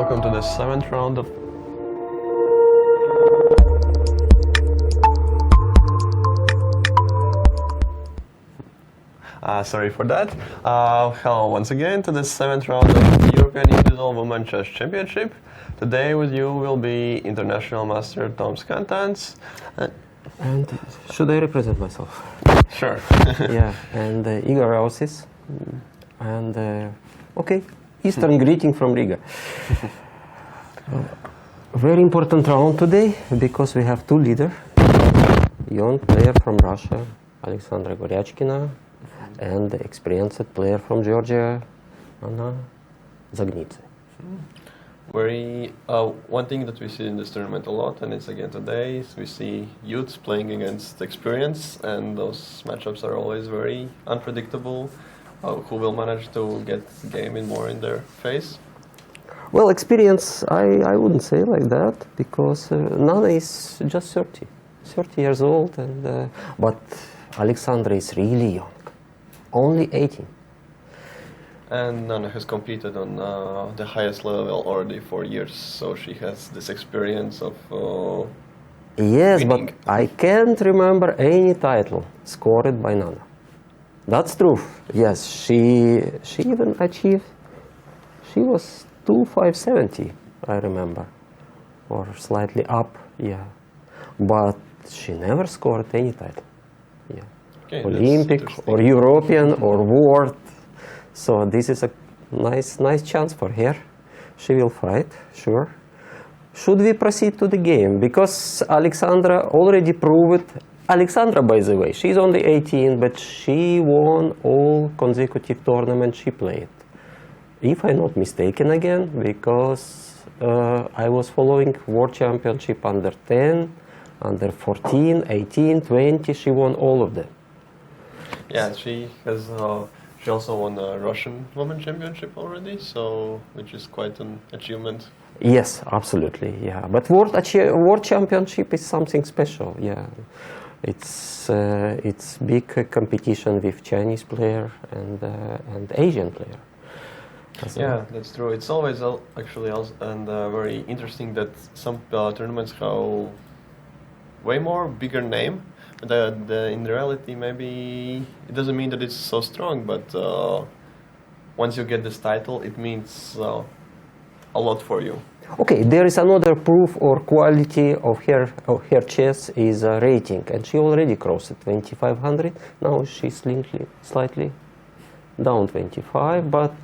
welcome to the 7th round of sorry for that. Hello once again to the 7th round of the European Individual Women's Chess Championship. Today with you will be International Master Tom Skantans. And should I represent myself? Sure. Yeah, and Igor Rausis. And okay, Eastern greeting from Riga. Very important round today because we have two leaders. Young player from Russia, Alexandra Goryachkina, and the experienced player from Georgia, Anna Zagnidze. One thing that we see in this tournament a lot, and it's again today, is we see youths playing against experience, and those matchups are always very unpredictable. Who will manage to get the game more in their face? Well, experience, I wouldn't say like that, because Nana is just 30 years old, and but Alexandra is really young, only 18. And Nana has competed on the highest level already for years, so she has this experience of yes, winning. but I can't remember any title scored by Nana. That's true. Yes, she even achieved. She was 2,570, I remember, or slightly up. Yeah, but she never scored any title. Yeah, Okay, Olympic or European or world. So this is a nice chance for her. She will fight, sure. Should we proceed to the game? Because Alexandra already proved. Alexandra, by the way, she's only 18, but she won all consecutive tournaments she played. If I'm not mistaken again, because I was following World Championship under 10, under 14, 18, 20, she won all of them. Yeah, she has. She also won the Russian Women's Championship already, so which is quite an achievement. Yes, absolutely. Yeah, but World Championship is something special. Yeah, it's big competition with Chinese player and Asian player. Yeah, that's true. It's always actually very interesting that some tournaments have way more bigger name. In reality, maybe it doesn't mean that it's so strong, but once you get this title, it means a lot for you. Okay, there is another proof or quality of her chess is a rating, and she already crossed 2500. Now she's slightly down 25, but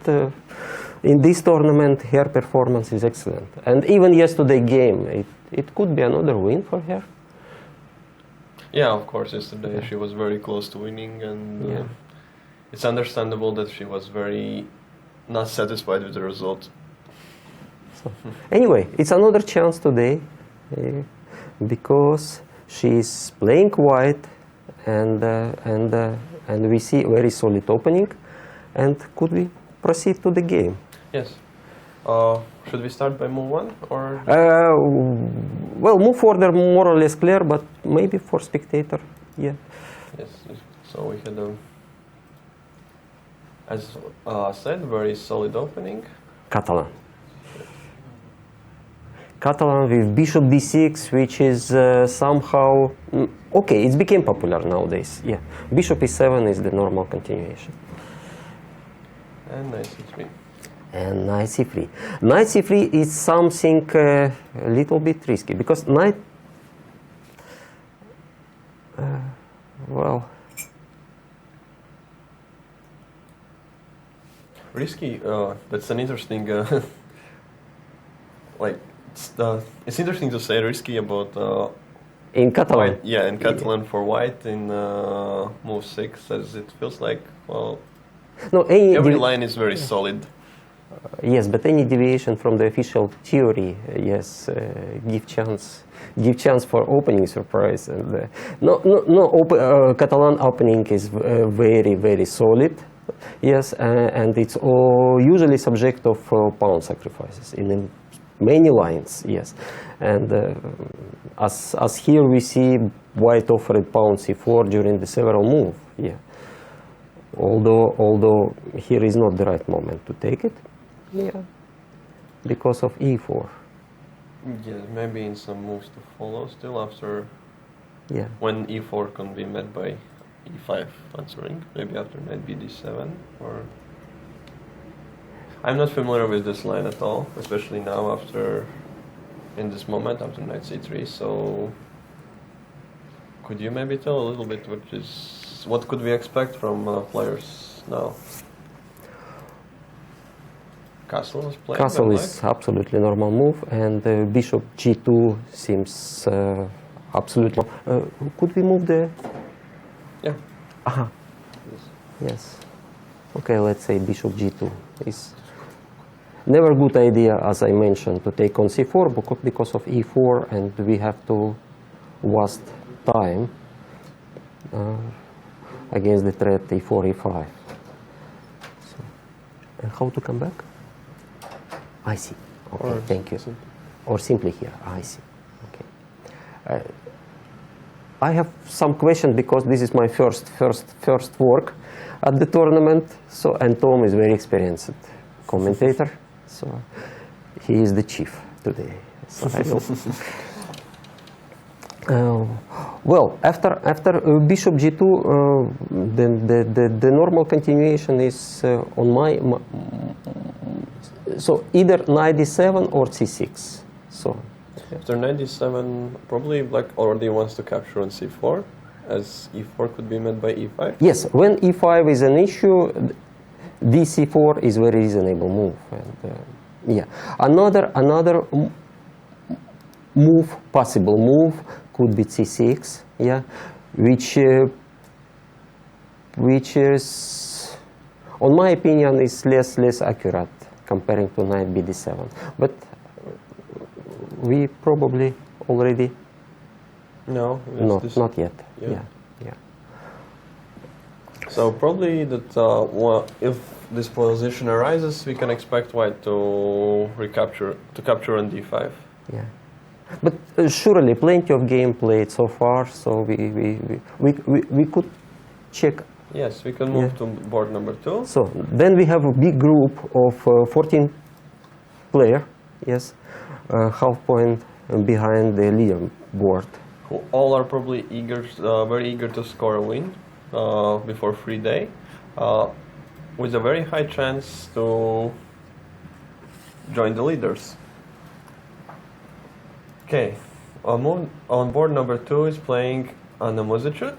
in this tournament her performance is excellent. And even yesterday game, it could be another win for her. Yeah, of course. Yesterday she was very close to winning, and it's understandable that she was very not satisfied with the result. So, anyway, it's another chance today because she's playing white, and we see very solid opening. And could we proceed to the game? Yes. Should we start by move 1 or? Well, move order more or less clear, but maybe for spectator, yeah. Yes. So we had as said, very solid opening. Catalan. Catalan with bishop d6, which is somehow okay. It's became popular nowadays. Yeah, bishop e7 is the normal continuation. And knight c3. And knight c3. Knight c3 is something a little bit risky because knight. Well. Risky. That's an interesting. Like it's interesting to say risky about. In Catalan. White, yeah, in Catalan for white in move 6, as it feels like No, every line is very solid. Yes, but any deviation from the official theory, yes, give chance for opening surprise. And Catalan opening is very solid. Yes, and it's usually subject of pawn sacrifices in many lines. Yes, and as here we see white offered pawn c4 during the several move. Yeah, although here is not the right moment to take it. Yeah, because of e4. Yeah, maybe in some moves to follow still after. Yeah. When e4 can be met by e5 answering, maybe after knight bd7 or. I'm not familiar with this line at all, especially now after, in this moment after knight c3. So, could you maybe tell a little bit what could we expect from players now? Castle is playing. Castle is absolutely normal move, and bishop g2 seems absolutely. Could we move the? Yeah. Aha. Yes. Okay, let's say bishop g2 is never good idea, as I mentioned, to take on c4 because of e4, and we have to waste time against the threat e4, e5. So, and how to come back? I see. Okay, Or thank you. simply. Or simply here. I see. Okay. I have some questions because this is my first work at the tournament. So, and Tom is very experienced commentator. So he is the chief today. So I will. Well, after bishop g2, the normal continuation is on my. So either knight d7 or c6. So after knight d7, probably black already wants to capture on c4, as e4 could be met by e5. Yes, when e5 is an issue, dc4 is very reasonable move. And, yeah, another possible move could be c6. Yeah, which is, on my opinion, is less accurate comparing to knight bd7. But we probably already. No, not yet. Yeah. Yeah. So probably that if this position arises, we can expect white to capture on d5. Yeah, but surely plenty of game played so far, so we could check. Yes, we can move to board number 2. So then we have a big group of 14 player. Yes, half point behind the leaderboard. Who all are probably very eager to score a win before free day, with a very high chance to join the leaders. Okay, on board number 2 is playing Anna Muzichuk,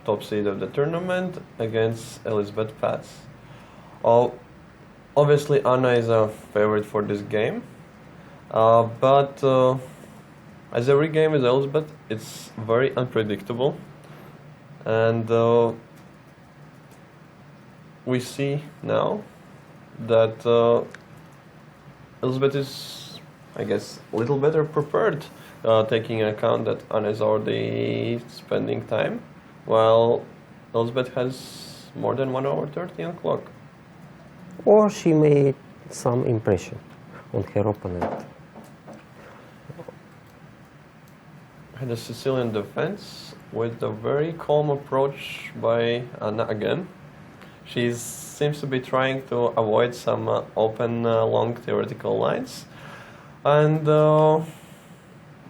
top seed of the tournament, against Elizabeth Paz. Obviously, Anna is a favorite for this game, but as every game with Elizabeth, it's very unpredictable, and we see now that Elizabeth is, I guess, a little better prepared, taking into account that Anna is already spending time, while Elizabeth has more than 1 hour 30 on clock. Or she made some impression on her opponent. And the Sicilian defense with a very calm approach by Anna again. She seems to be trying to avoid some open, long theoretical lines, and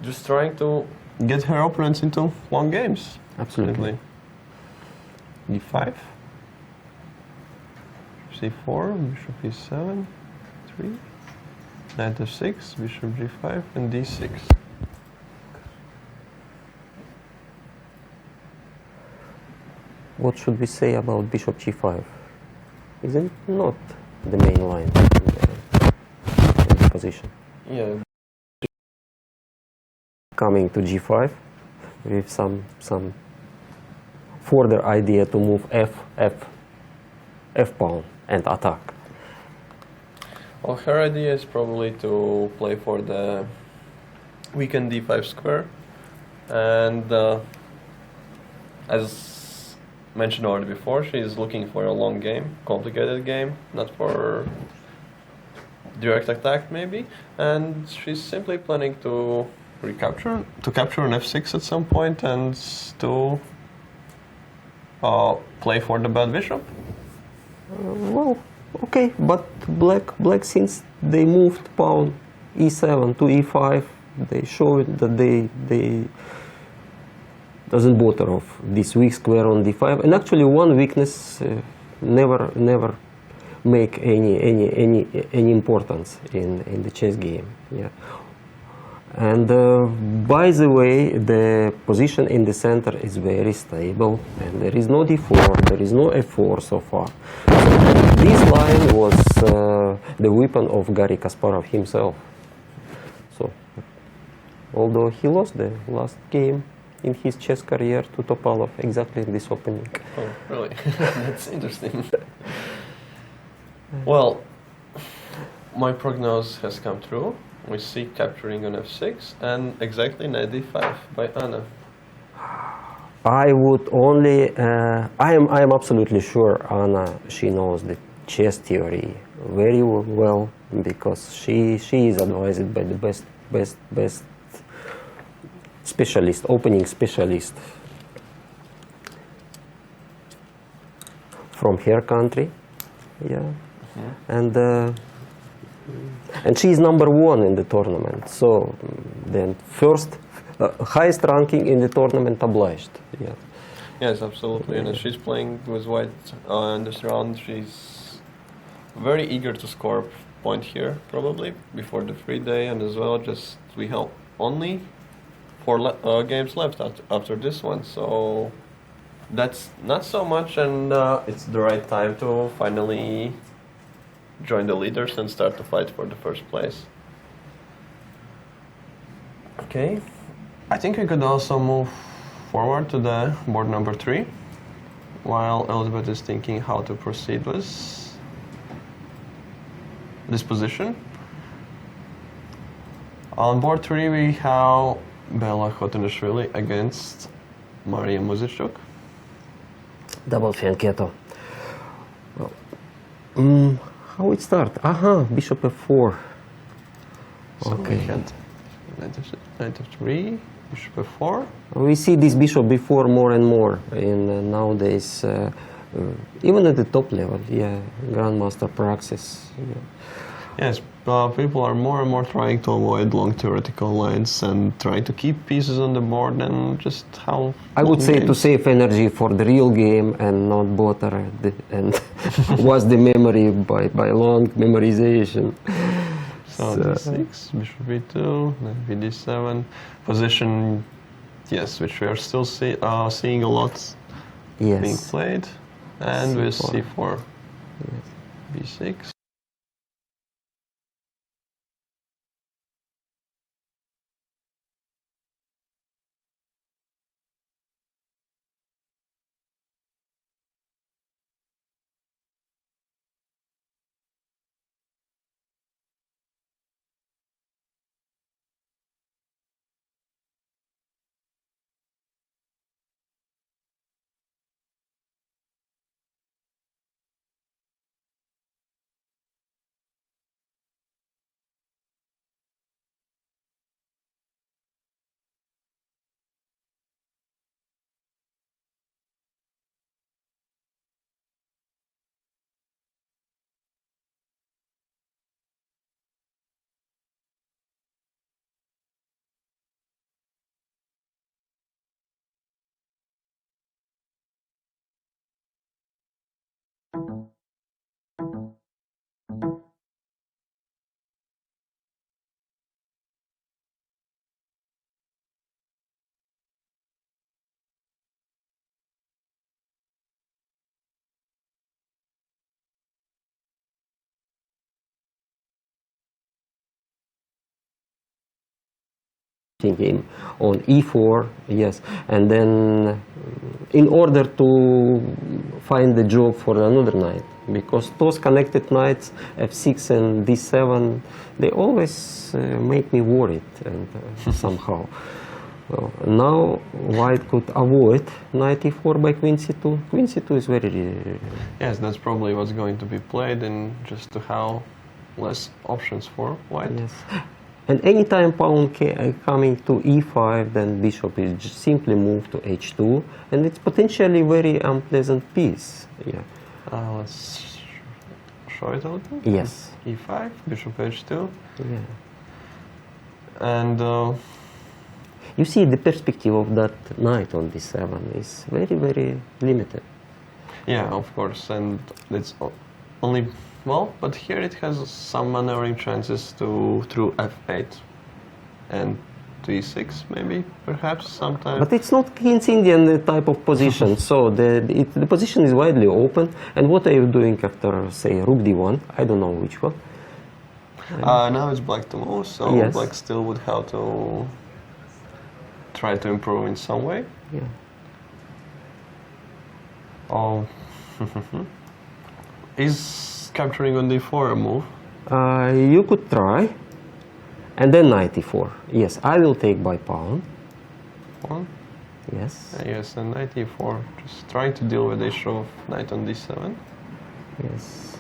just trying to get her opponents into long games. Absolutely. D5, C4, Bishop E7, 3, Knight F6, Bishop G5, and D6. What should we say about Bishop G5? Is it not the main line in the position? Yeah. Coming to G5 with some further idea to move F pawn and attack. Well, her idea is probably to play for the weakened D5 square, and as mentioned already before, she is looking for a long game, complicated game, not for direct attack maybe, and she's simply planning to capture an F6 at some point and to play for the bad bishop. Well, okay, but black since they moved pawn E7 to E5, they showed that they doesn't bother of this weak square on D5, and actually one weakness never make any importance in the chess game. Yeah. And by the way, the position in the center is very stable, and there is no D4, there is no F4 so far. So this line was the weapon of Garry Kasparov himself. So, although he lost the last game in his chess career to Topalov exactly in this opening. Oh, really? That's interesting. Well, my prognosis has come true. We see capturing on F6 and exactly Knight D5 by Anna. I would only, I am absolutely sure Anna, she knows the chess theory very well, because she is advised by the best specialist, opening specialist from her country, yeah, and she is number 1 in the tournament. So then first highest ranking in the tournament obliged. Yeah. Yes, absolutely. And as she's playing with white in this round, she's very eager to score a point here, probably before the free day, and as well just we have only 4 games left after this one, so that's not so much, and it's the right time to finally join the leaders and start to fight for the first place. Okay, I think we could also move forward to the board number 3, while Elizabeth is thinking how to proceed with this position. On board 3 we have Bela Khotanishvili against Maria Muzichuk. Double fianchetto. How it start? Bishop F4. So Okay. we had Knight F3, Bishop F4. We see this bishop before more and more in nowadays, even at the top level. Yeah, grandmaster praxis. Yeah. Yes, people are more and more trying to avoid long theoretical lines and trying to keep pieces on the board and just how. I would say to save energy for the real game and not bother and was the memory by long memorization. So d6, bishop b2, then d7. Position, yes, which we are still seeing a lot being Yes. played. And with C4. c4, b6. In on e4, yes, and then in order to find the job for another knight, because those connected knights f6 and d7, they always make me worried and somehow. Well, now white could avoid knight e4 by queen c2. Queen c2 is very Yes, that's probably what's going to be played, and just to have less options for white. yes. And anytime pawn coming to e5, then bishop is just simply moved to h2, and it's potentially very unpleasant piece. Yeah. Let's show it a little. Yes. e5, bishop h2, Yeah. and You see, the perspective of that knight on d7 is very, very limited. yeah, of course, and it's only, well, but here it has some maneuvering chances to through f8 and to e6 maybe, perhaps sometime. But it's not King's Indian type of position, so the position is widely open. And what are you doing after, say, rook d1? I don't know which one. Now it's black to move, so Yes. black still would have to try to improve in some way. Yeah. Oh, is capturing on d4 a move? You could try. And then knight e4. Yes, I will take by pawn. One. Yes. Yes, and knight e4, just trying to deal with the issue of knight on d7. Yes.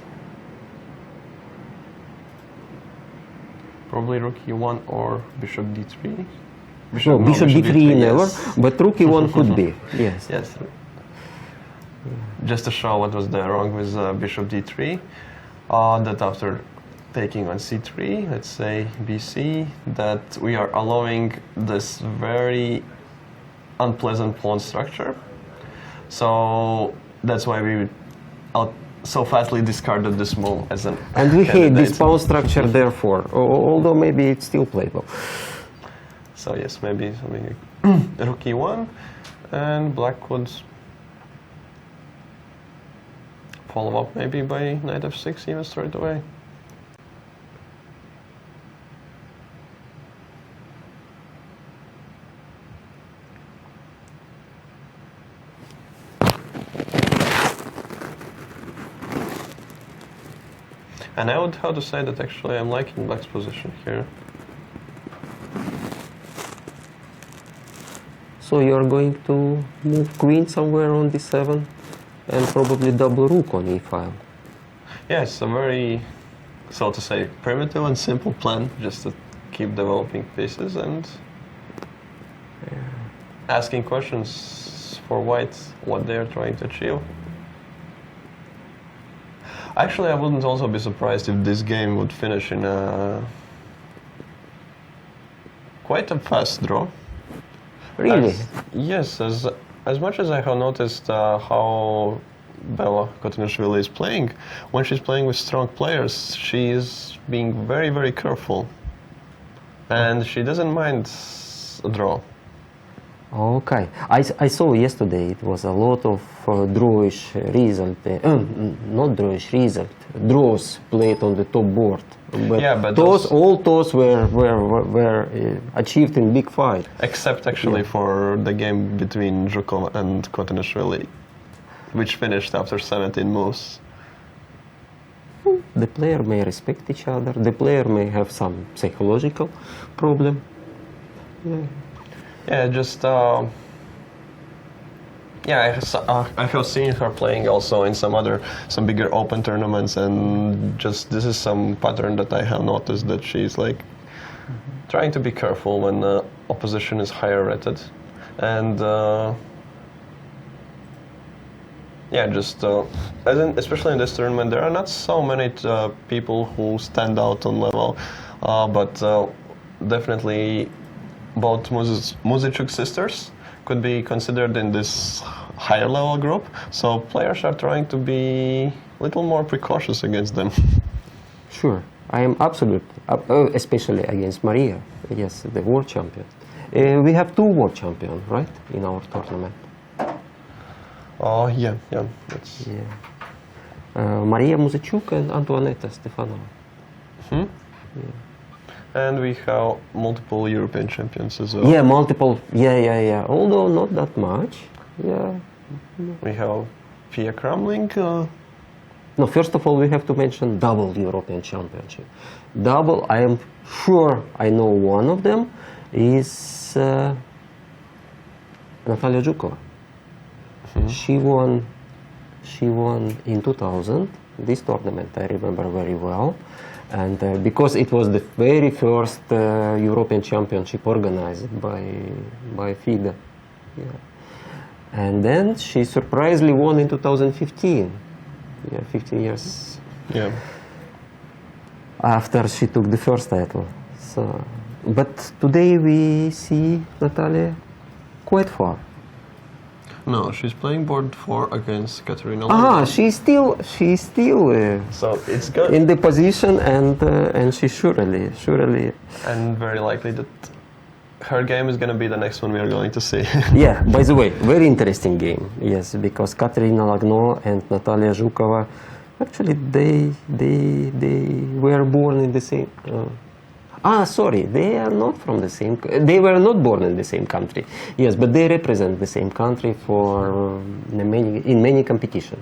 Probably rook e1 or bishop d3. No, bishop d3 never, yes. but rook e1 could be. Yes. Yes. Just to show what was there wrong with bishop d3, that after taking on c3, let's say bc, that we are allowing this very unpleasant pawn structure. So that's why we so fastly discarded this move as an And we hate this candidate. pawn structure, therefore, although maybe it's still playable. So yes, maybe something like rook e1, and black would follow up maybe by knight f6 even straight away. And I would have to say that actually I'm liking black's position here. So you're going to move queen somewhere on d7 and probably double rook on e5. Yeah, it's a very, so to say, primitive and simple plan, just to keep developing pieces and asking questions for white, what they're trying to achieve. Actually, I wouldn't also be surprised if this game would finish in a quite a fast draw. Really? Yes, as much as I have noticed how Bella Kotanishvili is playing, when she's playing with strong players, she is being very, very careful. And she doesn't mind a draw. Okay, I saw yesterday it was a lot of drawish result, not drawish result, draws played on the top board. But, Yeah, but all those were achieved in big fight. Except actually for the game between Zhukov and Kotanishvili, which finished after 17 moves. The player may respect each other. The player may have some psychological problem. Yeah. Yeah, just I have seen her playing also in some bigger open tournaments, and just this is some pattern that I have noticed, that she's like trying to be careful when the opposition is higher rated, and especially in this tournament, there are not so many people who stand out on level, but definitely both Muzichuk sisters could be considered in this higher level group, so players are trying to be a little more precautious against them. Sure, I am absolute, especially against Maria, yes, the world champion. We have 2 world champions, right, in our tournament. Yeah. That's... Yeah. Maria Muzichuk and Antoaneta Stefanova. Hmm? Yeah. And we have multiple European champions as well. Yeah, multiple. Yeah. Although not that much. Yeah. We have Pia Kramling. No, first of all, we have to mention double European championship. Double. I am sure I know one of them is Natalia Zhukova. Mm-hmm. She won in 2000 this tournament. I remember very well. And because it was the very first European Championship organized by FIDE. Yeah. And then she surprisingly won in 2015. Yeah, 15 years after she took the first title. So, but today we see Natalia quite far. No, she's playing board 4 against Katerina. She's still so it's good. in the position, and she surely. And very likely that her game is going to be the next one we are going to see. Yeah. By the way, very interesting game. Yes, because Katerina Lagno and Natalia Zhukova, actually they were born in the same. Sorry, they are not from the same. They were not born in the same country. Yes, but they represent the same country for in many competitions.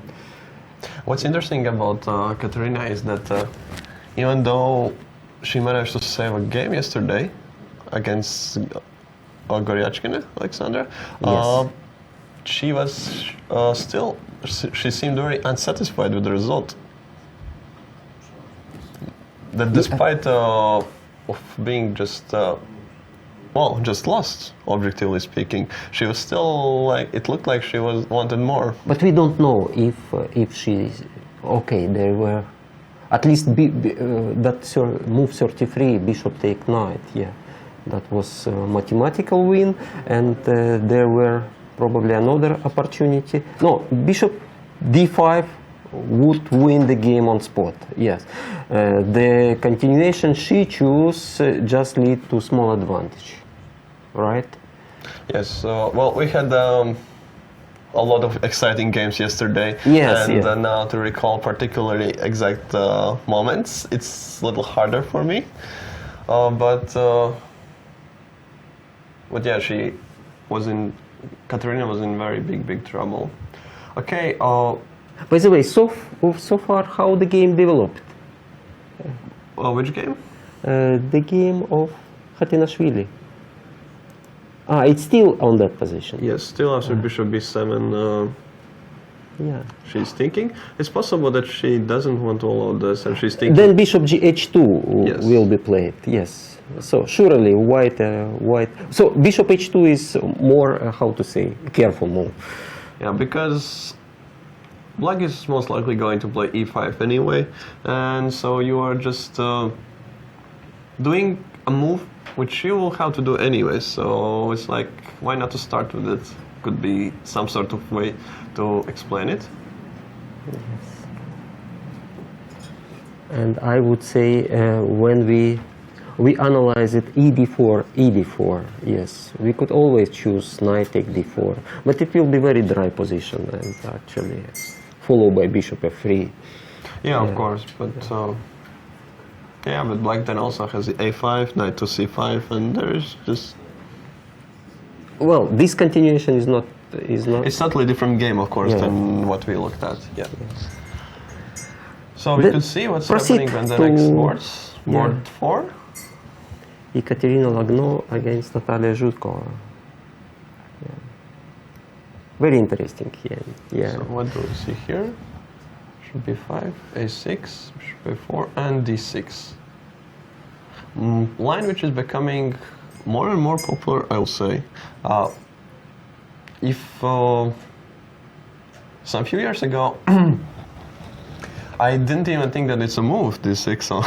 What's interesting about Katerina is that even though she managed to save a game yesterday against Goryachkina, Alexandra, Yes. she was still. She seemed very unsatisfied with the result. That despite of being just lost, objectively speaking, she was still like, it looked like she wanted more. But we don't know if she, okay, there were at least move 33, bishop take knight, yeah, that was a mathematical win, and there were probably another opportunity. No, bishop d5 would win the game on spot, yes. The continuation she chose just lead to small advantage, right? Yes, well, we had a lot of exciting games yesterday. Yes, and yeah. Now to recall particularly exact moments, it's a little harder for me. But yeah, Katerina was in very big trouble. Okay. By the way, so far, how the game developed? Which game? The game of Khatinashvili. It's still on that position. Yes, still after bishop b7. Yeah. She's thinking. It's possible that she doesn't want to allow this, and she's thinking. Then bishop gh2 Yes. will be played. Yes. So surely white. So bishop h2 is more how to say careful move. Yeah, because black is most likely going to play e5 anyway, and so you are just doing a move which you will have to do anyway. So it's like, why not to start with it? Could be some sort of way to explain it. And I would say when we analyze it ED4, ED4, yes. We could always choose knight take D4, but it will be very dry position and actually followed by bishop F3. Yeah, of course, but yeah, but black then also has the A5, knight to C5, and there's just Well, this continuation is not. it's totally different game, of course, Yeah. than what we looked at. Yeah. So we Then could see what's proceed happening when the to- next boards. Board Yeah. 4. Ekaterina Lagno against Natalia Zhutkova. Yeah. Very interesting game. Yeah. So what do we see here? Should be 5, A6, should be 4, and D6. Line which is becoming more and more popular, I'll say. If some few years ago, I didn't even think that it's a move, D6. So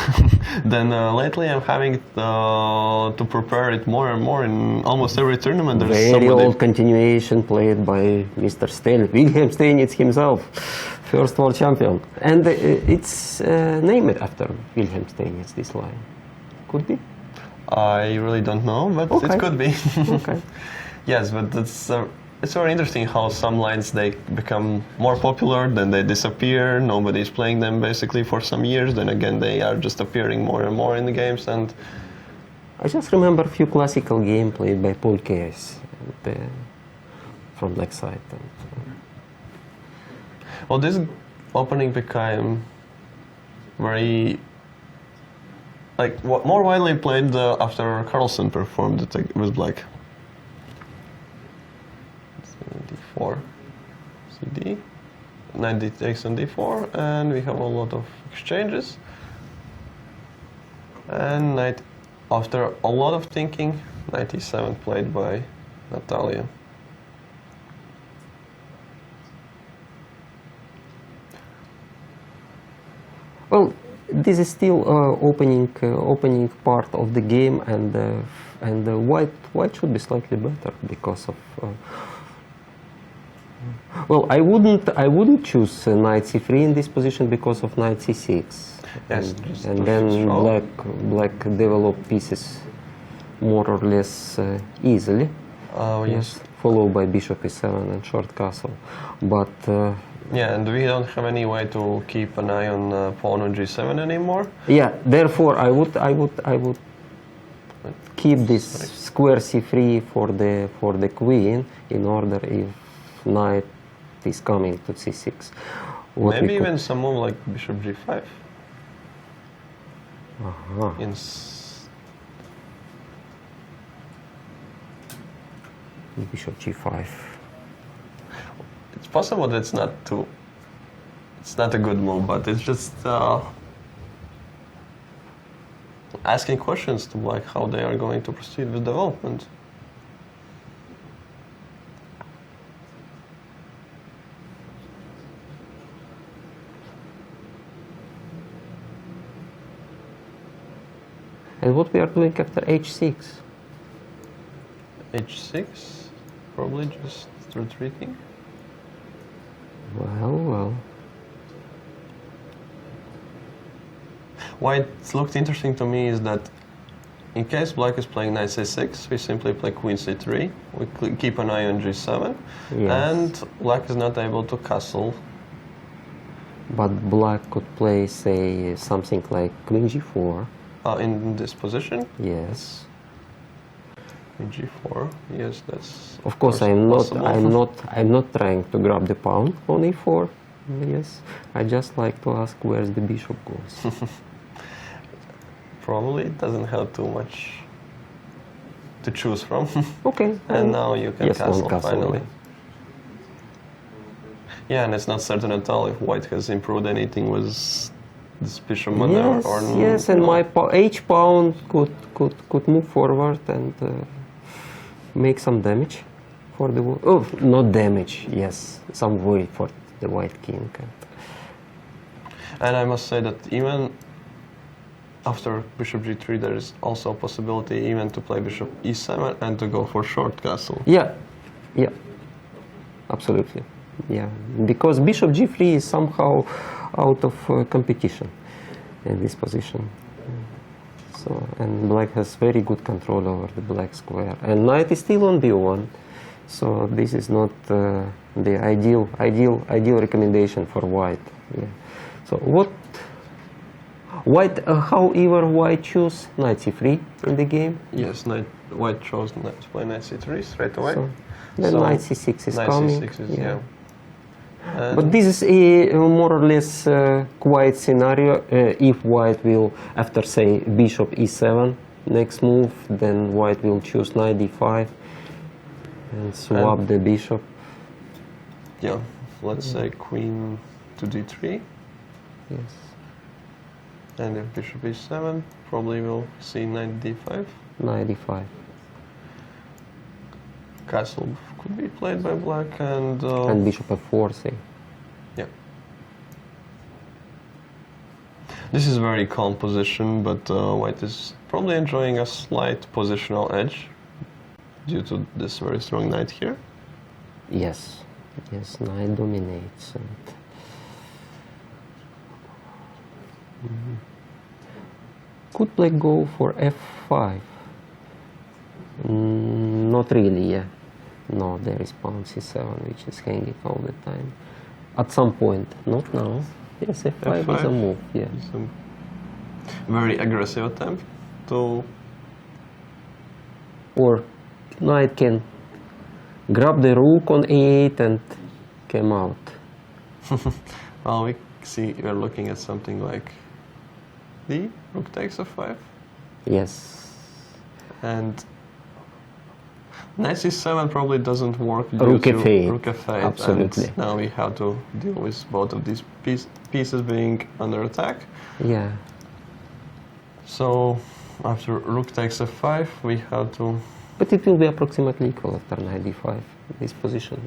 then lately I'm having to prepare it more and more in almost every tournament. There's Very somebody. old continuation played by Mr. Stein, Wilhelm Steinitz himself, first world champion. And it's named after Wilhelm Steinitz, this line. Could be? I really don't know, but Okay. it could be. Okay. Yes, but it's very interesting how some lines they become more popular, then they disappear. Nobody's playing them basically for some years. Then again, they are just appearing more and more in the games. And I just remember a few classical games played by Paul Keres from black side. well, this opening became very more widely played after Carlsen performed it with black. D4, CD, knight takes on D4, and we have a lot of exchanges. And knight, after a lot of thinking, knight E7 played by Natalia. Well, this is still opening part of the game, and white should be slightly better because of. Well, I wouldn't choose knight c3 in this position because of knight c6. Yes, just and to then throw. black develop pieces more or less easily. Oh yes. Followed by bishop e7 and short castle, but. Yeah, and we don't have any way to keep an eye on pawn on G7 anymore. Yeah, therefore I would keep this square c3 for the queen in order if knight is coming to c6. What Maybe we could- even some move like bishop G5. Uh-huh. Bishop g5. It's possible that it's not a good move, but it's just asking questions to black how they are going to proceed with development. And what we are doing after h6? H6, probably just retreating. Well. Why it looked interesting to me is that in case black is playing knight c6, we simply play queen c3, we keep an eye on g7, Yes. and black is not able to castle. But black could play, say, something like queen g4. In this position. Yes. Queen g4, yes, that's Of course, I'm possible. not trying to grab the pawn on e4. Yes, I just like to ask where's the bishop goes. Probably it doesn't have too much to choose from. Okay. And now you can yes, one castle castle. finally. Yeah, and it's not certain at all if white has improved anything with this bishop maneuver Yes, or yes, and no. my h pawn could move forward and make some damage for the not damage. Yes, some worry for the white king. And I must say that even after bishop g3, there is also a possibility even to play bishop e7 and to go for short castle. Yeah, absolutely. Yeah, because bishop g3 is somehow out of competition in this position. So, and black has very good control over the black square. And knight is still on b1, so this is not the ideal recommendation for white. Yeah. So what white, however, white chose knight c3 in the game. Yes, white chose to play knight c3 straight away. So then So, knight c6 is knight coming. c6 is, yeah. But this is a more or less quiet scenario. If white will, after say bishop e7, next move, then white will choose knight d5 and swap the bishop. Yeah, let's say queen to d3, Yes. and if bishop e7, probably we'll see knight d5. Knight d5. Castle could be played by black, and Bishop f4, say. yeah. This is a very calm position, but white is probably enjoying a slight positional edge due to this very strong knight here. Yes. Yes, knight dominates. And could black go for f5? Not really, yeah. No, there is pawn c7, which is hanging all the time. At some point, not now. Yes, f5 is a F5 move, yeah. It's a very aggressive attempt to. Or knight can grab the rook on a8 and come out. Well, we see we're looking at something like d, rook takes f5, Yes. and knight c7 probably doesn't work due Rook to f8, rook f8, absolutely. and now we have to deal with both of these pieces being under attack. Yeah. So after rook takes f5, we have to. But it will be approximately equal after knight d5. This position,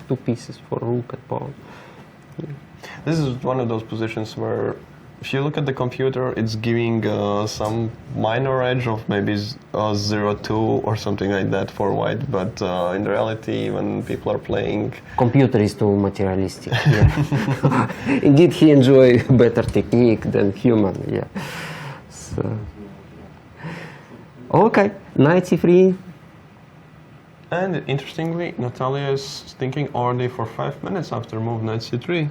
two pieces for rook and pawn. This is one of those positions where, if you look at the computer, it's giving some minor edge of maybe 0-2 or something like that for white. But in reality, when people are playing, Computer is too materialistic. Yeah. Indeed, he enjoy better technique than human. Yeah. So. Okay, knight c3. and interestingly, Natalia is thinking already for 5 minutes after move knight c3.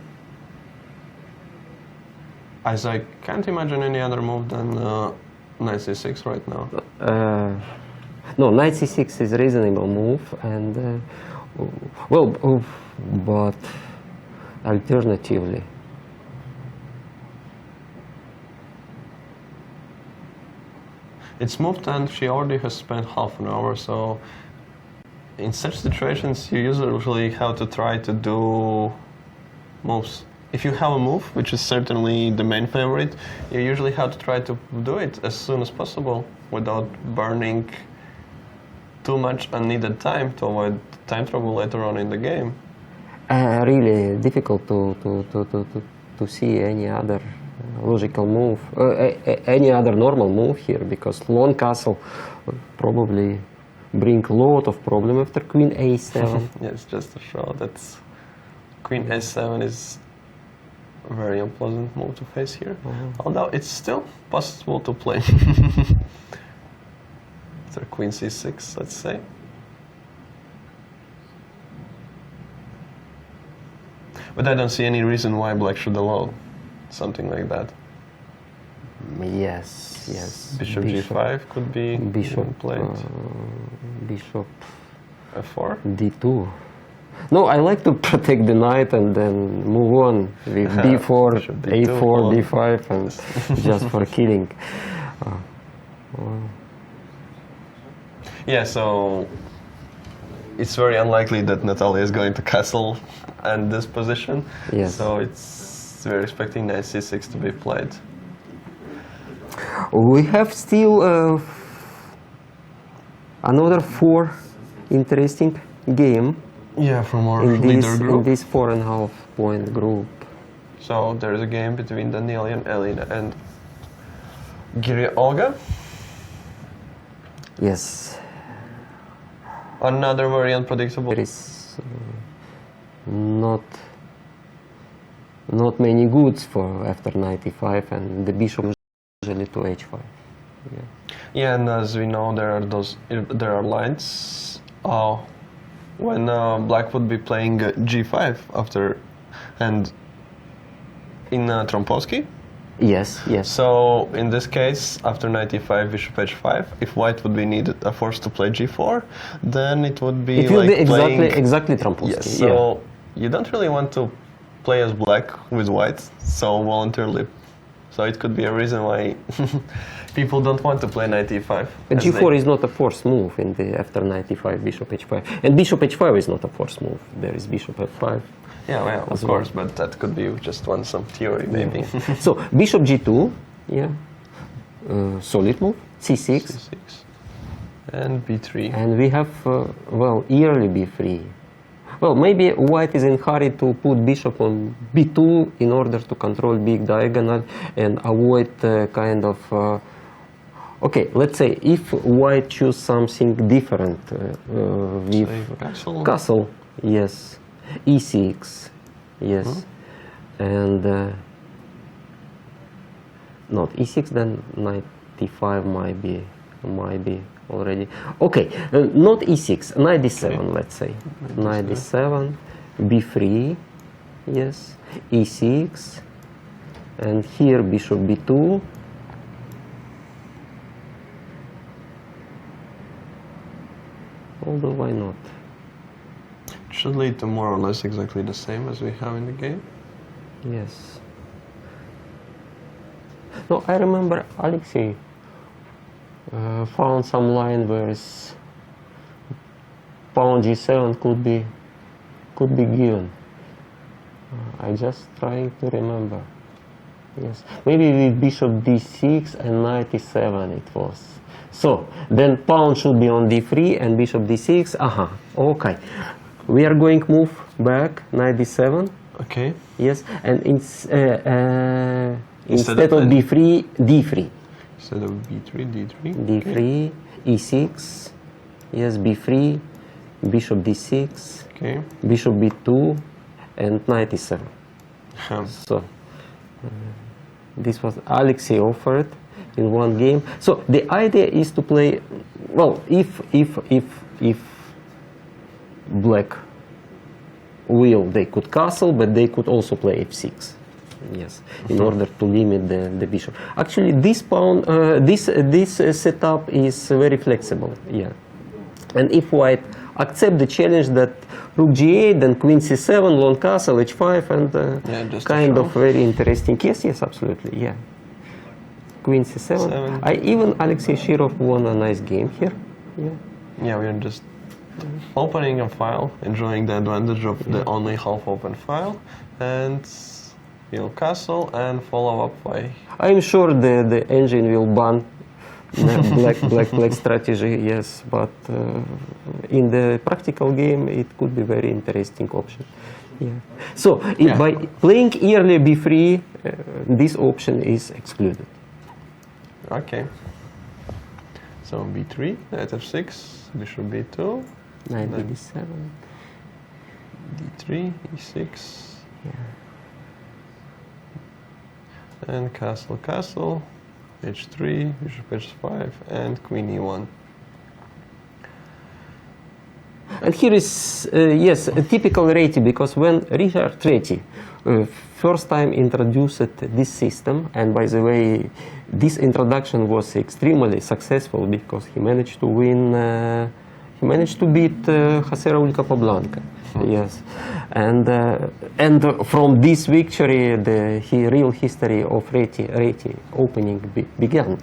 As I can't imagine any other move than knight c6 right now. No, knight c6 is a reasonable move, and but alternatively, It's moved and she already has spent half an hour, so in such situations you usually have to try to do moves. If you have a move, which is certainly the main favorite, you usually have to try to do it as soon as possible without burning too much unneeded time to avoid time trouble later on in the game. really difficult to see any other logical move, any other normal move here, because long castle would probably bring a lot of problem after queen a7. Yes, just to show that queen a7 is a very unpleasant move to face here. Although it's still possible to play. After queen c6, let's say. But I don't see any reason why black should allow something like that. Yes. Bishop g5 could be Bishop played. Bishop f4. d2. No, I like to protect the knight and then move on with b4, Bishop d2, a4, d5, and just for killing. Yeah, so it's very unlikely that Natalia is going to castle and this position. Yes. So we're expecting knight c6 to be played. We have still another 4 interesting game Yeah, from our in leader group. this 4.5 point group. So there is a game between Danielian Elina and Giria Olga. Yes, Another very unpredictable. there is not many goods for after knight e5, and the bishop usually to h5. Yeah. Yeah, and as we know, there are lines when black would be playing g5 after, and in Trompowsky. Yes, yes. So in this case, after knight e5, bishop h5, if white would be forced to play g4, then it would be It will like be exactly Trompowsky. Yes. So you don't really want to play as black with white so voluntarily. So it could be a reason why people don't want to play knight e5. But g4 is not a forced move in the after knight e5, bishop h5, and bishop h5 is not a forced move. There is bishop f5. Yeah, well, of course, but that could be just some theory, maybe. So bishop g2, yeah, solid move, c6, c6, and b3. and we have well, early b3. Well, maybe white is in hurry to put bishop on b2 in order to control big diagonal and avoid kind of. Okay, let's say if white choose something different with Castle. castle, yes, e6, yes, and not e6, then knight d5 might be already. Okay, not e6, knight d7, Okay. let's say. Knight d7, b3, yes, e6, and here bishop b2. Although, why not? Should lead to more or less exactly the same as we have in the game. Yes. No, I remember Alexei found some line where pawn g7 could be given. I just trying to remember. Yes, maybe with bishop d6 and knight e7 it was. So then pawn should be on d3 and bishop d6. Aha. Okay. We are going move back knight d7. Okay. Yes, and it's instead of b3, d3. Instead of b3, d3. d3, e6, yes, b3, bishop d6, Okay. bishop b2, and knight e7. So this was Alexei offered in one game. So the idea is to play, well, if black will, they could castle, but they could also play f6. Yes, in order to limit the bishop. Actually, this pawn, this setup is very flexible. Yeah, and if white accept the challenge that rook g8, then queen c7, long castle, h5, and just kind of very interesting. Yes, yes, absolutely. Yeah, queen c7. Even Alexei Shirov won a nice game here. Yeah. Yeah, we are just opening a file, enjoying the advantage of the only half-open file, and castle and follow up by. I'm sure the engine will ban black strategy, yes, but in the practical game it could be very interesting option. Yeah. So by playing early b3, this option is excluded. Okay. So b3, knight f6, bishop b2, Knight d7, d3, e6, and castle, h3, bishop h5, and queen e1. And here is, yes, a typical Reti, because when Richard Reti first time introduced this system, and by the way, this introduction was extremely successful because he managed to win, he managed to beat Jose Raul Capablanca. Yes, and from this victory, the real history of Reti opening began.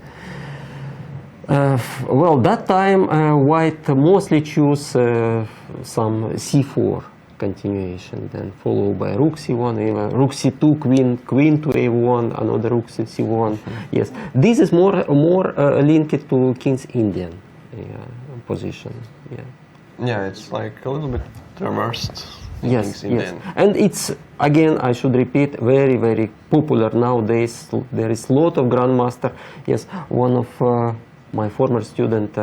Well, that time white mostly choose some c4 continuation, then followed by rook c1, even rook c2, queen to a1, another rook c1. Yes, this is more linked to King's Indian position. Yeah. Yeah, it's like a little bit reversed. Yes, yes, and it's, again, I should repeat, very, very popular nowadays. There is a lot of grandmaster. Yes, one of my former student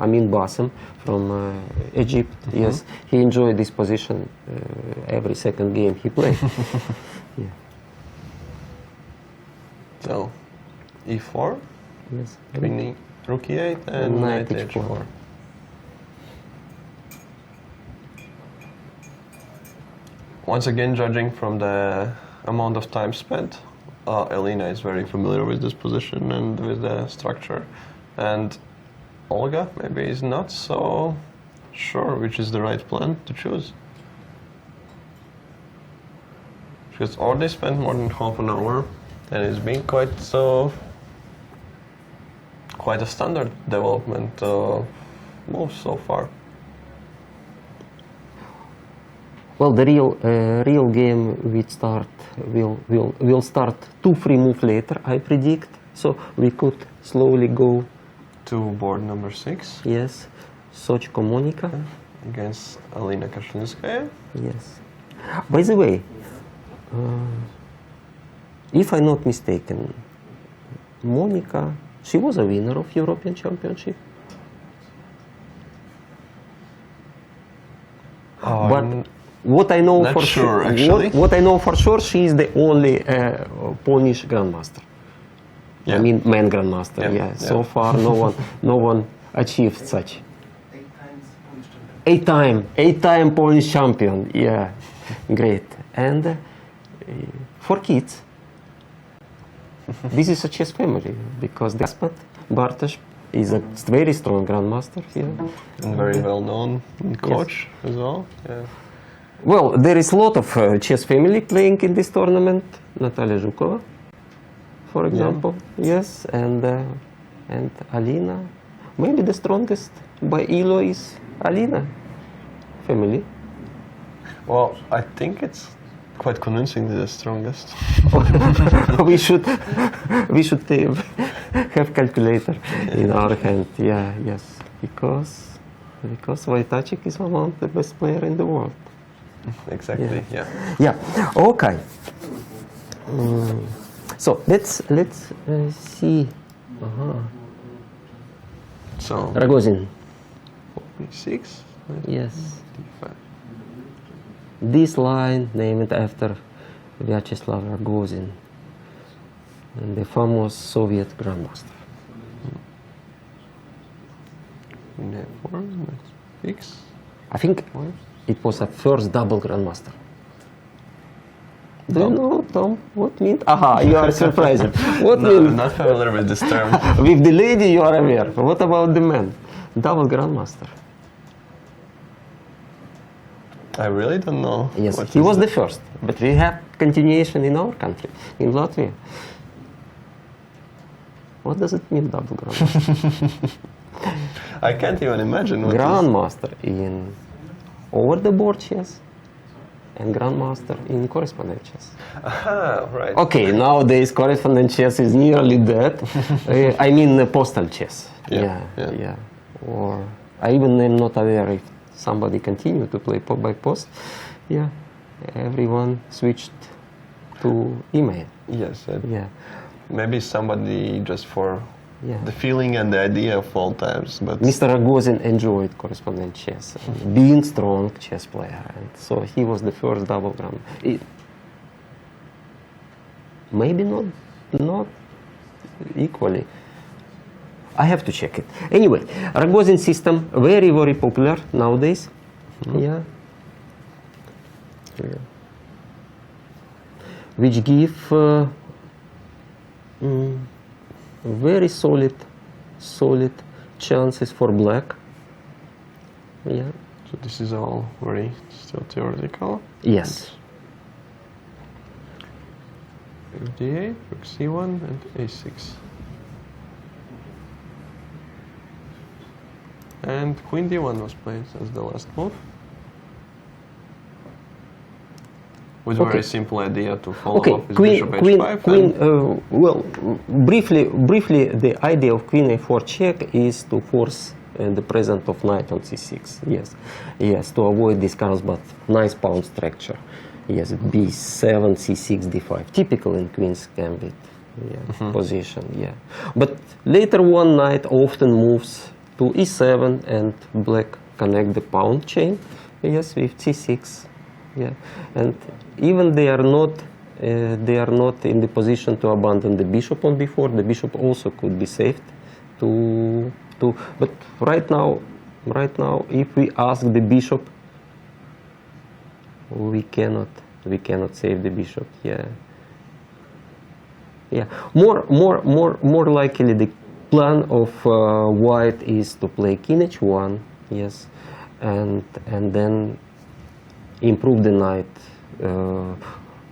Amin Bassem from Egypt. Yes, he enjoyed this position every second game he played. Yeah. So, e4, Yes. queen, rook e8, and knight h4. Once again, judging from the amount of time spent, Elena is very familiar with this position and with the structure. And Olga maybe is not so sure which is the right plan to choose. Because already spent more than half an hour and it's been quite a standard development move so far. Well, the real game will start 2-3 moves later, I predict. So we could slowly go To board number 6. Yes, Sochko Monica. Against Alina Kashinskaya. Yes. By the way, if I'm not mistaken, Monica, she was a winner of European Championship. But what I know not for sure, actually. what I know for sure, she is the only Polish grandmaster. Yeah. I mean, man grandmaster. Yeah, Yeah. yeah. So far, no one achieved such. 8 times Polish champion. 8-time Polish champion. Yeah, great. And for kids, this is a chess family because the husband Bartosz is a very strong grandmaster here. And very well known coach as well. Yeah. Well, there is a lot of chess family playing in this tournament. Natalia Zhukova, for example, yes, and Alina. Maybe the strongest by Elo is Alina family. Well, I think it's quite convincingly the strongest. we should have calculator in our hand. Yeah, yes, because Wojtaszek is one of the best player in the world. Exactly. Yeah. Yeah. Okay. So let's see. So Rogozin. 6. Yes. D5. This line named after Vyacheslav Rogozin, the famous Soviet grandmaster. Queen A4. X. I think it was a first double grandmaster. Do you know, Tom, what means? Aha, you are surprised. What No, I'm means? not familiar with this term. With the lady, you are aware. What about the man? Double grandmaster. I really don't know. Yes, what he is was it. the first, but we have continuation in our country, in Latvia. What does it mean, double grandmaster? I can't even imagine what Grandmaster in over-the-board chess and grandmaster in correspondent chess. Aha, right. Okay, nowadays correspondent chess is nearly dead. I mean postal chess. Yeah, Yeah, yeah. Or I even am not aware if somebody continued to play by post. Yeah, everyone switched to email. Yes. Yeah, Maybe somebody just for yeah. the feeling and the idea of all times, but Mr. Rogozin enjoyed correspondent chess, being strong chess player, and so he was the first double grand. Maybe not equally. I have to check it. Anyway, Rogozin system very popular nowadays. Yeah. Which give very solid chances for black. Yeah. so this is all very still theoretical. Yes. Rook D8, Rook C1, and A6. And Queen D1 was played as the last move. With a Okay. very simple idea to follow Okay, up with queen, bishop queen, H5. queen. and Well, briefly, the idea of queen a4 check is to force the presence of knight on c6. Yes, to avoid this Carlsbad nice pawn structure. Yes, b7, c6, d5, typical in queen's gambit. position. Yeah, but later one knight often moves to e7 and black connect the pawn chain. Yes, with c6. Yeah, and even they are not in the position to abandon the bishop on b4. The bishop also could be saved but right now, if we ask the bishop, we cannot save the bishop. Yeah. More likely the plan of white is to play king h1. Yes, and then improve the knight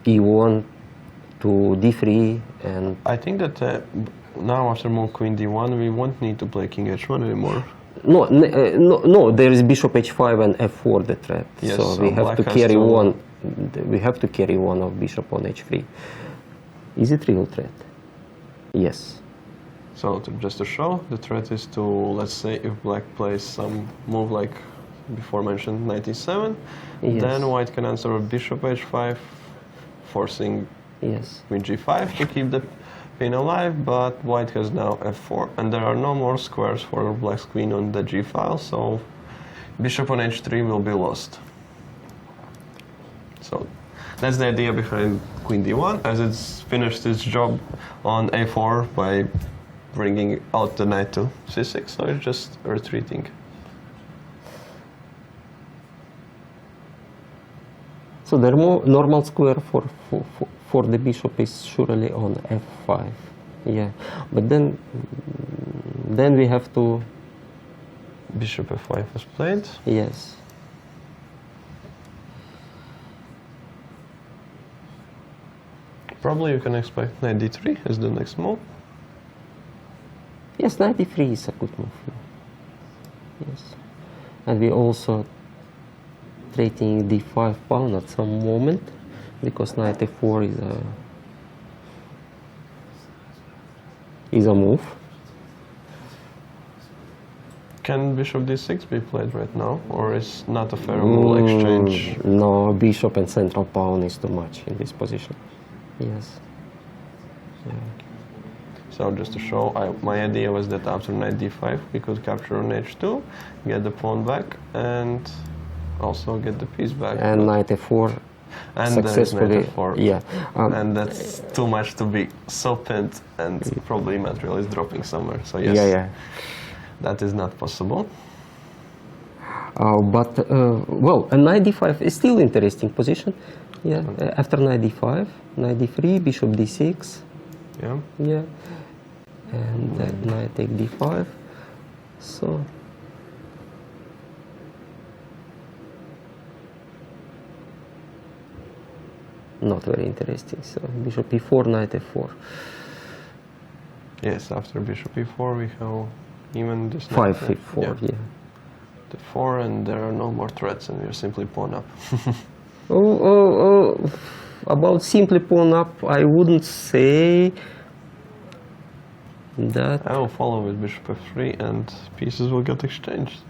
e1 to d3, and I think that now after move queen d1, we won't need to play king h1 anymore. no, there is bishop h5 and f4 the threat. Yes, so we so have black to has carry to- one. We have to carry one of bishop on h3. Is it real threat? Yes. So just to show, the threat is to, let's say, if black plays some move like before mentioned knight e7, Yes. then white can answer with bishop h5, forcing Yes. queen g5 to keep the queen alive, but white has now f4, and there are no more squares for black's queen on the g file, so bishop on h3 will be lost. So that's the idea behind queen d1, as it's finished its job on a4 by bringing out the knight to c6, so it's just retreating. So the normal square for the bishop is surely on f5. Yeah, but then we have to, Bishop f5 was played. yes. Probably you can expect knight d3 as the next move. Yes, 93 is a good move. Yes. And we also trading d5 pawn at some moment, because knight f4 is a move. Can bishop d6 be played right now, or is not a favorable exchange? No, bishop and central pawn is too much in this position. Yes. So just to show, my idea was that after knight d5 we could capture on h2, get the pawn back, and also get the piece back. And knight f4 And there is successfully. knight f4. Yeah. And that's too much to be so pinned, and probably material is dropping somewhere. So yes, yeah. that is not possible. Well, a knight d5 is still interesting position. Yeah. After knight d5, knight d3, bishop d6. Yeah. Yeah. And knight take d5. So. Not very interesting. So bishop e4, knight f4. Yes, after bishop e4 we have even this 5 knight- f4, yeah. The 4, and there are no more threats, and we are simply pawn up. About simply pawn up, I wouldn't say that. I will follow with bishop f3, and pieces will get exchanged.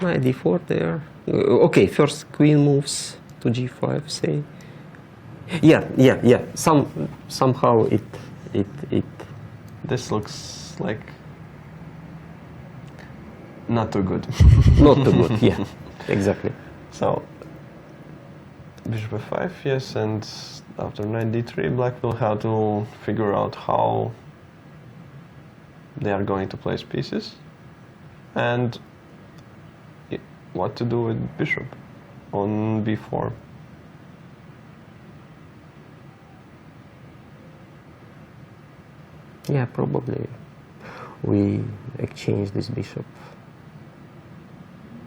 Knight d4 there. Okay, first queen moves to g5, say. Yeah. Somehow it. This looks like not too good. Not too good. Yeah, exactly. So bishop f5, yes, and after knight d3, black will have to figure out how they are going to place pieces and what to do with bishop on b4. Yeah, probably we exchange this bishop.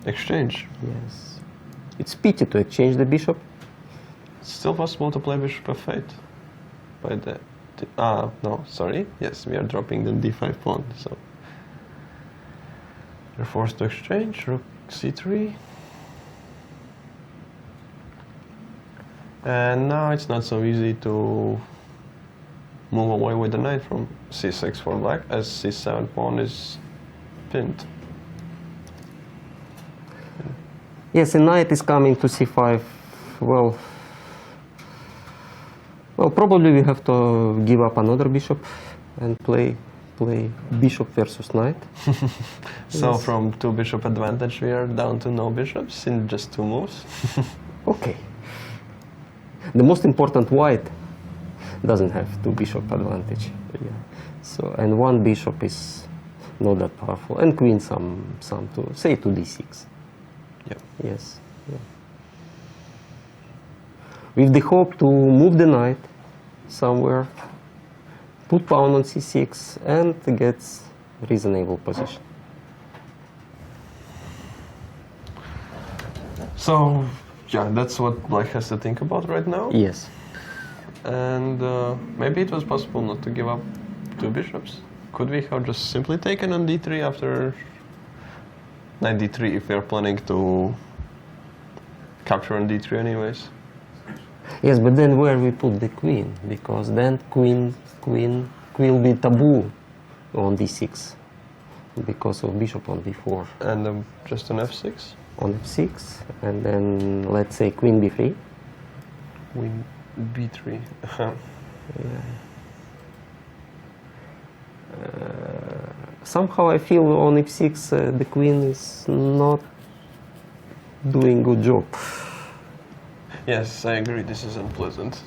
Exchange. Yes. It's pity to exchange the bishop. It's still possible to play bishop f8 by the no, sorry. Yes, we are dropping the d5 pawn, so you're forced to exchange. Rook c3. And now it's not so easy to move away with the knight from c6 for black, as c7 pawn is pinned. Yes, a knight is coming to c5. Well, Well, probably we have to give up another bishop and play bishop versus knight. So Yes. from 2 bishop advantage, we are down to no bishops in just 2 moves. Okay. The most important white doesn't have 2 bishop advantage. Yeah. So and 1 bishop is not that powerful, and queen some to say to d6. Yep. Yes. Yeah. With the hope to move the knight somewhere, put pawn on c6, and gets reasonable position. So, yeah, that's what Black has to think about right now. Yes. And maybe it was possible not to give up 2 bishops. Could we have just simply taken on d3 after knight d3 if we are planning to capture on d3 anyways? Yes, but then where we put the queen? Because then queen will be taboo on d6 because of bishop on d4. And just on f6? On f6, and then let's say queen b3. Queen b3. Somehow I feel on f6 the queen is not doing good job. Yes, I agree, this is unpleasant.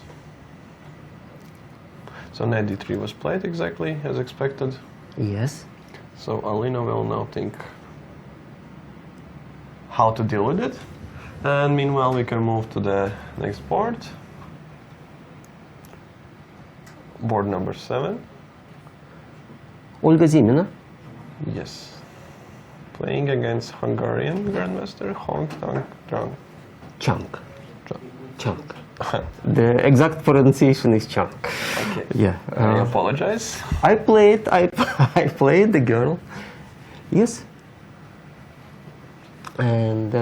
So knight d3 was played exactly as expected. Yes. So Alina will now think how to deal with it. And meanwhile we can move to the next board. Board number 7. Olga Zimina. Yes. Playing against Hungarian Grandmaster Hong Tang Zhang. Chunk. Chunk. The exact pronunciation is chunk. Okay. Yeah. I apologize. I played the girl. Yes. And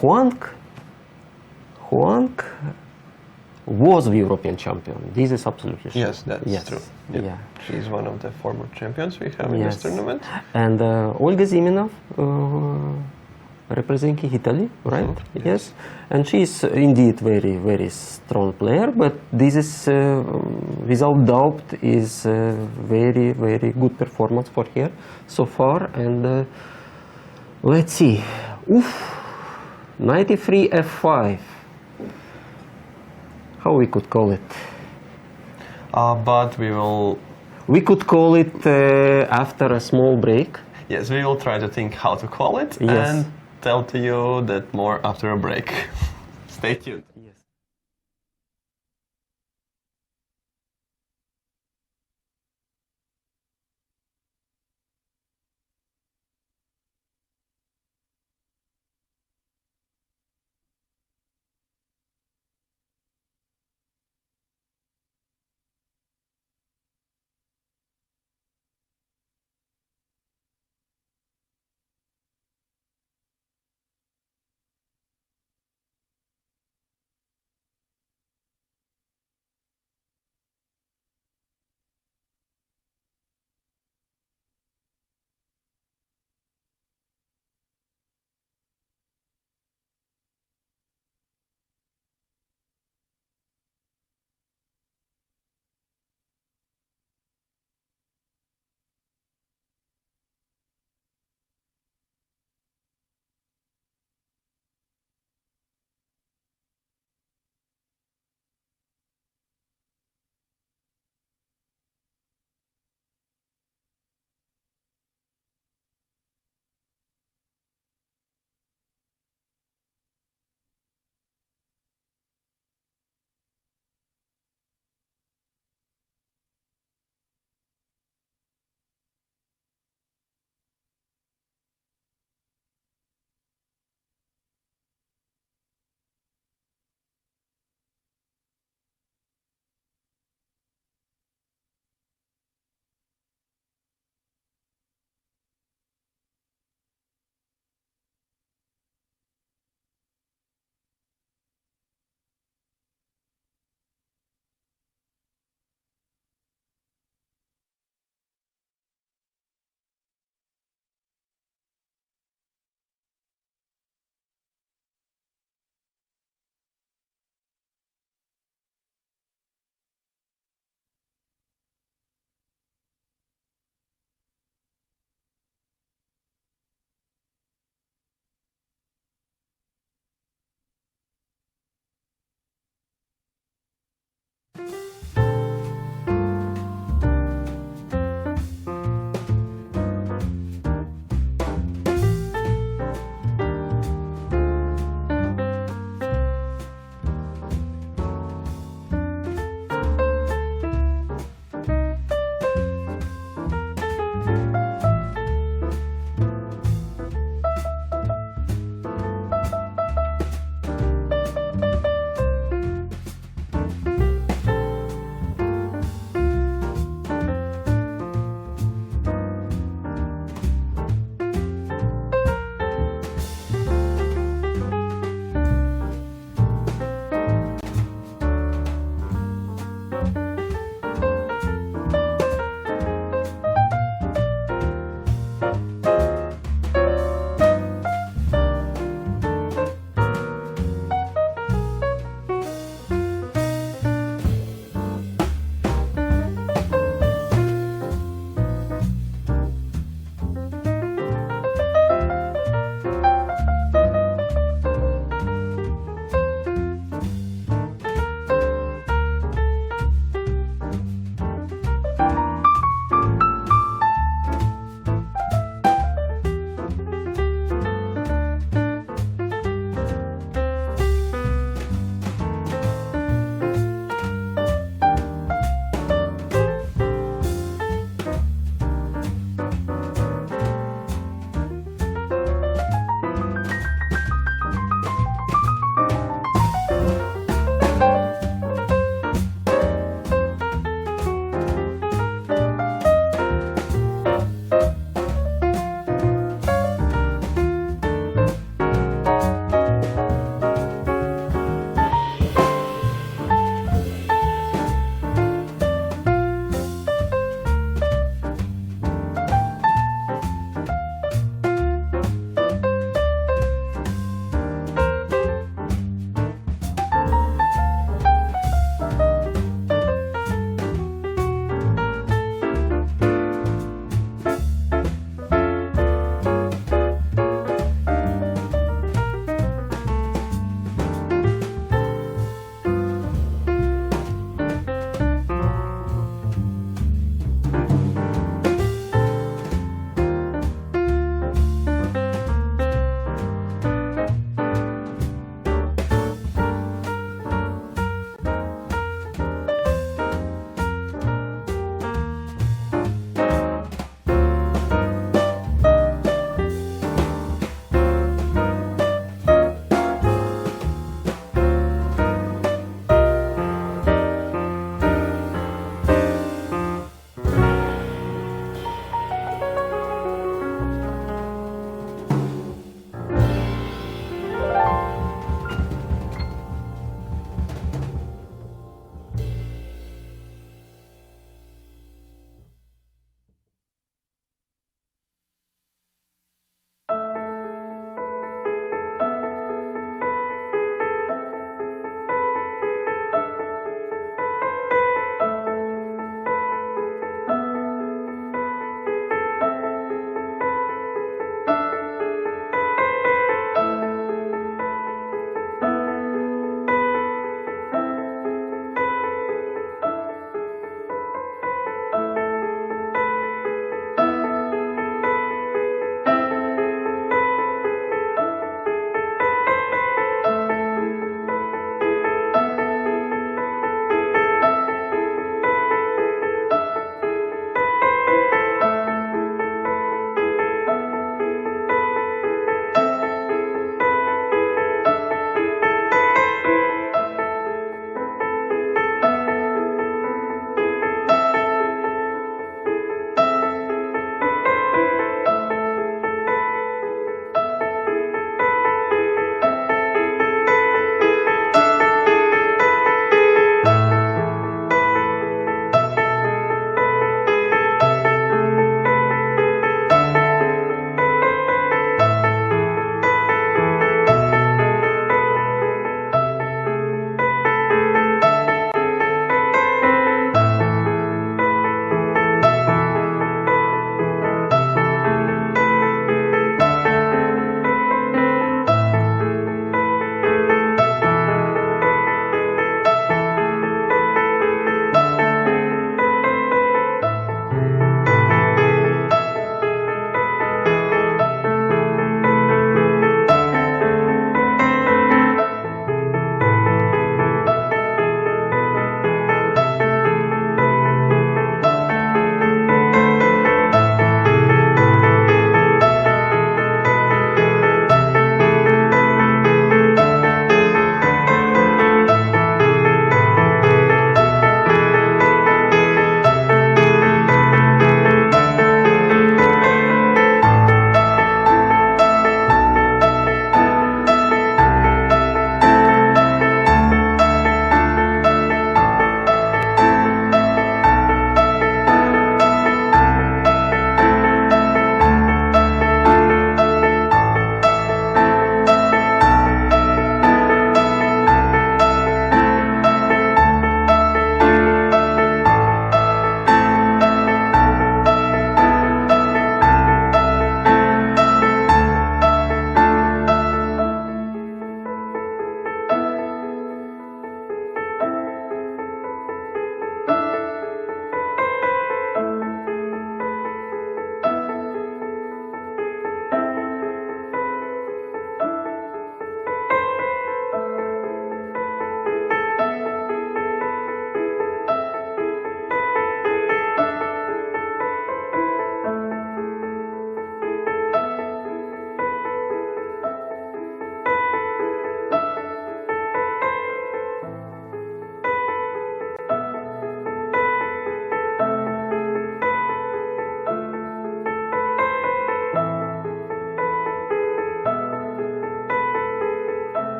Huang was the European champion. This is absolutely true. Yes, that's true. Yep. Yeah. She's one of the former champions we have in Yes. this tournament. And Olga Ziminov, representing Italy, right? Mhm, Yes. And she's indeed very, very strong player, but this is, without doubt, is a very, very good performance for her so far. And let's see. Oof. 93 f5. How we could call it? But we will, We could call it after a small break. yes, we will try to think how to call it Yes. and tell to you that more after a break. Stay tuned.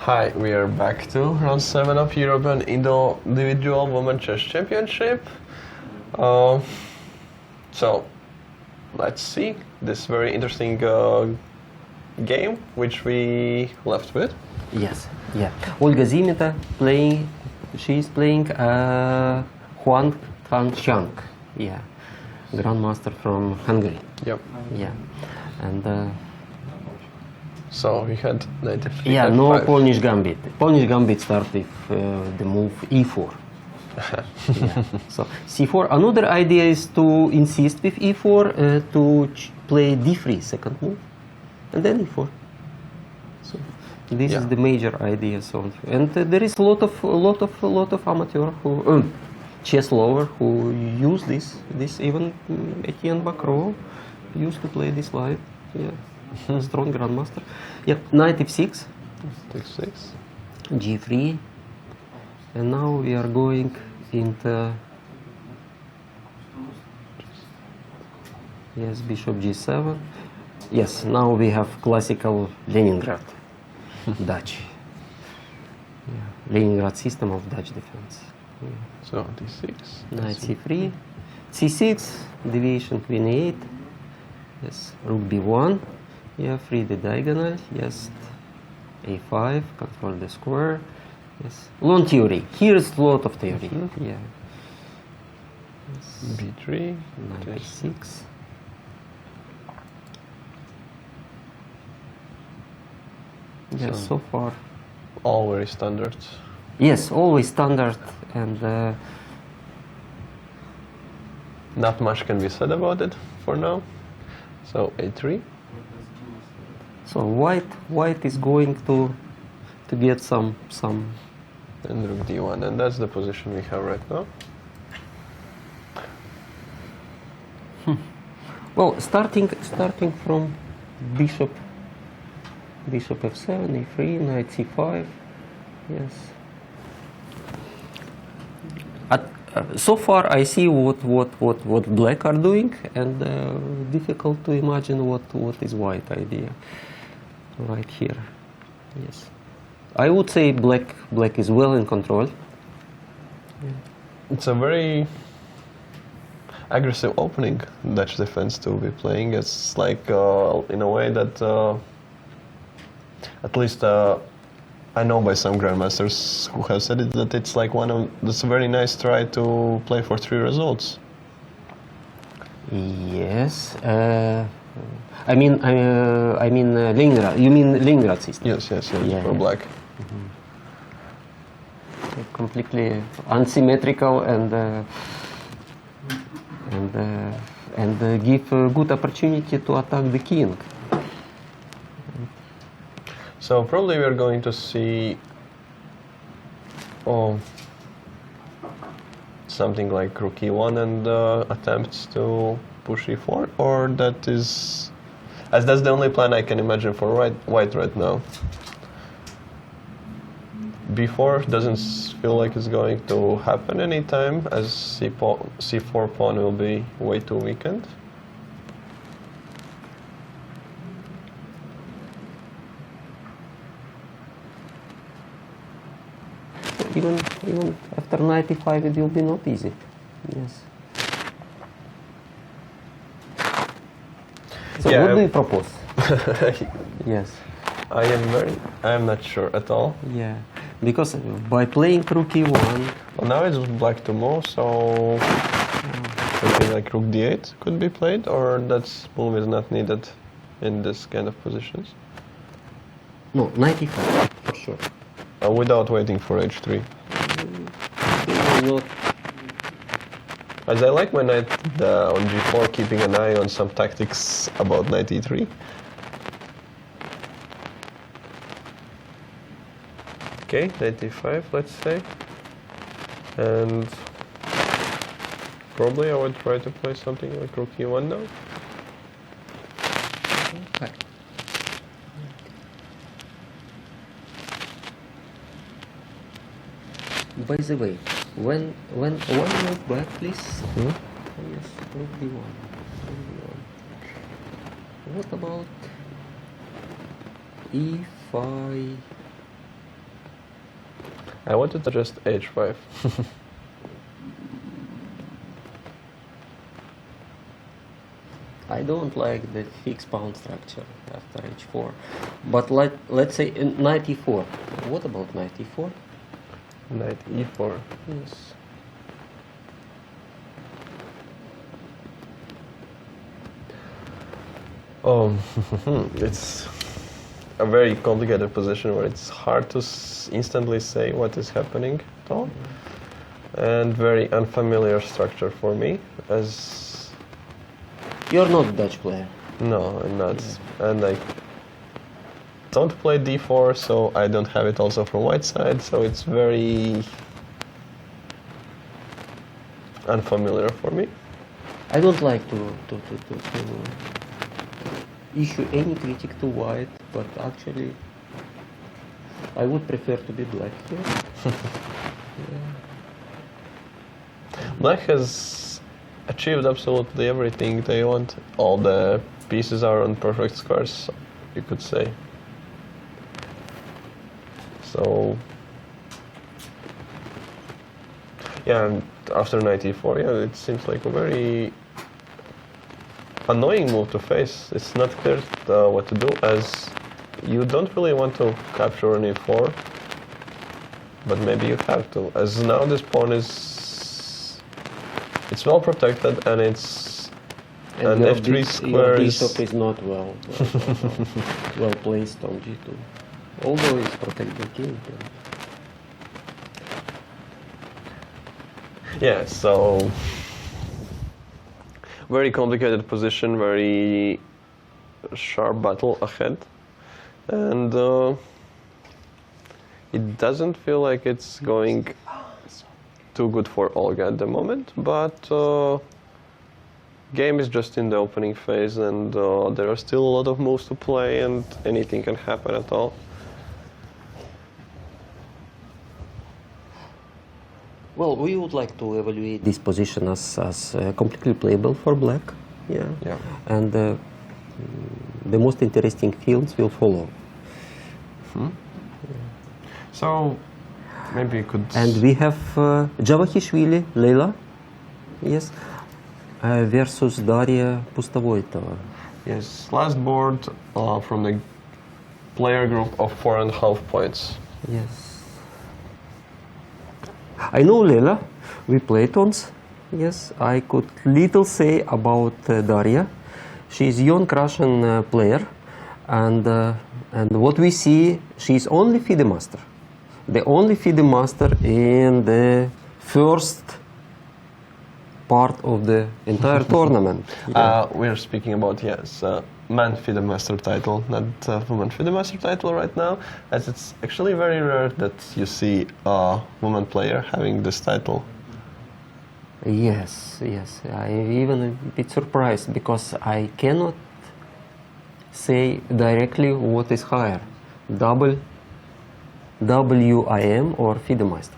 Hi, we are back to round 7 of European Individual Women Chess Championship. So, let's see this very interesting game which we left with. Yes, yeah. Olga Zimita playing, she's playing Huang Tanxiang, yeah, grandmaster from Hungary. Yep. Yeah, and So we had 93. yeah, no 95. Polish gambit. Polish gambit start with the move e4. Yeah. So c4. Another idea is to insist with e4 to play d3 second move, and then e4. So this Yeah. is the major idea. So and there is a lot of amateur who chess lover who use this even Etienne Bacro used to play this live. Yeah. Strong grandmaster. Yep, knight f6, Takes 6. g3, and now we are going into yes, bishop g7. Yes, now we have classical Leningrad, Dutch. Yeah, Leningrad system of Dutch defense. Yeah. So d6. Knight c3, c6, deviation queen e8. Yes, rook b1. Yeah, free the diagonal. Yes, a5, control the square. Yes, long theory. Here's a lot of theory. Yeah. Yes. b3. Knight a6. Yes, so far. All very standard. Yes, always standard and Not much can be said about it for now. So a3. so white is going to get some And rook d1, and that's the position we have right now. well starting from bishop f7, e3, knight c5. Yes. So far I see what black are doing, and difficult to imagine what is white idea right here. Yes, I would say black is well in control. It's a very aggressive opening Dutch defense to be playing. It's like in a way that at least I know by some grandmasters who have said it that it's like that's a very nice try to play for 3 results. Yes. I mean Leningrad. You mean Leningrad system? Yes, Yeah, for yeah. black. Completely unsymmetrical and give a good opportunity to attack the king. So probably we're going to see something like rook e1 and attempts to push e4, or that is, as that's the only plan I can imagine for white right now. b4 doesn't feel like it's going to happen anytime, as c4 pawn will be way too weakened. Even after 95 it will be not easy. Yes. So Yeah, what do you propose? Yes. I am not sure at all. Yeah. Because by playing rook e1, Well, now it's black to move, so something like rook d8 could be played, or that move is not needed in this kind of positions. no, 95 for sure. Without waiting for h3. They will not. As I like my knight on g4, keeping an eye on some tactics about knight e3. Okay, knight e5, let's say. And probably I would try to play something like rook e1 now. Okay. By the way, when one move back, please. Yes, rook d1. What about if I I wanted to just h5. I don't like the fixed pawn structure after h4. But let's say knight e4. What about knight e4? Knight e4. Yes. Oh, it's a very complicated position where it's hard to instantly say what is happening at all, and very unfamiliar structure for me. As You're not a Dutch player. no, I'm not, and I don't play d4, so I don't have it also from white side. So it's very unfamiliar for me. I don't like to issue any critique to white, but actually I would prefer to be black here. Black has achieved absolutely everything they want. All the pieces are on perfect squares, you could say. So, yeah, and after knight e4, yeah, it seems like a very annoying move to face. It's not clear what to do, as you don't really want to capture an e4, but maybe you have to, as now this pawn is, it's well protected, and it's an your f3 your square bishop is not well placed on g2, although it's protecting king. Yeah, so very complicated position, very sharp battle ahead, and it doesn't feel like it's going too good for Olga at the moment, but game is just in the opening phase, and there are still a lot of moves to play, and anything can happen at all. Well, we would like to evaluate this position as completely playable for black. Yeah. Yeah. And the most interesting fields will follow. So maybe you could. And we have Javahishvili, Leila, yes, versus Daria Pustovoitova. Yes, last board from the player group of 4.5 points. Yes. I know Leila. We played once. Yes, I could little say about Daria. She is young Russian player, and what we see, she is only FIDE master, the only FIDE master in the first part of the entire tournament. We're speaking about, yes, man FIDE master title, not woman FIDE master title right now, as it's actually very rare that you see a woman player having this title. Yes, yes. I'm even a bit surprised because I cannot say directly what is higher, WIM or FIDE master.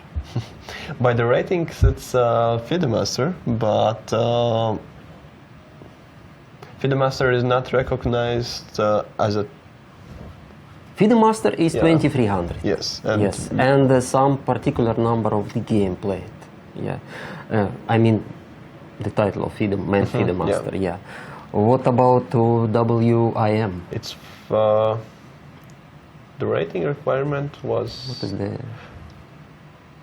By the ratings, it's FIDE master, but FIDE master is not recognized as a. FIDE master is Yeah. 2300. Yes. And Yes, and some particular number of the game played. Yeah, I mean the title of FIDE, man FIDE master. Yeah. What about WIM? It's the rating requirement was What is the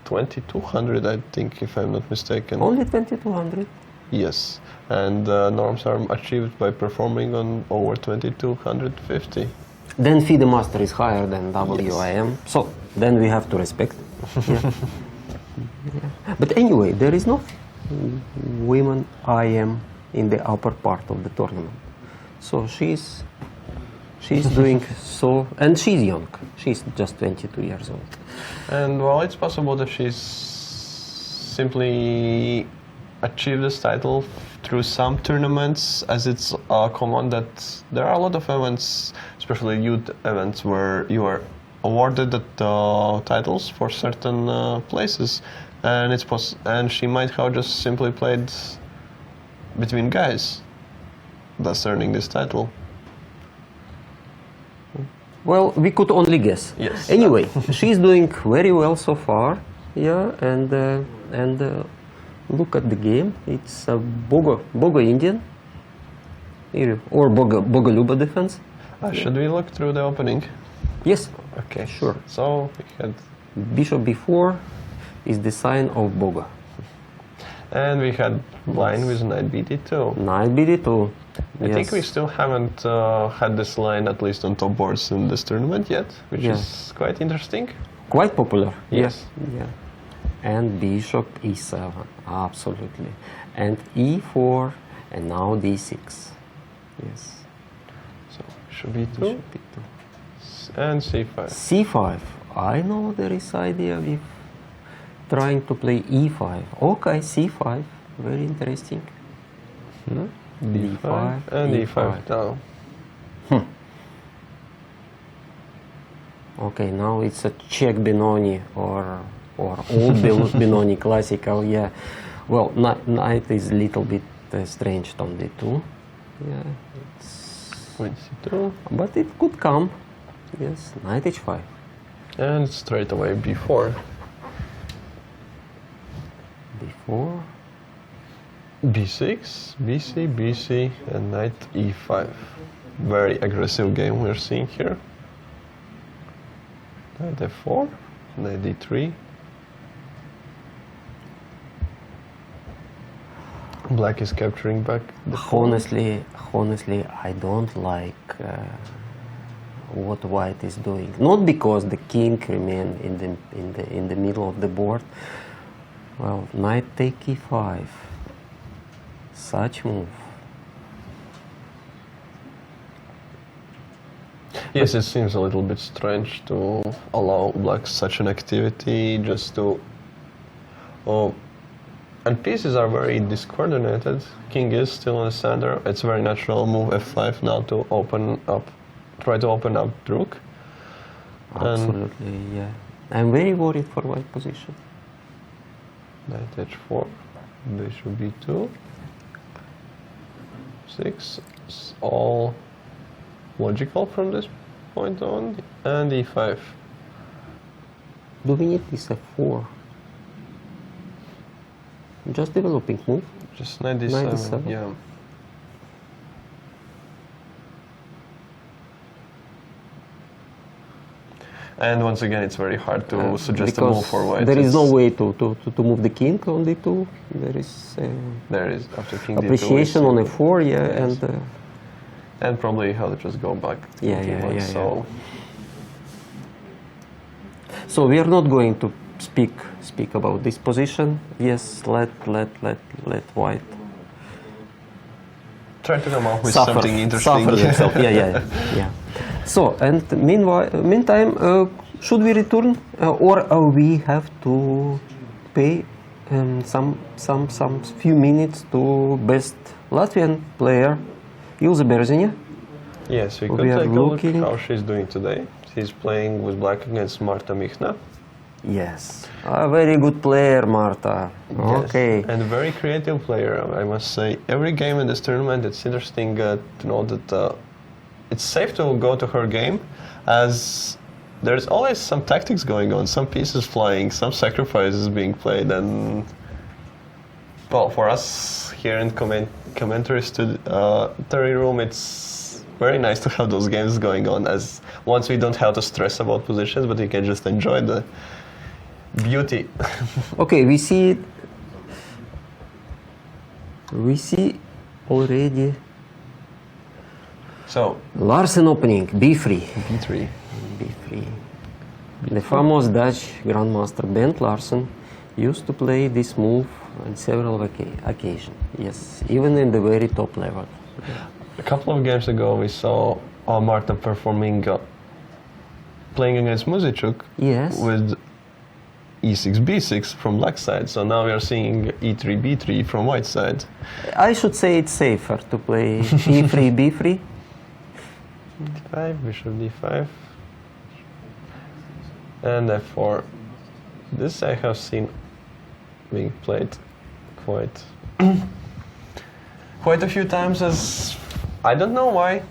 2200, I think, if I'm not mistaken. only 2200? Yes, and norms are achieved by performing on over 2250. Then FIDE master is higher than WIM, so then we have to respect. Yeah. Yeah. But anyway, there is no women IM in the upper part of the tournament, so she's doing so, and she's young. She's just 22 years old. And well, it's possible that she's simply achieved this title through some tournaments, as it's common that there are a lot of events, especially youth events, where you are awarded the titles for certain places, and and she might have just simply played between guys, thus earning this title. Well, we could only guess. Yes. Anyway, she's doing very well so far. Yeah, and look at the game. It's a Bogo Indian or Bogaluba defense. Should we look through the opening? Yes, Okay. Sure. So we had, bishop b4 is the sign of Boga. and we had line with knight bd2. Knight bd2. I think we still haven't had this line at least on top boards in this tournament yet, which Yeah. is quite interesting. Quite popular. Yes. Yeah. And bishop e7, absolutely. And e4, and now d6. Yes. So should be 2 Bishop e2. and c5. c5. I know there is idea with trying to play e5. Okay, c5. Very interesting. d5 and e5 now. Okay, now it's a Czech Benoni or old Benoni classical. Yeah. Well, knight is a little bit strange on d2. Yeah. With c2 But it could come. Yes, knight h5. and straight away b4. b4. b6, bc, bc, and knight e5. Very aggressive game we're seeing here. Knight f4, knight d3. Black is capturing back the pawn. Honestly, I don't like what white is doing. Not because the king remained in the middle of the board. Well, knight take e5. Such move. Yes, it seems a little bit strange to allow black such an activity just to... Oh, and pieces are very discoordinated. King is still in the center. It's a very natural move f5 now to open up, try to open up rook. Absolutely, yeah. I'm very worried for white position. Knight h4, bishop b2, 6, it's all logical from this point on, and e5. Do we need this f4? Just developing move. Just knight d7, Knight d7. yeah. And once again, it's very hard to suggest a move Because for white. there is no It's- way to move the king on d2. There is There is after king d2. appreciation on it's- f4, yeah, Yes. and And probably how to just go back. to Yeah, king yeah, one, yeah, So so we are not going to speak about this position. Yes, let white try to come up with suffer, something interesting. suffer themselves. Yeah. So, and meantime, should we return or we have to pay some few minutes to best Latvian player, Ilze Berziņa? Yes, we We could are take a look looking- how she's doing today. She's playing with black against Marta Michna. Yes, a very good player, Marta. Okay. Yes, and a very creative player, I must say. Every game in this tournament, it's interesting to know that it's safe to go to her game, as there's always some tactics going on, some pieces flying, some sacrifices being played, and well, for us here in commentary room, it's very nice to have those games going on, as once we don't have to stress about positions, but we can just enjoy the beauty. Okay, we see already So, Larsen opening, b3. b3. b3. The famous Dutch grandmaster Bent Larsen used to play this move on several occasions. Yes, even in the very top level. A couple of games ago, we saw Marta performing, playing against Muzichuk Yes. with e6, b6 from black side. So now we are seeing e3, b3 from white side. I should say it's safer to play e3, b3. d5, bishop d5, and f4. This I have seen being played quite a few times, as I don't know why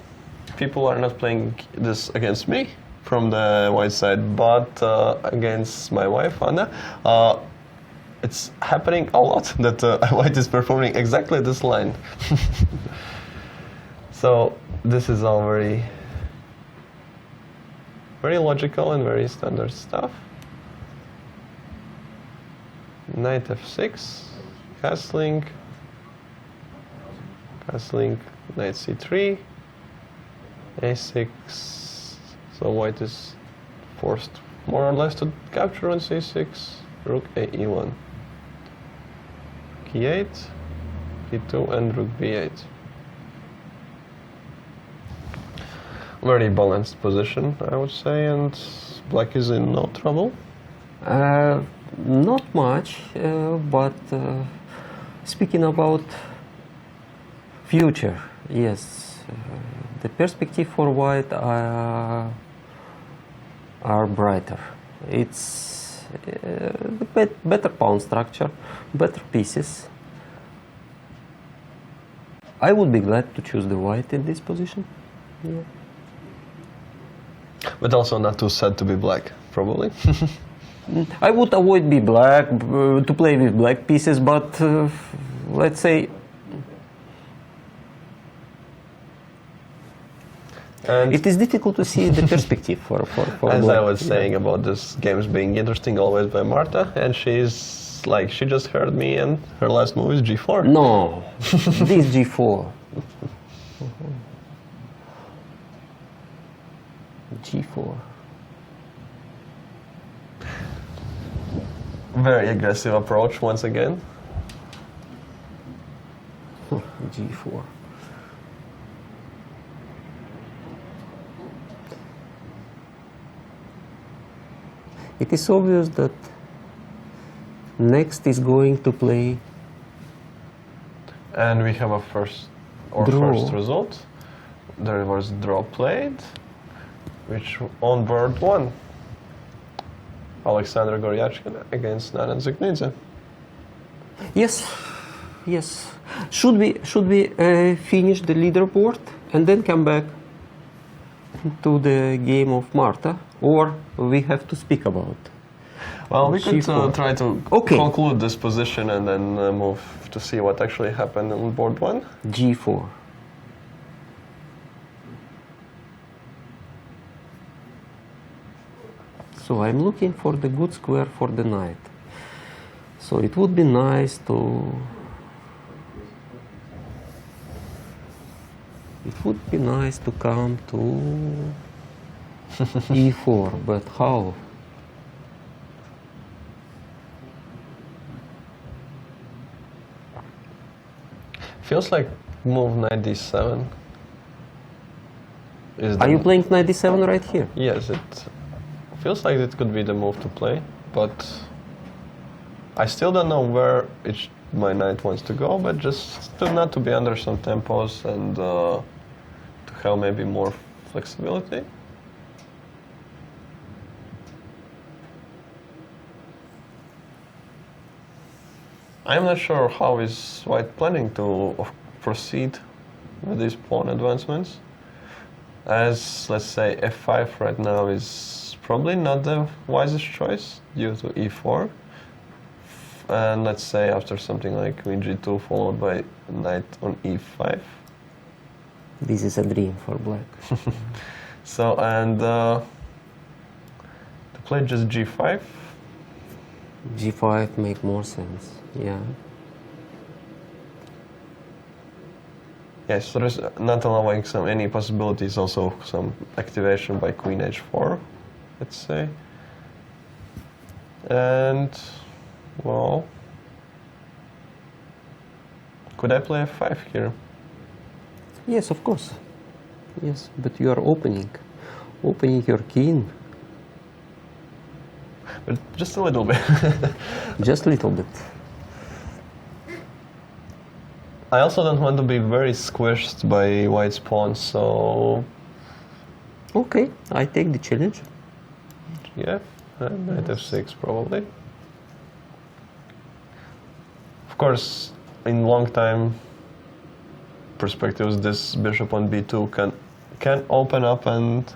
people are not playing this against me, from the white side, but against my wife Anna, it's happening a lot that white is performing exactly this line. So this is all very, very logical and very standard stuff. Knight f6, castling, knight c3, a6, so white is forced more or less to capture on c6, rook a e1, e8, e2 and rook b8. Very balanced position, I would say, and black is in no trouble. Not much, but speaking about future, yes, the perspective for white are brighter. It's better pawn structure, better pieces. I would be glad to choose the white in this position. Yeah. But also not too sad to be black, probably. I would avoid be black to play with black pieces, but let's say. And it is difficult to see the perspective for as black. I was saying about this games being interesting always by Marta, and she's like, she just heard me and her last move is g4. No, this g4. G4. Very aggressive approach once again. G4. It is obvious that next is going to play. And we have a first result. There was draw played, which on board one. Alexander Goryachkin against Nanan Ziknidze. Yes, yes. Should we finish the leaderboard and then come back to the game of Marta, or we have to speak about? Well, we could G4. try to conclude this position and then move to see what actually happened on board one. G4. So I'm looking for the good square for the knight. So it would be nice to. It would be nice to come to e4, but how? Feels like move knight d7. Are you playing knight d7 right here? Yes, it feels like it could be the move to play, but I still don't know where my knight wants to go, but just not to be under some tempos and to have maybe more flexibility. I'm not sure how is white planning to proceed with these pawn advancements, as let's say f5 right now is probably not the wisest choice due to e4, and let's say after something like queen g2 followed by knight on e5. This is a dream for black. So, and to play just g5. G5 make more sense, yeah. Yes, so there's not allowing any possibilities, also some activation by queen h4, let's say. And, well, could I play f5 here? Yes, of course. Yes, but you are opening your king. But just a little bit. Just a little bit. I also don't want to be very squished by white's pawn, so Okay, I take the challenge. yeah, knight f6 probably. Of course, in long time perspectives, this bishop on b2 can open up and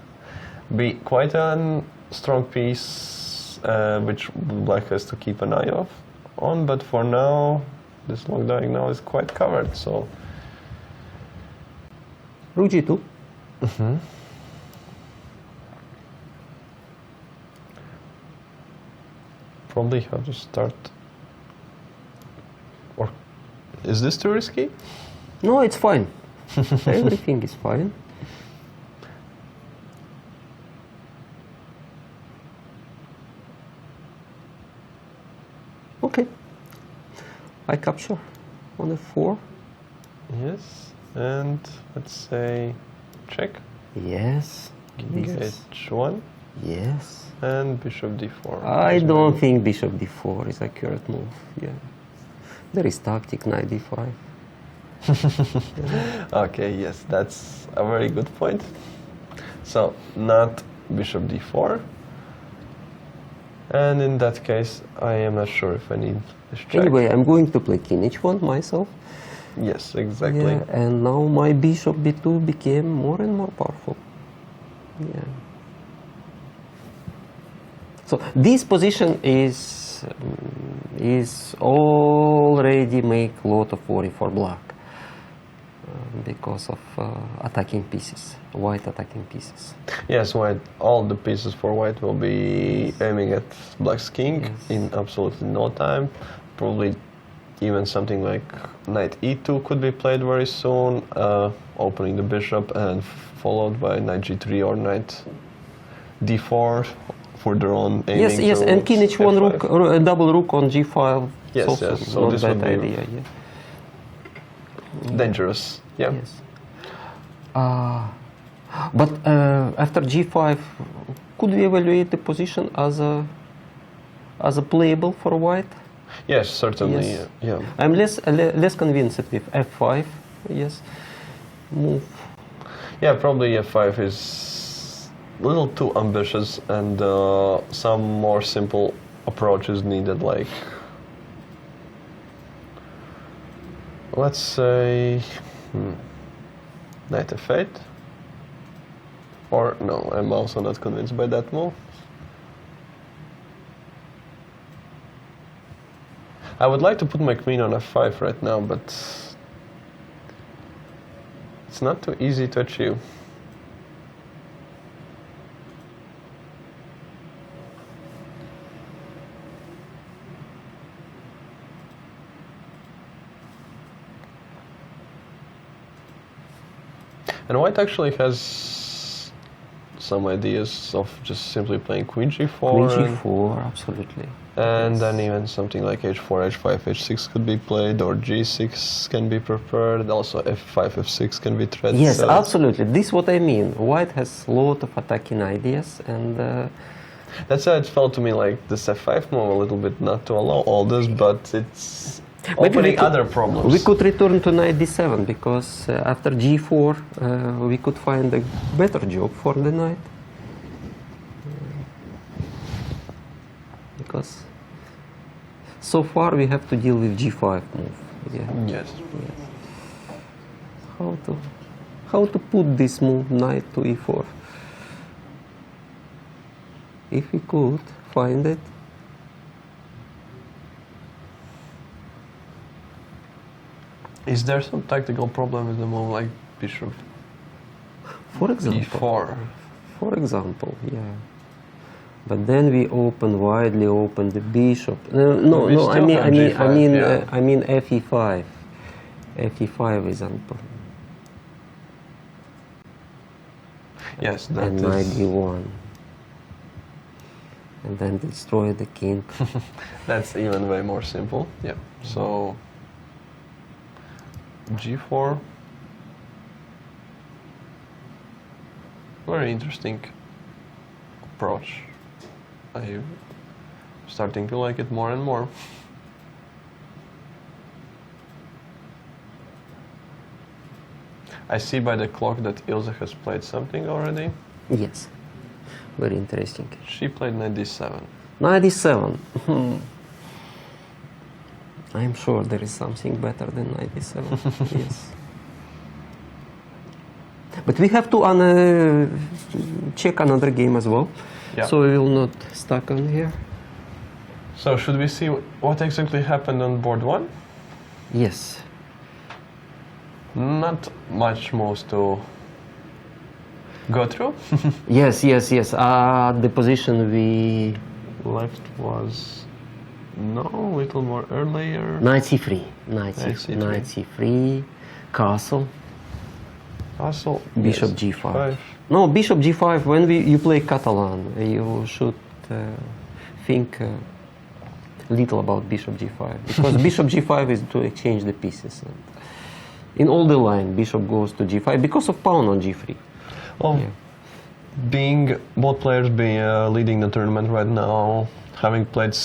be quite a strong piece, which black has to keep an eye on. But for now, this long diagonal is quite covered. So Rook G2. probably have to start. Or is this too risky? No, it's fine. Everything is fine. Okay. I capture on f4. Yes, and let's say check. Yes. King This is- H1 Yes. and bishop d4. I Is don't maybe- think bishop d4 is a accurate move. Yeah. There is tactic knight d5. Okay, yes, that's a very good point. So, not bishop d4. And in that case, I am not sure if I need this check. Anyway, I'm going to play king h1 myself. Yes, exactly. Yeah, and now my bishop b2 became more and more powerful. Yeah. So this position is already make a lot of worry for black because of attacking pieces, white attacking pieces. Yes, white. All the pieces for white will be aiming at black's king Yes. in absolutely no time. Probably even something like knight e2 could be played very soon, opening the bishop and followed by knight g3 or knight d4 further on aiming Yes, yes, and king towards h1 f5. rook, double rook on g5. Yes, it's also yes, so not this bad would be- idea. Yeah. Dangerous, yeah. Yes. But after g5, could we evaluate the position as a playable for white? Yes, certainly, Yes. yeah. I'm less convinced with f5. Yes, move. Yeah, probably f5 is a little too ambitious, and some more simple approach is needed, like, let's say, knight f8. Or, no, I'm also not convinced by that move. I would like to put my queen on f5 right now, but it's not too easy to achieve. And white actually has some ideas of just simply playing queen g4. Queen and- g4, absolutely. And Yes. then even something like h4, h5, h6 could be played, or g6 can be prepared. Also f5, f6 can be thread. Yes, set. absolutely. This is what I mean. White has a lot of attacking ideas, and That's why it felt to me like this f5 move a little bit not to allow all this, but it's maybe we opening could- other problems. we could return to knight d7 because after g4 we could find a better job for the knight. Because so far we have to deal with g5 move. Yeah. Yes. How to put this move knight to e4? If we could find it. Is there some tactical problem with the move like bishop For example. e4? For example, yeah. But then we widely open the bishop. No, we no. I still mean, have G5, yeah. I mean, fe5. Fe5 is Yes, that and knight is, d1, and then destroy the king. that's even way more simple. Yeah. So g4. Very interesting approach. I'm starting to like it more and more. I see by the clock that Ilse has played something already. Yes, very interesting. She played knight d7. Knight d7. I'm sure there is something better than knight d7. Yes. But we have to check another game as well. Yeah. So we will not stuck on here. So should we see what exactly happened on board 1? Yes. Not much moves to go through. Yes. The position we Left was a little more earlier. knight c3, knight C3. knight c3, castle, Castle. bishop yes, g5. No, bishop g5. When you play Catalan, you should think little about bishop g5 because bishop g5 is to exchange the pieces. And in all the line, bishop goes to g5 because of pawn on g3. Well, Yeah. being both players being leading the tournament right now, having played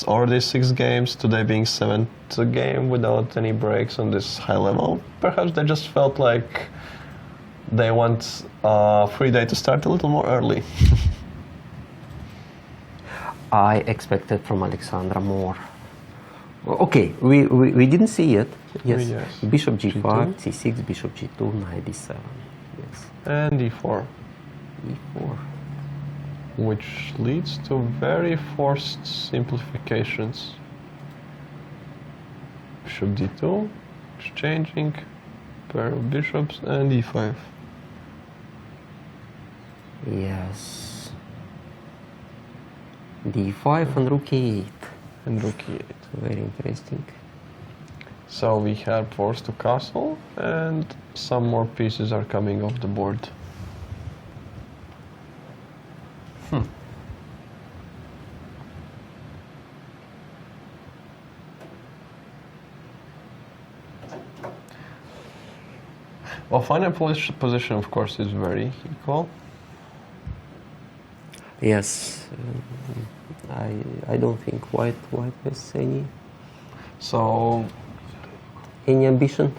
already 6 games, today being 7th game without any breaks on this high level, perhaps they just felt like they want a free day to start a little more early. I expected from Alexandra more. Okay, we didn't see it. Yes. Yes. Bishop g5, G2. c6, bishop g2, knight d7. Yes. And e4, e4. which leads to very forced simplifications. Bishop d2, exchanging, pair of bishops, and e5. Yes. d5 and rook e8. And rook e8. Very interesting. So we have forced to castle, and some more pieces are coming off the board. Well, final position, of course, is very equal. Yes. I don't think white has So any ambition.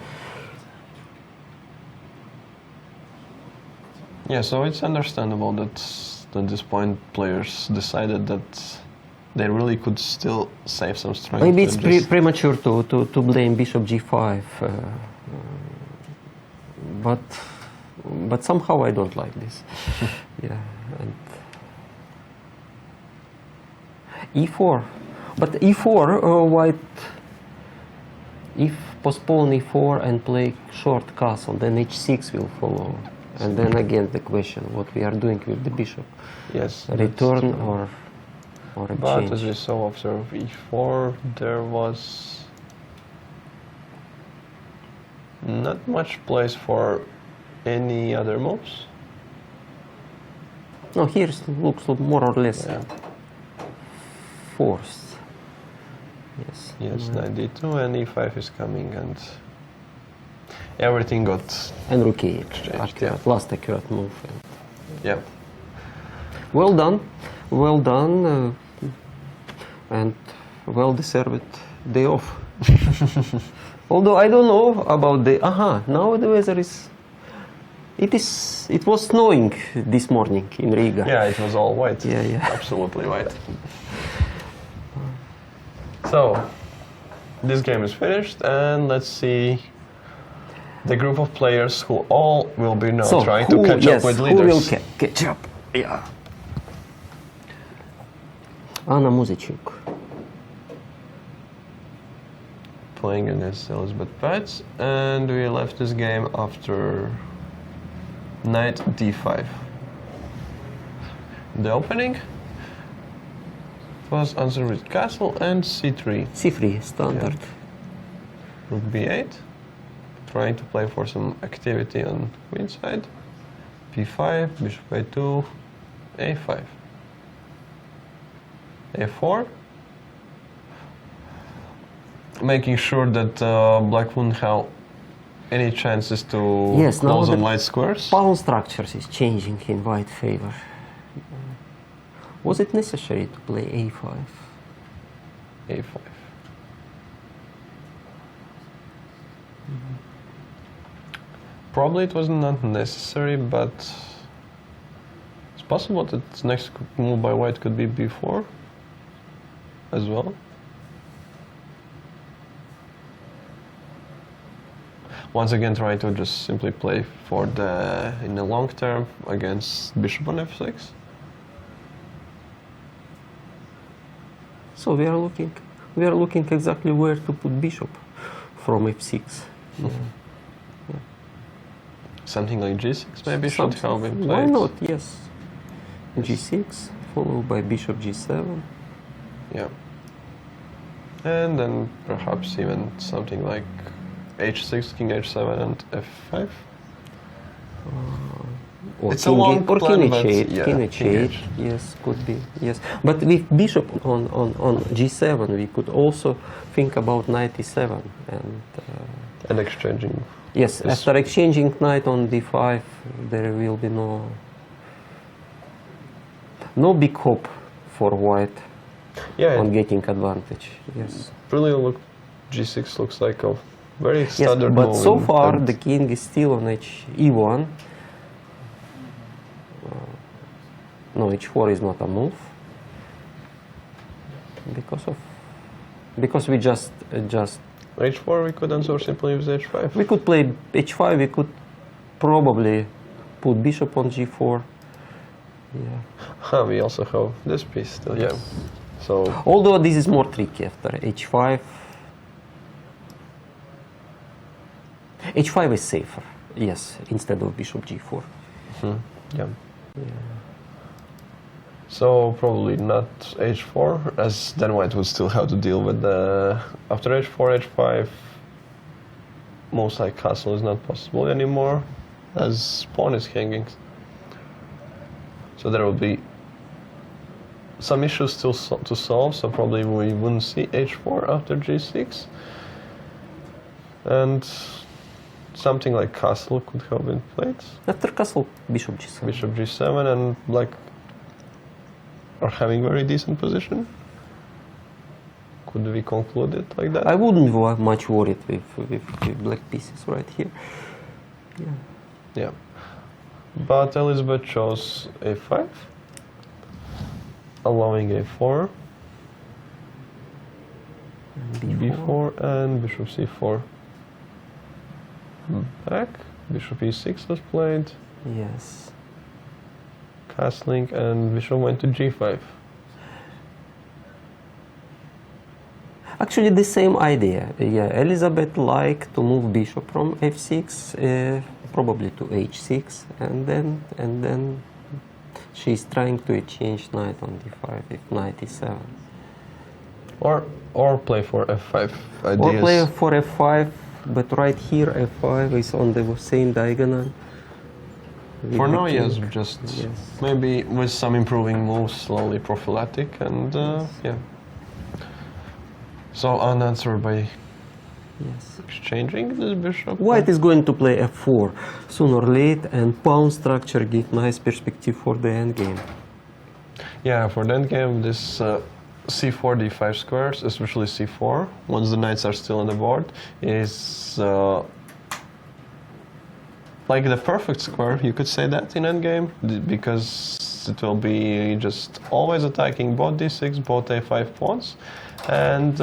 yeah, so it's understandable that at this point players decided that they really could still save some strength. Maybe it's and just- premature to blame bishop g5, but somehow I don't like this. Yeah, and e4, but e4 white. If postpone e4 and play short castle, then h6 will follow, and then again the question what we are doing with the bishop: yes, return that's true. or a But change. as we saw, observe e4, there was not much place for any other moves. No, here looks more or less Yeah. forced. Yes. Yes, knight d2 and e5 is coming, and everything got And rook e8, Exchanged, accurate, yeah. last accurate move. And yeah. well done, and well deserved day off. Although I don't know about the now the weather is. It was snowing this morning in Riga. Yeah, it was all white. Yeah. Absolutely white. So, this game is finished, and let's see the group of players who all will be now trying to catch up with leaders. Who will catch up? Yeah. Anna Muzyczuk. Playing against Elizabeth Pets, and we left this game after knight d5. The opening was answered with castle and c3. C3 standard. Rook b8, trying to play for some activity on queen side. b5, bishop a2, a5. a4, making sure that black wouldn't have any chances to Yes, now close on the light squares. Pawn structures is changing in white favor. Was it necessary to play a5? a5. Probably it was not necessary, but it's possible that next move by white could be b4 as well. once again trying to just simply play for in the long term against bishop on f6. So we are looking exactly where to put bishop from f6. Yeah. Something like g6 maybe should have been played. Why not? Yes. G6 followed by bishop g7. Yeah. And then perhaps even something like h6, king h7 and f5. Or It's a long or plan, king but h8, yeah, king king h8, h. yes, could be, yes. But with bishop on g7, we could also think about knight e7 And exchanging. yes, Yes. after exchanging knight on d5, there will be no big hope for white Yeah, on getting advantage. Yes. really g6 looks like a very Yes, standard but move so in far that- the king is still on e1. No, h4 is not a move because we just h4 we could answer simply with h5. we could play h5. We could probably put bishop on g4. Yeah. We also have this piece still, yeah. So Although this is more tricky after h5. h5 is safer. Yes, instead of bishop g4. yeah. So probably not h4, as then white would still have to deal with the after h4, h5. Most like castle is not possible anymore, as pawn is hanging. So there will be some issues still to solve. So probably we wouldn't see h4 after g6, and something like castle could have been played. After castle, bishop g7. Bishop g7, and black are having very decent position. Could we conclude it like that? I wouldn't be much worried with black pieces right here. Yeah. Yeah. But Elizabeth chose a5, allowing a4, b4, and bishop c4. Back. Bishop e6 was played. Yes. Castling, and bishop went to g5. Actually, the same idea. Yeah, Elizabeth liked to move bishop from f6, probably to h6, and then she's trying to exchange knight on d5 with knight e7. Or play for f5. Or Ideas. play for f5, but right here f5 is on the same diagonal. For With now, the yes, king. just Yes. maybe with some improving moves, slowly prophylactic, and yeah. So unanswered by Yes. exchanging this bishop. White is going to play f4 sooner or late, and pawn structure give nice perspective for the endgame. Yeah, for the endgame, this c4, d5 squares, especially c4, once the knights are still on the board, is like the perfect square, you could say that in endgame, because it will be just always attacking both d6, both a5 pawns, and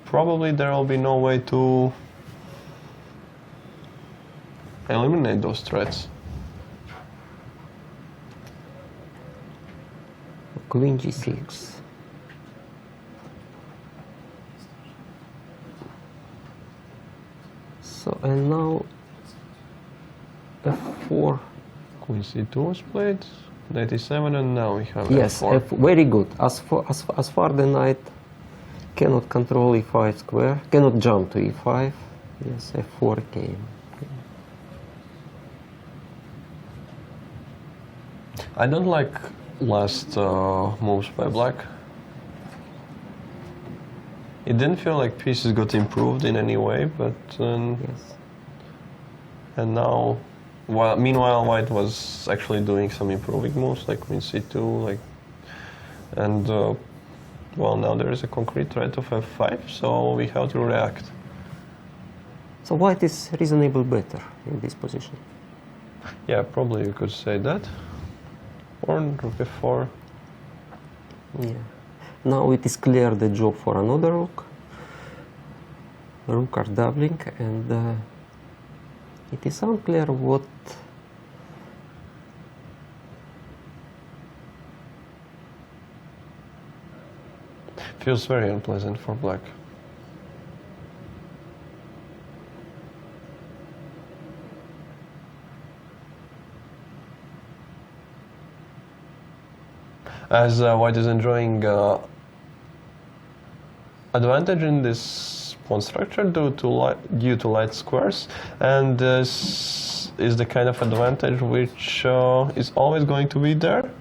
probably there will be no way to eliminate those threats. Queen g6. So, and now f4. Queen c2 was played, knight e7, and now we have Yes, f4. very good. As far the knight cannot control e5 square, cannot jump to e5. Yes, f4 came. I don't like last moves by black. It didn't feel like pieces got improved in any way, but Yes. and now, meanwhile, white was actually doing some improving moves like queen c2, like, and well, now there is a concrete threat of f5, so we have to react. So white is reasonably better in this position. Yeah, probably you could say that. Or rook f4. Yeah. Now it is clear the job for another rook. Rook are doubling, and It is unclear what. Feels very unpleasant for black. As white is enjoying advantage in this pawn structure due to light squares, and this is the kind of advantage which is always going to be there,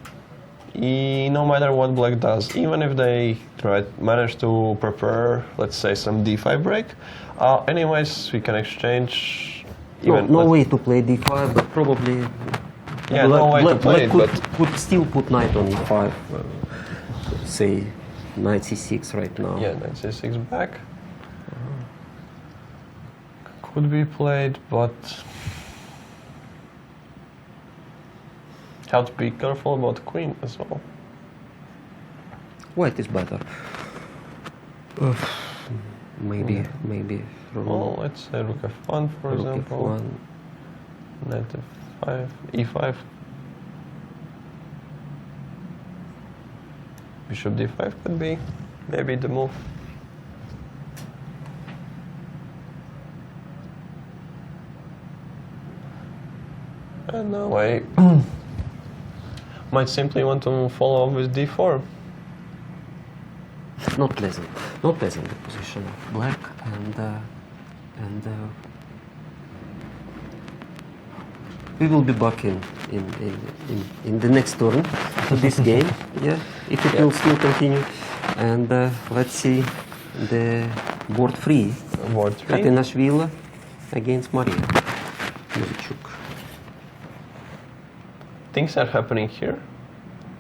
no matter what black does. Even if they manage to prepare, let's say, some d5 break, anyways, we can exchange. No way to play d5, but probably. Yeah, no way to play it, but could still put knight on e5. Say knight c6 right now. yeah, knight c6 back could be played, but have to be careful about the queen as well. White is better. Maybe. Well, let's say rook f1, for Rook example. f1. Knight f5, e5. Bishop d5 could be maybe the move. And now I might simply want to follow up with d4. Not pleasant the position of black, and we will be back in the next turn to this game. Yeah, if it will still continue, and let's see the board 3. Board 3. Katinashvili against Maria Novichuk. Things are happening here.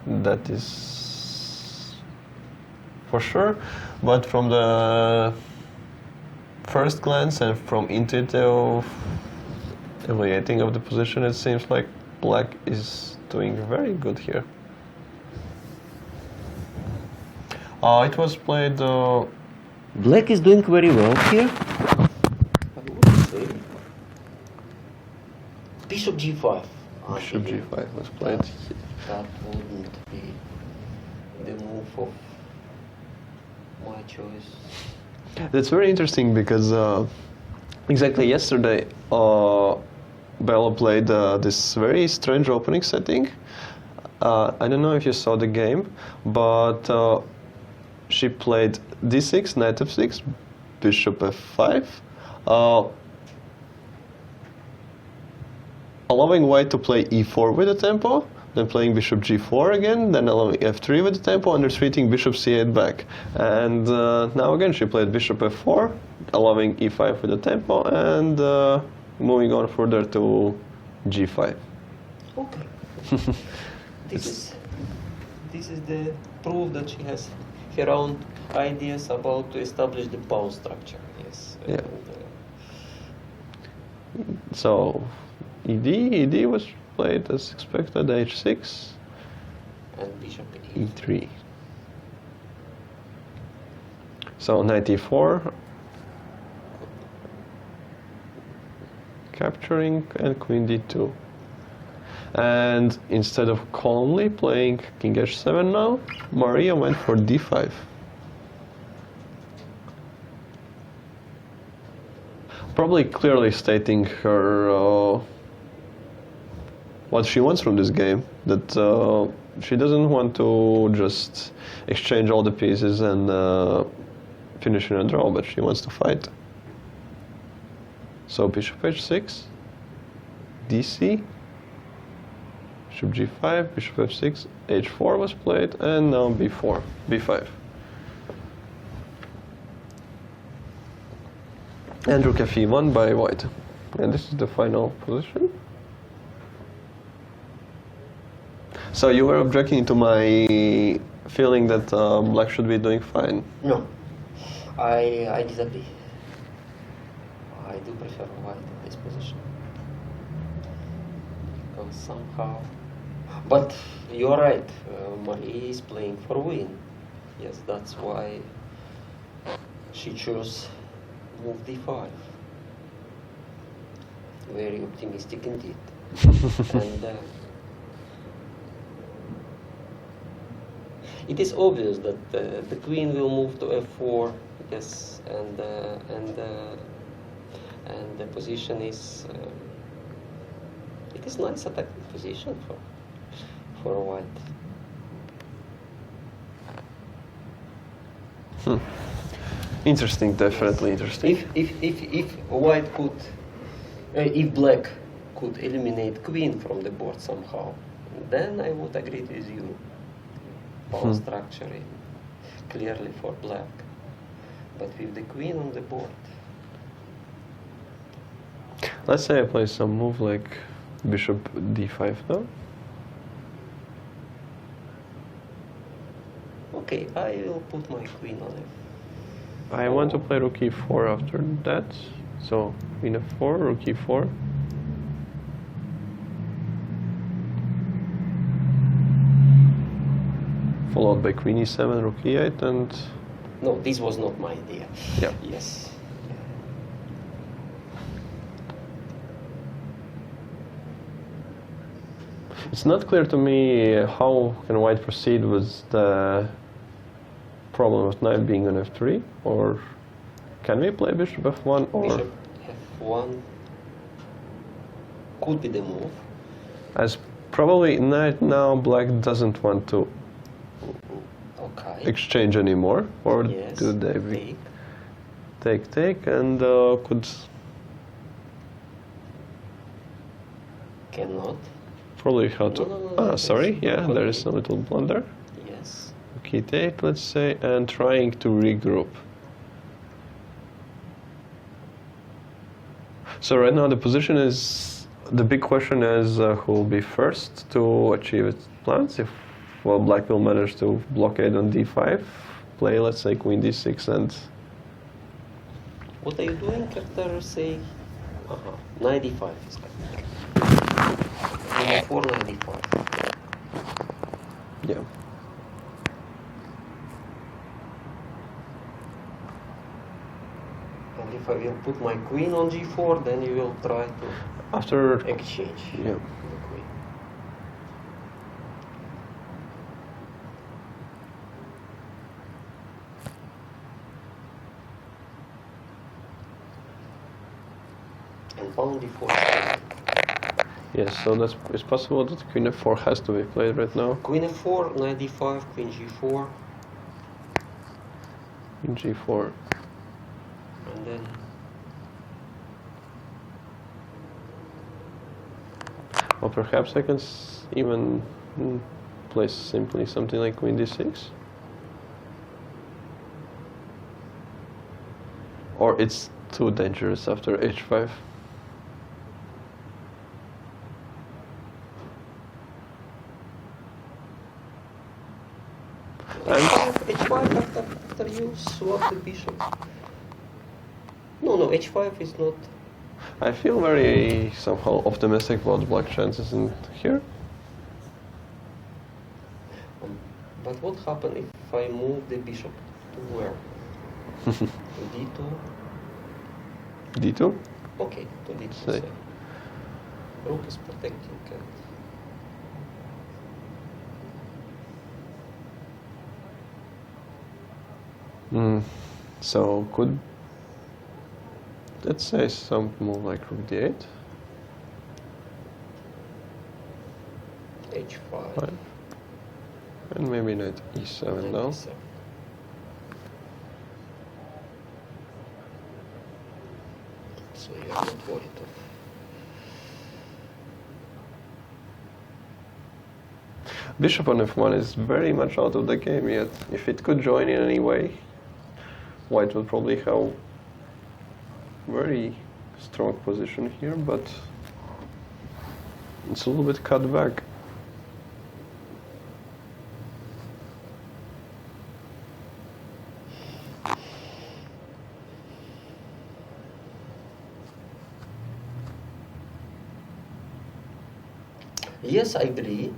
That is for sure. But from the first glance and from intuitive evaluating of the position, it seems like black is doing very good here. It was played. Black is doing very well here. Bishop g5. Bishop g5 was played. That wouldn't be the move of my choice. That's very interesting because exactly yesterday Bella played this very strange opening setting. I don't know if you saw the game, but she played d6, knight f6, bishop f5, allowing white to play e4 with the tempo, then playing bishop g4 again, then allowing f3 with the tempo, and retreating bishop c8 back. And now again she played bishop f4, allowing e5 with the tempo, and moving on further to g5. Okay. This is the proof that she has her own ideas about to establish the pawn structure. Yes. Yeah. And, So ed was played as expected, h6, and bishop e3. So knight e4, capturing, and queen d2. And instead of calmly playing king h7 now, Maria went for d5. Probably clearly stating her what she wants from this game, that she doesn't want to just exchange all the pieces and finish in a draw, but she wants to fight. So bishop h6, dc, bishop g5, bishop f6, h4 was played, and now b4, b5. And rook f1 by white. And this is the final position. So you were objecting to my feeling that black should be doing fine. No, I disagree. I do prefer white in this position. Because somehow... But you're right, Marie is playing for win. Yes, that's why she chose move d5. Very optimistic indeed. And it is obvious that the queen will move to f4, yes, and the position is it is nice attacking position for white. Interesting, definitely interesting. If white could, if black could eliminate queen from the board somehow, then I would agree with you. Pawn structuring clearly for black, but with the queen on the board. Let's say I play some move like bishop d5 now. Okay, I will put my queen on it. I want to play rook e4 after that. So queen f4, rook e4. Followed by queen e7, rook e8, and No, this was not my idea. yeah. Yes. It's not clear to me how can white proceed with the problem of knight being on f3, or can we play bishop f1, or Bishop f1 could be the move. as probably knight now black doesn't want to Okay. exchange anymore, or Yes. do they take and could Cannot. probably how to No, sorry, it's yeah, not there is okay. a little blunder. Yes. Okay, take, let's say, and trying to regroup. So right now the position is, the big question is who will be first to achieve its plans. If, well, black will manage to blockade on d5, play, let's say, queen d6, and What are you doing after, say, knight d5 is coming? Queen f4, knight d5. yeah. And if I will put my queen on g4, then you will try to After, exchange yeah. the queen. And pawn d4. Yes, so that's, it's possible that queen f4 has to be played right now. Queen f4, knight d5, queen g4, Queen g4. and then Or perhaps I can even play simply something like queen d6. Or it's too dangerous after h5. h5 after you swap the bishop. No, h5 is not. I feel very somehow optimistic about black chances in here. But what happens if I move the bishop to where? To d2? d2. Okay, to d2. Say. Say. Rook is protecting and So could, let's say, some move like rook d8. h5. Fine. And maybe knight e7 and now. e7. So you are not worried of. Bishop on f1 is very much out of the game yet. If it could join in any way, white would probably have very strong position here, but it's a little bit cut back. Yes, I agree.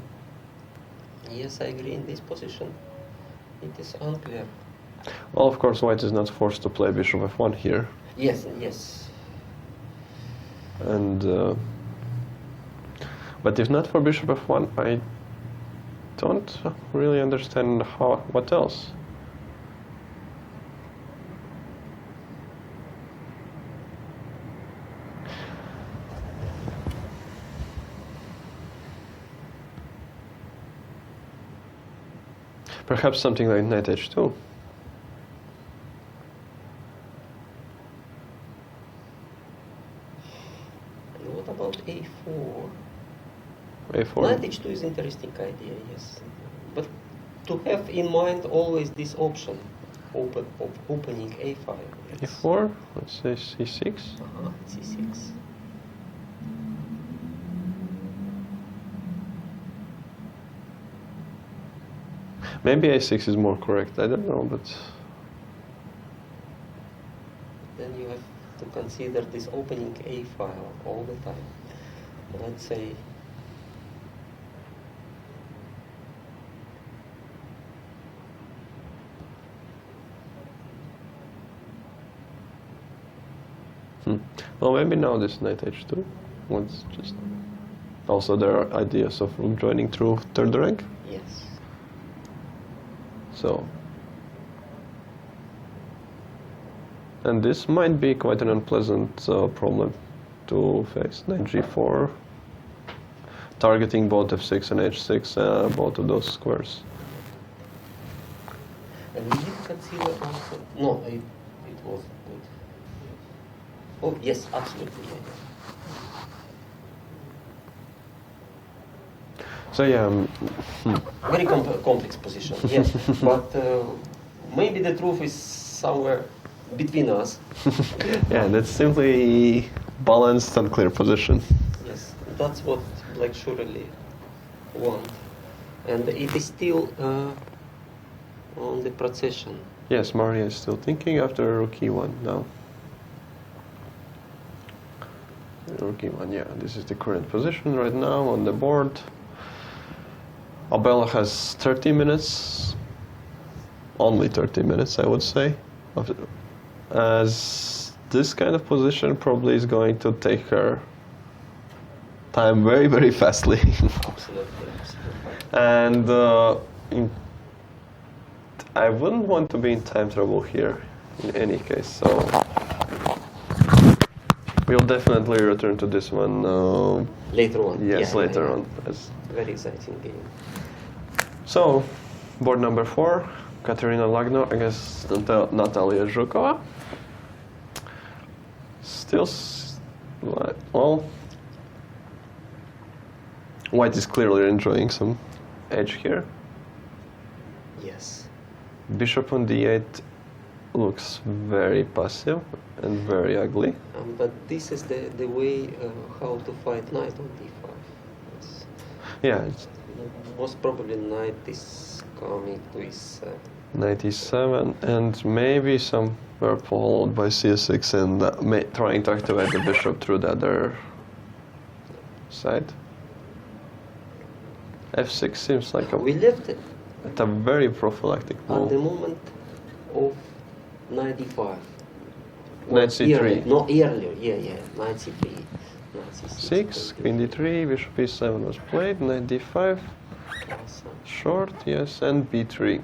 Yes, I agree in this position. It is unclear. Well, of course, white is not forced to play bishop f1 here. Yes, yes. And but if not for bishop f1, I don't really understand what else. Perhaps something like knight h2. And what about a4? a4. Knight h2 is interesting idea, yes. But to have in mind always this option of opening a5. e4. Let's say c6. C6. Maybe a6 is more correct. I don't know, but Then you have to consider this opening a file all the time. Let's say well, maybe now this knight h2 was just also there are ideas of rook joining through third rank. yes. So, and this might be quite an unpleasant problem to face. Knight g4, targeting both f6 and h6, both of those squares. And we did consider also no, it was good. Oh yes, absolutely. So yeah, Very complex position, yes. But maybe the truth is somewhere between us. yeah, that's simply balanced and clear position. Yes, that's what Black surely want. And it is still on the procession. Yes, Maria is still thinking after rook e1 now. Rook e1, yeah, this is the current position right now on the board. Abella has 30 minutes, only 30 minutes, I would say, as this kind of position probably is going to take her time very, very fastly. Absolutely, absolutely. And I wouldn't want to be in time trouble here in any case, so we'll definitely return to this one. Later on. Yes, yeah, later yeah. on. As Very exciting game. so, board number 4, Katerina Lagno against Natalia Zhukova. Still, well, white is clearly enjoying some edge here. Yes. Bishop on d8 looks very passive and very ugly. But this is the way how to fight knight on d5. Yes. Yeah, it's Most probably knight is coming to e7. knight e7 and maybe somewhere followed by c6 and trying to activate the bishop through the other side. f6 seems like We left it a very prophylactic at the move. moment of knight d5. Knight c3. Earlier. No, earlier, yeah. Knight c3. Knight c6. 6, queen d3, bishop e7 was played, knight d5, Awesome. short, yes, and b3.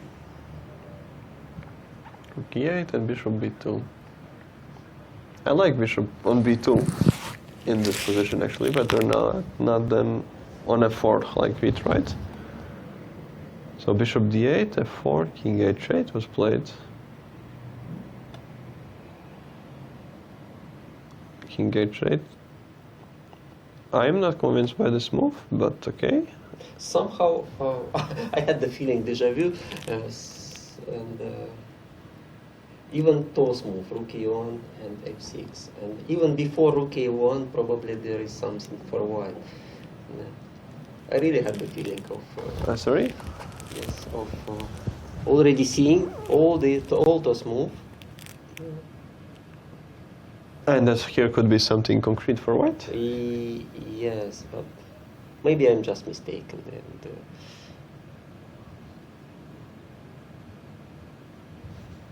Rook e8 and bishop b2. I like bishop on b2 in this position actually, better not than on f4 like we tried. So bishop d8, f4, king h8 was played. King h8. I am not convinced by this move, but okay. Somehow, I had the feeling déjà vu, and even toss move, rook e1 and f6, and even before rook e1, probably there is something for white. I really had the feeling of Sorry? yes, of already seeing all those moves. And that here could be something concrete for white? Yes, but maybe I'm just mistaken. And,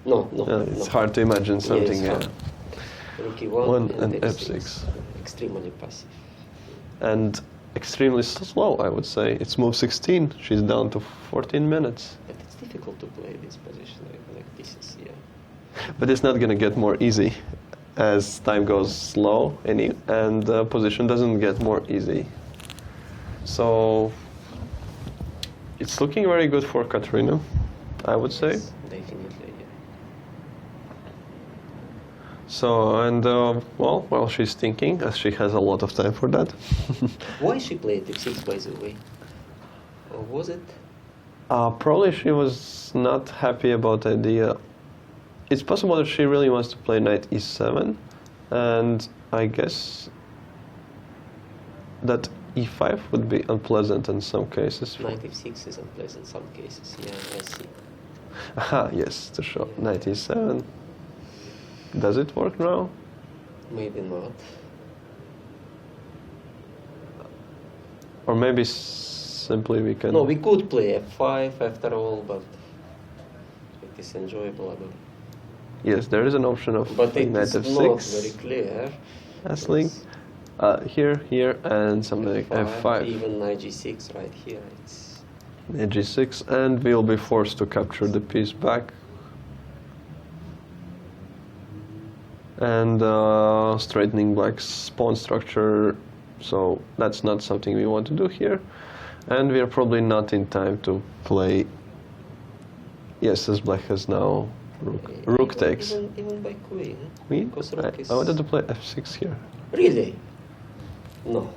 no. It's hard to imagine something. Yes, rook e1 1 and and f6. extremely passive. And extremely slow, I would say. It's move 16. She's down to 14 minutes. But it's difficult to play this position like pieces, yeah. But it's not going to get more easy as time goes slow, and the position doesn't get more easy. So it's looking very good for Katrina, I would say. Yes, definitely, yeah. So, and well, while she's thinking, as she has a lot of time for that. Why she played f6, by the way? Or was it? Probably she was not happy about the idea. It's possible that she really wants to play knight e7, and I guess that e5 would be unpleasant in some cases. Knight f6 is unpleasant in some cases, yeah, I see. Aha, yes, to show knight e7. Does it work now? Maybe not. Or maybe simply we can... No, we could play f5 after all, but it is enjoyable, I believe. Yes, there is an option of But it knight is f6. not very clear. Castling. Here, and something like f5. Even knight g6 right here. It's Knight g6, and we'll be forced to capture the piece back. And straightening black's pawn structure, so that's not something we want to do here. And we are probably not in time to play. Yes, as black has now rook takes. Even by queen. Queen? Because rook is... I wanted to play f6 here. Really? No.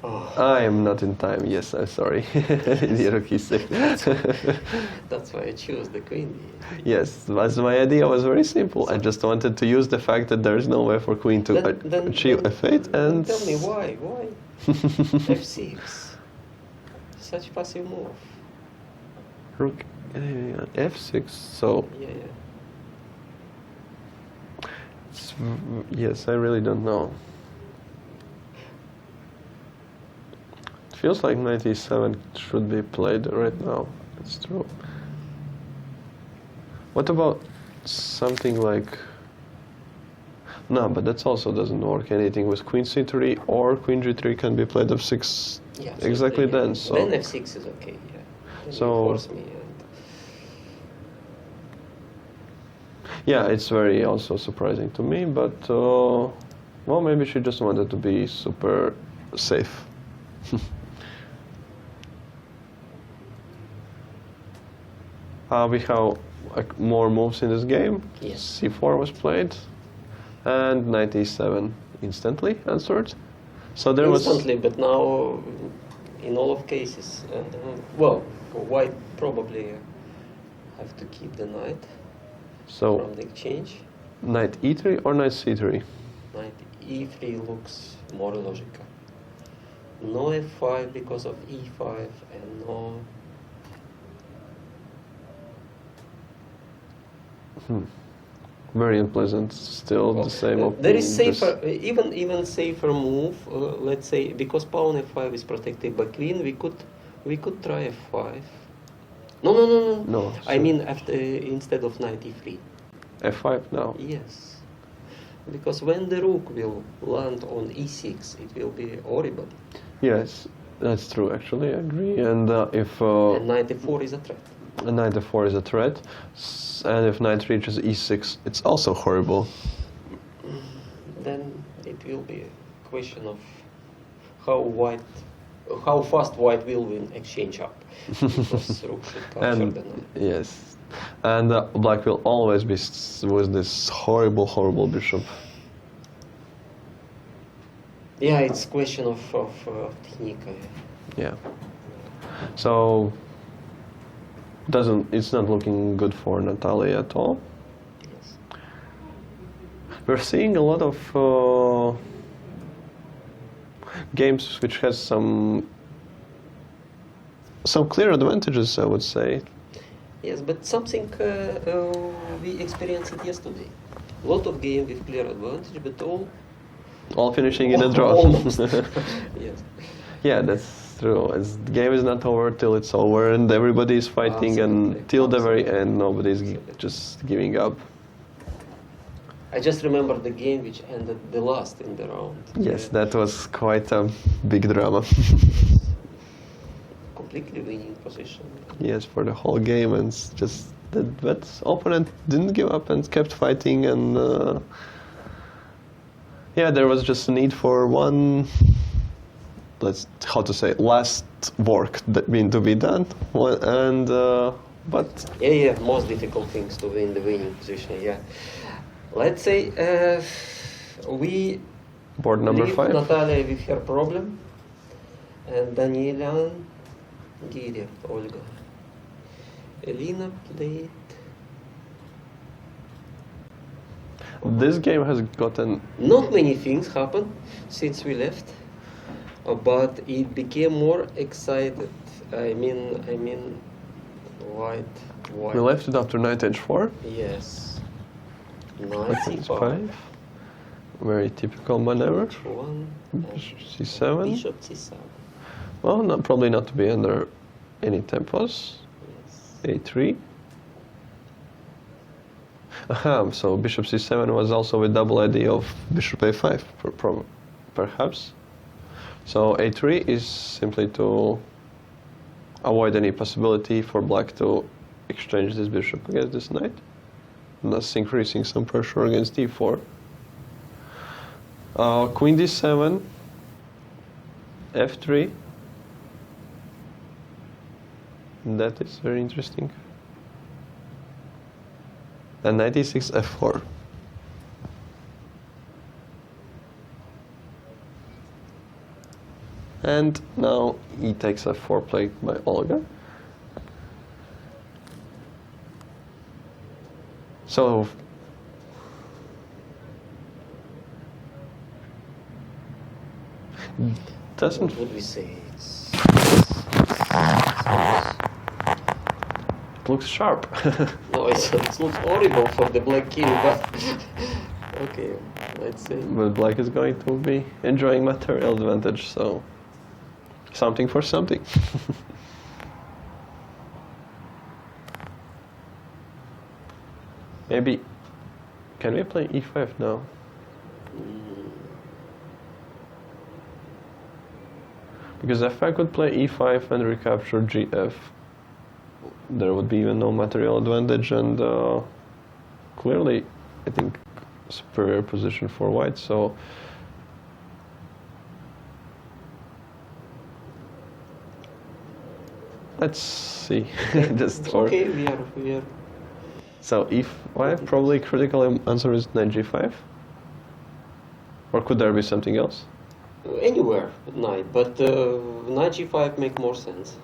Oh, I am not in time. Yes, I'm sorry. The rook e6. that's why I choose the queen. Yes, that's my idea was very simple. I just wanted to use the fact that there is no way for queen to achieve f8 and... Tell me why? f6. Such passive move. Rook f6, so... Yeah. Yes, I really don't know. It feels like knight e7 should be played right now. It's true. What about something like... No, but that also doesn't work. Anything with queen c3 or queen g3 can be played f6 Yeah, exactly yeah. then. So Then f6 is okay, yeah. Then So- you force me and... yeah, it's very also surprising to me, but well, maybe she just wanted to be super safe. We have more moves in this game. Yes. c4 was played, and knight e7 instantly answered. So there Instantly, but now in all of cases, well, white probably have to keep the knight so from the exchange. knight e3 or knight c3. Knight e3 looks more logical. No f5 because of e5 and no... Very unpleasant. Still the same. There is opening, safer, even safer move. Let's say because pawn f5 is protected by queen, we could try f5. No. No, I so- mean after instead of knight e3. f5 now. Yes, because when the rook will land on e6, it will be horrible. Yes, that's true. Actually, I agree. And if And knight e4 is a threat. knight f4 is a threat, and if knight reaches e6, it's also horrible. Then it will be a question of how fast white will win exchange up. Because rook should capture And the knight. yes, and black will always be with this horrible bishop. Yeah, it's question of technique. Yeah. So it's not looking good for Natalia at all. Yes. We're seeing a lot of games which has some clear advantages, I would say. Yes, but something we experienced it yesterday. A lot of game with clear advantage, but All finishing in a draw. Almost. Yes. Yeah, that's true. The game is not over till it's over, and everybody is fighting Absolutely. until the very Absolutely. end. Nobody's Absolutely. just giving up. I just remember the game which ended the last in the round. Yes, that was quite a big drama. Completely winning position. Yes, for the whole game, and it's just that opponent didn't give up and kept fighting, and yeah, there was just a need for one, last work that being to be done, and but Yeah, most difficult things to win the winning position, yeah. Let's say we board number leave 5. Natalia with her problem, and Daniela, Giria, Olga. Elina played. This game has gotten Not many things happened since we left, but it became more excited. I mean, white. we left it after knight h4. Yes. Knight Knight h5. c5. Very typical maneuver. One. Bishop c7. Bishop c7. Well, probably not to be under any tempos. Yes. a3. Aha, so bishop c7 was also a double idea of bishop a5, perhaps. So a3 is simply to avoid any possibility for black to exchange this bishop against this knight, thus increasing some pressure against d4. Queen d7, f3. That is very interesting. And knight e6, f4. And now e takes f4 played by Olga. So doesn't What would we say? it looks sharp. No, it looks horrible for the black king, but okay, let's say. But black is going to be enjoying material advantage, so something for something. Maybe, can we play e5 now? Because if I could play e5 and recapture gf, there would be even no material advantage, and clearly, I think, superior position for white. So let's see. Just It's for okay, we are. so e5, probably critical answer is knight g5, or could there be something else? Anywhere at knight, but knight g5 make more sense.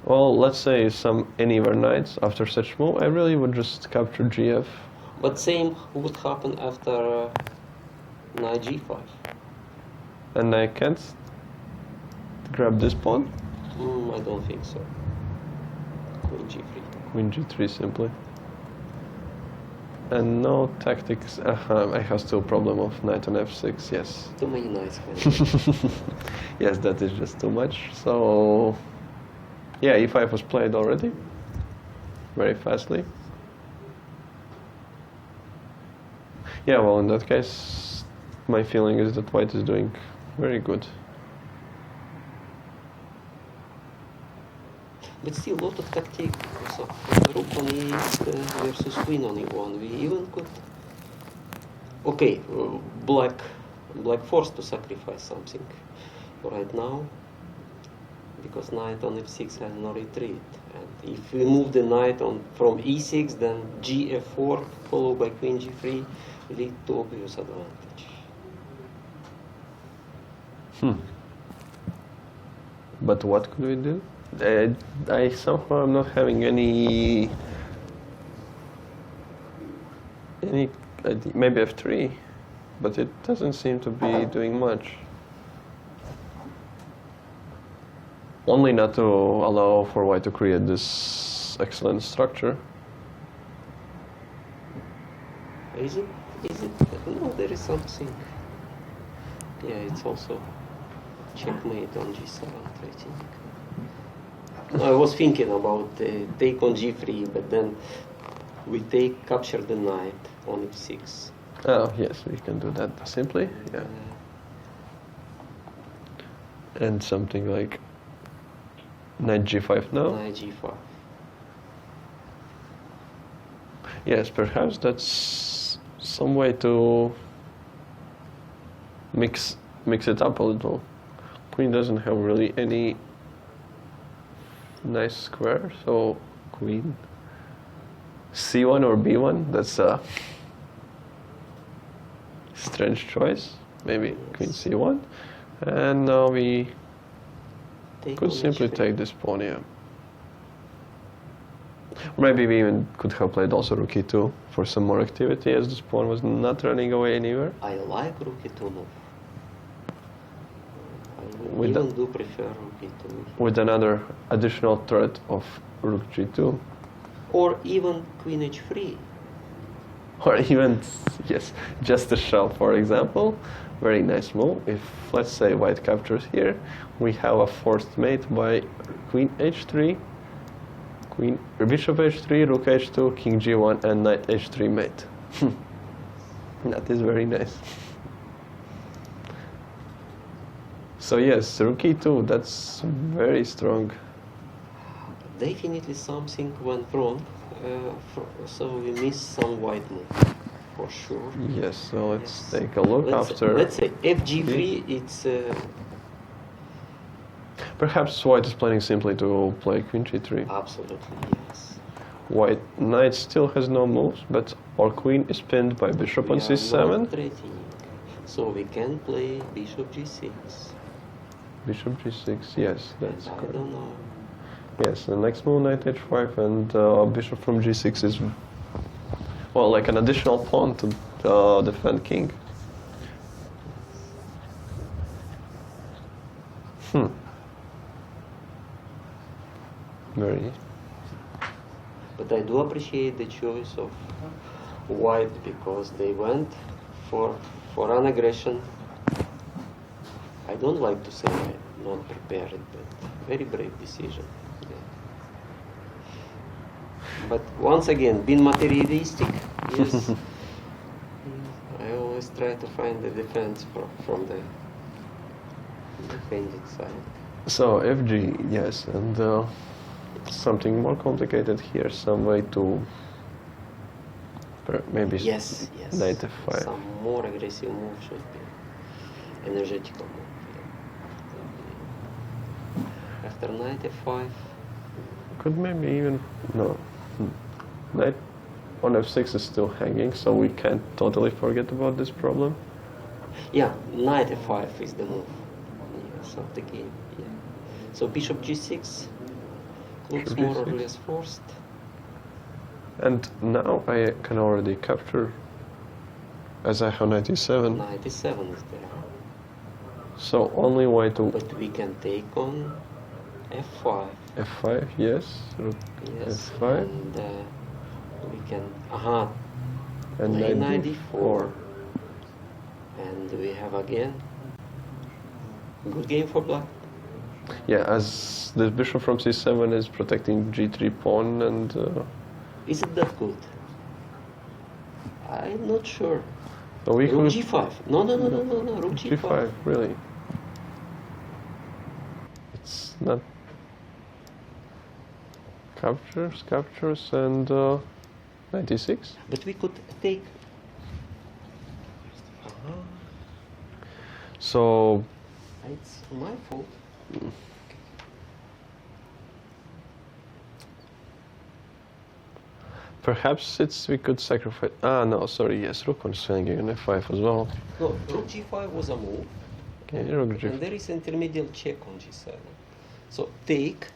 Well, let's say anywhere knights after such move, I really would just capture gf. But same would happen after knight g5. And I can't grab this pawn. I don't think so. Queen g3. Queen g3 simply. And no tactics. I have still problem of knight on f6. Yes. Too many knights. Yes, that is just too much. So yeah, e5 was played already very fastly. Yeah, well, in that case, my feeling is that white is doing very good. But still, a lot of tactic. So, rook on e8 versus queen on e1. We even could. Okay, black forced to sacrifice something right now, because knight on f6 has no retreat. And if we move the knight from e6, then gf4 followed by queen g3 lead to obvious advantage. But what could we do? I somehow am not having any maybe f3, but it doesn't seem to be doing much. Only not to allow for white to create this excellent structure. Is it? No, there is something. Yeah, it's also checkmate on g7, I think. I was thinking about take on g3, but then we capture the knight, on f6. Oh, yes, we can do that simply. Yeah. And something like knight g5 now. Knight g5. Yes, perhaps that's some way to mix it up a little. Queen doesn't have really any nice square, so queen c1 or b1. That's a strange choice. Maybe queen c1, and now we could On simply h3. take this pawn. Yeah. Maybe we even could have played also rook e2 for some more activity, as this pawn was not running away anywhere. I like rook e2 move. I With even the- do prefer rook e2. With another additional threat of rook g2. Or even queen h3. Or even, yes, just a shell, for example. Very nice move. If, let's say, white captures here, we have a forced mate by queen h3, bishop h3, rook h2, king g1, and knight h3 mate. That is very nice. So yes, rook e2, that's very strong. Definitely something went wrong, so we missed some white move, for sure. Yes, so let's Yes. take a look after. Let's say fg3, it's Perhaps white is planning simply to play queen g3. absolutely yes. White knight still has no moves, but our queen is pinned by bishop on We are not c7. threatening, so we can play bishop g6. Bishop g6, yes, that's I correct. don't know. Yes, the next move knight h5 and bishop from g6 is, well, like an additional pawn to defend king. Very. But I do appreciate the choice of white because they went for an aggression. I don't like to say I'm not prepared, but very brave decision. Yeah. But once again, being materialistic, yes, I always try to find the defense from the defending side. So fg, yes, and something more complicated here, some way to maybe Yes. knight f5. Some more aggressive move should be energetical move. Yeah. After knight f5, Could maybe even no. Knight on f6 is still hanging, so we can't totally forget about this problem. yeah, knight f5 is the move. Yes, of the game. Yeah. So bishop g6 looks Bishop more or g6. less forced. And now I can already capture, as I have knight e7. Knight e7 is there, So only way to but we can take on f5. f5, yes, rook Yes, f5, and we can and play knight knight d4. d4. And we have again good game for black. Yeah, as the bishop from c7 is protecting g3 pawn, and Is it that good? I'm not sure. so we Rook could g5. No. Rook g5. g5, really. It's not captures, and knight d6. But we could take. So It's my fault. perhaps we could sacrifice. Ah, no, sorry. Yes, rook on swinging on f5 as well. No, rook g5 was a move. Okay, rook And g5. there is intermediate check on g7. So take.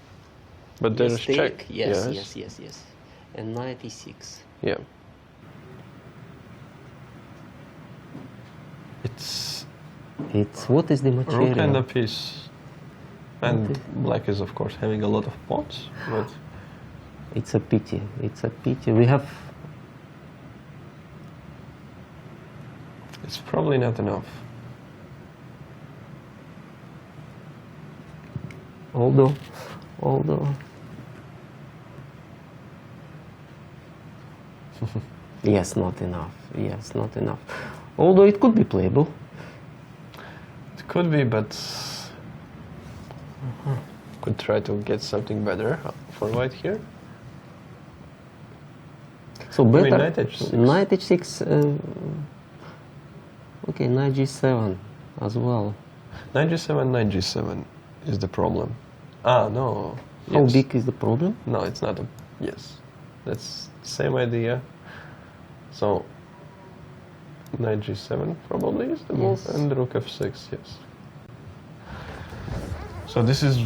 But there's yes, check. take. Yes. And knight e6. Yeah. It's It's what is the material? rook and a piece. And black is, of course, having a lot of pawns, but It's a pity. It's a pity. We have. it's probably not enough. Although. Yes, not enough. Yes, not enough. Although it could be playable. It could be, but could try to get something better for white here. So Maybe better. knight h6. Knight h6. Okay, knight g7 as well. Knight g7, knight g7 is the problem. Ah, no. How Yes. big is the problem? No, it's not a... Yes. That's the same idea. So, knight g7 probably is the move, Yes. and rook f6, yes. So this is...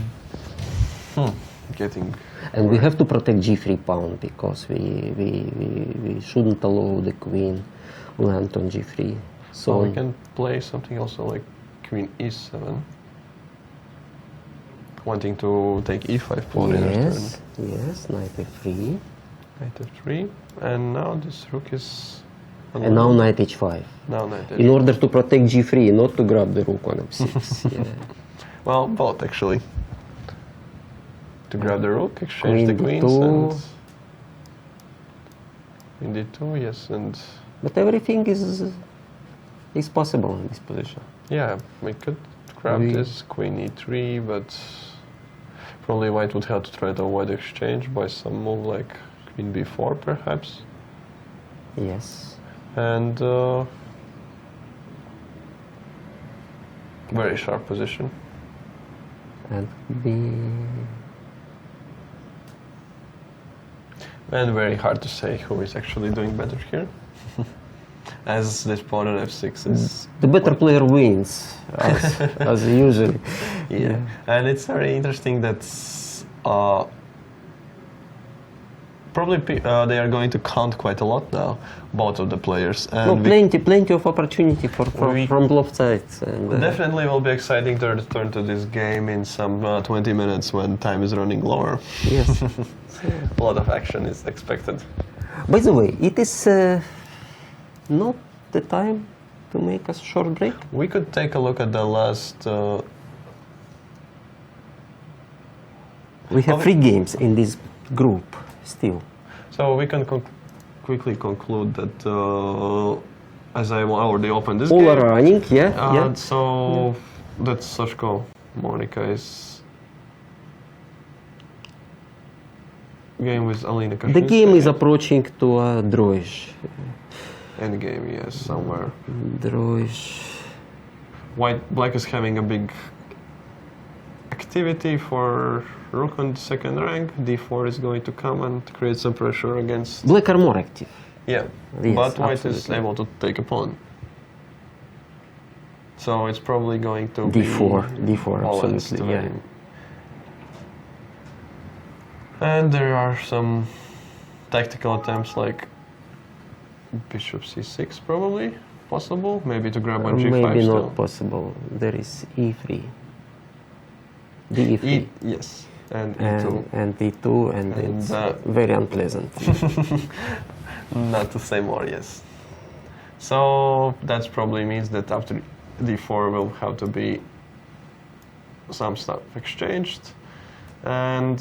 getting... And we have to protect g3 pawn because we shouldn't allow the queen land on g3. So we can play something also like queen e7. Wanting to take e5 pawn in return. yes, yes, knight f3, Knight f3. And now this rook is... and now knight h5. Now knight In h5. order to protect g3, not to grab the rook on f6. yeah. Well, both actually. To grab the rook, exchange Queen the queens, d2. and queen d2, yes, and But everything is possible in this position. yeah, we could grab We- this queen e3, but probably white would have to try to avoid exchange by some move like queen b4, perhaps, Yes. and very sharp position. And b. And very hard to say who is actually doing better here. As this pawn on f6 is... The better player wins, as usually. Yeah. And it's very interesting that probably they are going to count quite a lot now, both of the players. And No, plenty of opportunity We- from both sides. And, definitely will be exciting to return to this game in some 20 minutes when time is running lower. Yes. A lot of action is expected. By the way, it is not the time to make a short break. We could take a look at the last... We have 3 games in this group still. So we can quickly conclude that as I already opened this All game, are running, yeah. so that Sashko Monica is game with Alina Kaczynska. The game is approaching to a drawish. End game, yes, somewhere. Drawish. Black is having a big activity for rook on the second rank. D4 is going to come and create some pressure against... Black are more active. Yeah, Yes, but white is absolutely. able to take a pawn. So it's probably going to be D4, balanced absolutely, yeah. winning. And there are some tactical attempts like bishop c6 probably possible, maybe to grab on g5 Maybe still. not possible. There is e3. D3. Yes, and e2. And e2, and And, it's very unpleasant. Not to say more, yes. So that probably means that after d4 will have to be some stuff exchanged, and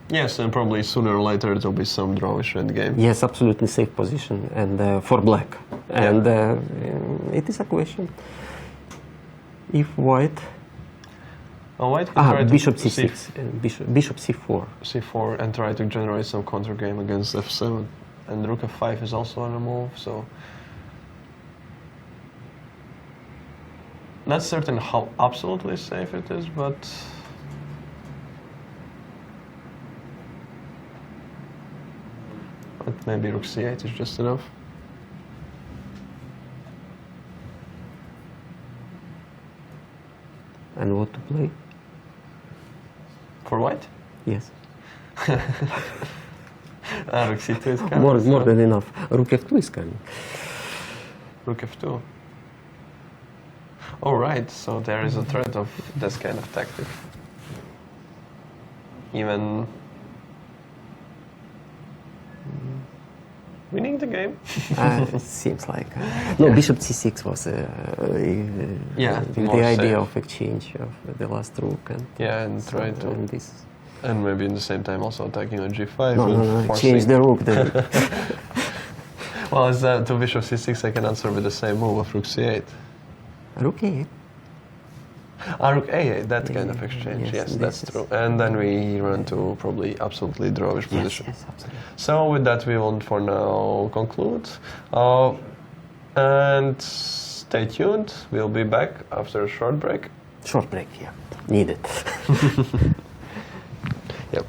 yes, and probably sooner or later there will be some drawish endgame. Yes, absolutely safe position, and for black. And it is a question. If white... White can try to bishop c6, and bishop c4. c4 and try to generate some counter game against f7, and rook f5 is also on a move, so not certain how absolutely safe it is, but maybe rook c8 is just enough. And what to play? For white? Yes. Rook c2 is coming. More than enough. Rook f2 is coming. Rook f2. All right, so there is a threat of this kind of tactic. Even winning the game. It seems like. No, bishop c6 was Yeah, the more idea safe. of exchange of the last rook and Yeah, and try to and this. And maybe in the same time also attacking on g5. No, and no, no. forcing- Change the rook. Then. Well, it's to bishop c6, I can answer with the same move of rook c8. Rook a8. Rook a8, that kind of exchange. Yes, Yes, this that's is- true. And then we run to probably absolutely drawish Yes, position. yes, absolutely. So with that, we will for now conclude. And stay tuned. We'll be back after a short break. Short break, yeah. Needed. Yep.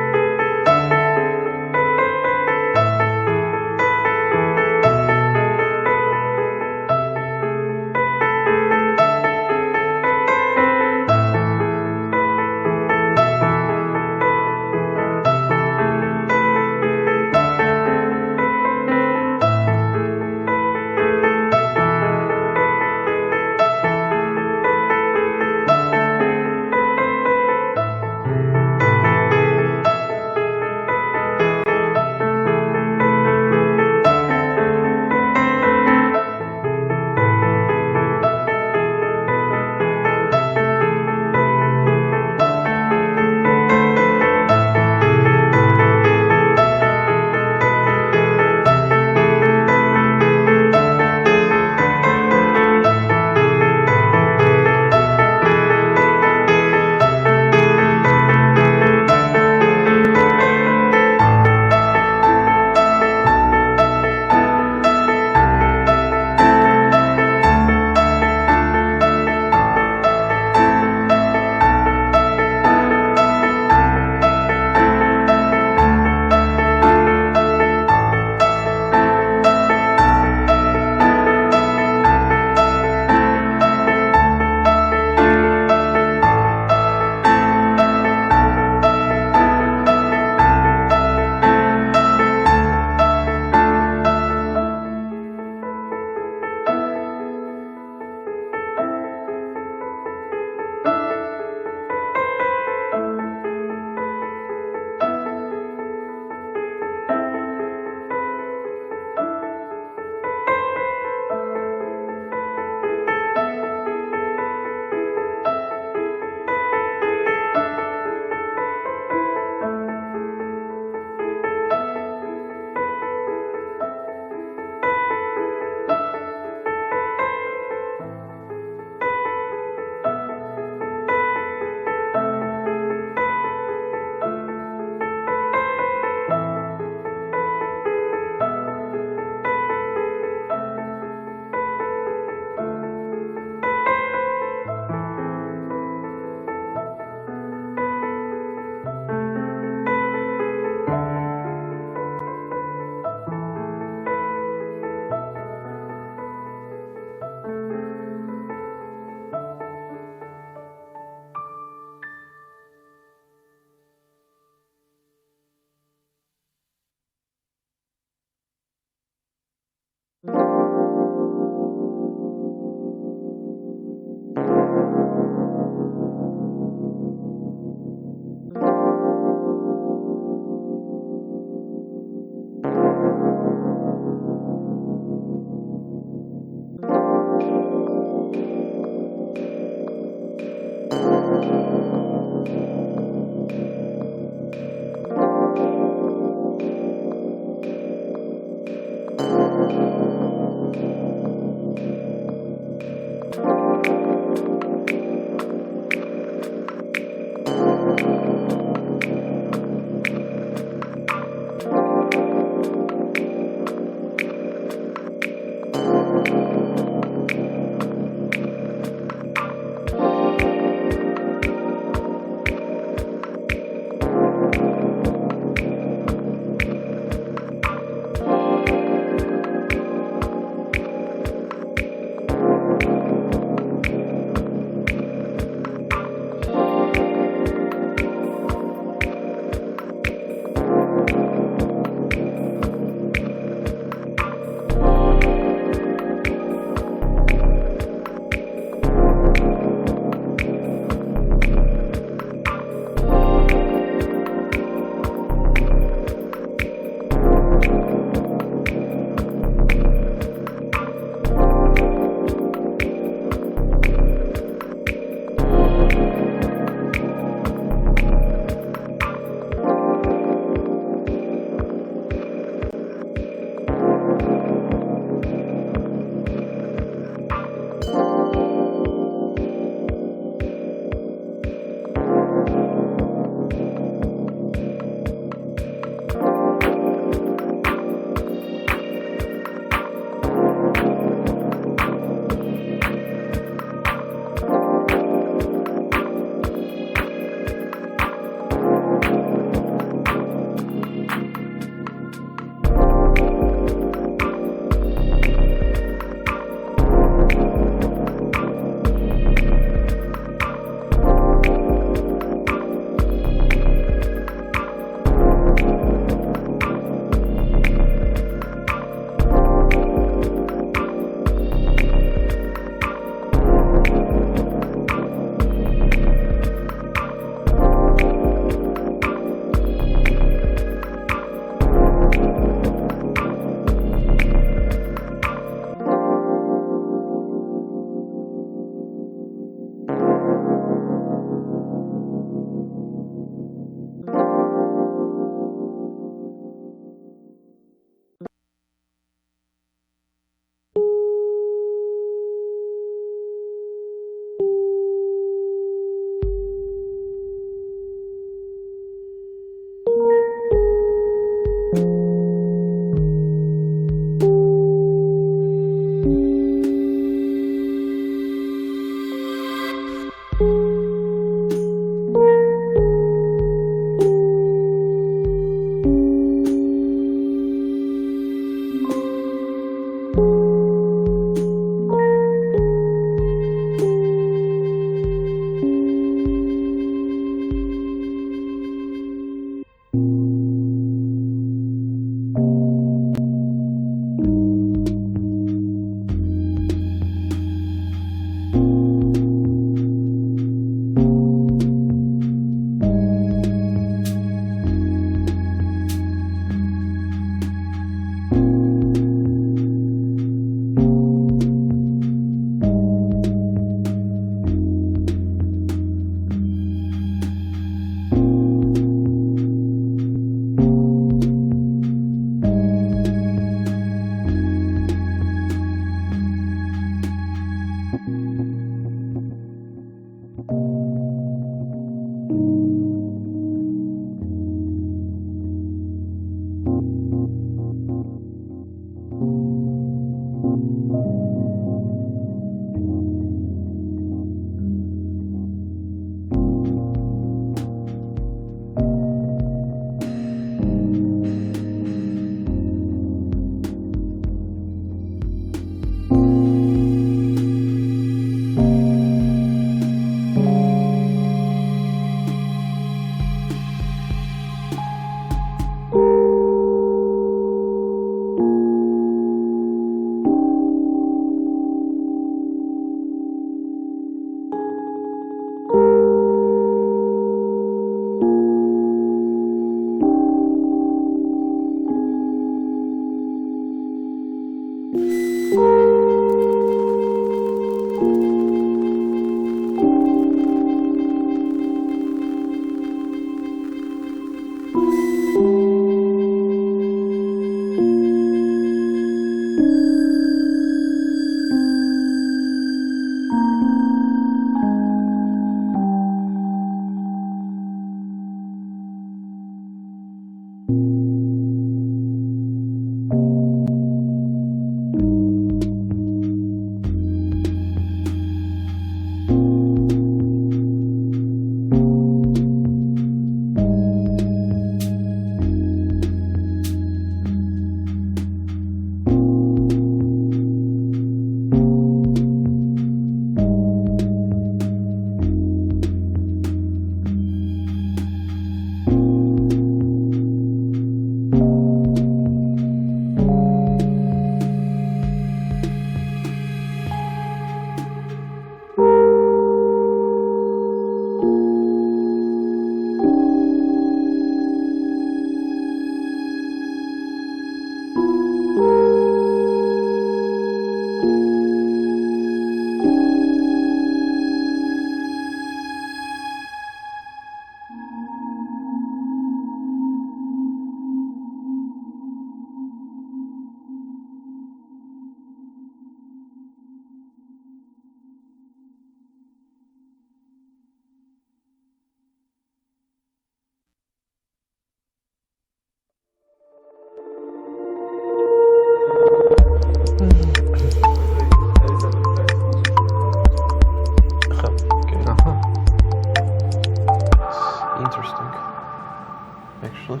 actually.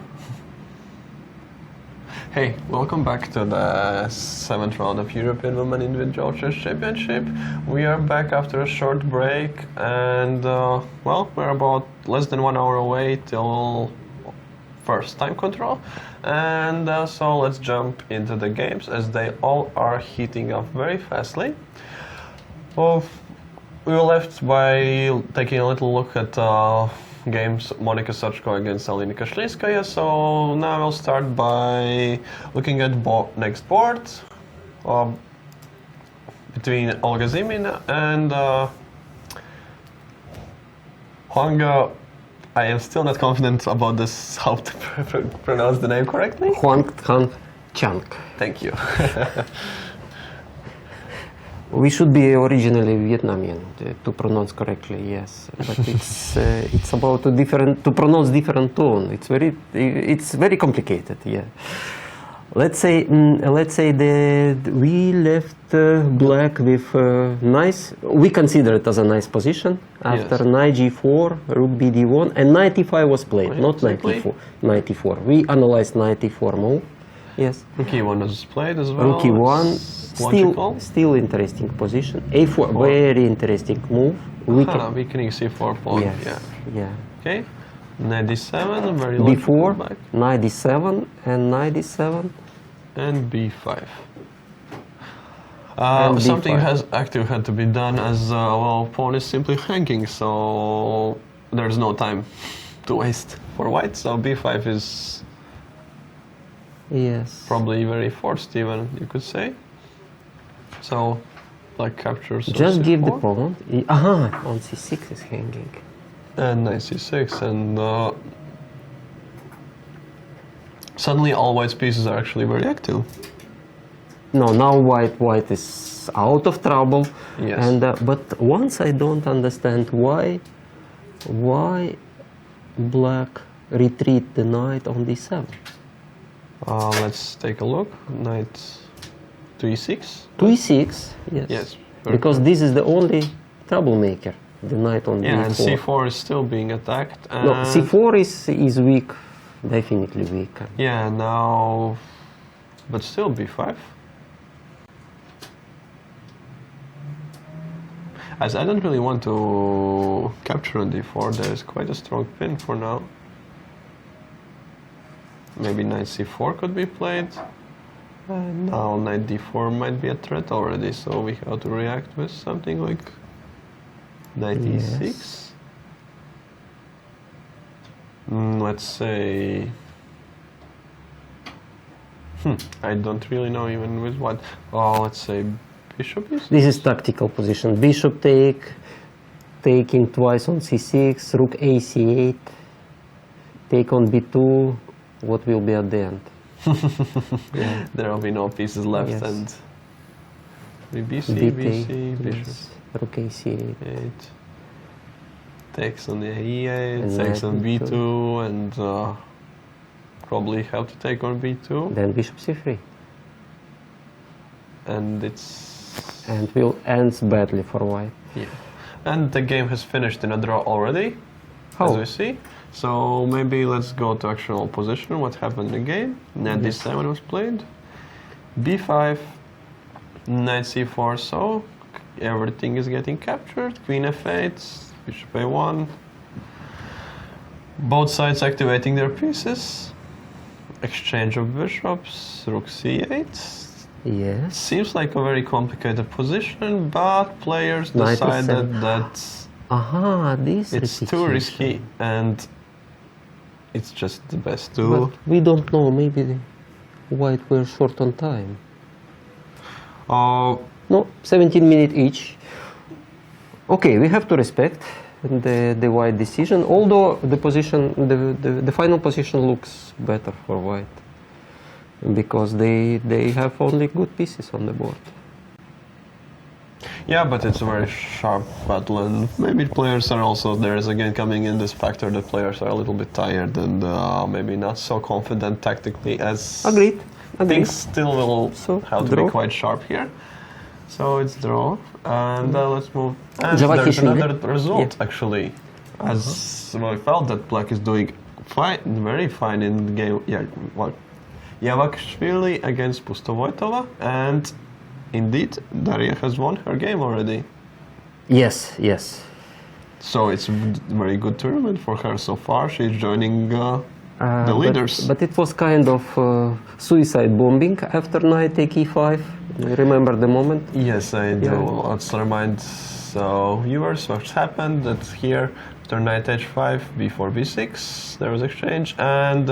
Hey, welcome back to the 7th round of European Women Individual Chess Championship. We are back after a short break, and well, we're about less than 1 hour away till first time control. And so let's jump into the games as they all are heating up very fastly. Well, we were left by taking a little look at games Monika Sochko against Alina Kashlinskaya, so now I'll start by looking at next board between Olga Zimin and Huang. I am still not confident about this, how to pronounce the name correctly. Huang Thanh Chang. Thank you. We should be originally Vietnamese to pronounce correctly, yes. But it's about to pronounce different tone. It's very complicated, yeah. Let's say that we left black with nice. We consider it as a nice position after Yes. knight g4, rook bd1, and knight e5 was played, Right, not exactly. knight e4. We analyzed knight e4 move. Yes. Rook e1 was played as well. Rook e1, It's logical. still interesting position. a4, very interesting move. Weakening c4 pawn. Yes, Yeah. yeah. Okay. Knight d7, very logical. Before Back. knight d7 and knight d7. And b5. And Something b5. active had to be done as well. Pawn is simply hanging, so there's no time to waste for white. So b5 is Yes. probably very forced, even you could say. So, like captures. on Just give the c4. pawn. Aha, on c6 is hanging. And knight c6, and suddenly all white's pieces are actually very active. No, now white is out of trouble. Yes. And but once I don't understand why black retreat the knight on d7. Let's take a look. Knight to e6. To e6, yes. Yes. Because this is the only troublemaker. The knight on Yeah, and d4. c4 is still being attacked. And No, c4 is weak, definitely weak. Yeah, now, but still b5. As I don't really want to capture on d4, there's quite a strong pin for now. Maybe knight c4 could be played. And now knight d4 might be a threat already, so we have to react with something like knight e6. Yes. Let's say. I don't really know even with what. Oh, let's say bishop is. This is tactical position. Bishop taking twice on c6, rook a c8, take on b2. What will be at the end? Yeah. There will be no pieces left, Yes. and bc, b3, bishop yes. Rook a c8. 8 takes on the e8, And takes on knight b2, and probably have to take on b2, Then bishop c3. and it's And will ends badly for white. yeah. And the game has finished in a draw already, as How? we see. So maybe let's go to actual position. What happened in the game? Knight d7 was played. b5, knight c4. So everything is getting captured. Queen f8, bishop a1. Both sides activating their pieces. Exchange of bishops. Rook c8. Yes. Seems like a very complicated position, but players Knight decided e7. that Aha, this it's too restitution. risky and it's just the best to. But we don't know. Maybe the white were short on time. No, 17 minutes each. Okay, we have to respect the white decision. Although the position, the final position looks better for white because they have only good pieces on the board. Yeah, but it's a very sharp battle, and maybe players are also, there is again coming in this factor that players are a little bit tired and maybe not so confident tactically as. Agreed. Things still will So, have to draw. be quite sharp here. So it's draw, and let's move. And Javaki there's Shinde. another result Yeah. actually, as well, I felt that black is doing fine, very fine in the game. Yeah, what? Yavakashvili against Pustovoitova, and indeed, Daria has won her game already. Yes, yes. So it's a very good tournament for her so far. She's joining the But- leaders. But it was kind of suicide bombing after knight take e5. You remember the moment? Yes, I do. Yeah. Let's remind viewers what happened. That here, after knight h5, b4, b6, there was exchange, and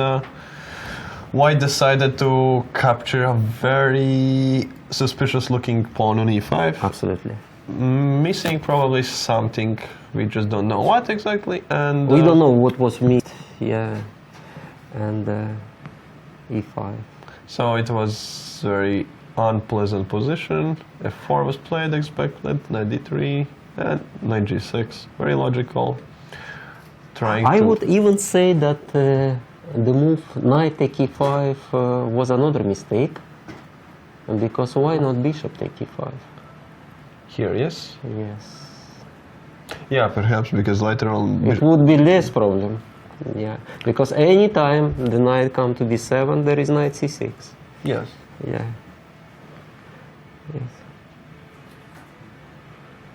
White decided to capture a very suspicious-looking pawn on e5, Absolutely. missing probably something. We just don't know what exactly, and We don't know what was missed. Yeah. And e5. So it was very unpleasant position. f4 was played, expected, knight d3, and knight g6. Very logical. Trying I to... would even say that the move knight take e5 was another mistake. Because why not bishop take e5? Here, yes? Yes. Yeah, perhaps because later on... It would be less problem. Yeah. Because any time the knight come to d7, there is knight c6. Yes. Yeah. Yes.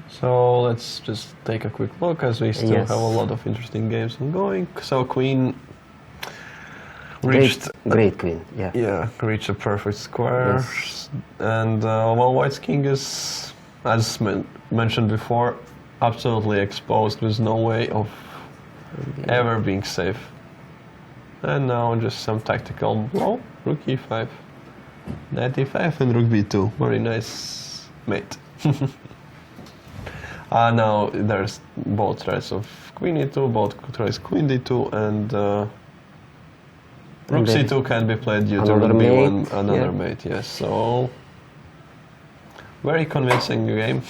So let's just take a quick look as we still Yes. have a lot of interesting games ongoing. So queen reached... Great queen. Yeah. Yeah, reach a perfect square, Yes. and well, White's king is, as mentioned before, absolutely exposed with no way of ever being safe. And now just some tactical blow, rook e5, knight e5, and rook b2. Very nice mate. Now there's both threats of queen e2, both threats queen d2, and rook then c2 can be played due to another rook b1, mate, another yeah. mate, yes. So, very convincing game.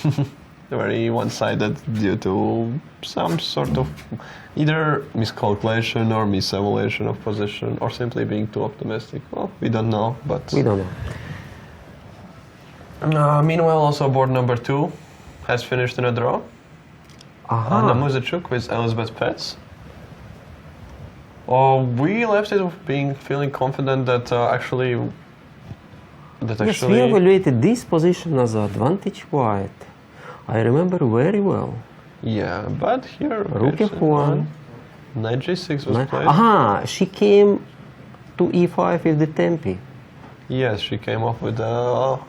Very one-sided due to some sort of either miscalculation or misevaluation of position, or simply being too optimistic. Well, we don't know, but... We don't know. Meanwhile, also board number 2 has finished in a draw. Anna Aha. Muzachuk with Elizabeth Petz. We left it with feeling confident that Yes, we evaluated this position as an advantage white. I remember very well. Yeah, but here Rook f1. knight g6 was played. Aha, she came to e5 with the tempi. Yes, she came up with a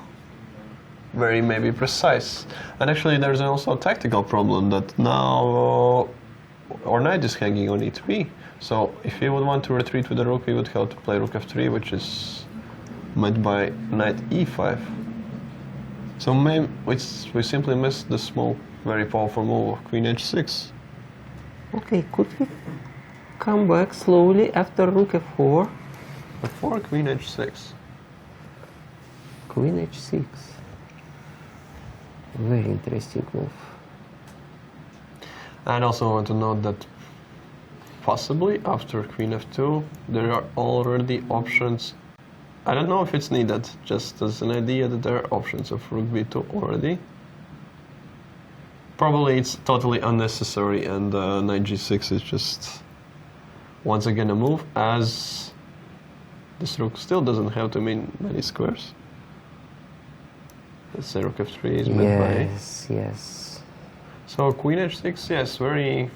very maybe precise. And actually, there's also a tactical problem that now our knight is hanging on e3. So if he would want to retreat with the rook, he would have to play rook f3, which is met by knight e5. So we simply missed the small, very powerful move of queen h6. Okay, could we come back slowly after rook f4? f4, queen h6. Queen h6. Very interesting move. And also want to note that possibly after queen f2, there are already options. I don't know if it's needed, just as an idea that there are options of rook b2 already. Probably it's totally unnecessary, and knight g6 is just once again a move, as this rook still doesn't have to mean many squares. Let's say rook f3 is met by... Yes, yes. So queen h6, yes, very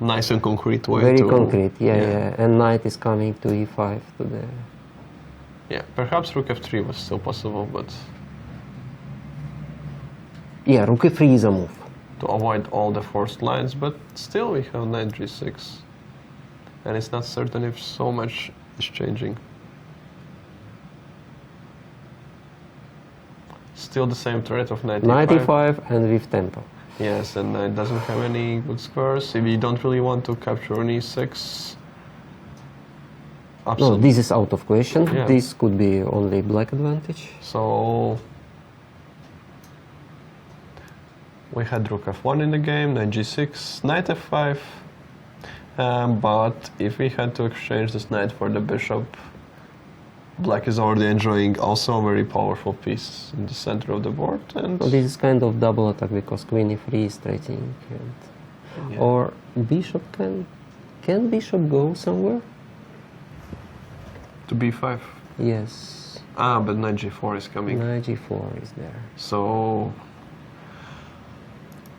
nice and concrete way Very to... concrete, yeah. And knight is coming to e5 to the... Yeah, perhaps rook f3 was still possible, but Yeah, rook f3 is a move. to avoid all the forced lines, but still we have knight g6. And it's not certain if so much is changing. Still the same threat of knight Knight e5. e5 and with tempo. Yes, and it doesn't have any good squares. If you don't really want to capture an e6, No, absolutely. this is out of question. Yeah. This could be only black advantage. So we had rook f1 in the game, knight g6, knight f5. But if we had to exchange this knight for the bishop, black is already enjoying also a very powerful piece in the center of the board. And So this is kind of double attack because queen e3 is threatening. And yeah. Or bishop can Can bishop go somewhere? To b5. Yes. Ah, but knight g4 is coming. Knight g4 is there. So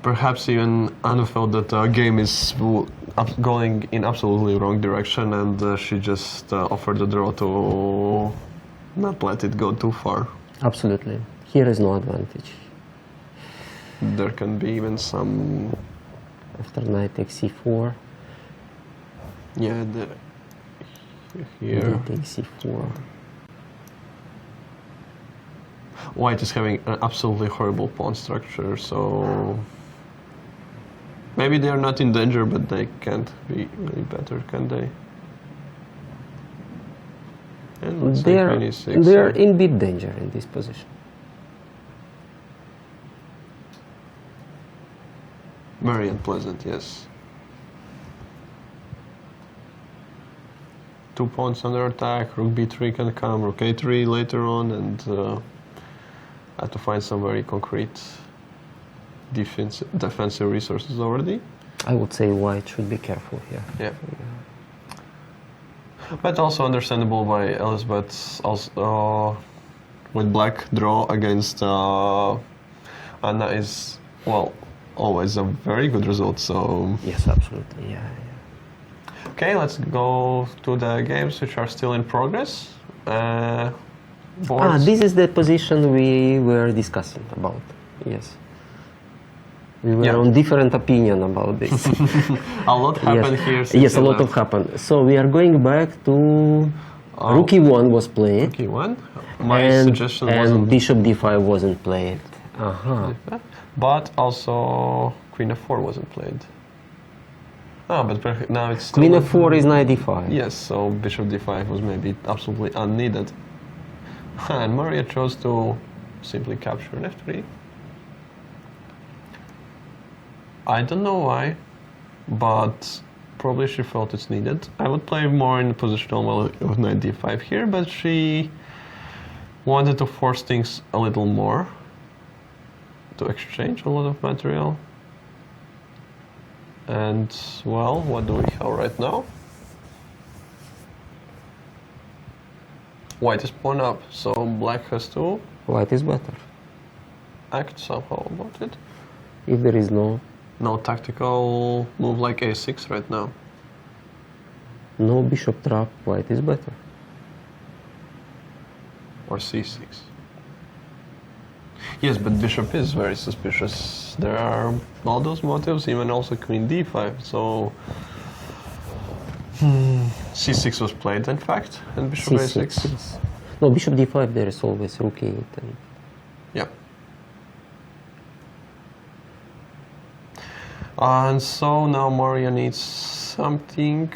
perhaps even Anna felt that the game is going in absolutely wrong direction, and she just offered the draw to not let it go too far. Absolutely. Here is no advantage. There can be even some, After knight takes c4, yeah, here. knight takes c4. White is having an absolutely horrible pawn structure, so maybe they're not in danger, but they can't be really better, can they? And let's say They're, queen e6, they're in big danger in this position. very unpleasant, yes. 2 pawns under attack, rook b3 can come, rook a3 later on, and I have to find some very concrete defensive resources already. I would say white should be careful here. Yeah. But also understandable by Elizabeth, also with black draw against Anna is, well, always a very good result, so... Yes, absolutely, yeah. Okay, let's go to the games which are still in progress. This is the position we were discussing about, yes. We were on different opinion about this. A lot happened here. Since Yes, a lot of happened. So we are going back to rook e1 was played. Rook e1. My suggestion wasn't. And bishop d5 wasn't played. But also queen f4 wasn't played. Ah, but now it's still Queen f4 is knight d5. Yes, so bishop d5 was maybe absolutely unneeded. And Maria chose to simply capture an f3. I don't know why, but probably she felt it's needed. I would play more in the positional mode with knight d5 here, but she wanted to force things a little more, to exchange a lot of material. And, well, what do we have right now? White is pawn up, so black has to White is better. act somehow about it. If there is no Tactical move like a6 right now. bishop trap, white is better. Or c6. Yes, but bishop is very suspicious. There are all those motives, even also queen d5, so... c6 was played, in fact, and bishop a6. Yes. No, bishop d5, there is always rook e8. And Yeah. And so now Maria needs something...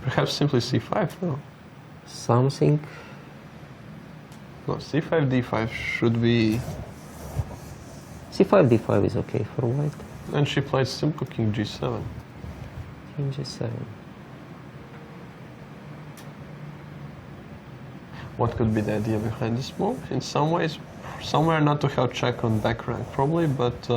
Perhaps simply c5 now. something. No, c5, d5 should be... c5, d5 is okay for white. And she played simple king g7. King g7. What could be the idea behind this move? In some ways, somewhere not to have check on back rank probably, but...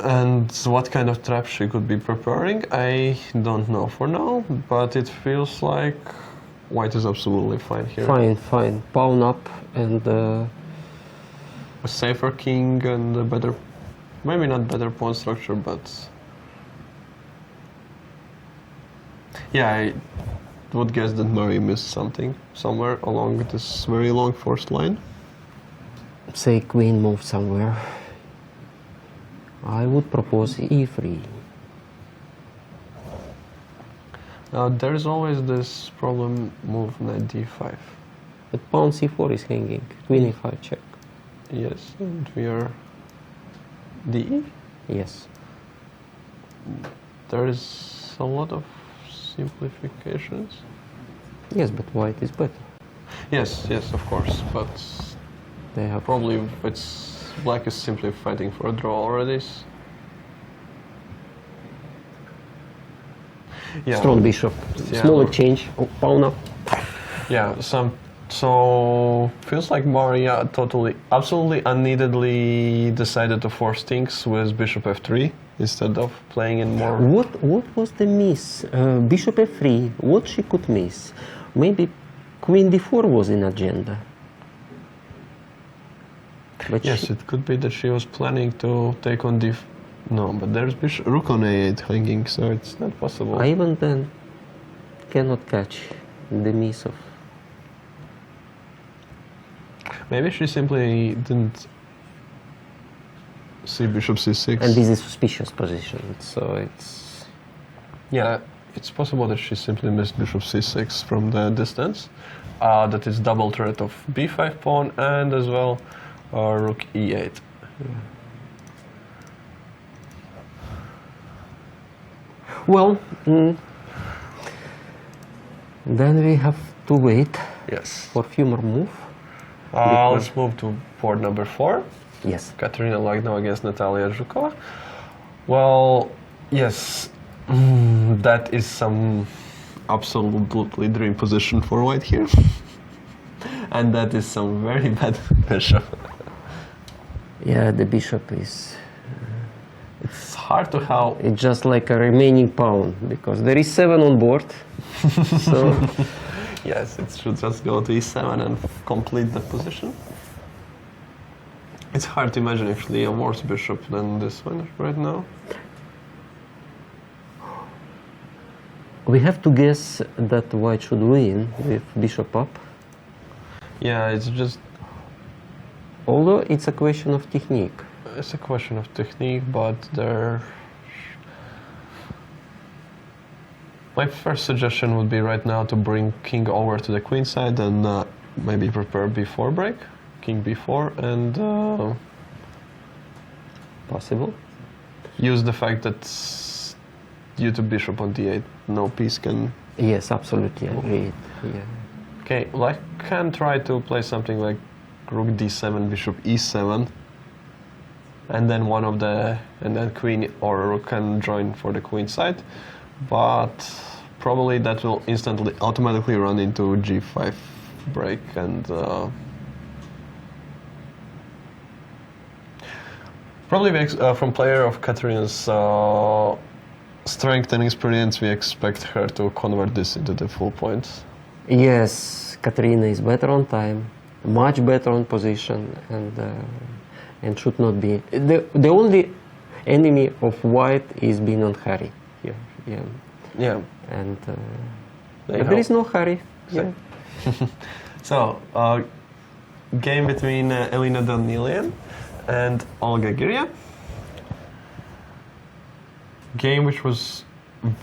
and what kind of trap she could be preparing, I don't know for now, but it feels like white is absolutely fine here. Fine. Pawn up and A safer king and a better, maybe not better pawn structure, but... Yeah, I would guess that Maria missed something somewhere along this very long forced line. say queen move somewhere. I would propose e3. There's always this problem move knight d5. But pawn c4 is hanging. Queen e5 check. Yes, and we are de. Yes. There is a lot of simplifications. Yes, but white is better. Yes, of course, but They have probably it's black is simply fighting for a draw already. Yeah. strong bishop. Yeah. Small exchange. Oh, pawn up. Yeah, so feels like Maria absolutely unneededly decided to force things with bishop f3 instead of playing in more. What was the miss? Bishop f3. What she could miss? Maybe Queen d4 was in agenda. But Yes, she- it could be that she was planning to take on No, but there's rook on a8 hanging, so it's not possible. I even then cannot catch the miss of. Maybe she simply didn't see bishop c6. And this is suspicious position, so it's. Yeah, it's possible that she simply missed bishop c6 from the distance. That is double threat of b5 pawn and as well rook e8. Well, then we have to wait Yes. for few more move. Let's move to board number 4. Yes. Katerina Lagno against Natalia Zhukova. Well, yes, that is some absolutely dream position for white here. And that is some very bad bishop. Yeah, the bishop is. It's hard to how. It's just like a remaining pawn because there is 7 on board. So Yes, it should just go to e7 and complete the position. It's hard to imagine actually a worse bishop than this one right now. we have to guess that white should win with bishop up. Yeah, it's just Although it's a question of technique. it's a question of technique, but there. My first suggestion would be right now to bring king over to the queen side and maybe prepare b4 break, king b4, and Possible. use the fact that due to bishop on d8, no piece can. Yes, absolutely agreed. Yeah. Okay, well, I can try to play something like rook d7, bishop e7, and then queen or rook can join for the queen side, but probably that will instantly automatically run into g5 break and probably from player of Katerina's strength and experience, we expect her to convert this into the full points. Yes, Katerina is better on time, much better on position, and should not be. The only enemy of white is being on hurry here. Yeah, Yeah. and They but there is no hurry. Yeah. So, game between Elina Danilian and Olga Giria. Game which was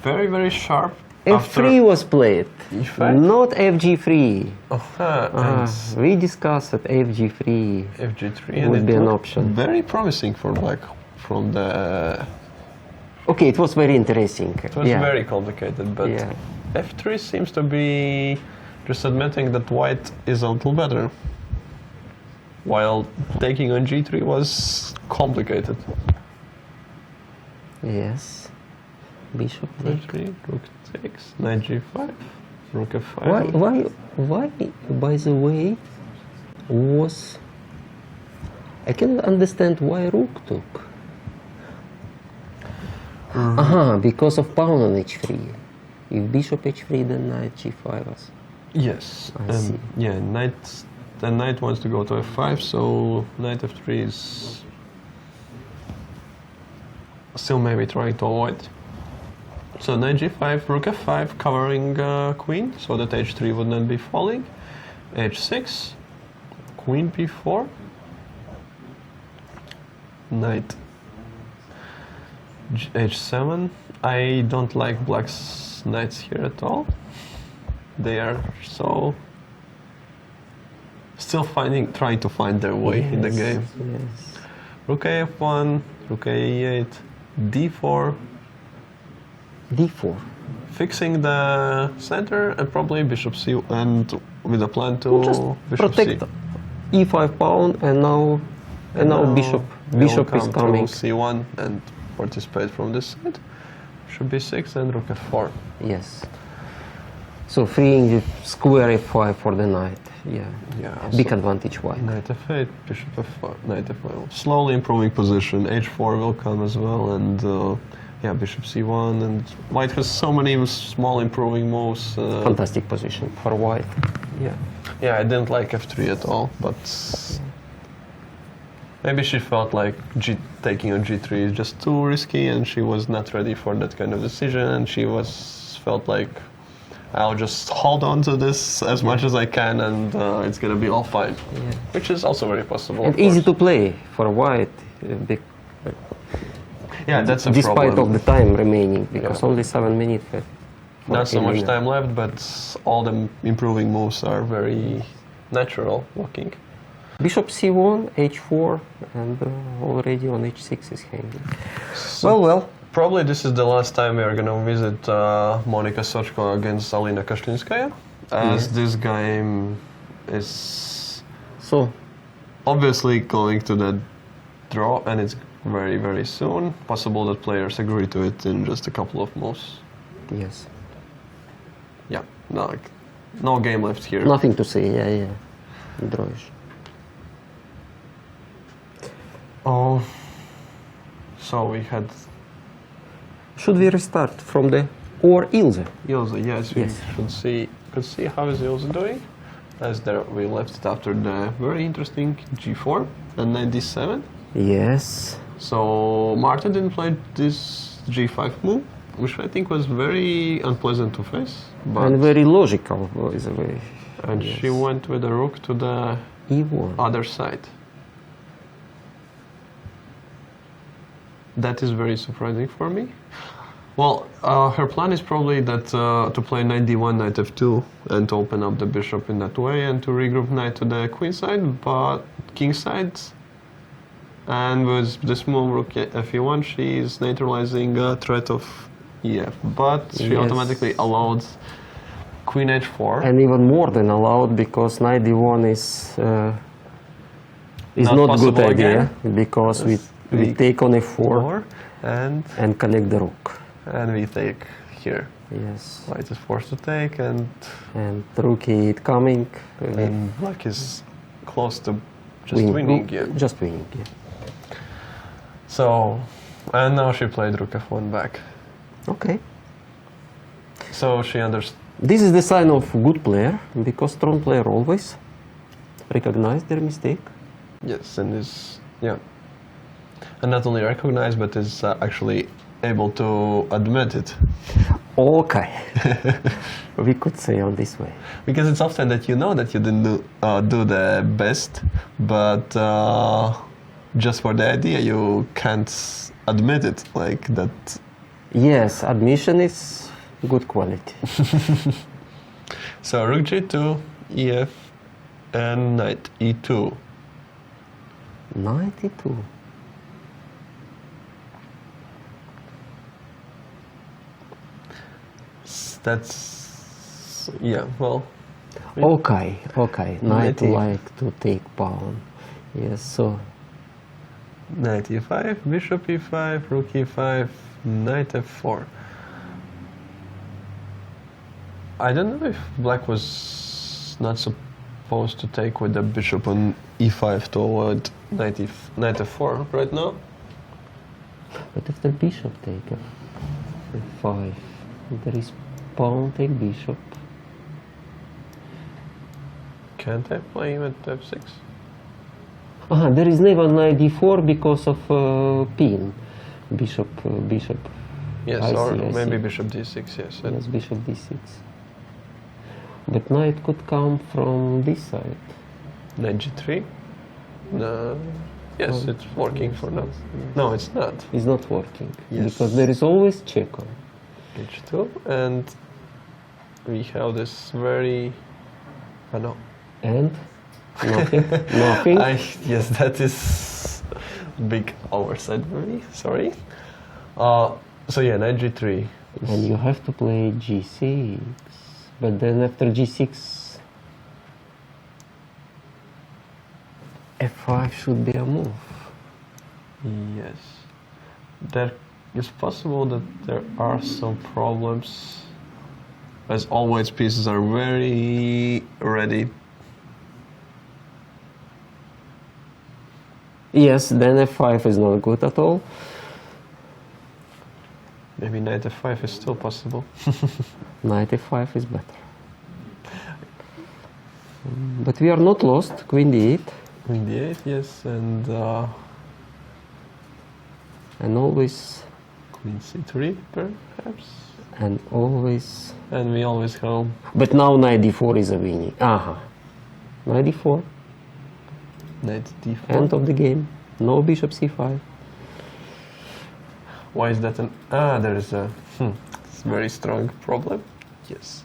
very, very sharp. F3 was played, E5? not FG3. And We discussed that FG3 FG3 and would it be an looked option. very promising for black from the. Okay, it was very interesting. It was yeah. very complicated, but Yeah. F3 seems to be just admitting that white is a little better, while taking on G3 was complicated. Yes. Bishop take. F3, rook takes, knight G5, rook F5. Why, by the way, was... I cannot understand why rook took. Because of pawn on h3. If bishop h3, then knight g5 was... Yes, I see. yeah, the knight wants to go to F5, so knight F3 is still maybe trying to avoid. So knight G5, rook F5, covering queen, so that H3 would not be falling. H6, queen B4, knight H7. I don't like black's knights here at all. They are so still trying to find their way in the game. Yes. Rook AF1, rook AE8, D4, d4. fixing the center, and probably bishop C, and with a plan to Just bishop protect C. e5 pawn, and now bishop we'll is come coming. to C1 and participate from this side. Should be 6 and rook F4. Yes. So freeing the square f5 for the knight. Yeah. Yeah. Big advantage white. Knight f8, bishop f5, knight f5. Slowly improving position. h4 will come as well, and yeah, bishop c1. And white has so many small improving moves. Fantastic position for white. Yeah. Yeah, I didn't like f3 at all, but maybe she felt like taking on g3 is just too risky, and she was not ready for that kind of decision. And she felt like, I'll just hold on to this as much as I can, and it's gonna be all fine. Yeah. Which is also very possible. And of easy course. to play for white. Yeah, that's a despite problem. of the time remaining, because Yeah. only 7 minutes. For Not so much Elena. time left, but all the improving moves are very natural looking. Bishop c1, h4, and already on h6 is hanging. So Well. probably this is the last time we are going to visit Monika Sochko against Alina Kashlinskaya, as this game is So, obviously going to the draw, and it's very, very soon. Possible that players agree to it in just a couple of moves. yes. Yeah, no game left here. Nothing to say, yeah. Drawish. Oh, so we had Should we restart from the or Ilse? Ilse. Yes, we Yes. could see how is Ilse doing. As there we left it after the very interesting g4 and knight d7. Yes. So Marta didn't play this g5 move, which I think was very unpleasant to face. But And very logical, by the way. and she went with the rook to the e1. other side. That is very surprising for me. Well, her plan is probably that to play knight d1, knight f2, and to open up the bishop in that way, and to regroup knight to the queen side, but king side. And with this move, rook fe1, she is neutralizing a threat of ef. But she Yes. automatically allowed queen h4. And even more than allowed, because knight d1 is Not not good possible idea, again? because we We- take on f4 4, and connect the rook. and we take here. Yes. White is forced to take, and Rook e8 coming. black is close to just winning. Yeah. Just winning, yeah. So, and now she played rook f1 back. Okay. So she understood. This is the sign of good player, because strong player always recognize their mistake. Yes, and is and not only recognize, but is actually able to admit it. Okay. We could say on this way. Because it's often that you know that you didn't do the best, but just for the idea you can't admit it like that. Yes, admission is good quality. So rook g2, ef, and knight e2. 92. That's well. Okay. Knight 90. like to take pawn. Yes, so Knight e5, bishop e5, rook e5, knight f4. I don't know if black was not supposed to take with the bishop on e5 to avoid knight f4 right now. but if the bishop take f5, there is pawn take bishop. Can't I play him at f6? There is never knight d4 because of pin. Bishop. Yes, I or see, I maybe see. bishop d6, yes. Yes, bishop d6. But knight could come from this side. Knight g3? No. Yes, Oh, it's working yes, for now. yes. No, it's not. It's not working. Yes. Because there is always check on. h2, and we have this very... Oh no. And nothing. Nothing. Yes, that is big oversight for me, sorry. So yeah, knight g3. And you have to play g6. But then after g6, f5 should be a move. Yes. There is possible that there are some problems as all white's pieces are very ready. Yes, then f5 is not good at all. Maybe knight f5 is still possible. Knight f5 is better. But we are not lost. Queen d8. Queen d8, yes, and always, queen c3, perhaps. and always. And we always have. But now knight d4 is a winning. Aha. Knight d4. Knight d4. End of the game. No bishop c5. Why is that there is a it's a very strong problem. Yes.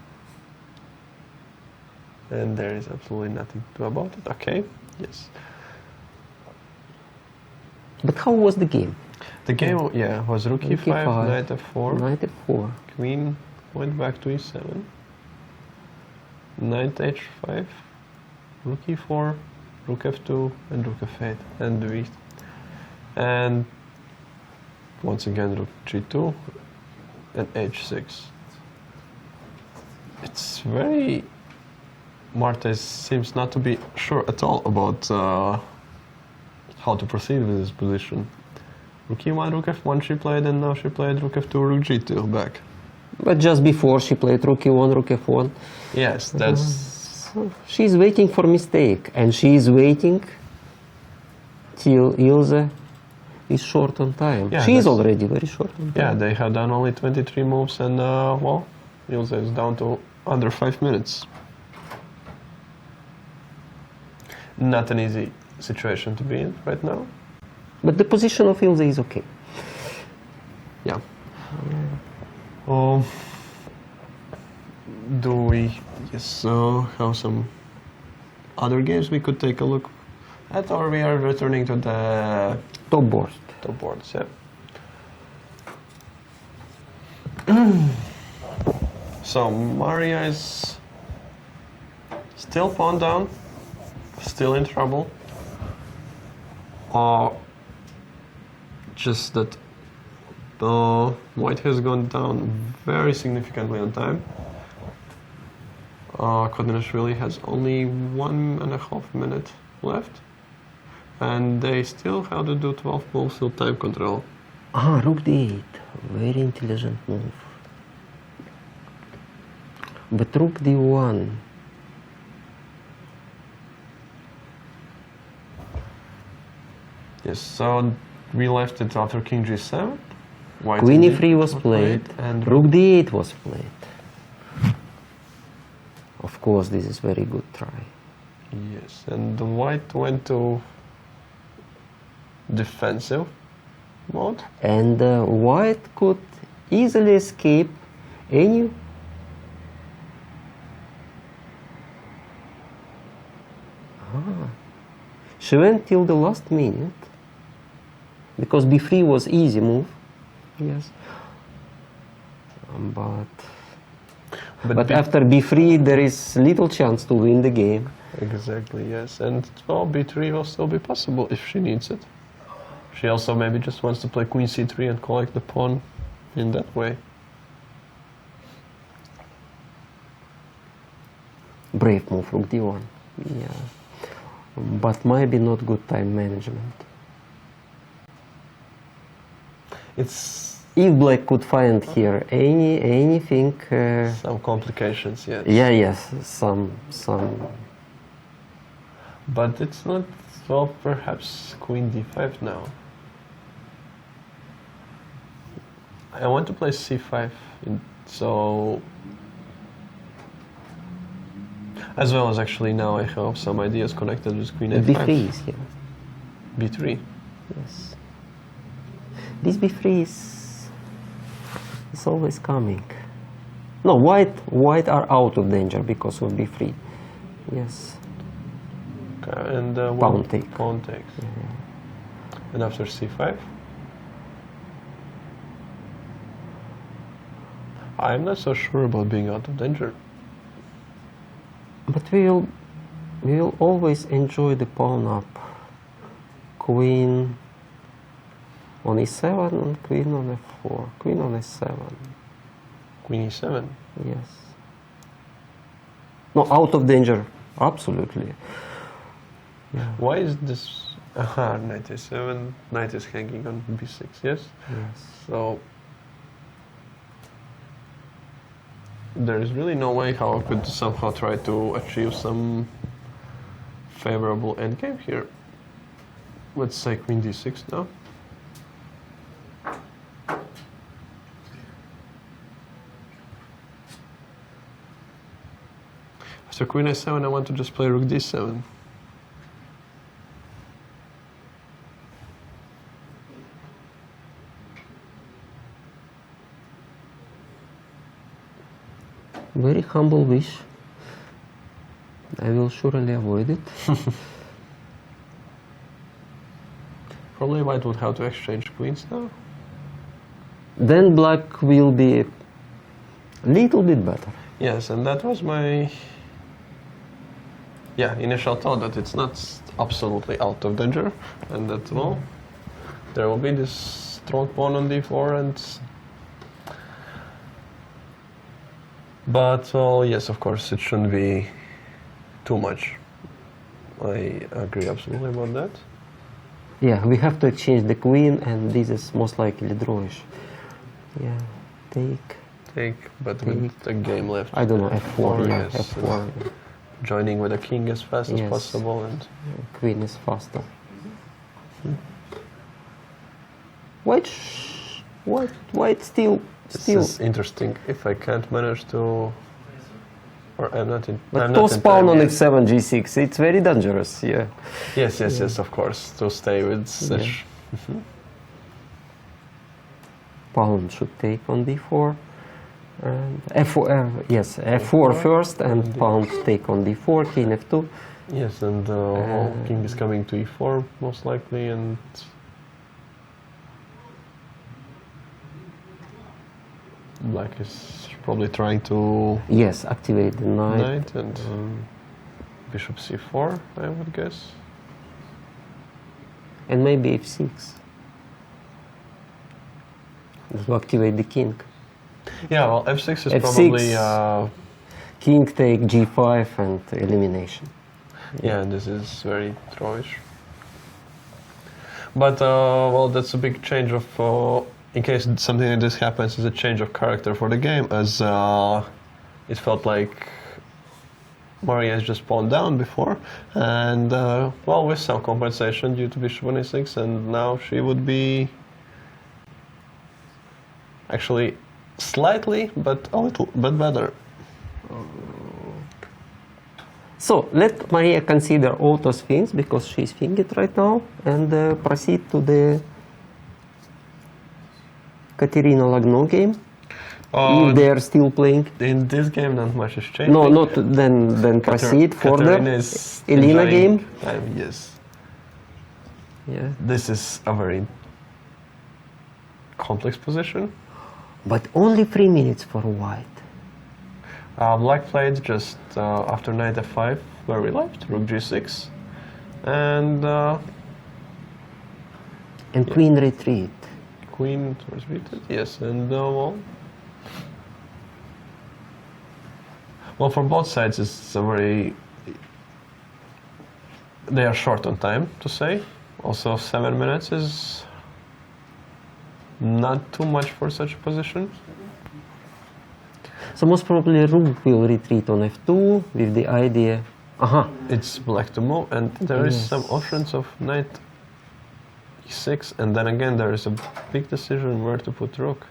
And there is absolutely nothing to do about it. Okay. Yes. But how was the game? The game, was rook Rook e5, e5, knight f4, Knight f4. queen went back to e7, knight h5, rook e4, rook f2, and rook f8, and once again rook g2 and h6. It's very. Marta seems not to be sure at all about how to proceed with this position. Rook e1, rook f1 she played, and now she played rook f2, rook g2 back. But just before she played rook e1, rook f1. Yes, that's. She's waiting for mistake, and she is waiting till Ilse is short on time. Yeah, she is that's- already very short on time. Yeah, they have done only 23 moves, and Ilse is down to under 5 minutes. Not an easy situation to be in right now. But the position of Ilse is okay. Yeah. Do we have some other games we could take a look at, or we are returning to the Top board. top boards? So Maria is still pawn down, still in trouble. Just that white has gone down very significantly on time. Kodinashvili has only 1.5 minutes left, and they still have to do 12 moves with time control. Rook d8. Very intelligent move. But rook d1. Yes, so we left it after king g7. White Queen indeed e3 was played, and rook d8 was played. Of course, this is very good try. yes, and the white went to defensive mode. And white could easily escape any. She went till the last minute because b3 was easy move. Yes. But after b3 there is little chance to win the game. Exactly, yes, and b3 will still be possible if she needs it. She also maybe just wants to play queen c3 and collect the pawn in that way. Brave move, rook d1. Yeah. But maybe not good time management. It's If black could find here anything, some complications, yes. yes, some. But it's not, perhaps queen d5 now. I want to play c5, so... As well as actually now I have some ideas connected with queen a5. b3 is here. b3. Yes. This b3 is always coming. No, white are out of danger because of b3. Yes. Okay, and Pawn take. Pawn takes. And after c5. I'm not so sure about being out of danger. But we will always enjoy the pawn up. Queen on e7 and queen on f4. Queen on e7. Queen e7. Yes. No, out of danger. Absolutely. Why is this? Aha, knight a7. Knight is hanging on b6. Yes. Yes. So there is really no way how I could somehow try to achieve some favorable endgame here. Let's say queen d6 now. After queen a7, I want to just play rook d7. Very humble wish. I will surely avoid it. Probably white would have to exchange queens now. Then black will be a little bit better. Yes, and that was my initial thought that it's not absolutely out of danger, and that well, there will be this strong pawn on d4 and. But well, yes, of course, it shouldn't be too much. I agree absolutely about that. Yeah, we have to exchange the queen, and this is most likely drawish. Yeah, take. But with the game left. I don't know, f4. Yeah, yes, f4. Joining with the king as fast as Yes. possible, and Queen is faster. White still. this is interesting. If I can't manage to, or I'm not in. But I'm not toss in pawn time on yet. h7, g6. It's very dangerous. Yeah. Yes, of course, to stay with such. Pawn should take on d4. And f4. Yes, f4 first, and pawn to take on d4. King f2. Yes, and king is coming to e4 most likely, and black is probably trying to Yes, activate the knight. knight and bishop c4, I would guess. And maybe f6. To activate the king. Yeah, well, f6 is F6. probably King take g5 and elimination. yeah, this is very drawish. But well, that's a big change of. In case something like this happens, is a change of character for the game, as it felt like Maria has just pawned down before, and well, with some compensation due to bishop on a6, and now she would be actually slightly, but a little bit better. So let Maria consider all those things because she's finged right now, and proceed to the Katerina Lagno game. If they are still playing. In this game, not much is changing. No, not then proceed further. Katerina is Elena enjoying game. time, yes. Yeah. This is a very complex position. But only 3 minutes for white. Black played just after knight f5, where we left, rook g6, and Queen retreat. queen was beaten. Yes, and well, for both sides, it's a very. They are short on time, to say. Also, 7 minutes is not too much for such a position. So most probably rook will retreat on f2 with the idea. It's black to move, and there is some Yes. options of knight e6, and then again there is a big decision where to put rook.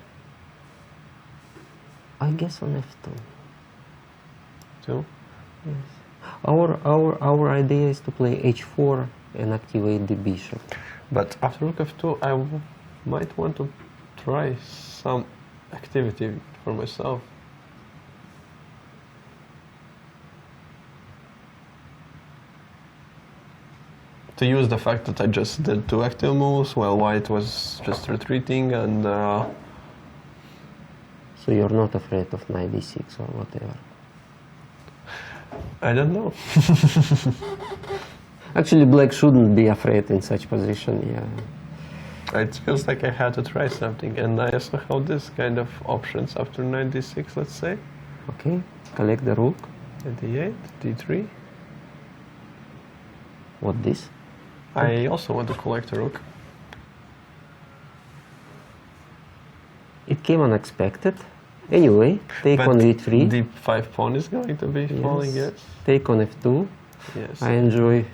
I guess on f2. Too. Our idea is to play h4 and activate the bishop. But after rook f2, I might want to try some activity for myself. To use the fact that I just did 2 active moves while white was just retreating, and So you're not afraid of knight d6 or whatever. I don't know. Actually, black shouldn't be afraid in such position. Yeah. It feels like I had to try something, and I also have this kind of options after knight d6, let's say. Okay. Collect the rook. d8, d3. What this? I also want to collect a rook. It came unexpected. Anyway, take But on d3. d5 pawn is going to be falling, yes. Take on f2. Yes. I enjoy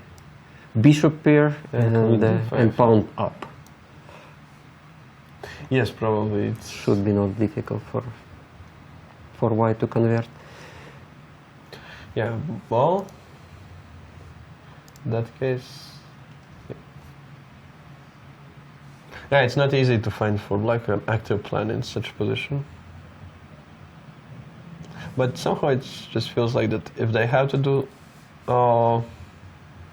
bishop pair And and, d5. and pawn up. Yes, probably it Should be not difficult for white to convert. Yeah, well, in that case, yeah, it's not easy to find for black an active plan in such a position. But somehow it just feels like that if they have to do,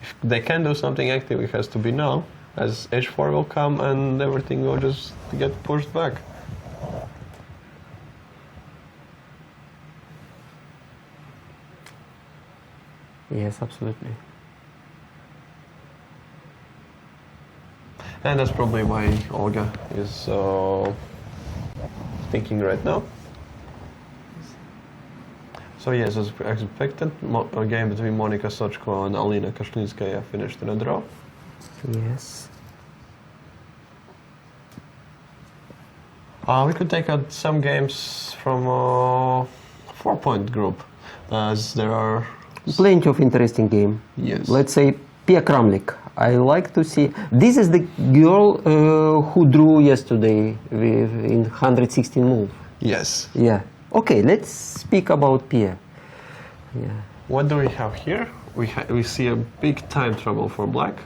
if they can do something active, it has to be now, as h4 will come and everything will just get pushed back. Yes, absolutely. And that's probably why Olga is thinking right now. So yes, as expected, a game between Monika Sochko and Alina Kashlinskaya finished in a draw. Yes. We could take out some games from 4-point group, as there are. Plenty of interesting game. Yes. Let's say Pia Kramlik. I like to see. This is the girl who drew yesterday in 116 move. Yes. Yeah. Okay, let's speak about Pia. Yeah. What do we have here? We see a big time trouble for black.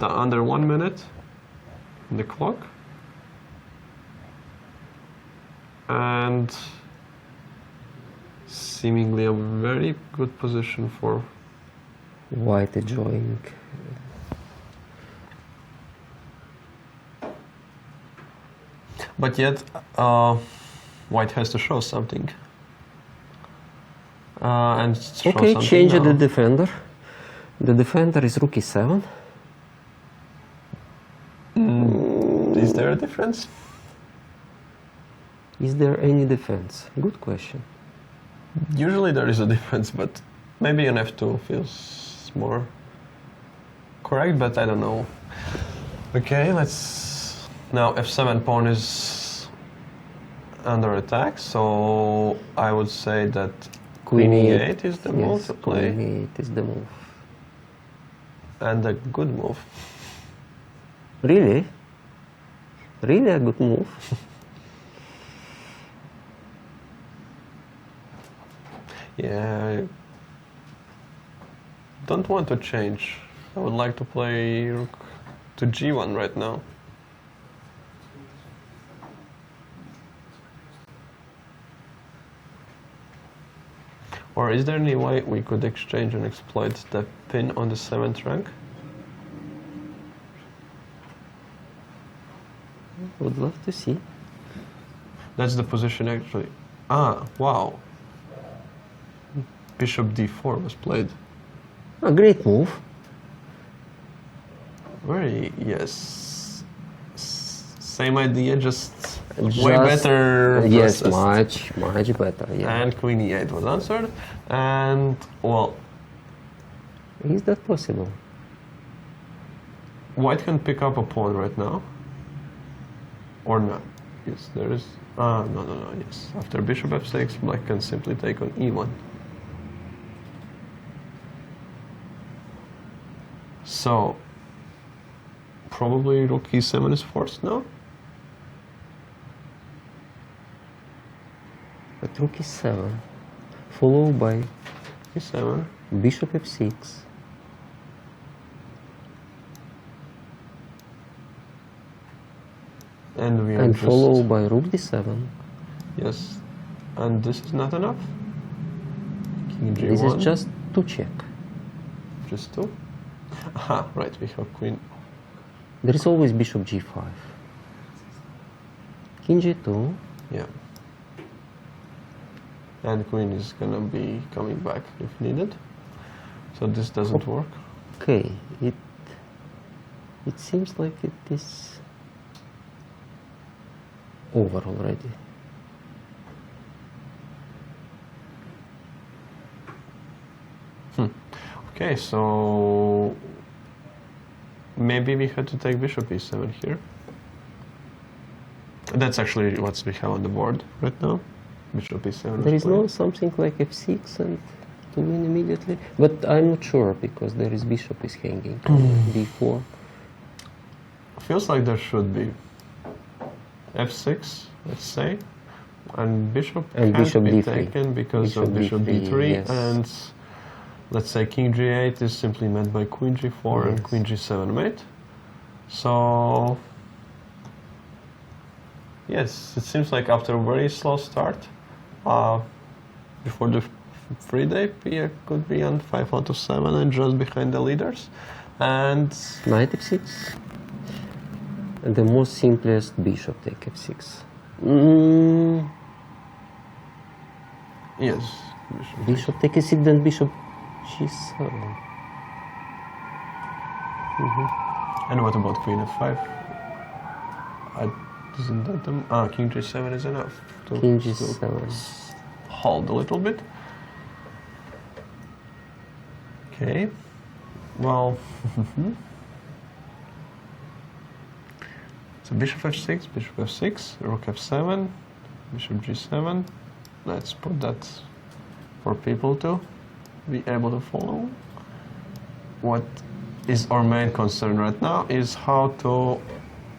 Under 1 minute in the clock. And seemingly a very good position for White enjoying. but yet white has to show something. And show Okay, something change now. the defender. The defender is rook e7. Is there a difference? Is there any defense? Good question. Usually there is a difference, but maybe an f2 feels more correct, but I don't know. Okay, let's... Now f7 pawn is under attack, so I would say that queen e8 is the move Yes, to play, queen e8 is the move. and a good move. Really? Really a good move? Yeah, I don't want to change. I would like to play rook to g1 right now. Or is there any way we could exchange and exploit the pin on the 7th rank? Would love to see. That's the position actually. Ah, wow. Bishop d4 was played. A great move. Very, yes. Same idea, just way better. Yes, processed. much better. Yeah. And queen e8 was answered. And, well, Is that possible? white can pick up a pawn right now. Or not. Yes, there is. No, yes. After bishop f6, black can simply take on e1. So, probably rook e7 is forced now. But rook e7, followed by e7. bishop f6. And we are And just... followed by rook d7. Yes. And this is not enough. King g1. This is just to check. Just two. Aha, right, we have queen. There is always bishop g5. King g2. Yeah. And queen is gonna be coming back if needed. So this doesn't work. Okay, it seems like it is over already. Okay, so maybe we had to take bishop e7 here. That's actually what we have on the board right now. Bishop e7. There is played. no something like f6 and to win immediately. But I'm not sure because there is bishop is hanging. d4. Feels like there should be f6, let's say, and bishop And can't bishop be d3. taken because of bishop d3, yes. and let's say king g8 is simply met by queen g4 and Yes. queen g7 mate. So yes, it seems like after a very slow start, before the free day, Pia could be on 5 out of 7 and just behind the leaders. And Knight f6. And the most simplest bishop take f6. Mm, yes, bishop take f6, then bishop g7. and what about queen f5? Isn't that the... king g7 is enough to King still g7. hold a little bit. Okay, well, so bishop f6, bishop f6, rook f7, bishop g7. Let's put that for people to be able to follow. What is our main concern right now is how to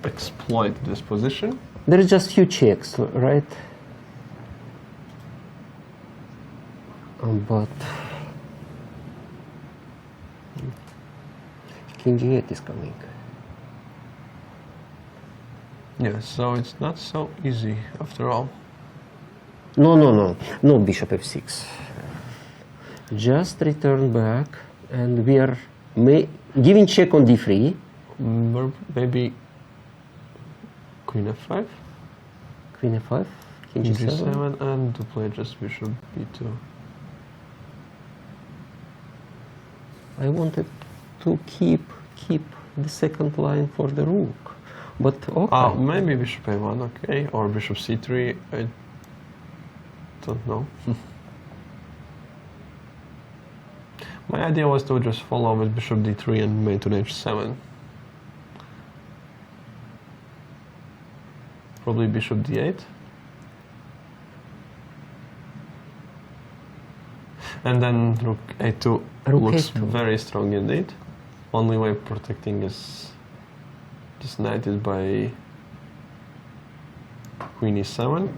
exploit this position. There is just few checks, right? But king g8 is coming. Yeah, so it's not so easy after all. No bishop f6. Just return back, and we are giving check on d3. Or maybe queen f5, Queen f5, king king g7. g7, and to play just bishop b2. I wanted to keep the second line for the rook, but okay. Maybe bishop a1, okay, or bishop c3. I don't know. My idea was to just follow with bishop d3 and mate on h7. Probably bishop d8. And then rook a2 Rook looks a2. very strong indeed. Only way protecting is this knight is by queen e7,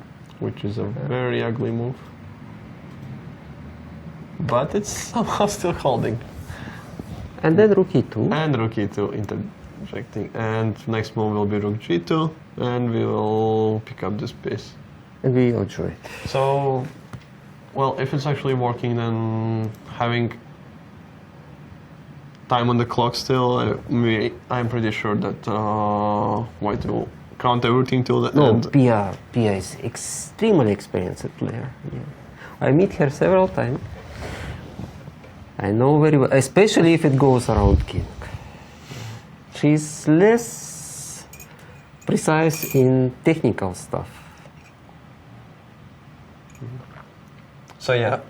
which is a very ugly move. But it's somehow still holding. And then rook e2. And rook e2 interjecting. And next move will be rook g2, and we will pick up this piece. And we enjoy it. So, well, if it's actually working, then having time on the clock still, I'm pretty sure that white will count everything till the No, end. Pia is extremely experienced player. Yeah. I meet her several times. I know very well, especially if it goes around king. She's less precise in technical stuff. So yeah,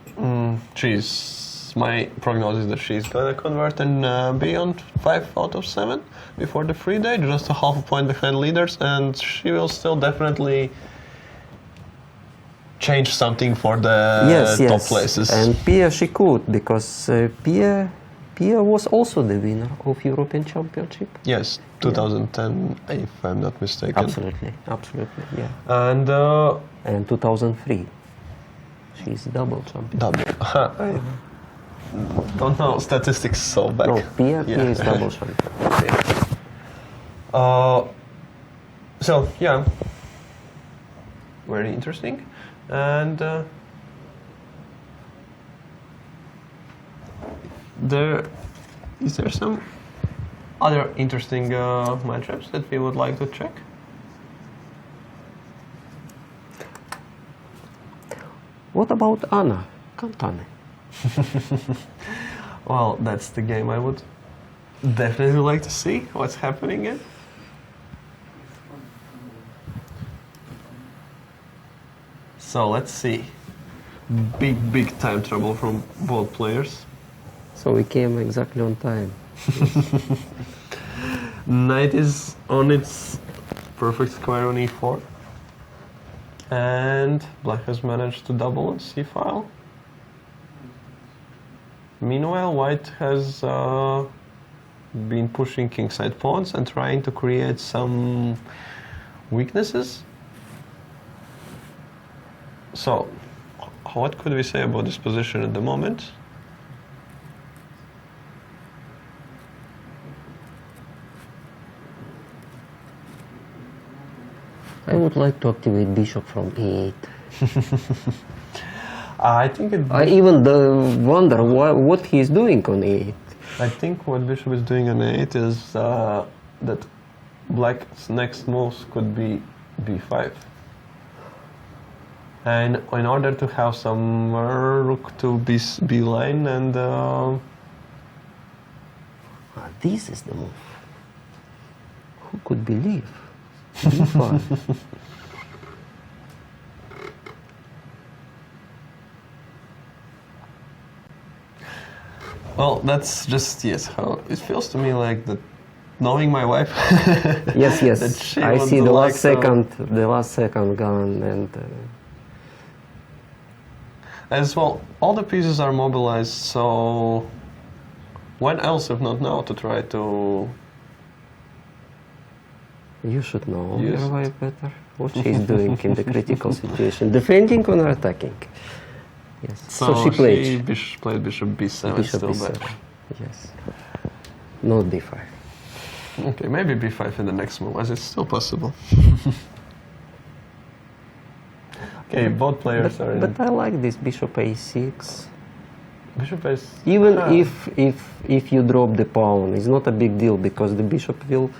my prognosis is that she's gonna convert and be on 5 out of 7 before the free day, just a half a point behind leaders, and she will still definitely change something for the top places. And Pia she could, because Pia was also the winner of European Championship. Yes, 2010, if I'm not mistaken. Absolutely, yeah. And And 2003, she's double champion. double. I don't know statistics so back. No, Pia Yeah. is double champion. So yeah, very interesting. And is there some other interesting matchups that we would like to check? What about Anna Cantane? Well, that's the game I would definitely like to see what's happening in. So let's see. Big time trouble from both players. So we came exactly on time. Knight is on its perfect square on e4. And black has managed to double on c-file. Meanwhile, white has been pushing kingside pawns and trying to create some weaknesses. So, what could we say about this position at the moment? I would like to activate bishop from e8. I think it. I even wonder what he's doing on e8. I think what bishop is doing on a8 is that black's next moves could be b5. And in order to have some rook to b line and This is the move. Who could believe? b5. well, that's just yes. How it feels to me like that. Knowing my wife. Yes, that yes. she I would see the like last second gone, and as well, all the pieces are mobilized. So when else, if not now, to try to? you should know Yes. your wife better. What she's doing in the critical situation, defending or attacking. Yes. So she played played bishop b7. bishop still b7. bad. Yes. Not b5. Okay, maybe b5 in the next move, as it's still possible. Okay, both players are in. But I like this bishop a6. Bishop is Even Ah. if you drop the pawn, it's not a big deal because the bishop will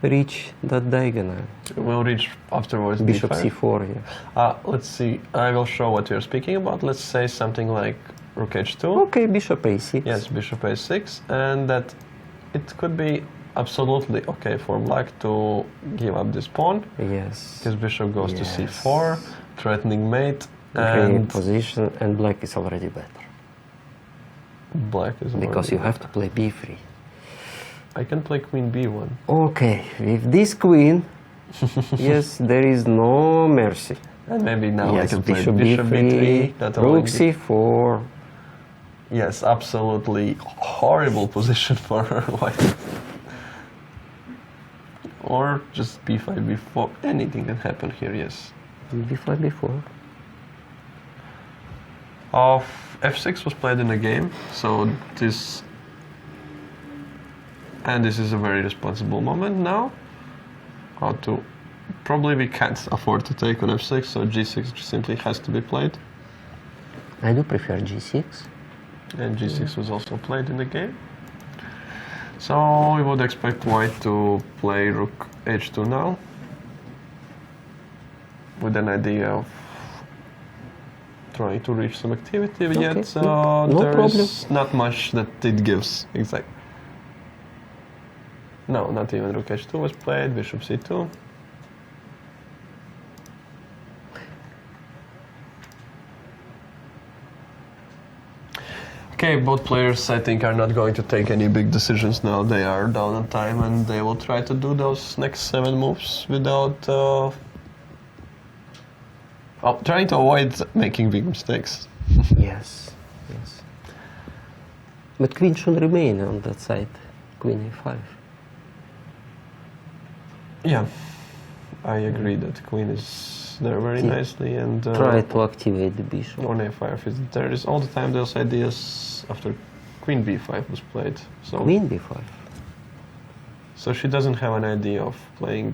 reach that diagonal. We'll reach afterwards. Bishop b5. c4, yeah. Let's see. I will show what you're speaking about. Let's say something like rook h2. Okay, bishop a6. Yes, bishop a6, and that it could be absolutely okay for black to give up this pawn. Yes. His bishop goes to Yes. c4, threatening mate, Okay, and position, and black is already better black is because already you have to play b3. I can play queen b1. Okay, with this queen, yes, there is no mercy. And maybe now yes, I can play bishop bishop b3. That will rook be- c4. Yes, absolutely horrible position for white. Or just b5, b4. Anything can happen here, yes. b5, b4. F6 was played in the game, so this... And this is a very responsible moment now. How to... Probably we can't afford to take on f6, so g6 simply has to be played. I do prefer g6. And g6 was also played in the game. So we would expect white to play rook h2 now, with an idea of trying to reach some activity, Okay, yet no there problem. is not much that it gives. Exactly. No, not even rook h2 was played, bishop c2. Okay, both players, I think, are not going to take any big decisions now. They are down on time, and they will try to do those next 7 moves without trying to avoid making big mistakes. Yes, yes. But queen should remain on that side. Queen a5. Yeah, I agree that queen is there very Yeah. nicely, and Try to activate the bishop. on a5 there is all the time those ideas after queen b5 was played. So Queen b5. So she doesn't have an idea of playing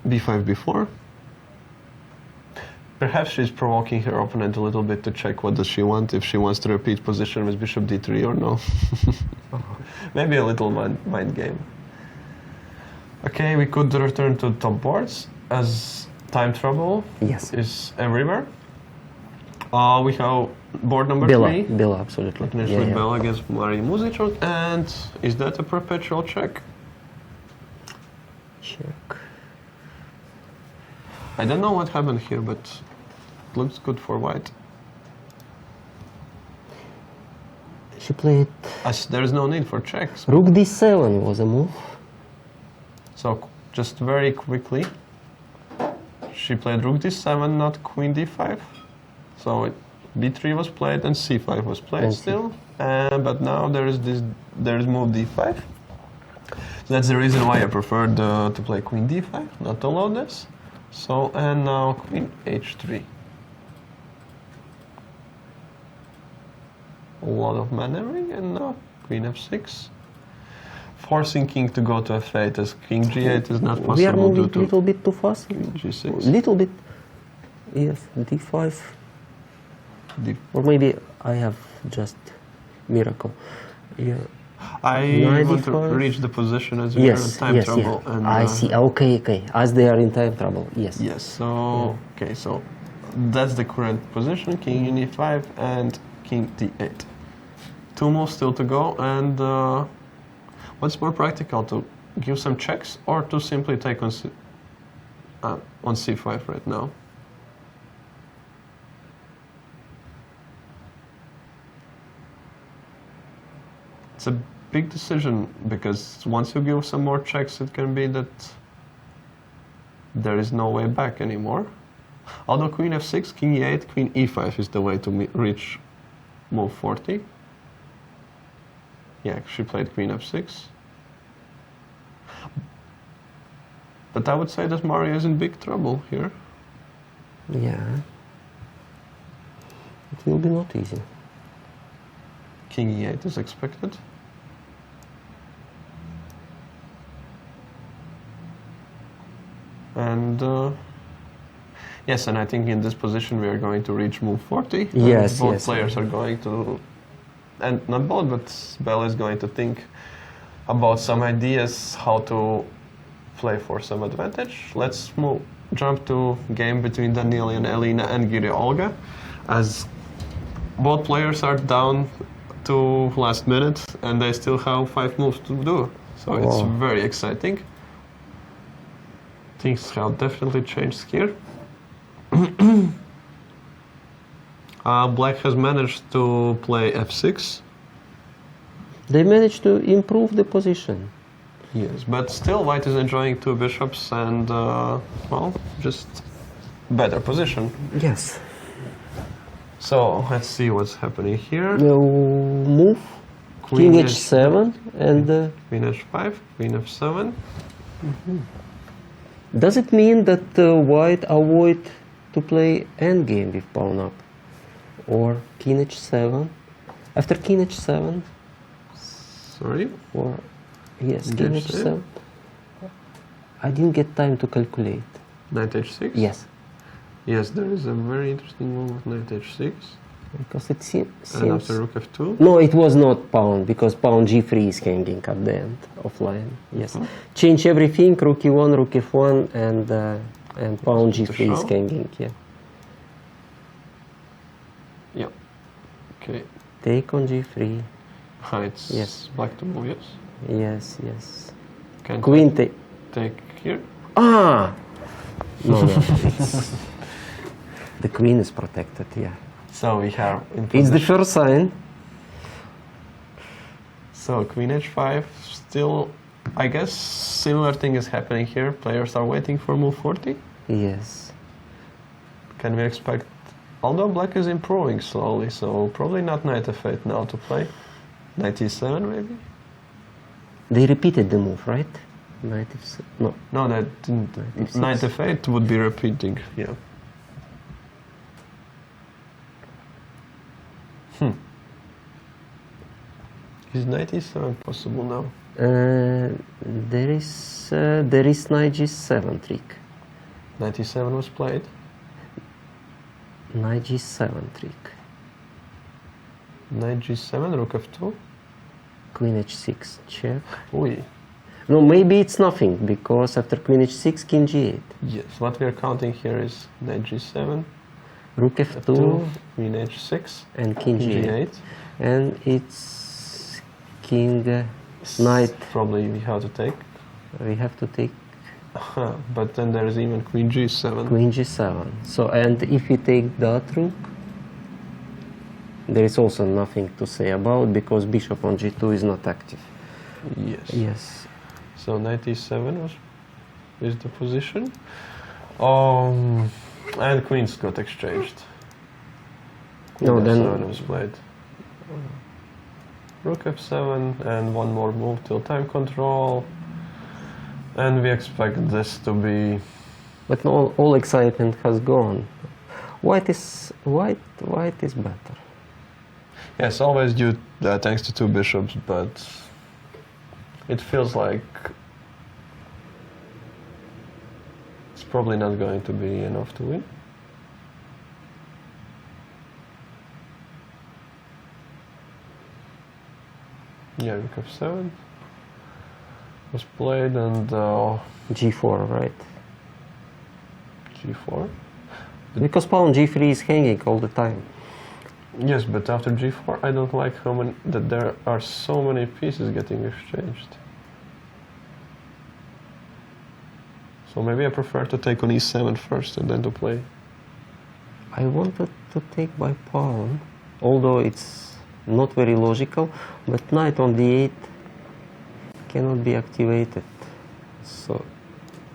b5 before. Perhaps she's provoking her opponent a little bit to check what does she want, if she wants to repeat position with bishop d3 or no. Maybe a little mind game. Okay, we could return to top boards as time trouble Yes. is everywhere. We have board number Bela, 3. Bela, absolutely. Potentially Bela against Mari Muzichuk, and is that a perpetual check? Check. I don't know what happened here, but it looks good for white. She played As there's no need for checks. rook d7 was a move. So just very quickly, she played rook d7, not queen d5. So b3 was played and c5 was played And still. But now there's move d5. So that's the reason why I preferred to play queen d5, not to load this. So and now queen h3. A lot of maneuvering, and now queen f6. Forcing king to go to f8 as king g8 is not possible We are moving due a to little bit too fast. queen g6. Little bit. Yes, d5. D- Or maybe I have just miracle. Yeah. I Knight want to d5. reach the position as we are in Yes, time yes, trouble. yeah. And, I see. Okay, okay. As they are in time trouble. Yes. Yes, so, okay, so that's the current position, king in e5 and king d8. Two moves still to go, and what's more practical, to give some checks or to simply take on c5 right now? It's a big decision, because once you give some more checks, it can be that there is no way back anymore. Although queen f6, king e8, queen e5 is the way to reach move 40. Yeah, she played queen f6. But I would say that Maria is in big trouble here. Yeah. It will be not easy. King e8 is expected. And yes, and I think in this position we are going to reach move 40. And Yes, both yes. players are going to, and not both, but Bell is going to think about some ideas how to play for some advantage. Let's jump to game between Daniil Elina and Giri Olga, as both players are down to last minute and they still have 5 moves to do. So it's Wow. very exciting. Things have definitely changed here. Black has managed to play f6. They managed to improve the position. Yes, but still white is enjoying 2 bishops and, well, just better position. Yes. So let's see what's happening here. Now move. Queen King h7 and Queen h5, queen f7. does it mean that white avoid to play endgame with pawn up? Or king h7? After king h7? Sorry? Or yes, King king h7? h7. I didn't get time to calculate. Knight h6? Yes, Yes, there is a very interesting move with knight h6. because it seems. And after rook f2. No, it was not pawn, because pawn g3 is hanging at the end of line. Yes. Change everything, rook e1, rook f1, and pawn Just to g3 is show. hanging, yeah. Yeah. Okay. Take on g3. It's Yes. black to move, yes. Yes, yes. Can Queen take. take here. Ah! No, no, it's... The queen is protected, yeah. So we have in It's the position. first sign. So queen h5, still, I guess similar thing is happening here. Players are waiting for move 40. Yes. Can we expect, although black is improving slowly, so probably not knight f8 now to play. Knight e7 maybe? They repeated the move, right? Knight f7. No. No, that didn't. Knight f6. Knight f8 would be repeating, yeah. Is knight e7 possible now? There is knight g7 trick. Knight e7 was played. Knight g7 trick. Knight g7, rook f2. Queen h6 check. Ui. No, maybe it's nothing, because after queen h6, king g8. Yes, what we are counting here is knight g7, Rook f2 f2, queen h6, and king king g8. g8. And it's king knight. Probably we have to take. We have to take But then there's even queen g7. queen g7. So, and if we take that rook, there is also nothing to say about because bishop on g2 is not active. Yes. Yes. So knight e7 is the position. And queens got exchanged. No, Queen then f7 was played. Rook f7 and one more move till time control. And we expect this to be... but all excitement has gone. White is better. Yes, always due thanks to two bishops, but it feels like it's probably not going to be enough to win. Yeah, rook f7 was played and g4, right? g4. Because pawn g3 is hanging all the time. Yes, but after g4, I don't like that there are so many pieces getting exchanged. So maybe I prefer to take on e7 first and then to play. I wanted to take by pawn, although it's not very logical, but knight on d8 cannot be activated. So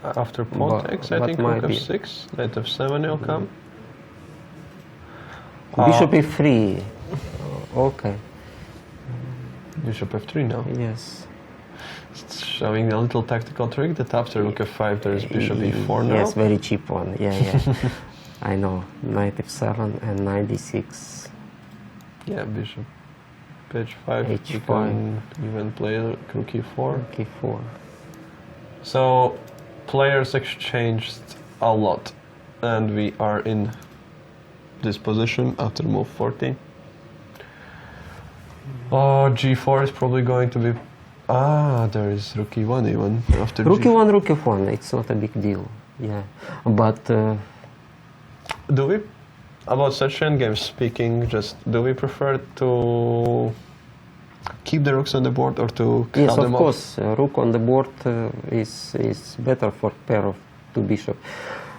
After pawn takes, I but think rook might be. f6, knight f7 will come. bishop e3. Okay. Bishop f3 now. Yes. It's showing a little tactical trick that after rook f5 there is bishop e4 now. Yes, very cheap one. Yeah, yeah. I know. Knight f7 and knight d6. Yeah, bishop h5. You H5. can even play rook e4. k4. So players exchanged a lot, and we are in this position after move 14. G4 is probably going to be... there is rook e1 even after Rook G4. e1, rook f1. It's not a big deal. Yeah, but Do we, about such endgames speaking, do we prefer to keep the rooks on the board or to cut yes, them of off? course, rook on the board is better for pair of two bishop,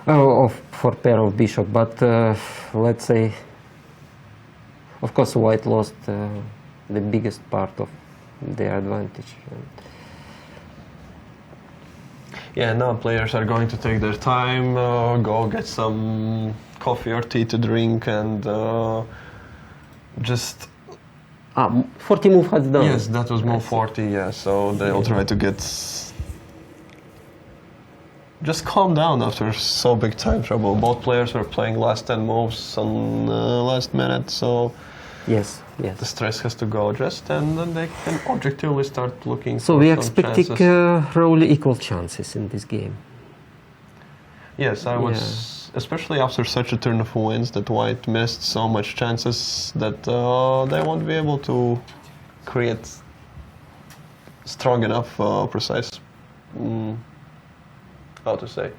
for pair of bishop. But let's say, of course, white lost the biggest part of their advantage. Yeah, now players are going to take their time, go get some coffee or tea to drink, and just... 40 move has done. Yes, that was move 40, yeah, so they'll try to get... Just calm down after so big time trouble. Both players were playing last 10 moves on last minute, so Yes, the yes. stress has to go just, and then they can objectively start looking So for we are some expecting chances. roughly equal chances in this game. Yes, I was, especially after such a turn of wins that white missed so much chances that they won't be able to create strong enough, precise, how to say,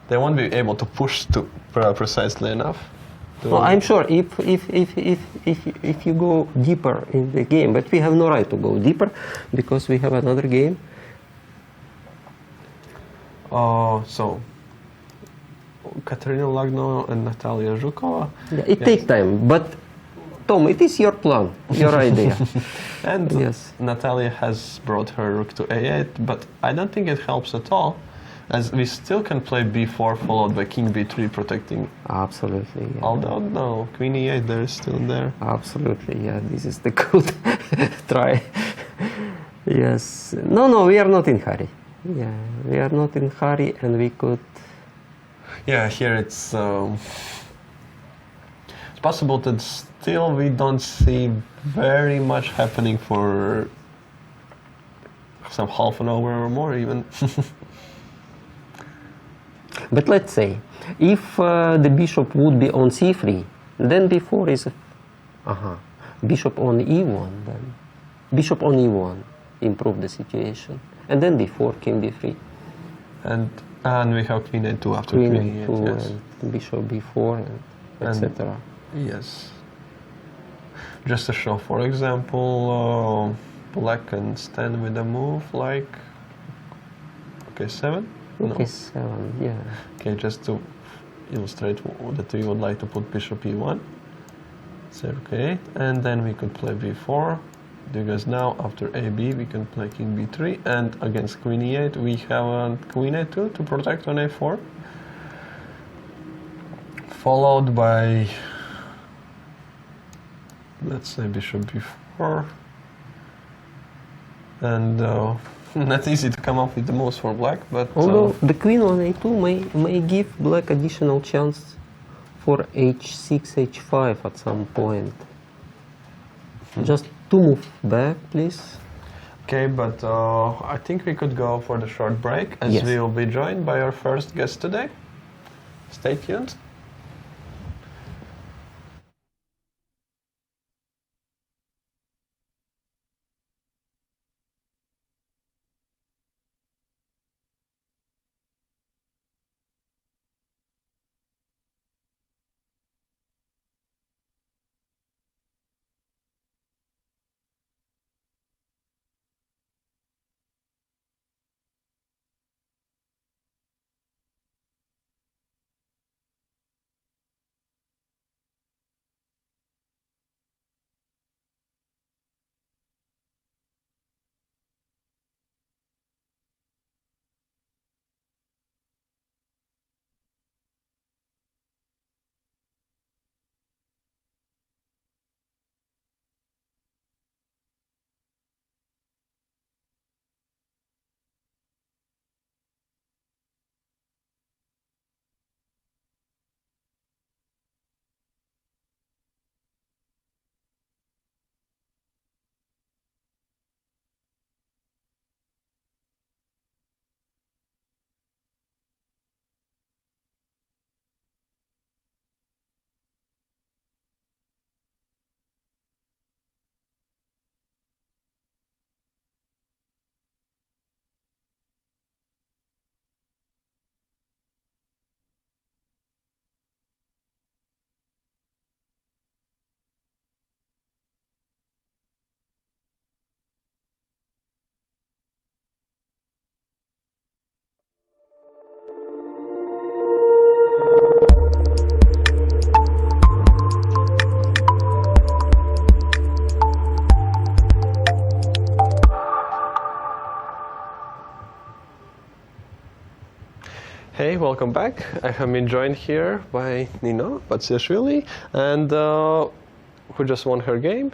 they won't be able to push to precisely enough. Well, I'm sure if you go deeper in the game, but we have no right to go deeper because we have another game. So, Katerina Lagno and Natalia Zhukova. Yeah, it takes time, but Tom, it is your plan, your idea. And Yes. Natalia has brought her rook to a8, but I don't think it helps at all, as we still can play b4 followed by king b3 protecting. Absolutely. Yeah. Although, no, queen e8 there is still there. Absolutely, yeah. This is the good try. Yes. No, we are not in hurry. Yeah, we are not in hurry, and we could. Yeah, here it's possible that still we don't see very much happening for some half an hour or more even. But let's say, if the bishop would be on c3, then b4 is, bishop on e1, then bishop on e1 improve the situation, and then d4, king b3, And we have queen a2 after queen queen e8, e2, yes. and bishop b4, and etc. Yes. Just to show, for example, black can stand with a move like, okay, 7? Okay, 7, yeah. Okay, just to illustrate that we would like to put bishop e1. Okay, and then we could play b4, because now after ab we can play king b3, and against queen e8 we have queen a2 to protect on a4, followed by, let's say, bishop b4, and not easy to come up with the moves for black, but Although the queen on a2 may give black additional chance for h6, h5 at some point. Just to move back, please. okay, but I think we could go for the short break, as Yes. we will be joined by our first guest today. Stay tuned. Hey, welcome back. I have been joined here by Nino Batsiashvili, and who just won her game.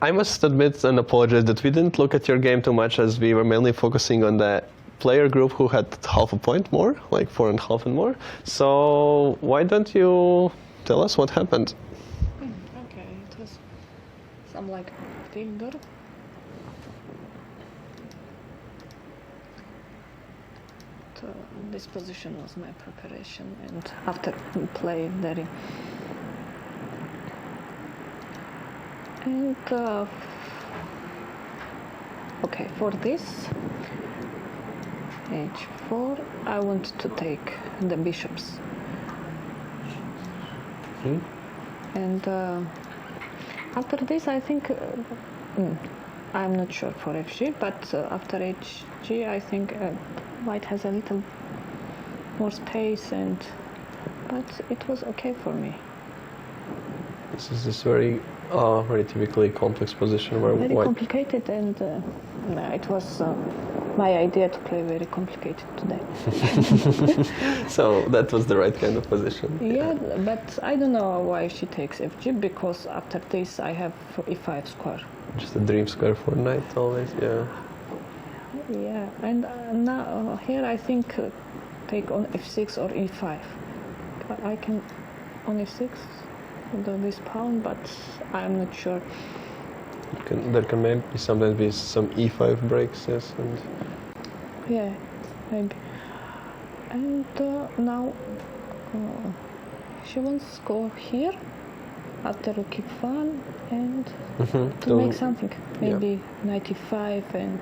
I must admit and apologize that we didn't look at your game too much, as we were mainly focusing on the player group who had half a point more, like 4.5 and more. So why don't you tell us what happened? Okay, it was some like figure. So this position was my preparation, and after play very. And okay, for this h4, I want to take the bishops. And after this, I think I'm not sure for fg, but after hg, I think white has a little more space, but it was okay for me. This is this very typically complex position where Very white. complicated, and it was my idea to play very complicated today. So that was the right kind of position. Yeah, but I don't know why she takes fg, because after this I have e5 square. Just a dream square for knight always, yeah. Yeah, and now here I think take on f6 or e5. I can on f6 do this pawn, but I'm not sure. There can maybe sometimes be some e5 breaks, yes, and Yeah, maybe. And now she wants to go here after rook e1 and to make something. Maybe knight e5 and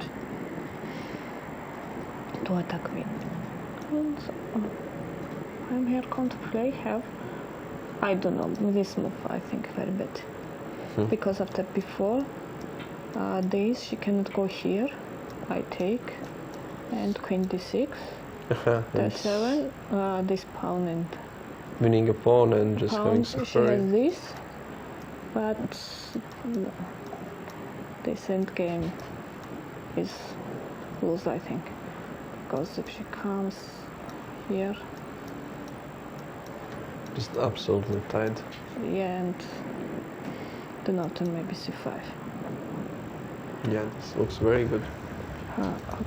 to attack queen. And I'm here contemplate have. I don't know, this move I think very bad. Because after before this she cannot go here. I take and queen d6. D7, this pawn and winning a pawn and just having Pawn. She has suffering. this, but this endgame is loose, I think, because if she comes here, Just absolutely tied. yeah, and the northern maybe c5. Yeah, this looks very good.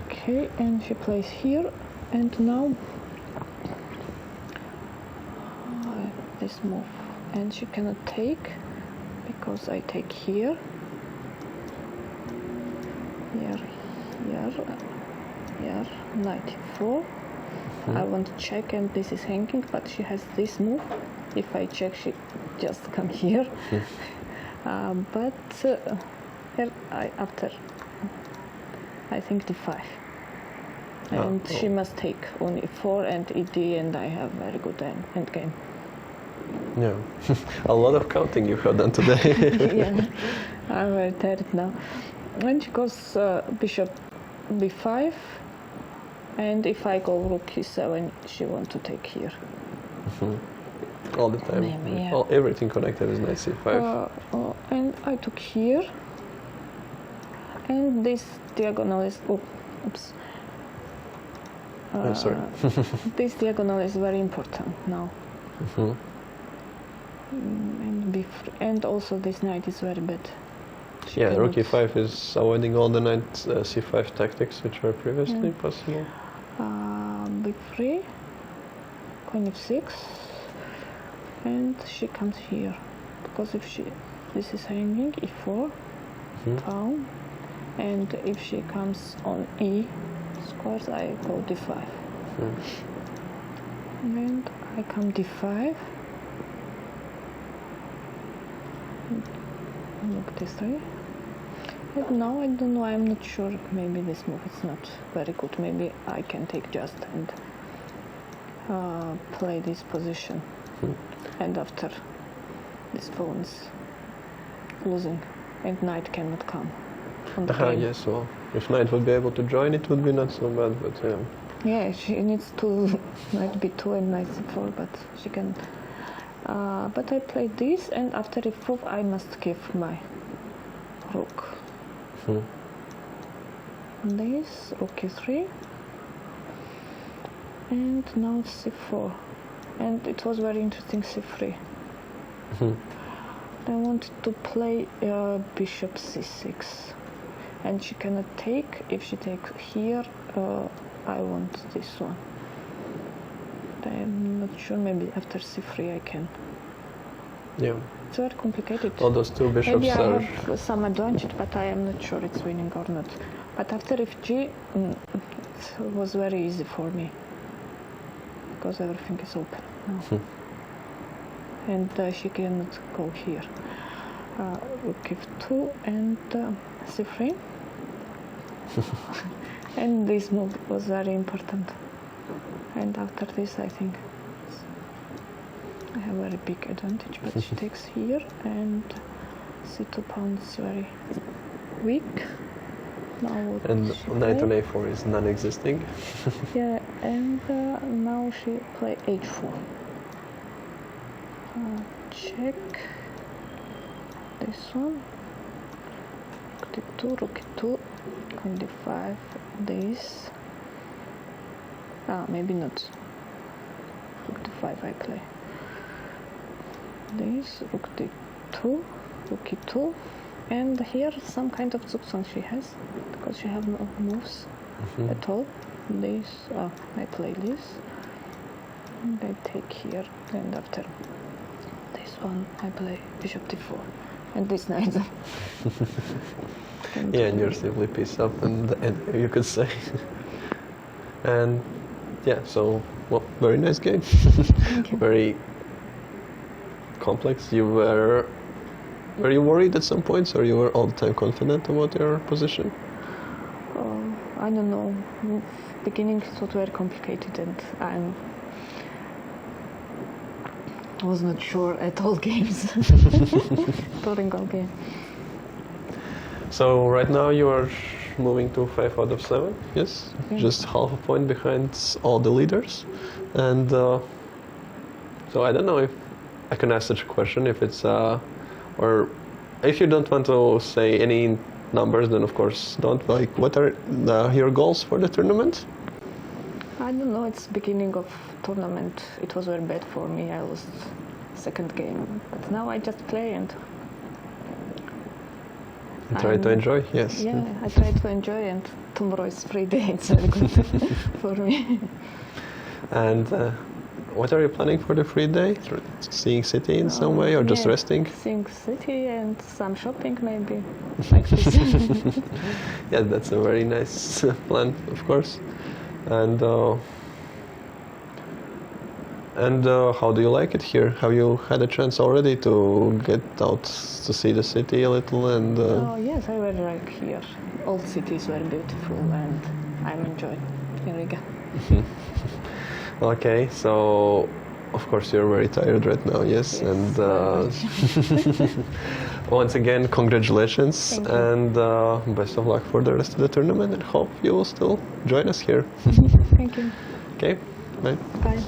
Okay, and she plays here, and now this move, and she cannot take because I take here, here, knight e4. I want to check, and this is hanging, but she has this move. If I check, she just come here. But here after I think d5, and she must take on e4 and ed, and I have very good endgame. Yeah, a lot of counting you have done today. Yeah, I'm very tired now. And she goes bishop b5, and if I go rook e7, she wants to take here. All the time. Maybe, yeah. Everything connected is knight c5. And I took here, and this diagonal is oops. Sorry. This diagonal is very important now. And also this knight is very bad. She Yeah, rook cannot- e5 is avoiding all the knight c5 tactics which were previously possible. b3, queen f6, and she comes here because if this is hanging e4 down, and if she comes on e squares, I go d5, and I come d5. Look this way. And now I don't know, I'm not sure, maybe this move is not very good. Maybe I can take just and play this position. And after this pawn is losing and knight cannot come on the game. Yes, well, if knight would be able to join, it would be not so bad, but yeah. Yeah, she needs to knight b2 and knight c4, but she can. But I played this, and after f4 I must give my rook. This, rook e3, and now c4, and it was very interesting c3. I wanted to play bishop c6, and she cannot take. If she takes here, I want this one. I'm not sure, maybe after c3 I can. Yeah. It's very complicated. All those two bishops Maybe I are. have some advantage, but I am not sure it's winning or not. But after fg, it was very easy for me because everything is open now. And she cannot go here. Rook f2 and c3. And this move was very important. And after this, I think I have a very big advantage, but she takes here, and c2 pawn is very weak. Now what And does she knight on play? a4 is non-existing. Yeah, and now she play h4. Check this one. Rook d2, rook e2, queen d5, this. Maybe not. Rook d5 I play. This, rook d2, rook e2, and here some kind of Zugzwang she has, because she have no moves at all. This, I play this, and I take here, and after this one I play bishop d4, and this knight. Yeah, and you're simply pieced up, and you could say. And yeah, so well, very nice game. Very complex. Were you worried at some points, or you were all the time confident about your position? I don't know. Beginning it was very complicated, and I was not sure at all games. During all game. So right now you are moving to 5 out of 7, yes? Yeah. Just half a point behind all the leaders. And So I don't know if I can ask such a question, if it's or if you don't want to say any numbers, then of course don't. Like, what are your goals for the tournament? I don't know. It's beginning of tournament. It was very bad for me. I lost second game, but now I just play and Try to enjoy. Yes. yeah, I try to enjoy. And tomorrow is free day. It's very good for me. And what are you planning for the free day? Seeing city in some way, or just Yeah, resting? Seeing city and some shopping maybe. Like this. Yeah, that's a very nice plan, of course. And how do you like it here? Have you had a chance already to get out to see the city a little? And Oh yes, I really like here. All cities were beautiful and I'm enjoying in Riga. okay, so of course you're very tired right now, yes. Yes, And very much. once again, congratulations. Thank you. And best of luck for the rest of the tournament, and hope you will still join us here. Thank you. Okay, bye. Bye.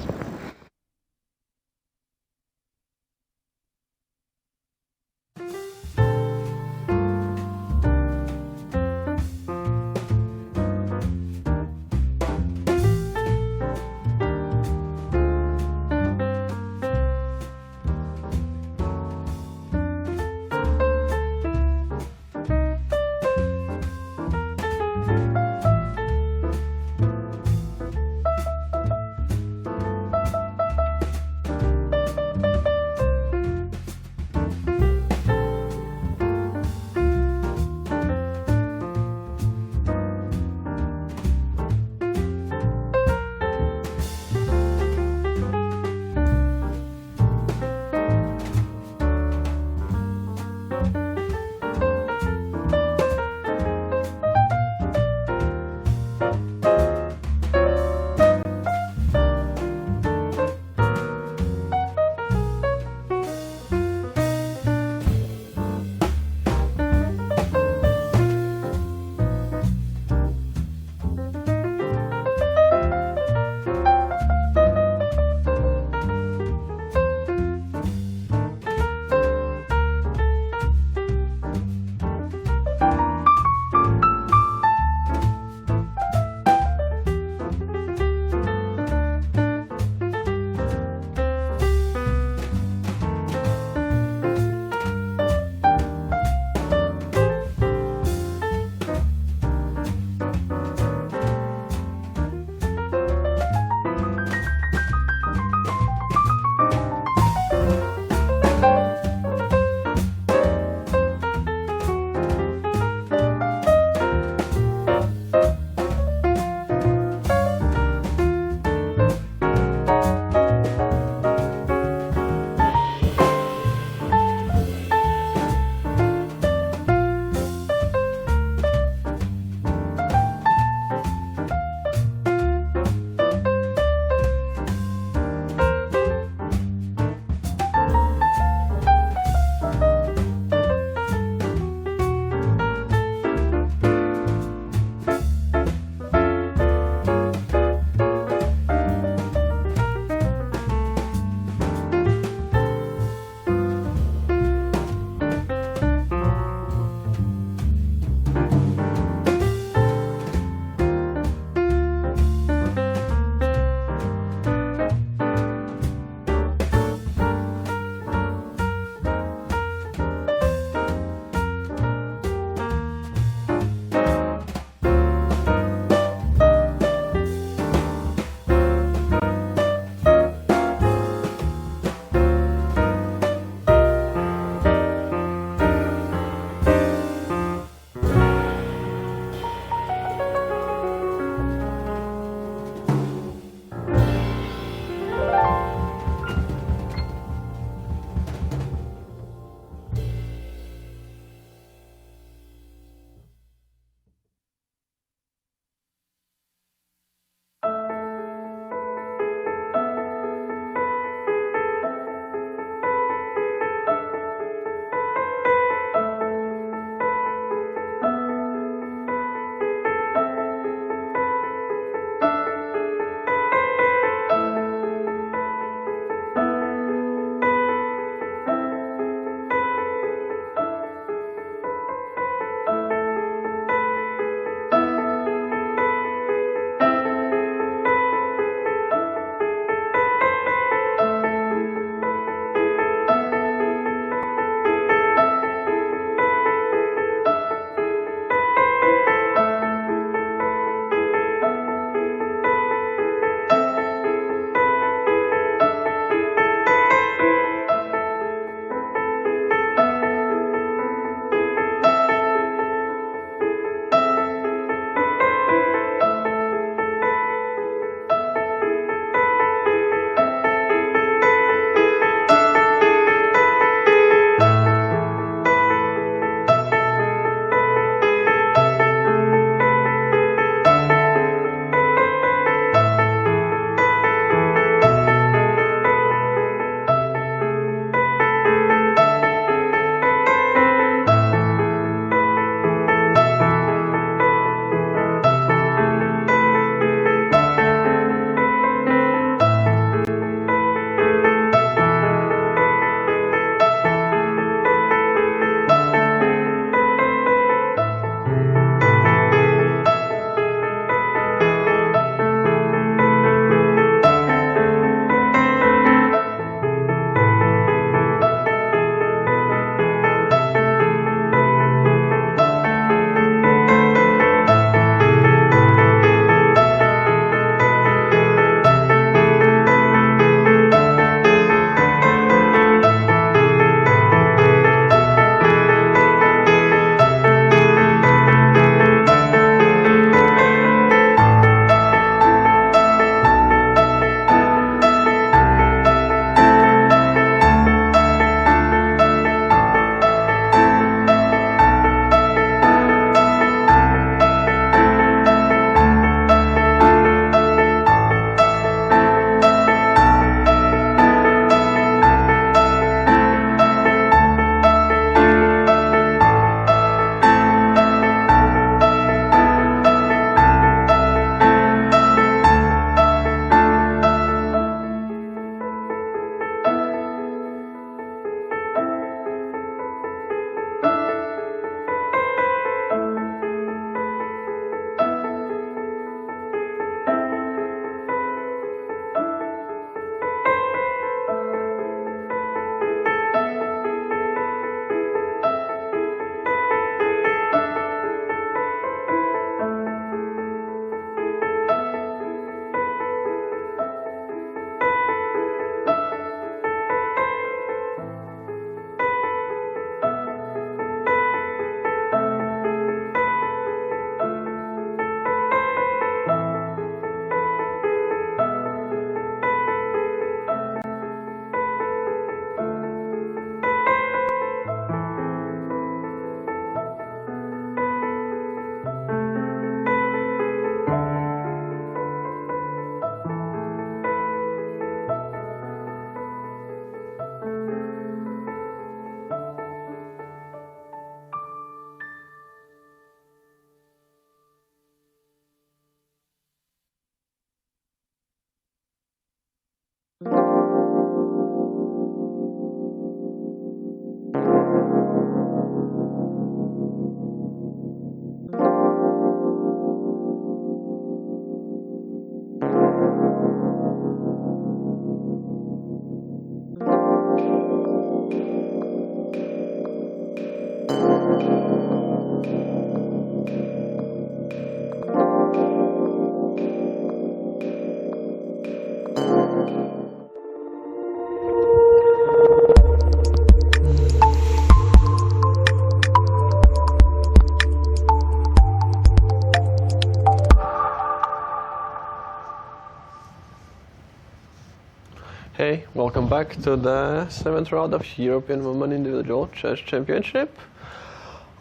Hey, welcome back to the 7th round of European Women Individual Chess Championship.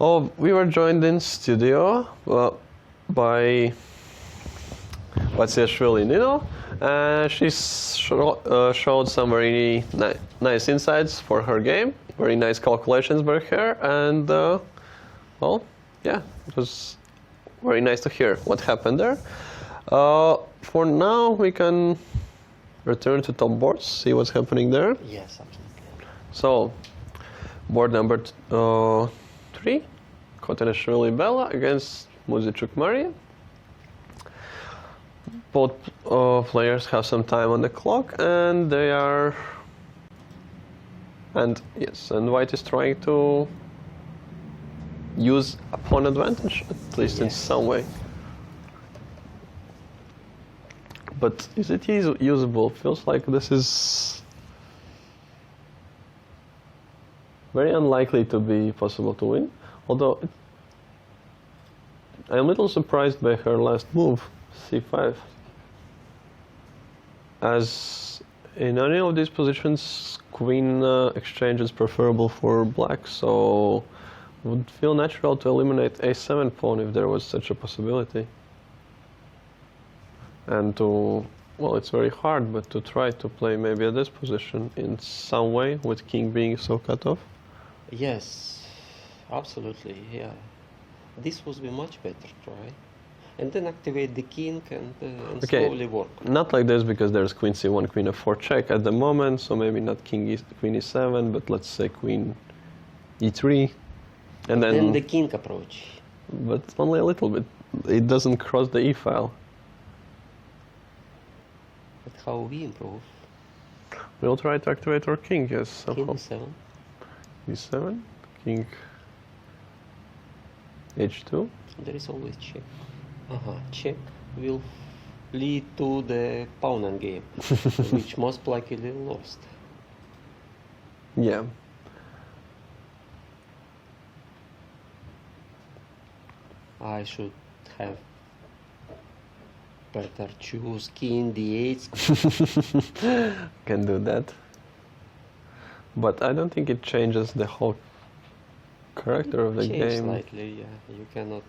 Oh, we were joined in studio by Vatsiashvili Nino. She showed some very nice insights for her game, very nice calculations by her, and well, yeah, it was very nice to hear what happened there. For now, we can return to top boards, see what's happening there. Yes, absolutely. So, board number 3, Kotanishvili Bella against Muzichuk Maria. Both players have some time on the clock, and they are... And White is trying to use a pawn advantage, at least in some way. But is it usable? Feels like this is very unlikely to be possible to win. Although I'm a little surprised by her last move, c5. As in any of these positions, queen exchange is preferable for black, so it would feel natural to eliminate a7 pawn if there was such a possibility. And to, well, it's very hard, but to try to play maybe at this position in some way, with king being so cut off. Yes, absolutely, yeah. This would be much better try. And then activate the king and slowly work. Not like this, because there's queen c1, queen f4 check at the moment, so maybe not queen e7, but let's say queen e3. And then the king approach. But only a little bit. It doesn't cross the e file. But how we improve? We'll try to activate our king, yes. Somehow. King e7. e7, king h2. There is always check. Check will lead to the pawn endgame, which most likely lost. Yeah. I should have better choose king d8. Can do that. But I don't think it changes the whole character of the Change game. slightly, yeah. You cannot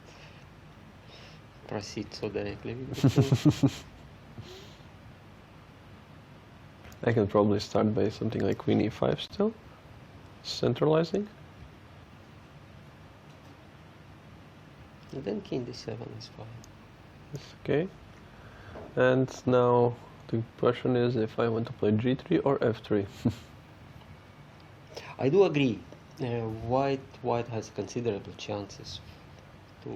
proceed so directly with the king. I can probably start by something like queen e5 still, centralizing. And then king d7 is fine. It's okay. And now the question is if I want to play g3 or f3. I do agree. White has considerable chances to,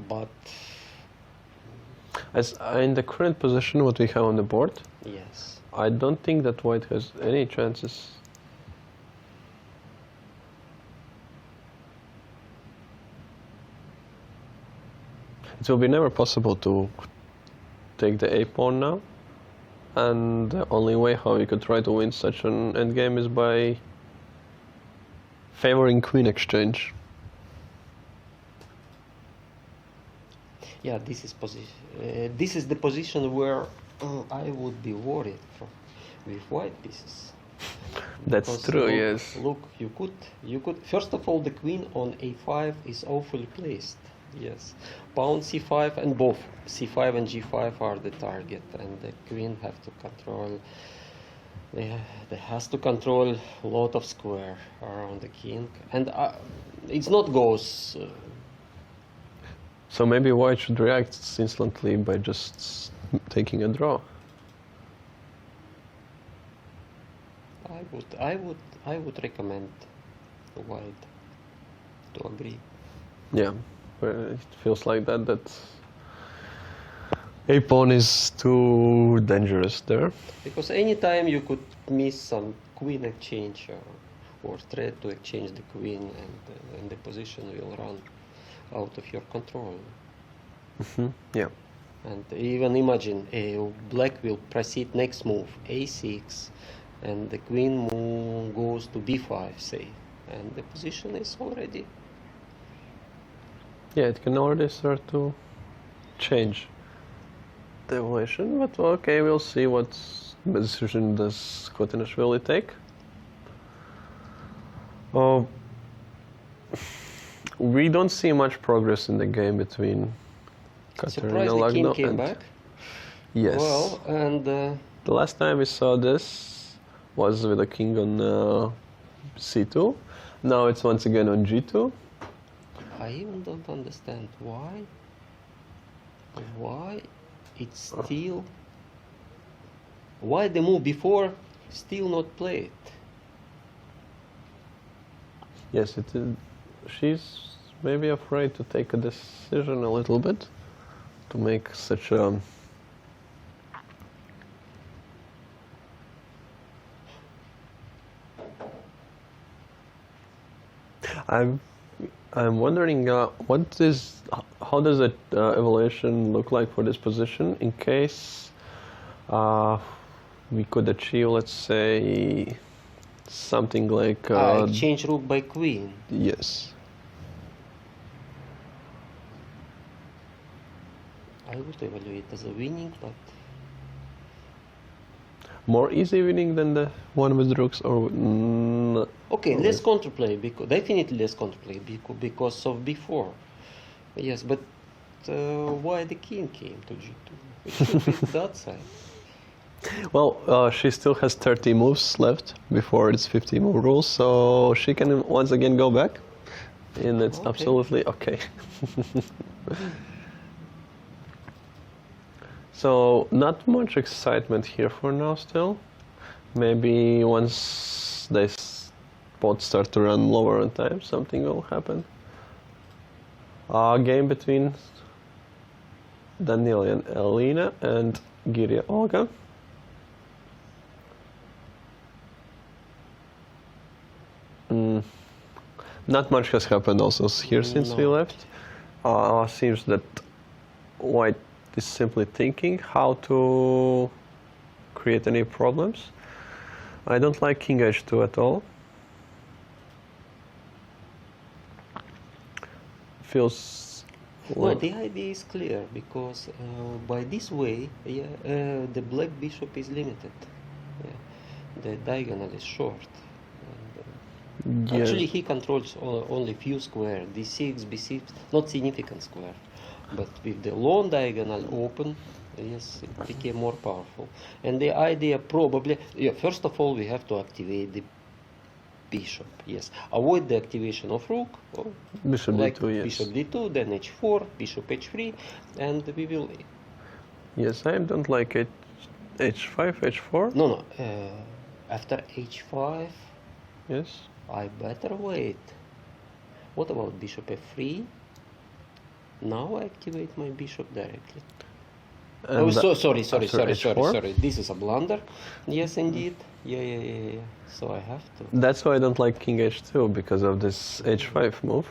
but As in the current position, what we have on the board, yes, I don't think that white has any chances. It will be never possible to take the a pawn now, and the only way how you could try to win such an endgame is by favoring queen exchange. yeah. This is the position where I would be worried with white pieces. That's Because true, look, yes. Look, you could. First of all, the queen on a5 is awfully placed. Yes, pawn c5 and both c5 and g5 are the target, and the queen have to control. They has to control a lot of square around the king, and it's not goes. So maybe white should react instantly by just taking a draw. I would recommend white to agree. Yeah, it feels like that a pawn is too dangerous there. Because anytime you could miss some queen exchange or threat to exchange the queen, and the position will run out of your control. Yeah. And even imagine black will proceed next move a6, and the queen move goes to b5, say, and the position is already. Yeah, it can already start to change the evolution, but okay, we'll see what's decision does Kotanishvili take? We don't see much progress in the game between Katerina Surprised the king Lagno came and back. yes. Well, and The last time we saw this was with the king on c2. Now it's once again on g2. I even don't understand why. Why it's still. Why the move before still not played? Yes, it is. She's maybe afraid to take a decision a little bit, to make such a. I'm wondering how does the evaluation look like for this position in case we could achieve, let's say, something like Exchange rook by queen. yes. I would evaluate as a winning, but More easy winning than the one with rooks, or okay, less counterplay, because definitely less counterplay because of before. Yes, but why the king came to g2? It should be that side. Well, she still has 30 moves left before it's 50 move rules, so she can once again go back, and it's Okay. absolutely okay. So not much excitement here for now still. Maybe once they both start to run lower on time, something will happen. Game between Daniil and Elina and Giria Olga. Not much has happened also here since we No. left. Seems that White is simply thinking how to create any problems. I don't like King H2 at all. Feels No, like the idea is clear because by this way, the black bishop is limited. Yeah. The diagonal is short. And, yeah, Actually, he controls only few square, d6, b6, not significant square. But with the long diagonal open, yes, it became more powerful. And the idea probably, first of all, we have to activate the bishop. Yes, avoid the activation of rook. Or Bishop like D2, yes. bishop d2, then h4, bishop h3, and we will. Yes, I don't like it. H5, H4. No. After h5, Yes. I better wait. What about bishop f3? Now I activate my bishop directly. And Sorry. after H4? This is a blunder. Yes, indeed. Yeah. So I have to. That's why I don't like King H2, because of this H5 move.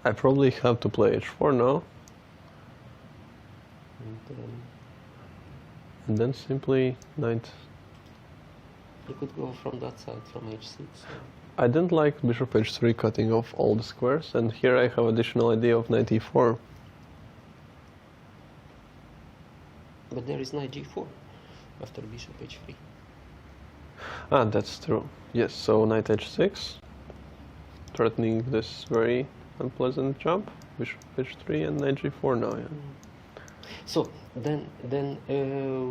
I probably have to play H4 now, and then simply knight. You could go from that side, from h6. I didn't like bishop H3 cutting off all the squares, and here I have additional idea of knight E4. But there is knight g4 after bishop h3. Ah, that's true. Yes, so knight H6, threatening this very unpleasant jump. Bishop H3 and knight G4 now. Yeah. So then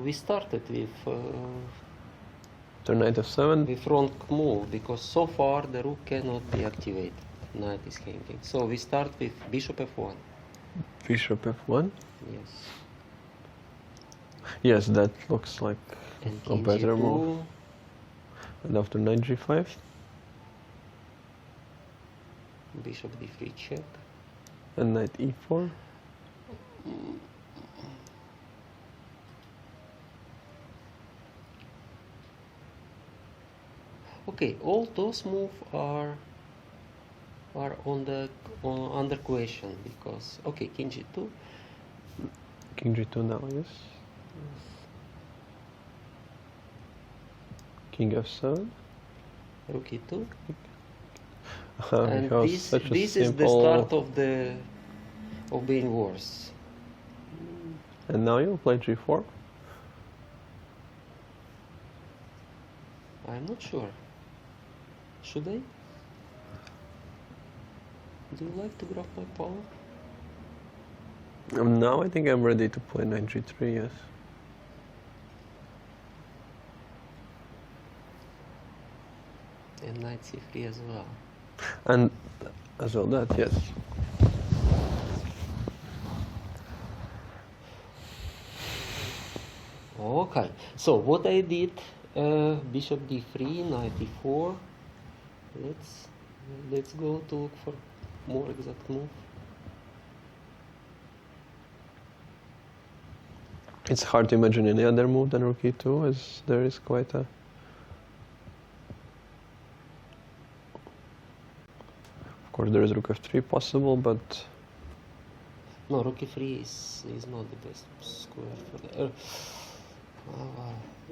we started with After knight F7. wrong move because so far the rook cannot be activated. Knight is hanging. So we start with bishop f1. Bishop F1. Yes. Yes, that looks like And a king better g2. move. And after knight G5. Bishop d3 check. And knight E4. Okay, all those moves are under question because okay, king g2. King G2 now, yes. King F7. Rook e2. And And because this such a is the simple. start of being worse. And now you play G4. I'm not sure. Should I? Do you like to grab my pawn? Now I think I'm ready to play knight g3, yes. And knight c3 as well. And as well that, yes. Okay, so what I did, bishop d3, knight d4. Let's go to look for more exact move. It's hard to imagine any other move than rook e2, as there is quite a... Of course there is rook f3 possible, but... No, rook e3 is not the best square for the...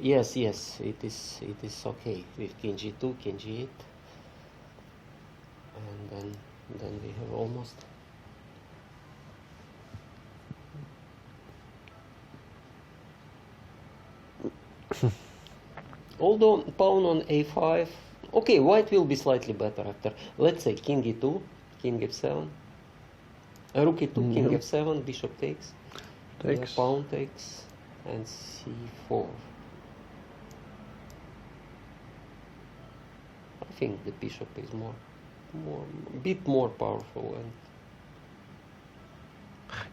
yes, it is okay with king g2, king g8, and then we have almost. Although pawn on a5, okay, white will be slightly better after. Let's say king e2, king f7, rook e2, king f7, bishop takes, pawn takes, and c4. I think the bishop is a bit more powerful, and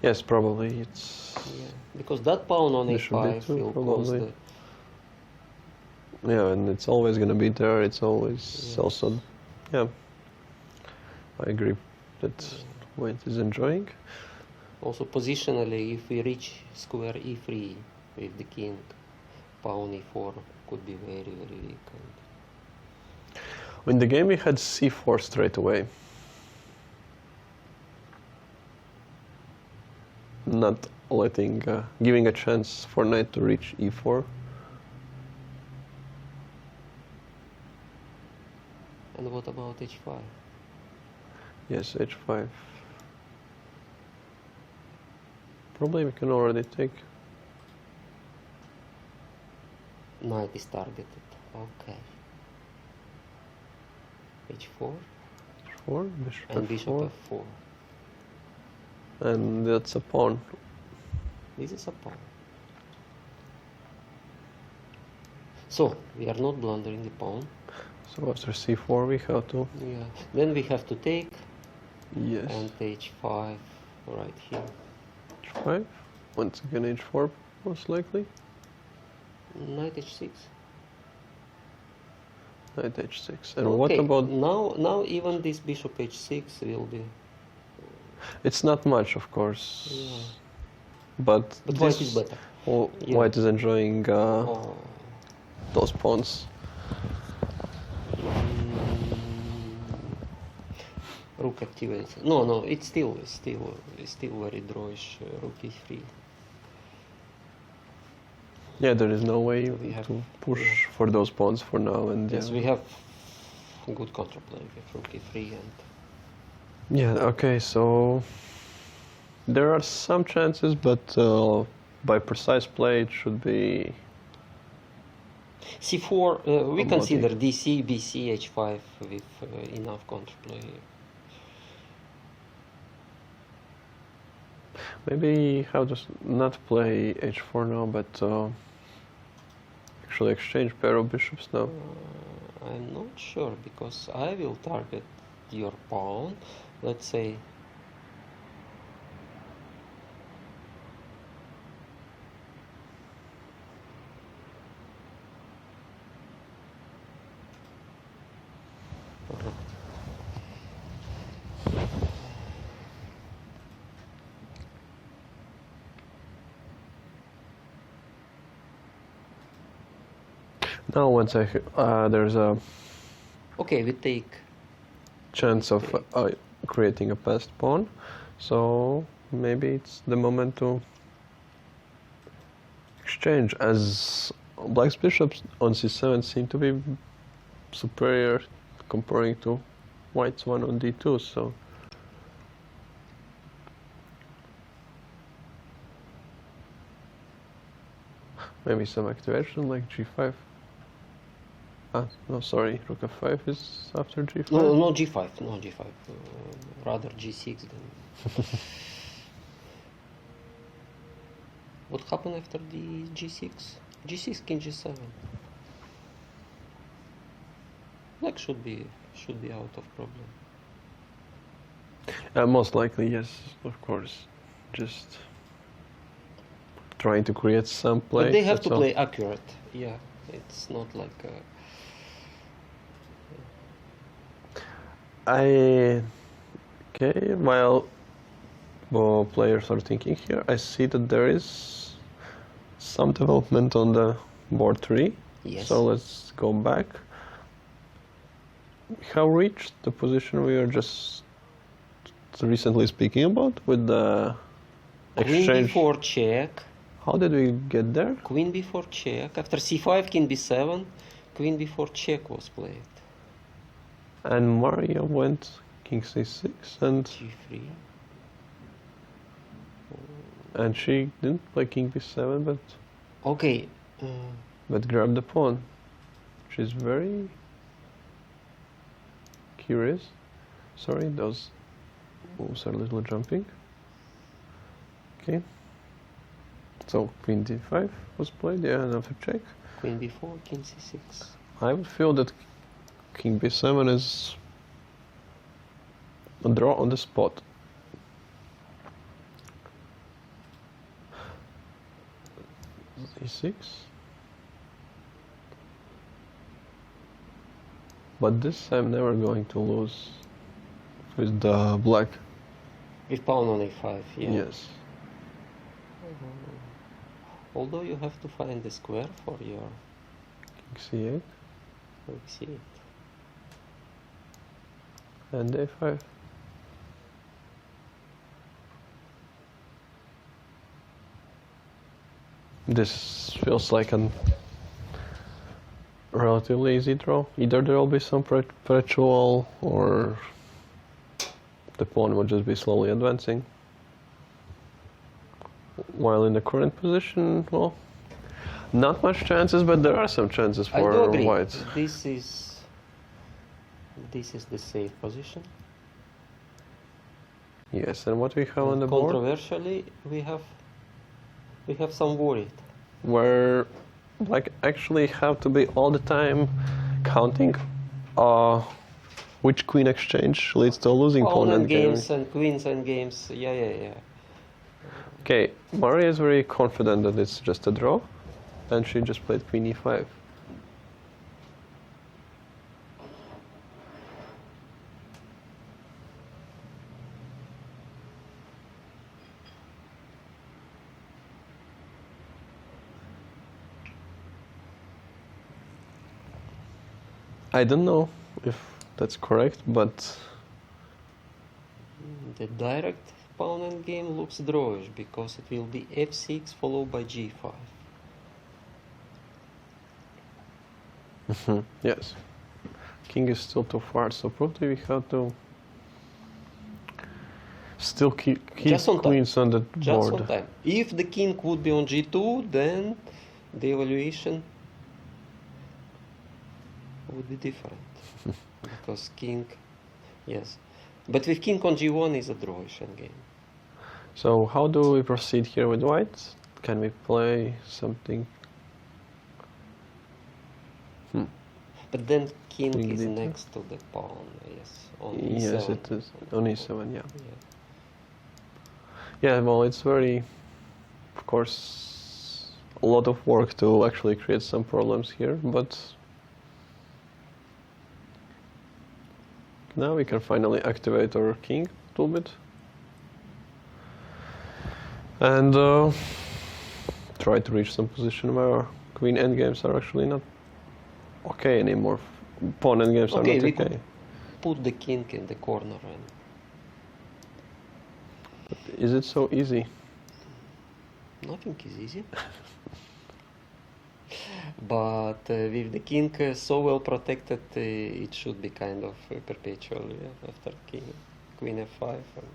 Yes, probably it's... yeah, because that pawn on Bishop a5 d2 will cause probably. the... Yeah, and it's always gonna be there, it's always also... Yeah, I agree that white is enjoying. Also positionally, if we reach square e3 with the king, pawn e4 could be very, very weak. In the game we had c4 straight away. Not letting, giving a chance for knight to reach e4. And what about h5? Yes, h5. Probably we can already take. Knight is targeted. Okay. h4 H4, bishop and bishop f4. f4. And that's a pawn. This is a pawn. So we are not blundering the pawn. So after c4 we have to... Yeah. Then we have to take Yes. and h5 right here. h5. Once again h4 most likely. Knight h6. Knight h6. And Okay, what about... now even this bishop h6 will be... It's not much, of course. Yeah. But white is better. Yeah. White is enjoying Oh. those pawns. Rook activates. No, it's still very drawish. Rook e3. Yeah, there is no way We have- to push for those pawns for now. And Yes, yeah. we have good counterplay with rook e3 and Yeah, okay, so there are some chances, but by precise play it should be... c4. We About consider it. dc, bc, h5 with enough counterplay. Maybe have to not play h4 now, but actually exchange pair of bishops now. I'm not sure because I will target your pawn. Let's say Now once there's a okay, we take chance of creating a passed pawn, so maybe it's the moment to exchange, as black's bishops on c7 seem to be superior comparing to white's one on d2, so maybe some activation like g5. Ah, no, sorry. Rook f5 is after g5. No, no g5, no g5. Rather g6 than. What happened after the g6? G6, king g7. Black should be out of problem. Most likely, yes, of course. Just trying to create some play. But they have that's to all. play accurate. Yeah, it's not like. Okay, while players are thinking here, I see that there is some development on the board 3. Yes. So let's go back. We have reached the position we were just recently speaking about with the Queen exchange. b4 check. How did we get there? Queen b4 check. After c5, king b7, queen b4 check was played. And Maria went king c6 and g3. she didn't play king b7 Okay. but grabbed the pawn. She's very curious. Sorry, those moves are a little jumping. Okay. So queen d5 was played, yeah, another check. Queen b4, king c6. I would feel that king b7 is a draw on the spot. e6. But this I'm never going to lose with the black. With pawn on a5, yeah. Yes. Although you have to find the square for your King c8 c8. and a5. This feels like a relatively easy draw. Either there will be some perpetual or the pawn will just be slowly advancing. While in the current position, well, not much chances, but there are some chances I do for agree. white. This is the safe position. Yes, and what we have on the board? Controversially, we have some worried. Where like actually have to be all the time counting which queen exchange leads to a losing pawn Pawn and endgame. games and queens and games. Yeah. Okay, Maria is very confident that it's just a draw, and she just played queen e5. I don't know if that's correct, but The direct pawn and game looks drawish because it will be f6 followed by g5. yes, king is still too far, so probably we have to still keep Just on time. queens on the Just board. on time. If the king would be on g2, then the evaluation would be different. Because king, yes. But with king on g1 is a drawish endgame. So how do we proceed here with white? Can we play something? But then king King is d2. next to the pawn, yes, on Yes, e7. it is on e7. Yeah. Yeah. Yeah. Well, it's very, of course, a lot of work to actually create some problems here, but now we can finally activate our king a little bit and try to reach some position where queen endgames are actually not okay anymore. Pawn endgames are Okay, not we okay. could put the king in the corner and Is it so easy? nothing is easy. But with the king so well protected, it should be kind of perpetual, yeah, after queen f5 and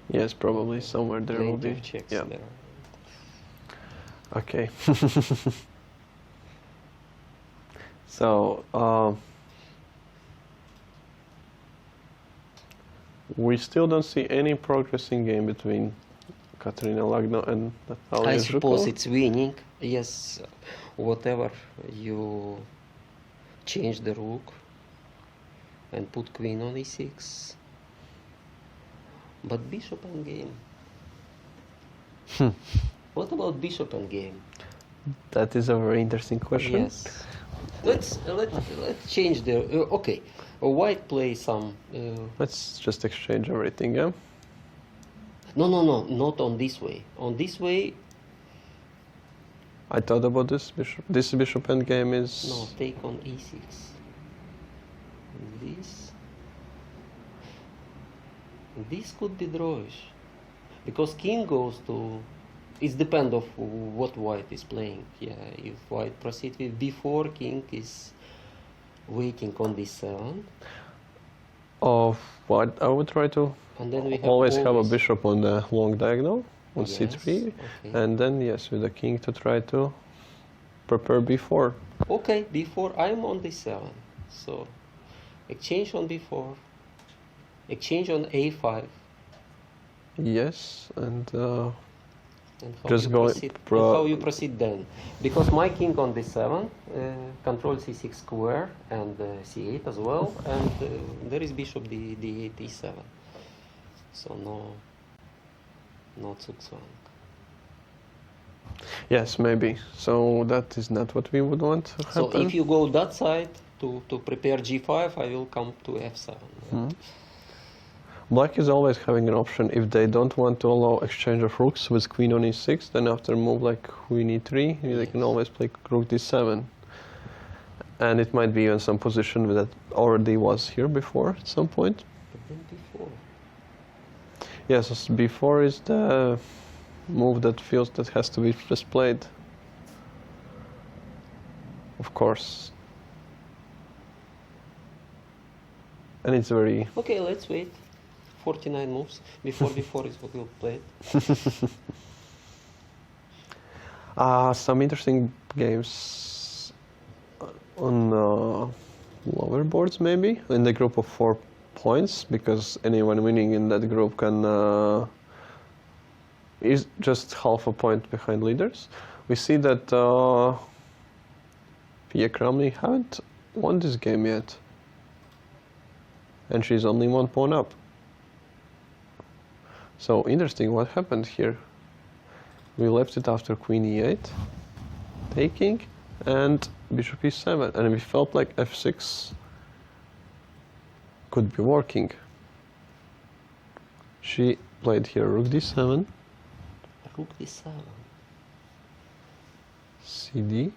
Yes, probably somewhere there will plenty be. of checks Yeah. there. Okay. So, we still don't see any progressing game between Katerina Lagno and Natalia I suppose Zhukova. it's winning. Yes, whatever you change the rook and put queen on e6. But bishop and game. What about bishop and game? That is a very interesting question. Yes. Let's change the. Okay, white play some. Let's just exchange everything, yeah? No, not on this way. On this way, I thought about this bishop. This bishop endgame is... no, take on e6. This could be drawish, because king goes to. It depends of what white is playing. Yeah, if white proceed with b4, king is waiting on d7, Of what I would try to and then we have always have a bishop on the long diagonal on Yes, c3, okay. and then yes, with the king to try to prepare b4. Okay, b4. I'm on d7, so exchange on b4, exchange on a5. Yes, and And how Just you go proceed, and how you proceed then? Because my king on d7 controls c6 square and c8 as well, and there is bishop d8, e7. So no zugzwang. yes, maybe. So that is not what we would want to So happen. if you go that side to prepare g5, I will come to f7. Black is always having an option if they don't want to allow exchange of rooks with queen on e6, then after move like queen e3, they can always play rook d7. And it might be even some position that already was here before at some point. But then before. Yes, before is the move that feels that has to be just played. Of course. And it's very... Okay, let's wait. 49 moves. Before is what we'll play. Some interesting games on lower boards maybe, in the group of 4 points, because anyone winning in that group can is just half a point behind leaders. We see that Pia Kramny haven't won this game yet, and she's only 1 pawn up. So interesting what happened here. We left it after queen e8, taking, and bishop e7, and we felt like f6 could be working. She played here rook d7, Rook d7. cd,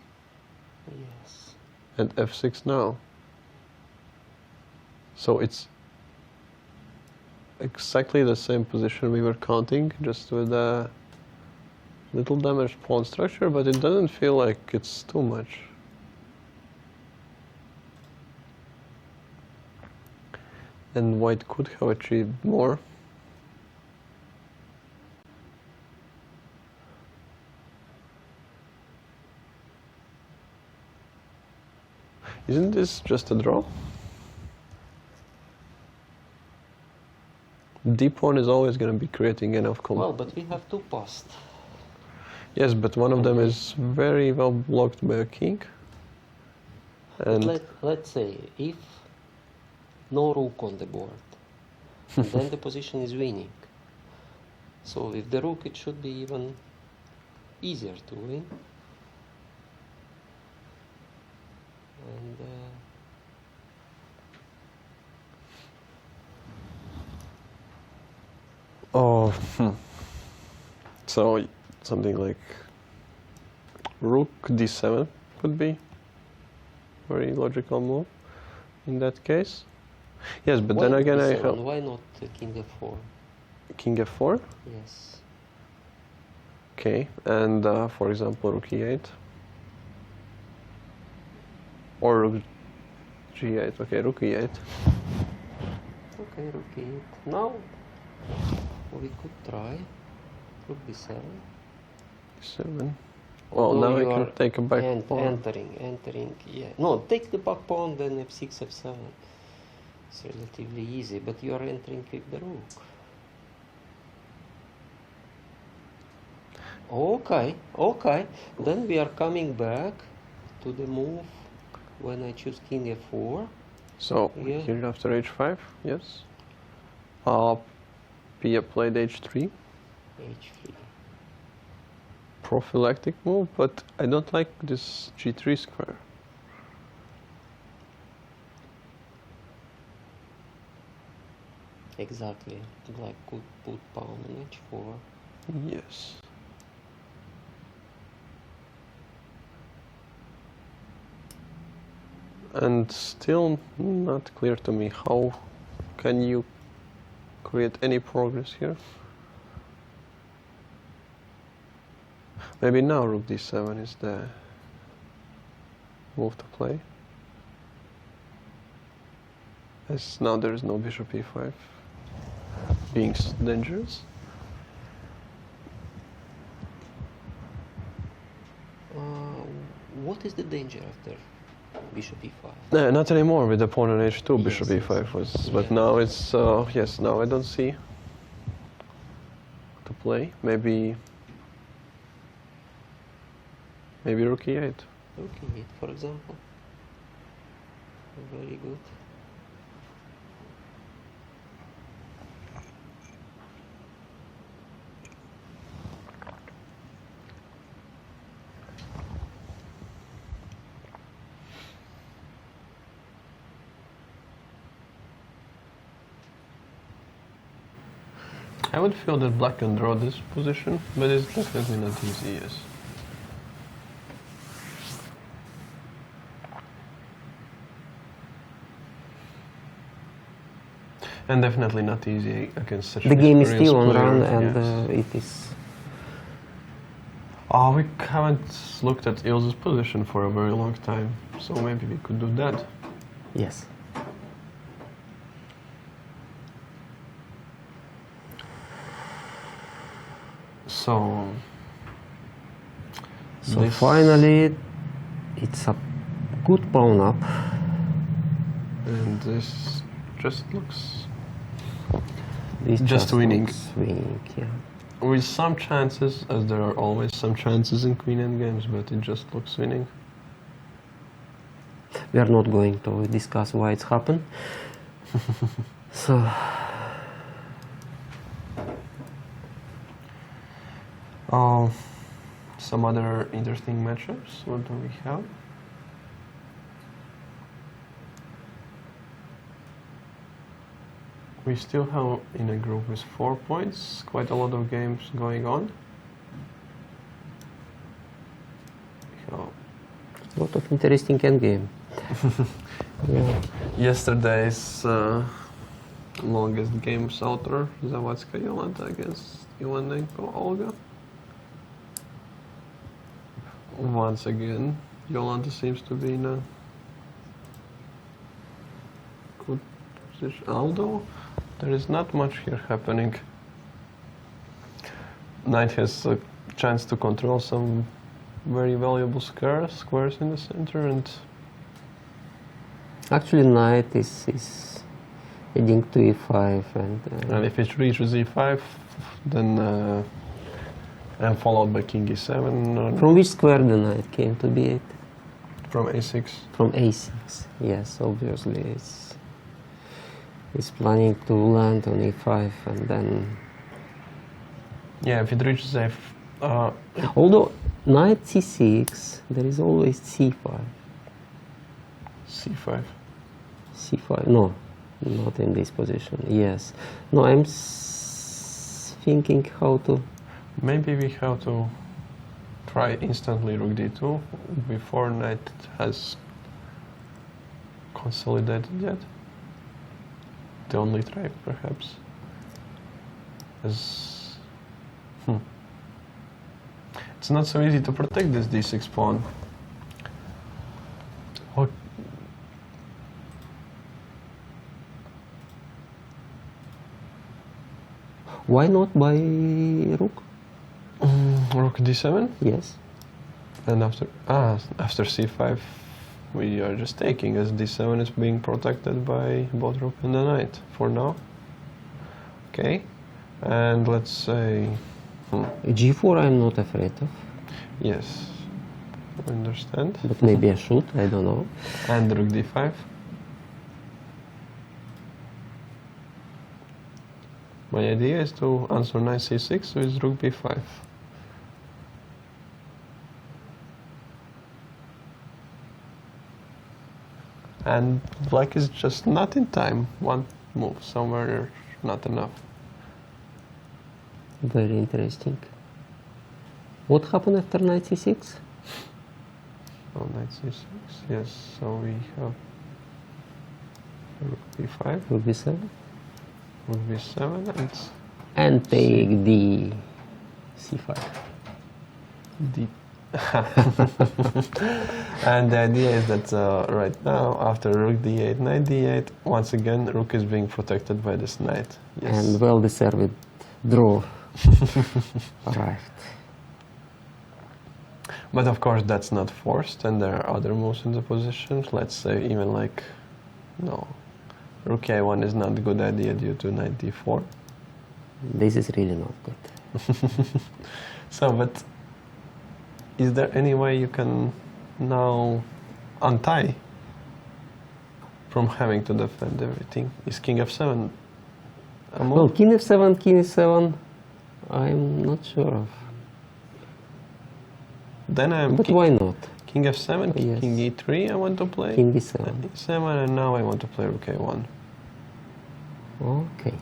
Yes. and f6 now. So it's exactly the same position we were counting, just with a little damaged pawn structure, but it doesn't feel like it's too much. And white could have achieved more. Isn't this just a draw? D pawn is always going to be creating enough Well, but we have 2 passed. Yes, but one of them is very well blocked by a king. And Let's say if no rook on the board, then the position is winning. So with the rook, it should be even easier to win. And so something like rook d7 could be very logical move in that case. Yes, but then why again I d7? have Why not king f4? king f4. Yes. Okay, and for example rook e8 or rook g8. Okay, rook e8. Okay, rook e8. Now we could try rook d7. 7. Well, No, now I you can are take a back pawn. entering, yeah. No, take the back pawn, then f6, f7. It's relatively easy, but you are entering with the rook. Okay, okay. Then we are coming back to the move when I choose king f4. So Yeah. here after h5, yes. Pia played h3. h3. Prophylactic move, but I don't like this g3 square. Exactly. Black could put pawn on h4. Yes. And still not clear to me how can you create any progress here. Maybe now rook d7 is the move to play. As now there is no bishop e5 being dangerous. What is the danger after bishop e5? No, not anymore with the pawn on h2. Yes, Bishop yes. e5 was, but Yeah. now it's yes. Now I don't see to play. Maybe rook e8. Rook e8, for example. Very good. I would feel that black can draw this position, but it's definitely not easy. Yes. And definitely not easy against such The game is experienced still on player, run, and yes. it is. Oh, we haven't looked at Ilse's position for a very long time, so maybe we could do that. Yes. So So this- finally, it's a good pawn up. and this just looks This Just winning. looks winning, yeah. with some chances, as there are always some chances in queen endgames, but it just looks winning. We are not going to discuss why it's happened. So, Some other interesting matchups. What do we have? We still have in a group with 4 points, quite a lot of games going on. So, lot of interesting endgame. Yeah. yesterday's longest games author, Zawadzka Jolanta against Ivanenko Olga. Once again, Jolanta seems to be in a good position, although there is not much here happening. Knight has a chance to control some very valuable squares in the center, and Actually, knight is heading to e5, and if it reaches e5, then and followed by king e7 or from which square the knight came to b8? from a6. From a6. Yes, obviously it's planning to land on e5, and then Yeah, if it reaches although knight c6, there is always c5. c5. c5, no, not in this position. Yes, no, I'm thinking how to. Maybe we have to try instantly rook d2 before knight has consolidated yet. The only try, perhaps. As it's not so easy to protect this d6 pawn. What? Why not by rook? Rook d7? Yes. And after c5, we are just taking, as d7 is being protected by both rook and the knight for now. Okay, and let's say, G4 I'm not afraid of, yes, I understand. but maybe I should, I don't know. And rook d5. My idea is to answer knight c6 with rook b5. And black is just not in time. One move somewhere, not enough. Very interesting. What happened after knight c6? Oh, knight c6, yes, so we have rook b5, Rook b7? rook b7, and And take the c5. d. And the idea is that right now, after rook d8, knight d8, once again, rook is being protected by this knight. Yes. And well-deserved draw arrived. But of course, that's not forced, and there are other moves in the position. Let's say even like, no, rook a1 is not a good idea due to knight d4. This is really not good. So, but is there any way you can now untie from having to defend everything? Is king f7 a move? Well, king f7, I'm not sure of. Then I'm But why not? king f7, Yes. king e3 I want to play. King e7. And e7, and now I want to play rook a1. Okay.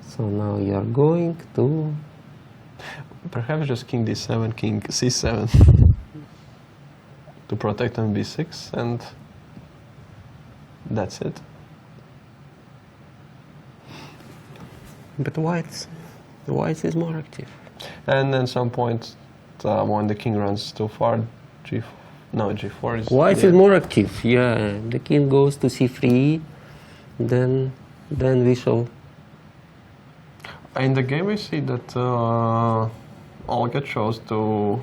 So now you are going to... Perhaps just king d7, king c7 to protect on b6, and that's it. But the whites is more active. And then some point when the king runs too far, g4 is... Whites yeah. is more active, yeah. The king goes to c3, then we shall... In the game I see that Olga chose to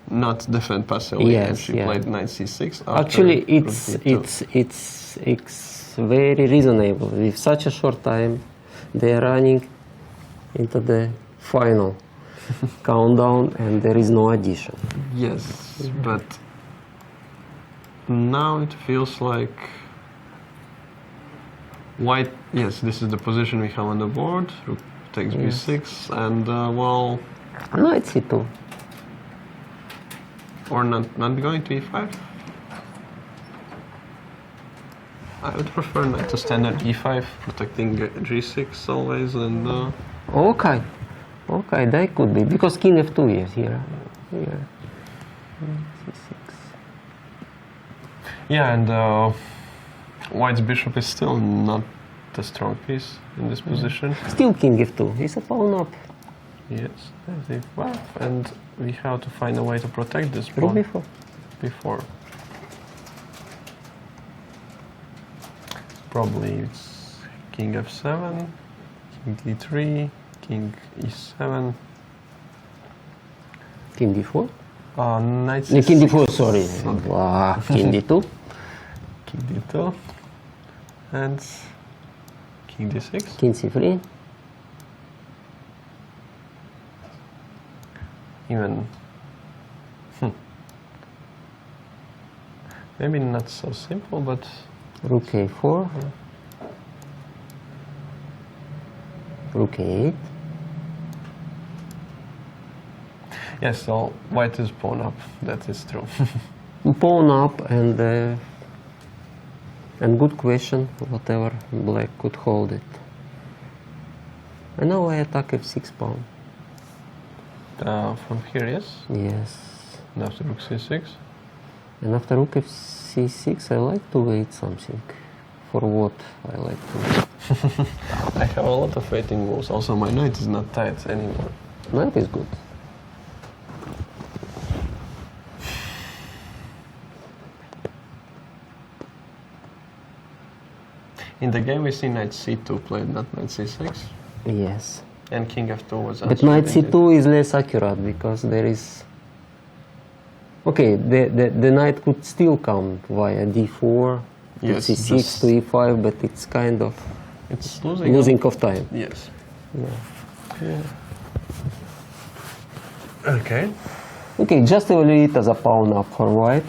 not defend passively, and Yes, she yeah. played knight c6. after Actually, rook d2. it's very reasonable. With such a short time, they are running into the final countdown, and there is no addition. Yes, but now it feels like white. Yes, this is the position we have on the board. Rook takes Yes. b6, and well, Knight c2. or not going to e5. I would prefer knight to standard e5, protecting g6 always, and Okay, okay, that could be because king f2 is here. Here. C6. yeah, and white's bishop is still not a strong piece in this position. Still king f2. It's a pawn up. Yes, there's e5, and we have to find a way to protect this Rook pawn b4. before. Probably it's king f7, king d3, king e7, King d4. knight No, king c6, d4. Sorry. King d2. king d2, and king d6. King c3. Even maybe not so simple, but Rook a4. Rook a8. yes, so white is pawn up, that is true. Pawn up and good question, whatever black could hold it. And now I attack f6 pawn. From here, yes, Yes. and after rook c6. And after rook f6 I like to wait something. For what I like to... I have a lot of waiting moves. Also, my knight is not tight anymore. Knight is good. In the game, we see knight c2 played, not knight c6, Yes. and king f2 was But answered knight indeed. c2 is less accurate because there is Okay, the knight could still come via d4, Yes, c6 just- to e5, but it's kind of It's losing. losing of time. Yes. Okay. Okay, just evaluate it as a pawn up for white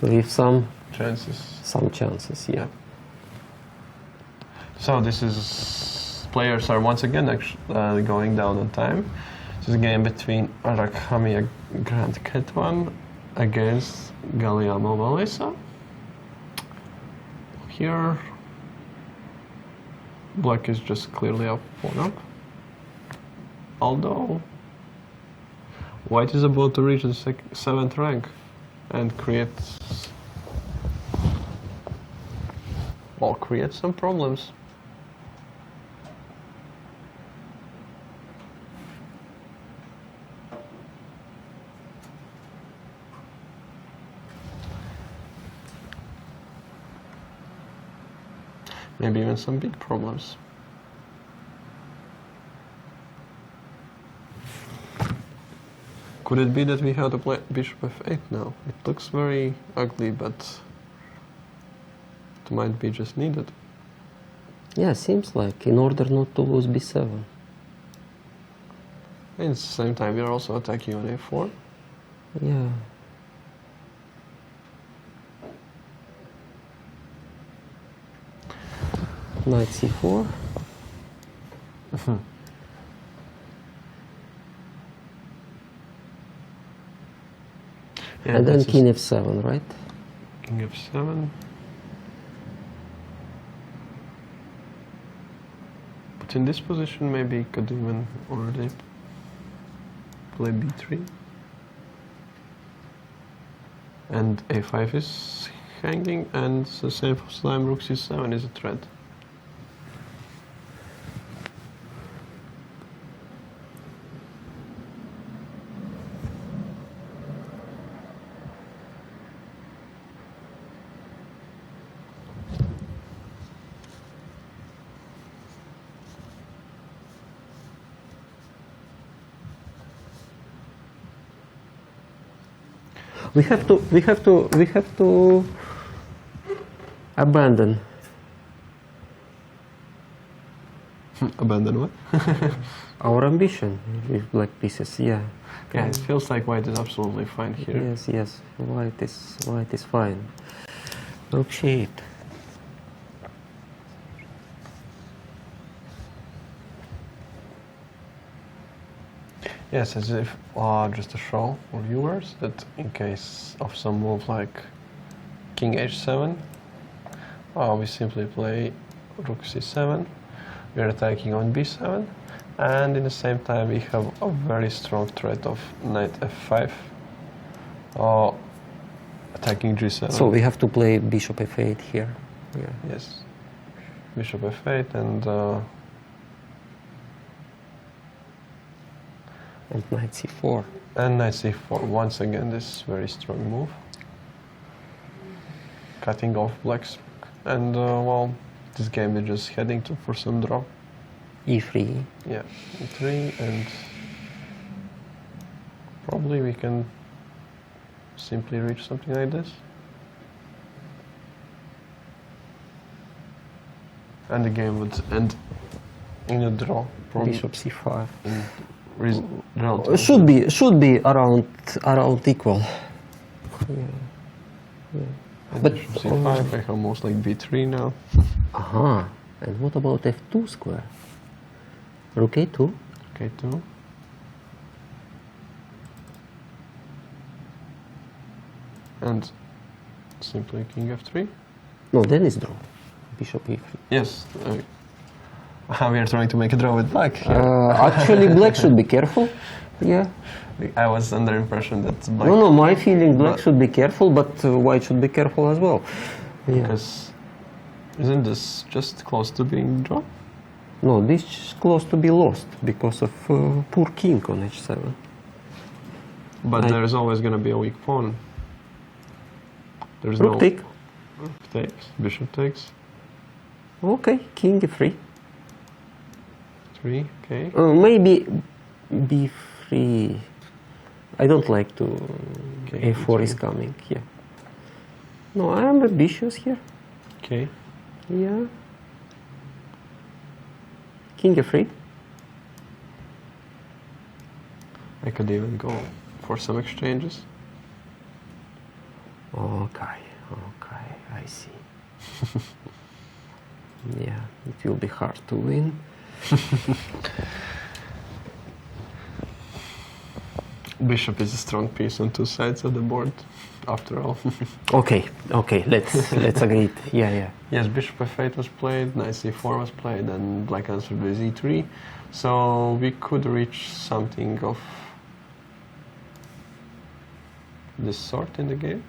with some Chances. yeah. So this is players are once again going down on time. This is a game between Arakhamia Grant Ketwan against Galiamo Valesa. Here, black is just clearly up pawn up. Although white is about to reach the 7th rank and create some problems. Maybe even some big problems. Could it be that we have to play bishop f8 now? It looks very ugly, but it might be just needed. Yeah, seems like, in order not to lose b7. And at the same time, we are also attacking on a4. Yeah. Knight c4. Yeah, And then this is king f7, right? King f7. But in this position, maybe he could even already play b3. And a5 is hanging, and the same for slime, rook c7 is a threat. We have to abandon. Abandon what? Our ambition with black pieces, yeah. Yeah, it feels like white is absolutely fine here. Yes, yes, white is fine. Rook c8. Yes, as if just to show for viewers that in case of some move like king h7, we simply play rook c7. We are attacking on b7, and in the same time we have a very strong threat of knight f5, attacking g7. So we have to play bishop f8 here. Yeah. Yes, bishop f8 and knight c4. and knight c4. Once again, this very strong move, cutting off black's rook. And well, this game is just heading for some draw. e3. Yeah, e3, and probably we can simply reach something like this. And the game would end in a draw. Probably Bishop c5. in relative. Should be around equal. And but- bishop c5, I have most like b3 now. Aha. And what about f2 square? Rook a2. Okay, 2. And simply king f3. No, then it's draw. Bishop e3. Yes. We are trying to make a draw with black here. Actually, black should be careful. Yeah. I was under impression that black, No, my feeling black But- should be careful, but white should be careful as well. Yeah. because isn't this just close to being drawn? No, this is close to be lost because of poor king on h7. But I- there is always going to be a weak pawn. There's Rook no take. rook takes, bishop takes, Okay, king e3. 3. Okay. Maybe b3. I don't like to. Okay, A4 is E3. coming. Yeah. No, I am ambitious here. Okay. Yeah. King F3. I could even go for some exchanges. Okay, I see. Yeah, it will be hard to win. Bishop is a strong piece on two sides of the board, after all. Okay, let's agree. Yeah. Yes, bishop f8 was played, knight c4 was played, and black answered with e3. So we could reach something of this sort in the game.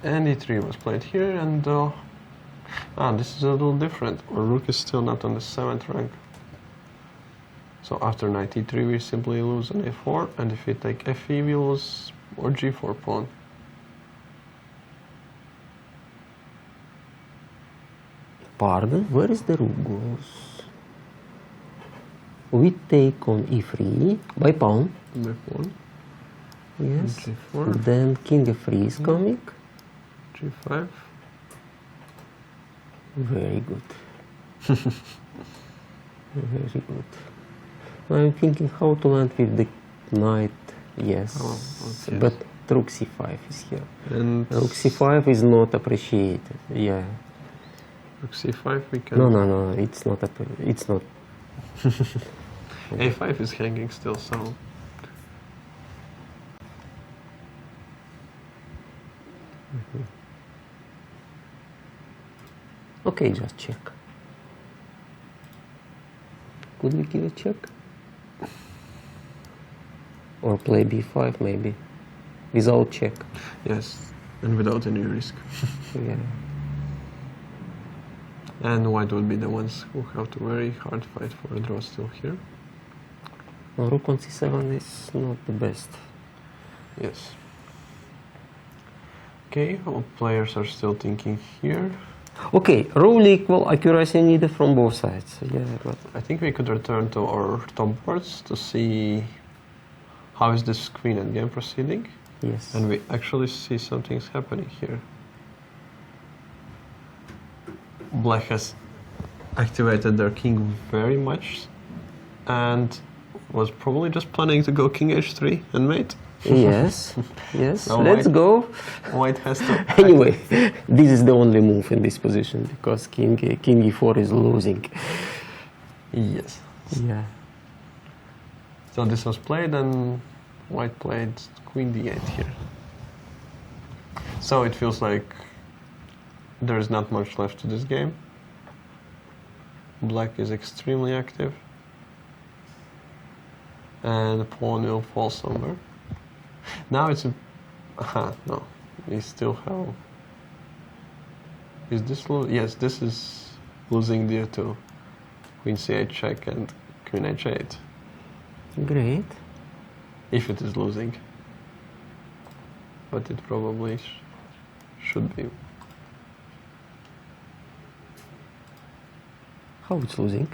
And e3 was played here, and this is a little different. Our rook is still not on the 7th rank. So after knight e3 we simply lose an a4, and if we take fe we lose our g4 pawn. Pardon, where is the rook goes? We take on e3 by pawn. My pawn, Yes. g4, Then king f3 is coming. g5. Very good. Very good. I'm thinking how to land with the knight. Yes. Oh, okay. But rook c5 is here. And Rook c5 is not appreciated. Yeah. rook c5 we can... No. It's not. It's not. a5 is hanging still, so... Okay, just check. Could we give a check? Or play b5 maybe? Without check. Yes, and without any risk. Yeah. And white would be the ones who have to very hard fight for a draw still here. No, rook on c7 is not the best. Yes. Okay, all players are still thinking here. Okay, rule equal, accuracy needed from both sides. Yeah, but I think we could return to our top boards to see how is this queen endgame proceeding. yes. And we actually see something's happening here. Black has activated their king very much and was probably just planning to go king h3 and mate. Yes, yes. Now Let's white- go. White has to... Anyway, this is the only move in this position because king e4 is losing. Yes. Yeah. So this was played and white played queen d8 here. So it feels like there is not much left to this game. Black is extremely active. And the pawn will fall somewhere. Now it's a... no. We still have... Is this... Yes, this is losing due to queen c8 check and queen h8. Great. If it is losing. But it probably should be. How it's losing?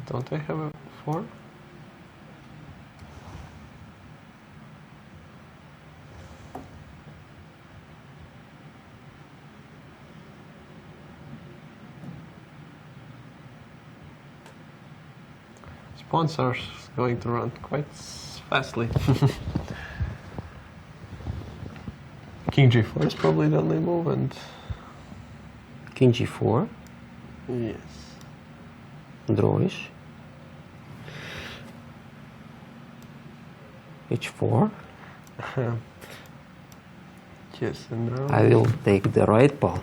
Don't I have a 4? Pawns are going to run quite fastly. King g4 is probably the only move, and King g4, yes, drawish. h4. yes, and now I will take the right pawn.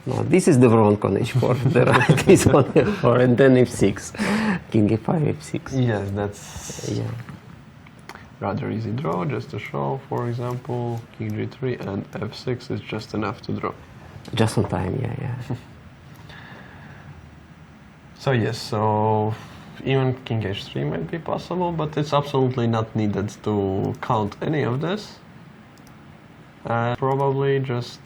No, this is the wrong on h4. The right is on f4, and then f6. King f5, f6. yes, that's Yeah. rather easy draw. Just to show, for example, king g3 and f6 is just enough to draw. Just on time. Yeah. So yes, so even king h3 might be possible, but it's absolutely not needed to count any of this. Probably just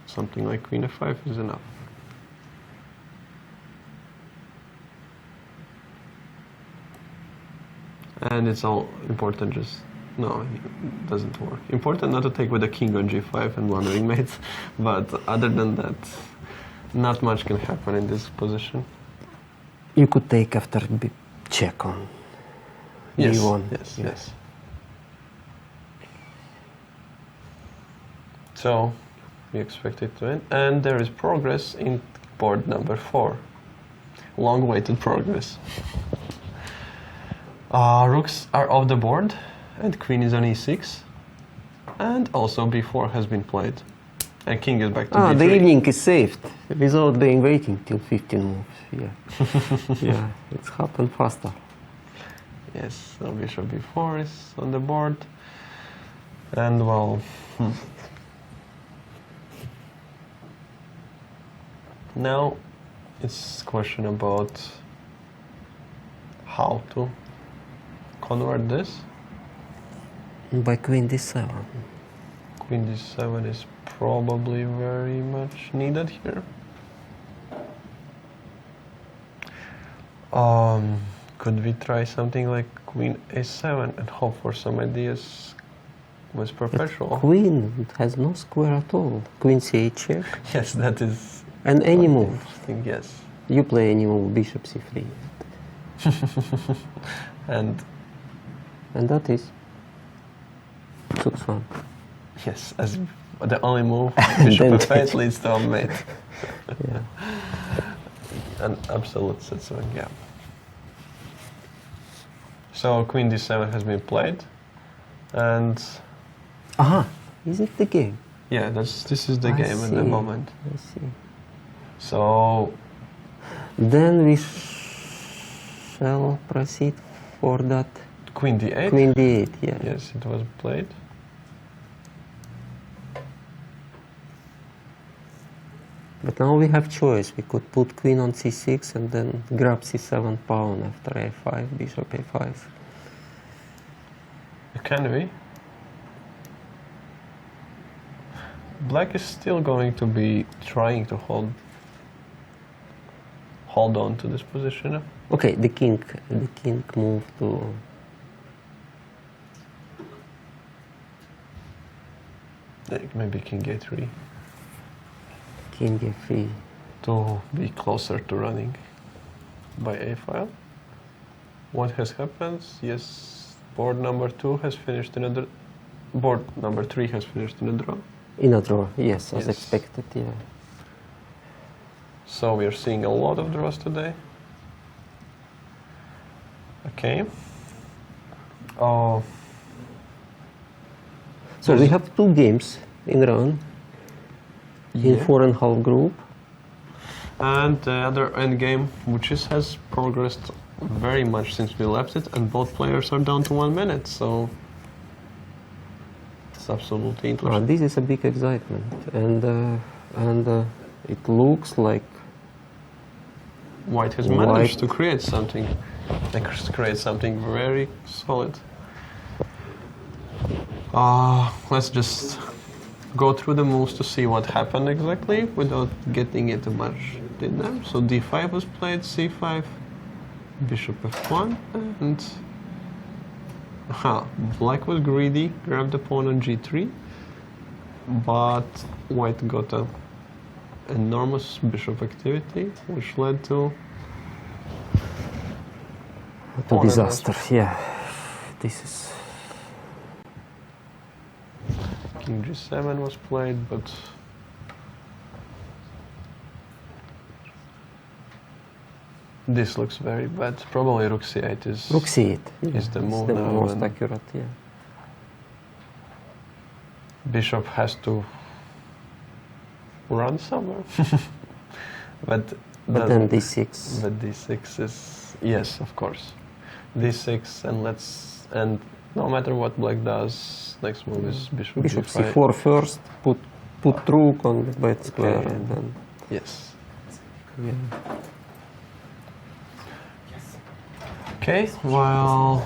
something like queen f5 is enough. And it's all important, just no, it doesn't work. Important not to take with a king on g5 and wandering mates, but other than that, not much can happen in this position. You could take after check on Yes, d1. yes, Yeah. yes. So we expect it to end, and there is progress in board number 4. Long-awaited progress. Rooks are off the board, and queen is on e6, and also b4 has been played, and king is back to d3. The evening is saved without being waiting till 15 moves. Yeah, yeah, it's happened faster. Yes, so bishop b4 is on the board, and well, now it's question about how to convert this. By queen d7. Queen d7 is probably very much needed here. Could we try something like queen a7 and hope for some ideas with perpetual? Queen has no square at all. Queen c8 check. Yes, that is And any move. interesting, yes. You play any move, bishop c3. And And that is Sux one. yes, as the only move, bishop Then f8 leads to a mate. Yeah. An absolute settlement gap. So queen d7 has been played, and Aha, is it the game? yeah, this is the I game at the see. moment. I see. So Then we shall proceed for that queen d8. queen d8. Yeah. Yes, it was played. But now we have choice. We could put queen on c6 and then grab c7 pawn after a5, bishop a5. Can we? Black is still going to be trying to hold on to this position. Okay, the king moved to Like maybe king a3 king f3. to be closer to running by a file. What has happened? Yes, board number 2 has finished in a board number 3 has finished in a draw. In a draw, yes, as Yes. expected, yeah. So we are seeing a lot of draws today. Okay. Oh, So we have 2 games in run in yeah. 4.5 group. And the other endgame, which has progressed very much since we left it, and both players are down to 1 minute, so it's absolutely interesting. This is a big excitement, and it looks like White has White- managed to create something, very solid. Let's just go through the moves to see what happened exactly without getting into much detail. So d5 was played, c5, bishop f1, and black was greedy, grabbed the pawn on g3, but white got a enormous bishop activity, which led to pawn disaster. Yeah, this is king g7 was played, but this looks very bad. Probably rook c8 is rook c8. is the move the now, most and accurate. Yeah. bishop has to run somewhere. but But then doesn't- d6. But d6 is yes, of course. d6 and no matter what black does, next move is bishop Bishop g5. c4 first. Put rook on the bad square, Okay. and then Yes. yeah. Okay. Well,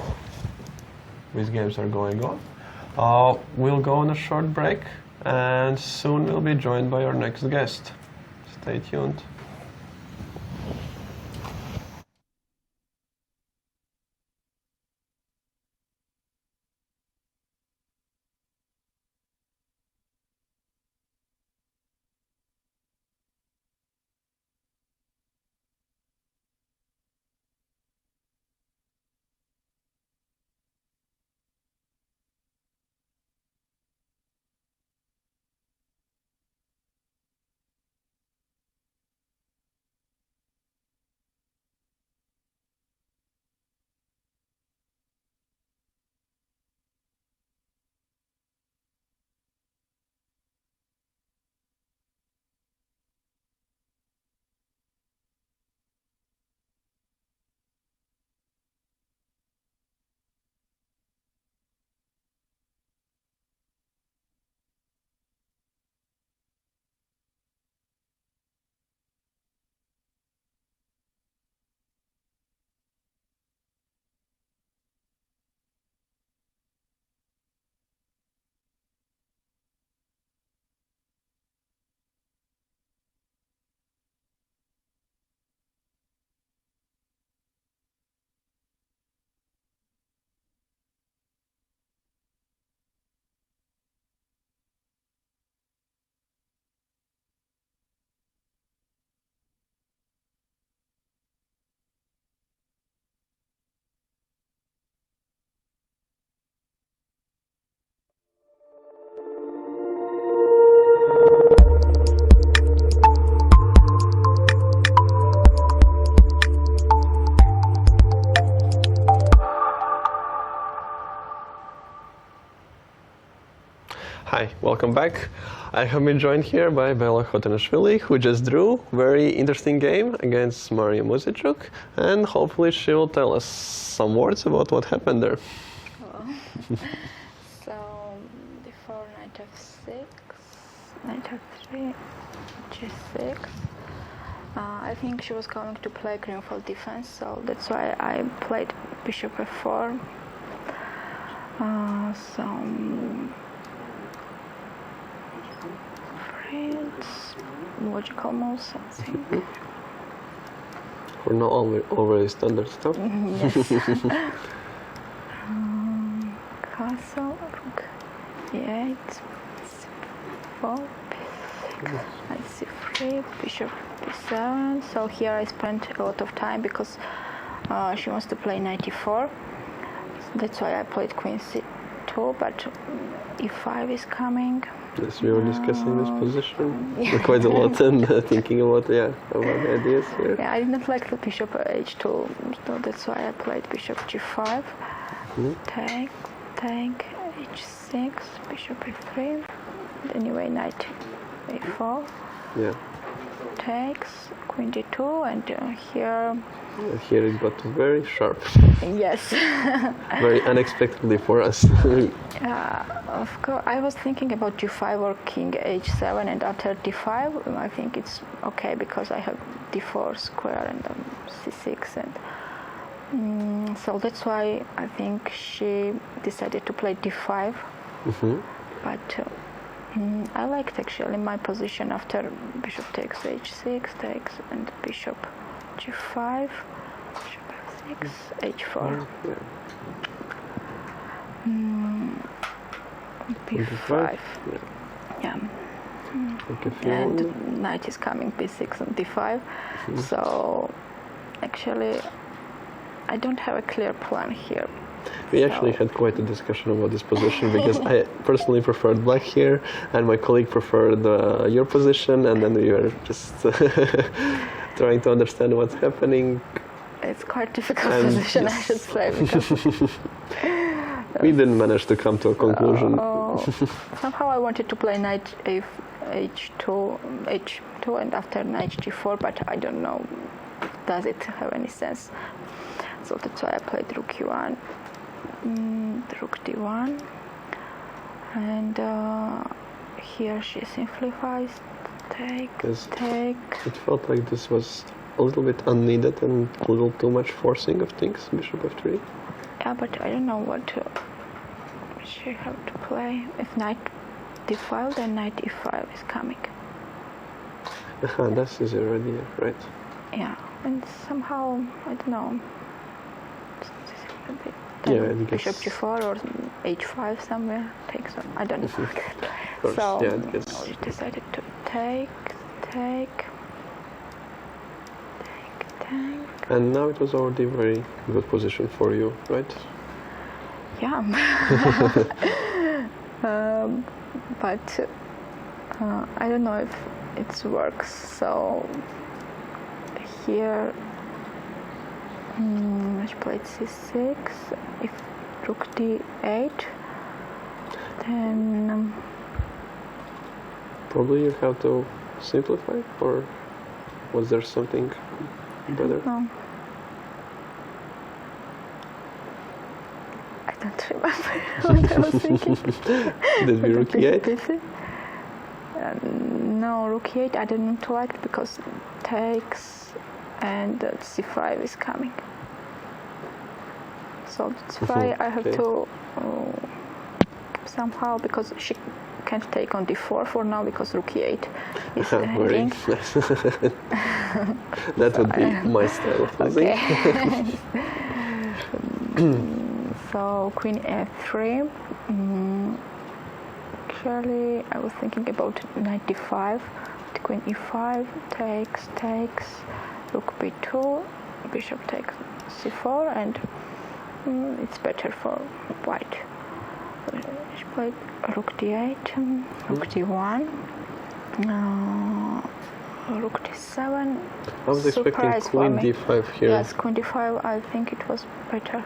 these games are going on. We'll go on a short break, and soon we'll be joined by our next guest. Stay tuned. Hi, welcome back. I have been joined here by Bela Khotanishvili, who just drew a very interesting game against Maria Muzichuk, and hopefully she will tell us some words about what happened there. So before knight f6, knight f3, g6. I think she was going to play Greenfield defense, so that's why I played bishop f4. It's logical moves, I think. We're not already standard stuff. Yes. Castle, rook e8, c4, b6, knight c3, bishop b7. So here I spent a lot of time because she wants to play knight e4. That's why I played queen c2, but e5 is coming. Yes, we were discussing this position quite a lot and thinking about the ideas here. Yeah, I didn't like the bishop h2, so that's why I played bishop g5. Take, h6, bishop e3. Anyway, knight a4. Yeah. Takes, queen d2, and here. Here it got very sharp. Yes. Very unexpectedly for us. Of course, I was thinking about g5 or king h7, and after d5, I think it's okay because I have d4 square and c6, and so that's why I think she decided to play d5. But I liked actually my position after bishop takes h6, takes, and bishop g5, bishop f6, h4. b5. Yeah. And knight is coming b6 and d5. So actually I don't have a clear plan here. We actually had quite a discussion about this position because I personally preferred black here and my colleague preferred your position, and then we were just trying to understand what's happening. It's quite a difficult position, I should say, because we didn't manage to come to a conclusion. Somehow I wanted to play knight h2, and after knight g4, but I don't know, does it have any sense? So that's why I played rook e1, rook d1, and here she simplifies, take. It felt like this was a little bit unneeded and a little too much forcing of things, bishop f3. Yeah, but I don't know what she have to play. If knight d5, then knight e5 is coming. This is already right. Yeah, and somehow, I don't know. Yeah, I Bishop guess. g4 or h5 somewhere takes on. I don't know. Of course, So yeah, I guess. we decided to take. And now it was already very good position for you, right? Yeah. But I don't know if it works. So here I played c6. If rook d8, then Probably you have to simplify, or was there something better? no. I don't remember what I was thinking. Did we rook e8? Busy. No, rook e8 I didn't like it because takes and c5 is coming. So that's why I have Okay. to somehow, because she can't take on d4 for now because rook e8 is Very hanging. nice. That would be my style of losing. Okay. So queen f3. Actually, I was thinking about knight d5, queen e5, takes, rook b2, bishop takes c4, and it's better for white. She played rook d8, rook d1, rook d7. I was expecting Surprise for queen me. d5 here. Yes, queen d5, I think it was better.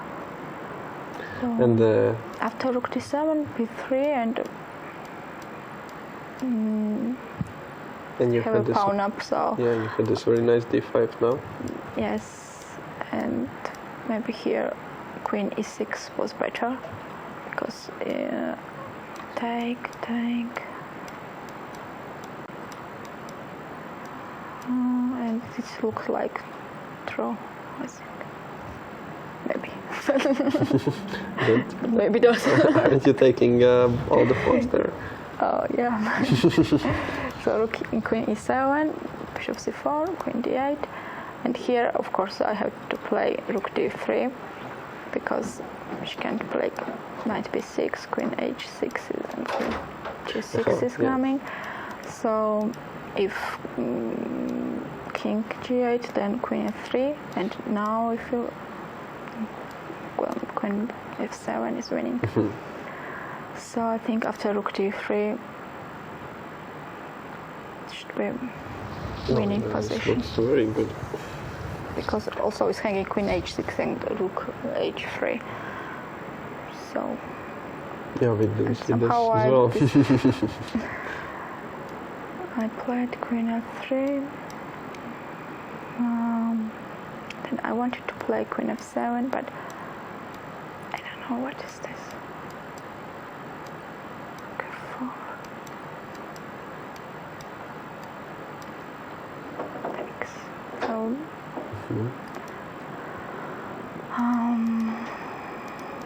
So And after rook d7, b3, and and you have had a this. pawn up, so Yeah, you had this very nice d5 now. yes, and maybe here queen e6 was better because take, and it looks like draw, I think. Maybe. But Maybe those. aren't you taking all the pawns there? Oh yeah. So rook queen e7, bishop c4, queen d8, and here of course I have to play rook d3 because she can't play knight b6, queen h6, and queen g6 is Yeah. coming. So if king g8, then queen f3, and now if you queen f7 is winning. So I think after rook d3 it should be winning This position looks very good. because also it's hanging queen h6 and rook h3. So Yeah, we did see this somehow as well. I played queen f3. Then I wanted to play queen f7, but I don't know what is this. F4. Thanks. So,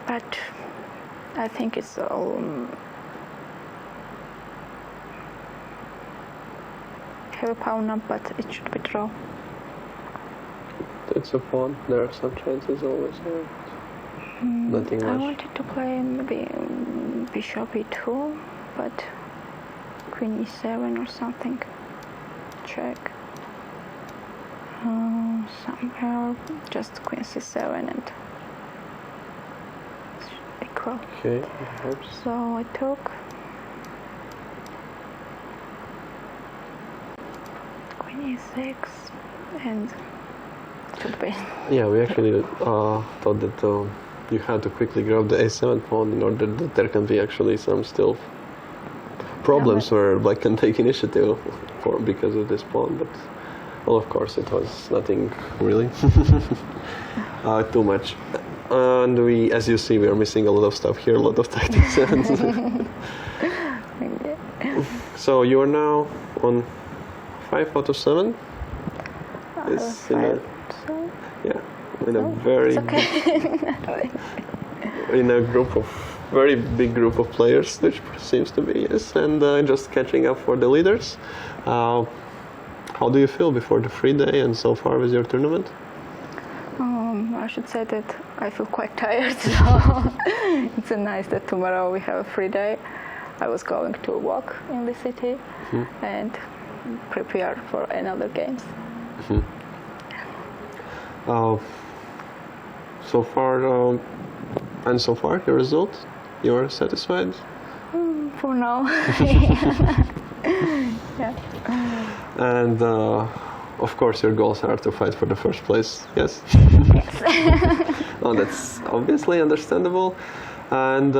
but I think it's all. Have a pawn up, but it should be draw. It's a pawn. There are some chances always. Yeah. Nothing I much. wanted to play maybe bishop e2, but queen e7 or something. Check. Somewhere just queen c7 and equal. Okay, perhaps. So I took queen e6 and should be. Yeah, we actually thought that you had to quickly grab the a7 pawn in order that there can be actually some still problems where black can take initiative because of this pawn, but well, of course it was nothing really too much. And we, as you see, we are missing a lot of stuff here, a lot of tactics. So you are now on 5 out of 7. It's in a, yeah, in a very It's okay. in a group of very big group of players, which seems to be, yes, and just catching up for the leaders. How do you feel before the free day and so far with your tournament? I should say that I feel quite tired, so it's nice that tomorrow we have a free day. I was going to walk in the city and prepare for another games. So far, your result, you are satisfied? For now. Yeah. And of course, your goals are to fight for the first place, yes? Yes. Oh, that's obviously understandable. And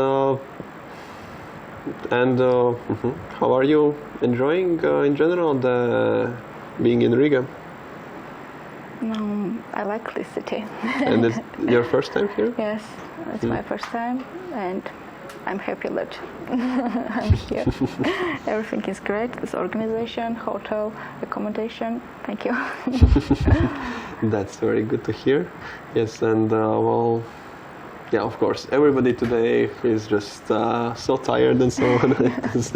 how are you enjoying in general being in Riga? I like this city. And it's your first time here? Yes, it's my first time, and I'm happy that I'm here. Everything is great. This organization, hotel, accommodation. Thank you. That's very good to hear. Yes, and yeah, of course, everybody today is just so tired and so on. And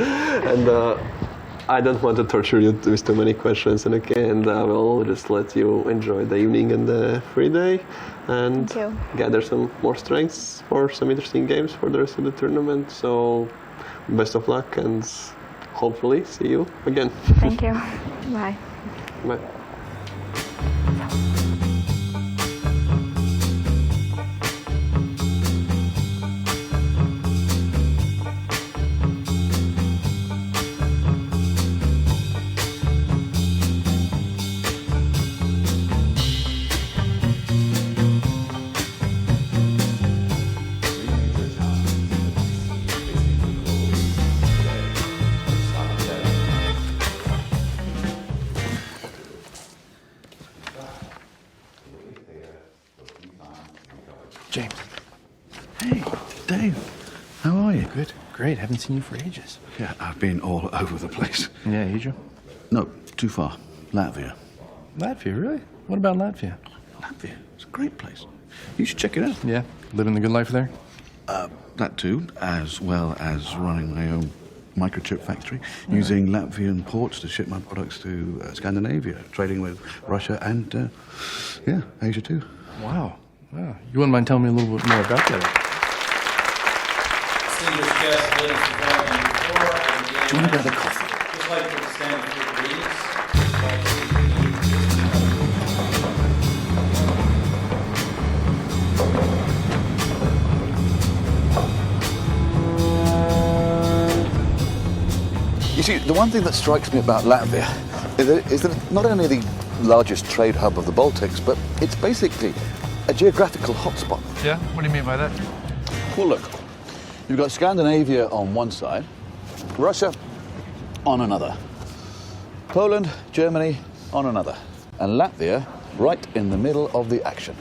I don't want to torture you with too many questions, and again, I will just let you enjoy the evening and the free day and gather some more strengths for some interesting games for the rest of the tournament. So, best of luck and hopefully see you again. Thank you. Bye. Bye. James. Hey, Dave. How are you? Good. Great. Haven't seen you for ages. Yeah, I've been all over the place. Yeah, Asia? No, too far. Latvia. Latvia, really? What about Latvia? Latvia? It's a great place. You should check it out. Yeah? Living the good life there? That too, as well as running my own microchip factory, using Latvian ports to ship my products to Scandinavia, trading with Russia and, yeah, Asia too. Wow. Wow. You wouldn't mind telling me a little bit more about that? Distinguished guests, ladies and gentlemen, before I begin, Do you want a bit of coffee? just like to extend a quick greetings. You see, the one thing that strikes me about Latvia is that it's not only the largest trade hub of the Baltics, but it's basically a geographical hotspot. Yeah? What do you mean by that? Well, look, you've got Scandinavia on one side, Russia on another, Poland, Germany on another, and Latvia right in the middle of the action.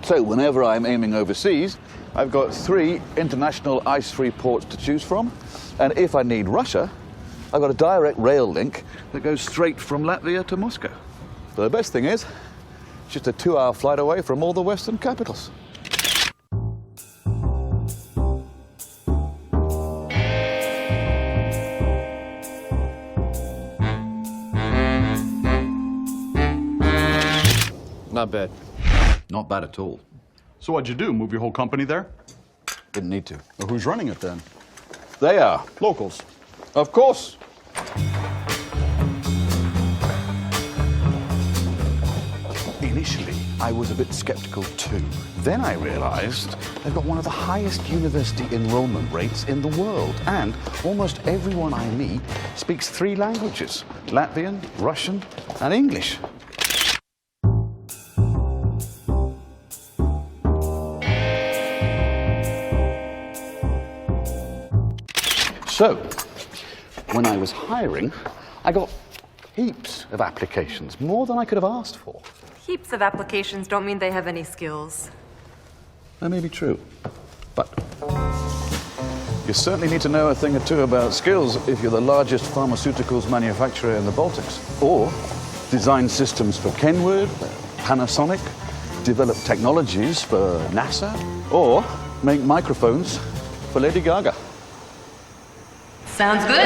So whenever I'm aiming overseas, I've got 3 international ice-free ports to choose from, and if I need Russia, I've got a direct rail link that goes straight from Latvia to Moscow. But the best thing is, it's just a 2-hour flight away from all the Western capitals. Not bad. Not bad at all. So what'd you do? Move your whole company there? Didn't need to. Well, who's running it then? They are. Locals. Of course. Initially, I was a bit skeptical too. Then I realized they've got one of the highest university enrollment rates in the world, and almost everyone I meet speaks 3 languages: Latvian, Russian, and English. So, when I was hiring, I got heaps of applications, more than I could have asked for. Heaps of applications don't mean they have any skills. That may be true, but you certainly need to know a thing or two about skills if you're the largest pharmaceuticals manufacturer in the Baltics, or design systems for Kenwood, Panasonic, develop technologies for NASA, or make microphones for Lady Gaga. Sounds good.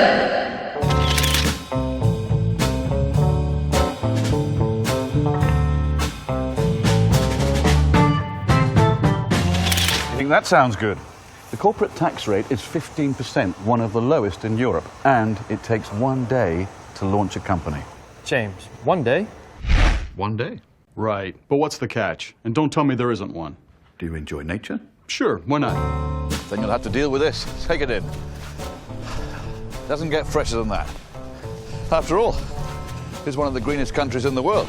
I think that sounds good. The corporate tax rate is 15%, one of the lowest in Europe, and it takes 1 day to launch a company. James, 1 day? 1 day. Right. But what's the catch? And don't tell me there isn't one. Do you enjoy nature? Sure, why not? Then you'll have to deal with this. Take it in. Doesn't get fresher than that. After all, it's one of the greenest countries in the world.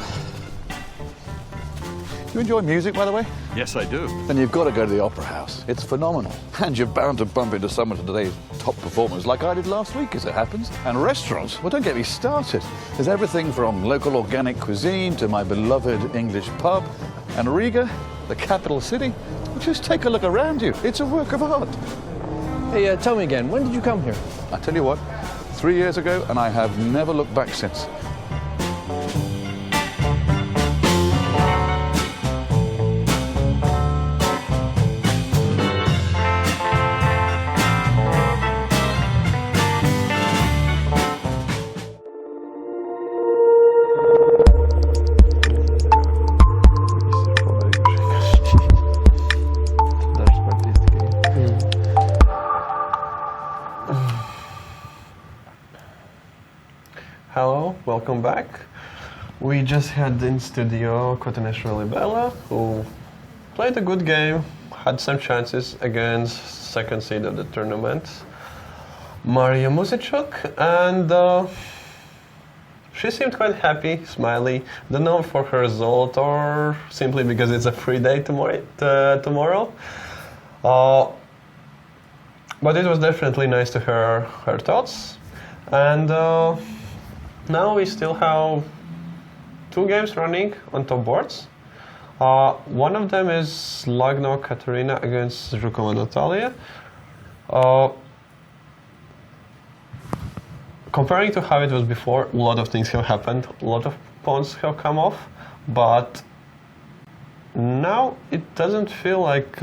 You enjoy music, by the way? Yes, I do. Then you've got to go to the Opera House. It's phenomenal. And you're bound to bump into some of today's top performers, like I did last week, as it happens. And restaurants, well, don't get me started. There's everything from local organic cuisine to my beloved English pub. And Riga, the capital city, just take a look around you. It's a work of art. Hey, tell me again, when did you come here? I tell you what, 3 years ago, and I have never looked back since. Hello, welcome back. We just had in studio Cotoneshvili Bela, who played a good game, had some chances against second seed of the tournament, Maria Musichuk, and she seemed quite happy, smiley. Don't know for her result or simply because it's a free day tomorrow. But it was definitely nice to hear her thoughts. And now we still have 2 games running on top boards. One of them is Lagno Katerina against Zhukova Natalia. Comparing to how it was before, a lot of things have happened, a lot of pawns have come off, but now it doesn't feel like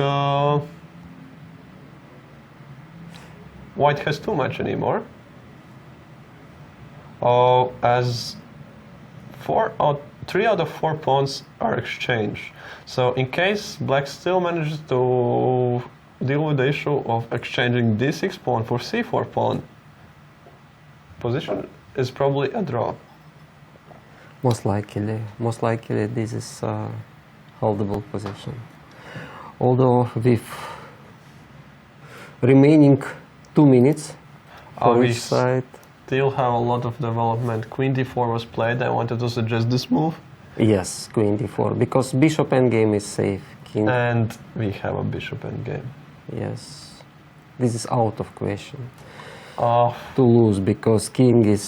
White has too much anymore. As 3 out of 4 pawns are exchanged. So in case Black still manages to deal with the issue of exchanging D6 pawn for C4 pawn, position is probably a draw. Most likely this is a holdable position. Although with remaining 2 minutes for each side. Still have a lot of development. Queen d4 was played. I wanted to suggest this move. Yes, Queen d4, because bishop endgame is safe. King. And we have a bishop endgame. Yes, this is out of question to lose, because king is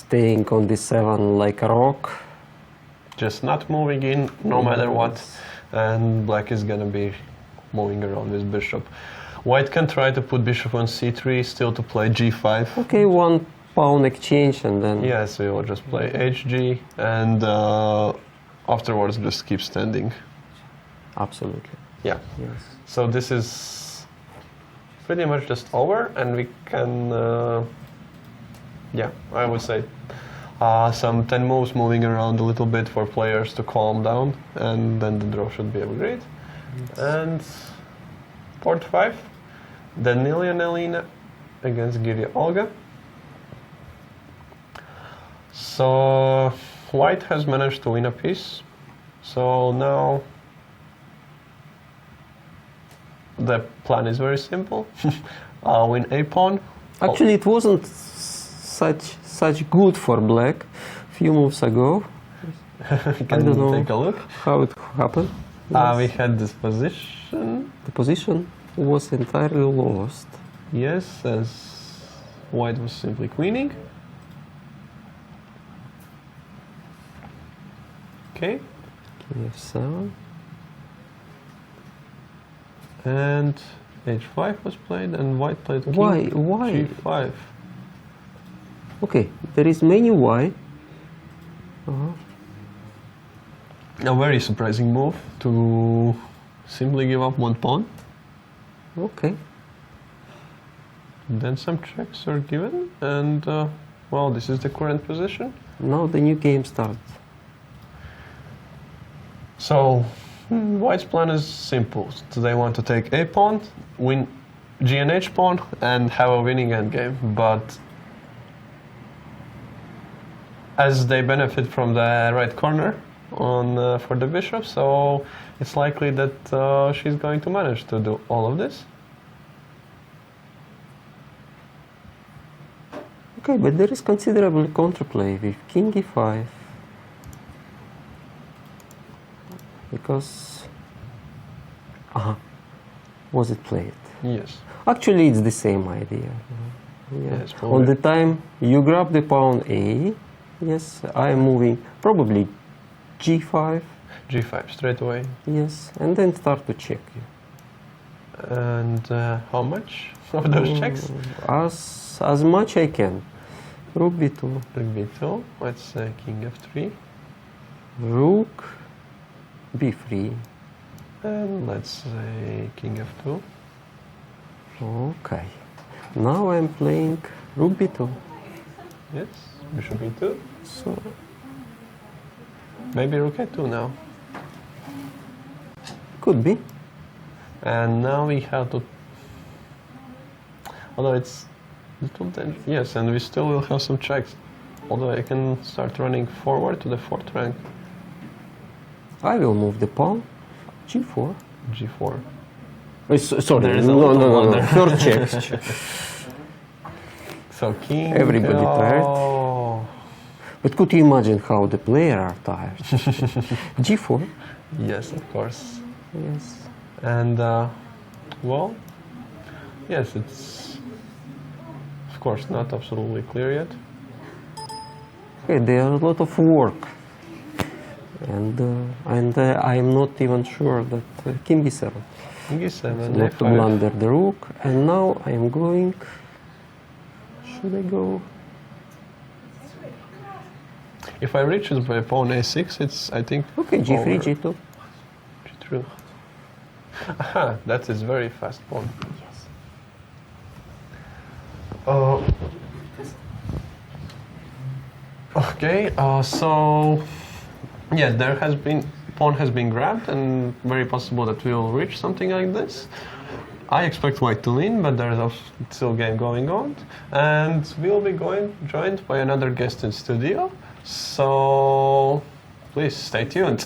staying on d7 like a rock. Just not moving in, no matter what. And Black is gonna be moving around with bishop. White can try to put bishop on c3, still to play g5. Okay, 1 pawn exchange and then... Yes, we will just play hg, and afterwards just keep standing. Absolutely. Yeah. Yes. So this is pretty much just over, and we can, yeah, I would say some 10 moves moving around a little bit for players to calm down, and then the draw should be agreed. Yes. And port 5, Danilia Nelina against Giria Olga. So White has managed to win a piece. So now the plan is very simple. Win a pawn. Actually, it wasn't such good for Black a few moves ago. We can take a look how it happened. Yes. We had this position. The position was entirely lost. Yes, as White was simply queening. Okay. King f7. And h5 was played, and White played king Why? g5. Okay, there is many why. A very surprising move to simply give up 1 pawn. Okay. Then some checks are given, and well, this is the current position. Now the new game starts. So, White's plan is simple. So they want to take a pawn, win G and H pawn, and have a winning endgame. But as they benefit from the right corner on for the bishop, so it's likely that she's going to manage to do all of this. Okay, but there is considerable counterplay with king e5. Because... was it played? Yes. Actually, it's the same idea. Yeah. Yes, On the time you grab the pawn A, yes, I am moving probably G5. G5 straight away. Yes, and then start to check. And how much of those checks? As much I can. Rook b2. Rook b2. Let's say king f3. Rook b3. And let's say king f2. Okay. Now I'm playing rook b2. Yes, bishop b2. So maybe rook a2 now. could be. And now we have to. Although it's little yes, and we still will have some checks. Although I can start running forward to the fourth rank. I will move the pawn. G4. G4. Sorry, There is a no, lot no, of no, no. wonder. Third check. So king. Everybody tired. Oh. But could you imagine how the player are tired? G4. Yes, of course. Yes. And well, yes, it's of course not absolutely clear yet. Okay, there are a lot of work, and I'm not even sure that king e7. King e7, Not to a5. blunder the rook, and now I'm going. Should I go? If I reach it by pawn a6, it's I think Okay, G3, over. G2. G3. Aha, that is very fast pawn. Yes. Okay, so yes, there has been pawn has been grabbed, and very possible that we will reach something like this. I expect white to win, but there's still game going on, and we will be joined by another guest in studio. So please stay tuned.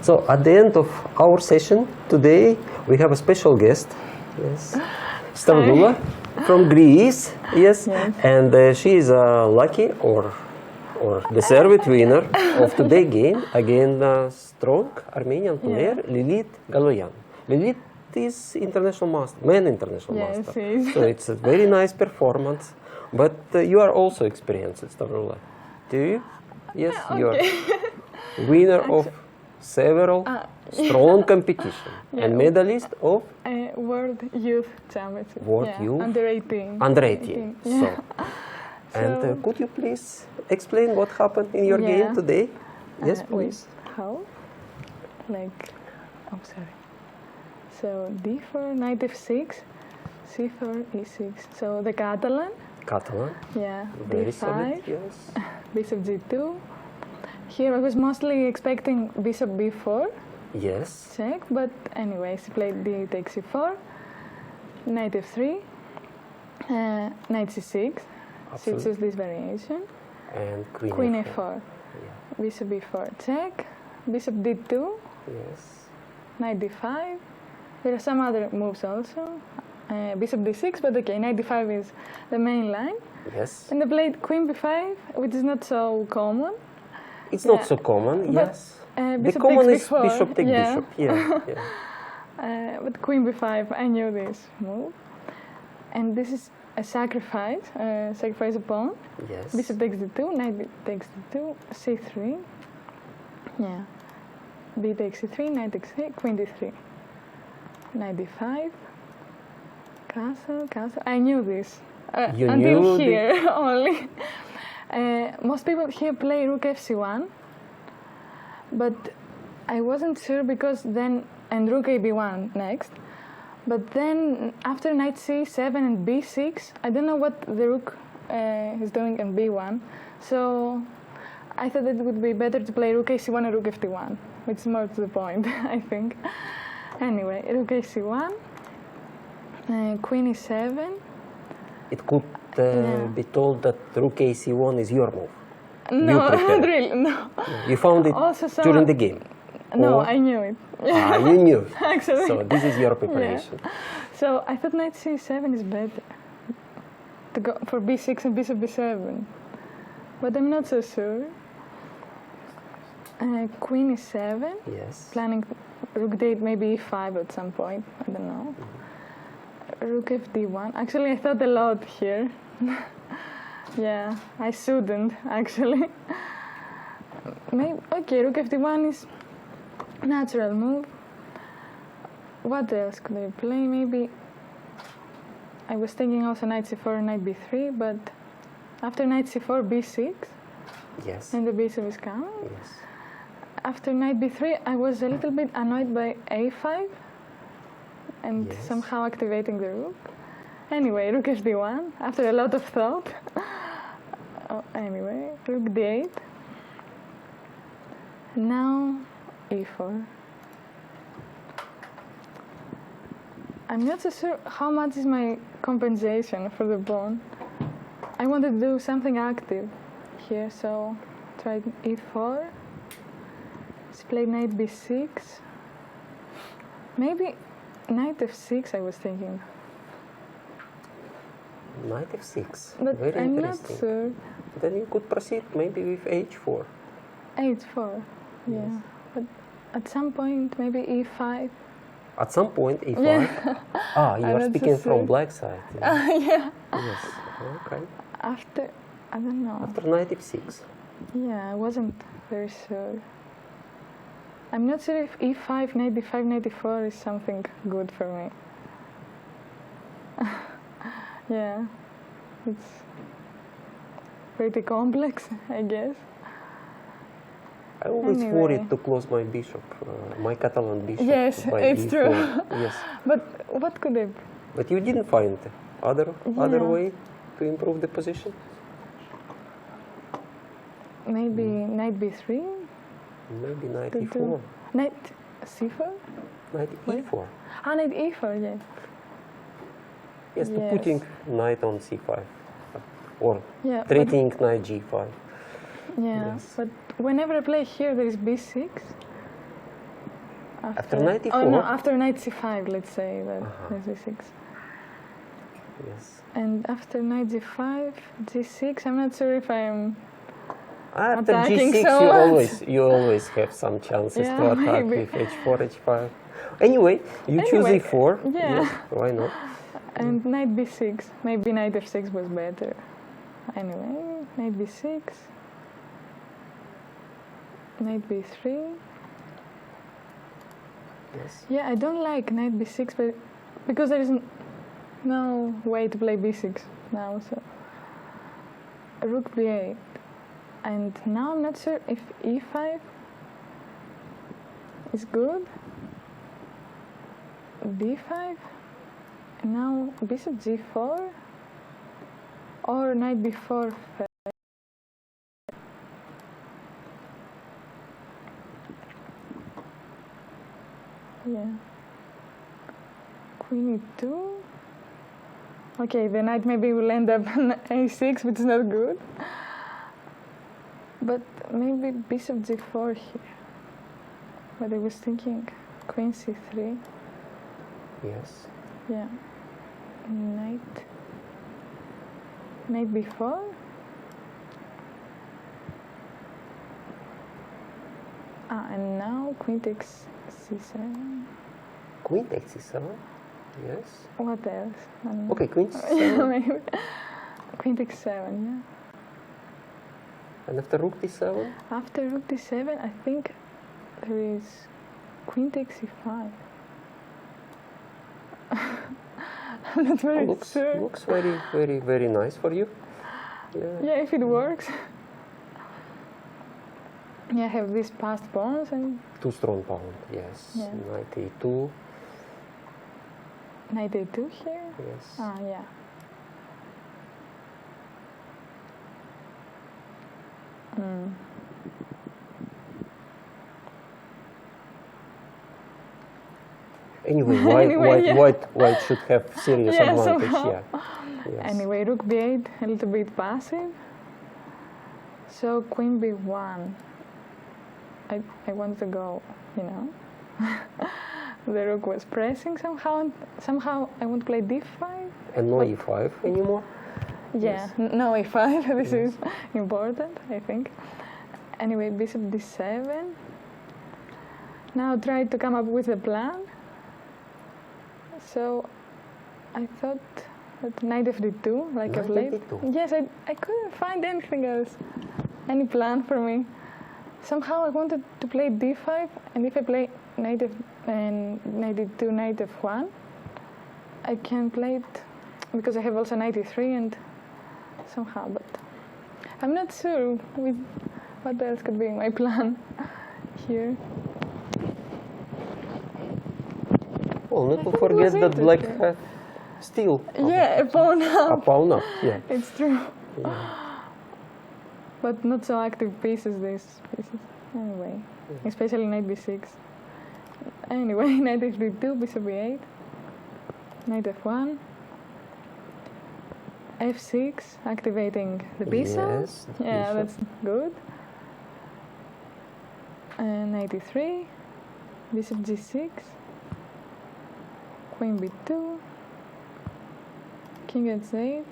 So at the end of our session today, we have a special guest. Yes, Stavroula from Greece. Yes, and she is a lucky or deserved winner of today's game against a strong Armenian player, Lilit Galoyan. Lilit is international master, man international master. Yes. So it's a very nice performance. But you are also experienced, Stavroula. Do you? Yes, you are winner of several strong competitions and medalist of World Youth Championship. World Youth Under 18. Under 18. And could you please explain what happened in your game today? Yes, please. How? Sorry. So D4, knight F6, C4, E6. So the Catalan. Yeah. Very D5. solid, yes. Bishop G2. Here I was mostly expecting Bishop B4. Yes. Check, but anyway, she played D takes C4, Knight F3, Knight C6. She chose this variation. And Queen A4. Bishop B4. Check. Bishop D2. Yes. Knight D5. There are some other moves also. Bishop D6, but okay, Knight D5 is the main line. Yes. And I played Queen B5, which is not so common. It's not so common, yes. Bishop the common takes is B4. bishop take bishop. But Queen B5, I knew this move. And this is a sacrifice a pawn. Yes. Bishop takes D2, Knight takes D2, C3. Yeah. B takes C3, Knight takes C3, Queen D3. Knight D5. Castle. I knew this. You until knew here only. Most people here play Rook FC1, but I wasn't sure because then, and Rook AB1 next, but then after Knight C7 and B6, I don't know what the Rook is doing in B1, so I thought it would be better to play Rook AC1 or Rook FD1, which is more to the point, I think. Anyway, Rook AC1, Queen E7. It could be told that Rook AC1 is your move. No, not really, no. You found it Also during the game? No, I knew it. You knew it. Actually. So this is your preparation. Yeah. So I thought Knight C7 is better to go for B6 and Bishop B7, but I'm not so sure. Queen E7. Yes. Planning Rook D8, maybe E5 at some point. I don't know. Rook FD1. Actually, I thought a lot here. Yeah, I shouldn't actually. Maybe okay. Rook FD1 is natural move. What else could I play? Maybe I was thinking also Knight C4 and Knight B3, but after Knight C4, B6. Yes. And the bishop is coming. Yes. After Knight B3, I was a little bit annoyed by A5 and somehow activating the rook. Anyway, Rook FD1 after a lot of thought. Anyway, Rook D8. Now E4. I'm not so sure how much is my compensation for the pawn. I wanted to do something active here, so tried E4. Let's play Knight B6. Maybe Knight F6 I was thinking. Knight F6. But Very I'm interesting. not sure. Then you could proceed maybe with H4. H4, yeah. But at some point, maybe E5. At some point, E5. Yeah. You I'm are not speaking so from sure. black side. Yeah. Yes. Okay. After, I don't know. After Knight F6. Yeah, I wasn't very sure. I'm not sure if E5, Knight D5, Knight D4 is something good for me. Yeah, it's pretty complex, I guess. I always Anyway. worried to close my bishop, my Catalan bishop. Yes, by it's E4. true. Yes. But what could I? But you didn't find other Yeah. way to improve the position? Maybe Knight B3? Maybe Knight To E4. do- Knight C4? Knight E4. Ah, Knight E4, yes. Yes, to Yes. putting knight on C5. Or Yeah, but- threatening knight G5. Yeah, Yes. but whenever I play here, there is B6. After knight Oh no, e4? after knight c5, let's say that knight c6. Yes. And after knight g5, g6, I'm not sure if I'm After attacking g6, so you always have some chances Yeah, to attack maybe. with h4, h5. Anyway, you choose Anyway, e4. yeah. Yes, why not? And knight b6, maybe knight f6 was better. Anyway, knight b6, knight b3. Yes. Yeah, I don't like knight b6, but because there is no way to play b6 now, so rook b8. And now I'm not sure if e5 is good. d5, and now bishop g4, or knight b4 first. Yeah. Queen e2. Okay, the knight maybe will end up on a6, which is not good. But maybe bishop g4 here. But I was thinking queen c3. Yes. Yeah. Knight b4. And now queen takes c7. Queen takes c7. Yes. What else? Okay, queen Yeah, c7. maybe. Queen takes 7, yeah. And after rook d7? After rook d7, I think there is queen takes c5. I'm not very sure. Looks very, very, very nice for you. Yeah. Yeah, if it works. Yeah, I have these passed pawns and Two strong pawn, yes. Yeah. Knight e2. knight a2 here. Yes. Yeah. Anyway, white should have serious Yeah, advantage. somehow. Yeah. Yes. Anyway, rook b8, a little bit passive. So queen b1. I want to go, you know. The rook was pressing somehow. Somehow I want to play d5. And no e5 anymore? Yeah, no e5. This is important, I think. Anyway, bishop d7. Now try to come up with a plan. So I thought that knight fd2, like I've Knight played. fd2. Yes, I couldn't find anything else, any plan for me. Somehow I wanted to play d5, and if I play knight knight d2, knight f1, I can play it because I have also knight e3 and somehow, but I'm not sure with what else could be my plan here. Well, not I to think it forget was that black interesting. had still Yeah, a pawn a up. pawn up. Yeah. It's true. But not so active pieces, these pieces. Anyway, especially knight b6. Anyway, knight fd2, bishop b8, knight f1, f6, activating the bishop. Yes, the Yeah, bishop. that's good. Knight e3, bishop g6, queen b2, king h8.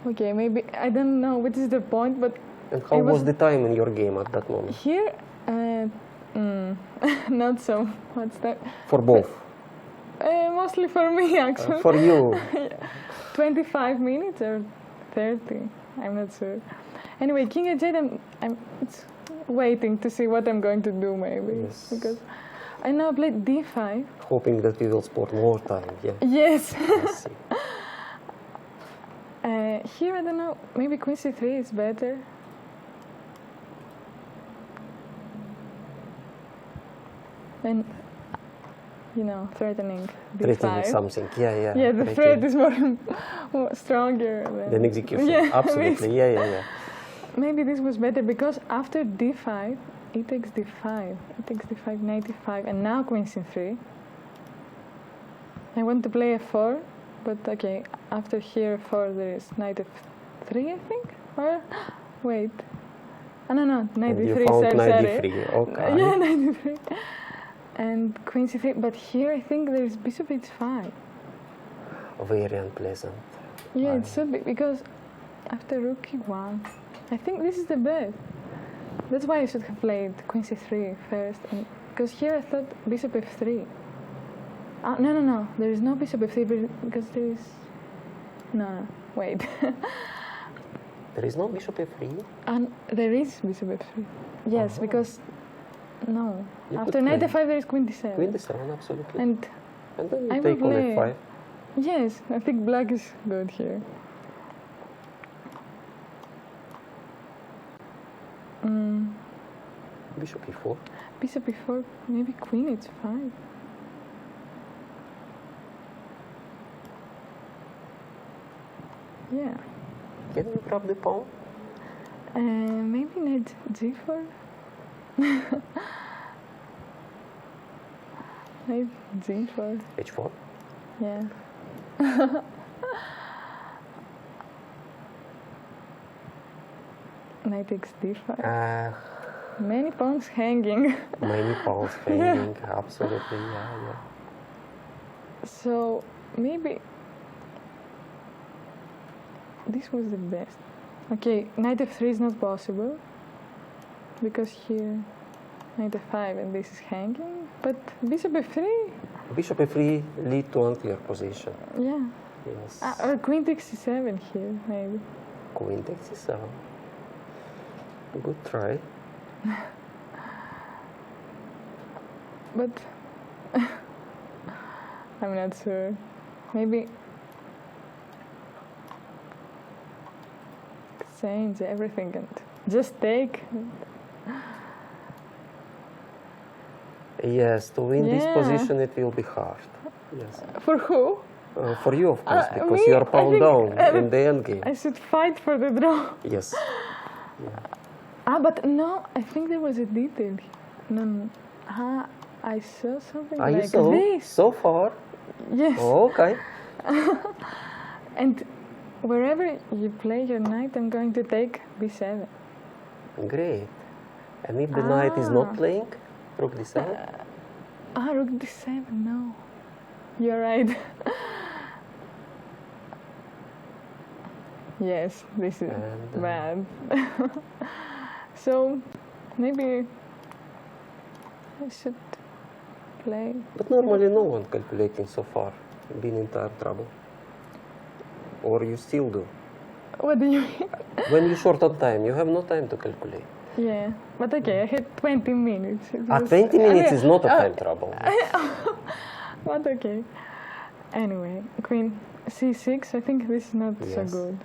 Okay, maybe, I don't know which is the point, but And how it was the time in your game at that moment? here, not so much time. For both? Mostly for me, actually. For you? 25 minutes or 30, I'm not sure. Anyway, king h8, I'm waiting to see what I'm going to do, maybe. Yes. Because I now played d5. Hoping that you will sport more time, yeah. Yes. I see. Here, I don't know, maybe queen c3 is better. And, you know, threatening d5. Threatening something, yeah. Yeah, the threat is more stronger than execution. Yeah, Absolutely, yeah. Maybe this was better because after d5, e takes d5, e takes d5, knight e5, and now queen c3. I want to play f4, but okay, after here f4 there is knight f3, I think? Or, wait, Oh, no, knight And you d3, found sorry, knight sorry. d3, okay. Yeah, knight d3. And queen c3, but here I think there is bishop h5. Very unpleasant. Yeah, it should be, because after rook e1, I think this is the best. That's why I should have played queen c3 first, because here I thought bishop f3. No, there is no bishop f3 because there is... No, wait. There is no bishop f3? And there is bishop f3. Yes, because... No. You After could knight play. f5 there is queen d7. Queen d7, absolutely. And then you I will take on play... f5. Yes, I think black is good here. Bishop e4. Bishop e4, maybe queen h5. Yeah. Can you grab the pawn? Maybe knight g4. Knight g4. h4? Yeah. Knight x d5. Many pawns hanging. Many pawns hanging, absolutely, yeah. So maybe this was the best. Okay, knight f3 is not possible because here knight f5 and this is hanging. But bishop f3. Bishop f3 lead to unclear position. Yeah. Yes. Or queen takes c7 here, maybe. Queen takes c7. Good try. But I'm not sure. Maybe change everything and just take. Yes, to win this Yeah. position it will be hard. Yes. For who? For you, of course, because Me? you are I pawn think, down in the endgame. I should fight for the draw. Yes. But no, I think there was a detail. No. I saw something Are like you so? this. So far? Yes. Oh, okay. And wherever you play your knight, I'm going to take b7. Great. And if the knight is not playing, rook d7? Rook d7, no. You're right. Yes, this is bad. So, maybe I should play. But normally no one calculating so far been in trouble. Or you still do. What do you mean? When you short on time, you have no time to calculate. Yeah, but okay, I had 20 minutes. 20 minutes is not a time trouble. But okay. Anyway, queen c6, I think this is not so Yes. good.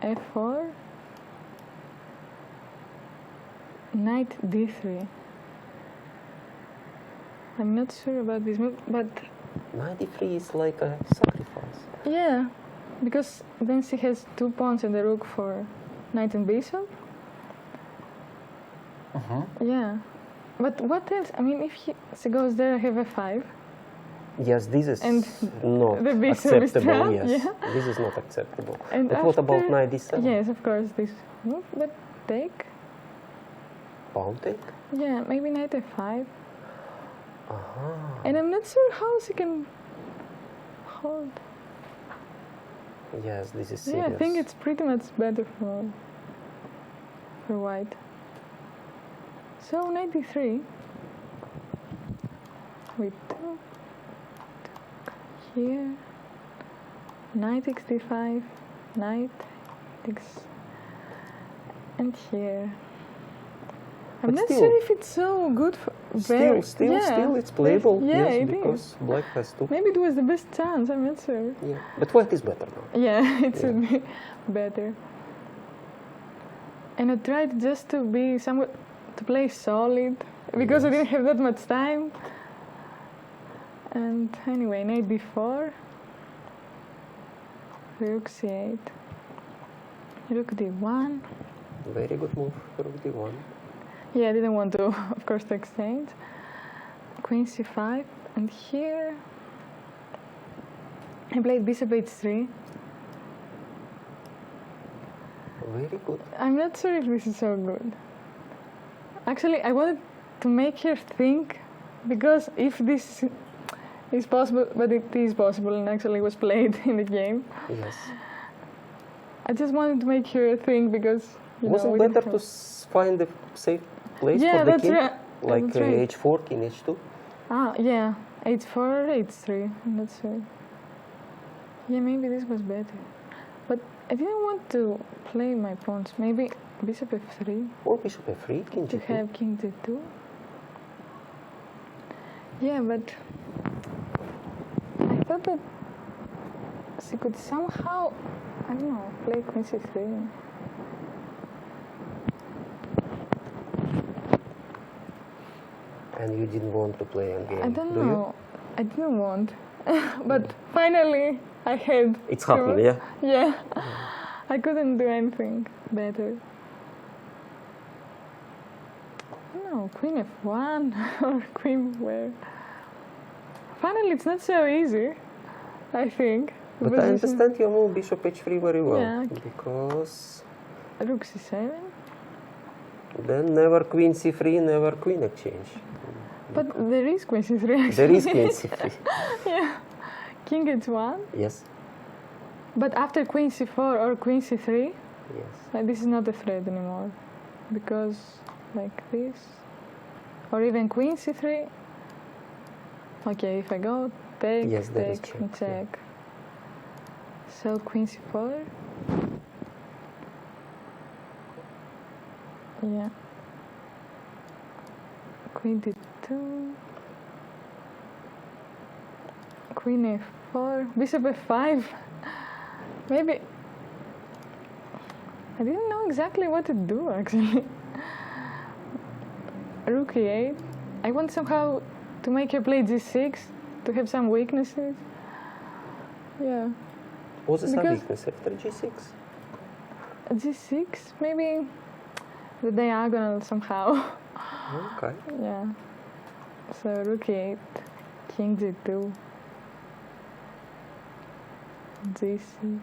f4. Knight d3. I'm not sure about this move, but... Knight d3 is like a sacrifice. Yeah, because then she has 2 pawns and the rook for knight and bishop. Yeah. But what else? I mean, if she goes there, I have f5. Yes, this is And not the bishop is acceptable. trapped, Yes, yeah. this is not acceptable. And But what about after- knight d7? Yes, of course, this move, but take. Pawn take? Yeah, maybe knight f5. And I'm not sure how she can hold. Yes, this is Yeah, serious. I think it's pretty much better for white. So knight d3 with 2 here, knight takes d5, knight takes, and here. I'm But not still- sure if it's so good for Still, it's playable. Yeah, yes, it because is. black has two. Maybe it was the best chance. I'm not sure. Yeah, but white is better now. Yeah, it should be better. And I tried just to be somewhat to play solid because I didn't have that much time. And anyway, knight d4, rook c8, rook d1. Very good move, rook d1. Yeah, I didn't want to, of course, to exchange. Queen c5, and here I played bishop h3. Very good. I'm not sure if this is so good. Actually, I wanted to make her think, because if this is possible, but it is possible and actually was played in the game, Yes. I just wanted to make her think, because Was we it didn't better to have- find a safe place Yeah, for the that's king? right. Like That's right. h4, king h2? Yeah, h4, h3, I'm not sure. Yeah, maybe this was better. But I didn't want to play my pawns. Maybe bishop f3 Or bishop f3, king to g2. have king d2. Yeah, but I thought that she could somehow, I don't know, play queen c3. And you didn't want to play again, I don't do you? know. I didn't want. But finally, I had. It's to. happened, yeah? Yeah. I couldn't do anything better. No, queen f1 or queen where. Finally, it's not so easy, I think. The But I position- understand your move bishop h3 very well. Yeah. Because Rook c7. then never queen c3, never queen exchange. But there is queen c3 actually. There is queen c3. Yeah. King h1. Yes, But after queen c4 or queen c3, yes. this is not a threat anymore. Because like this. Or even queen c3. Okay, if I go, take, Yes, there is take, and check, yeah. check. So queen c4. Yeah. Queen d2. Queen f4. Bishop f5. Maybe. I didn't know exactly what to do actually. Rook e8. I want somehow to make her play g6 to have some weaknesses. Yeah. Was this a Because- weakness after g6? G6, maybe the diagonal somehow. Okay. Yeah. So rook e8, king g2, g6.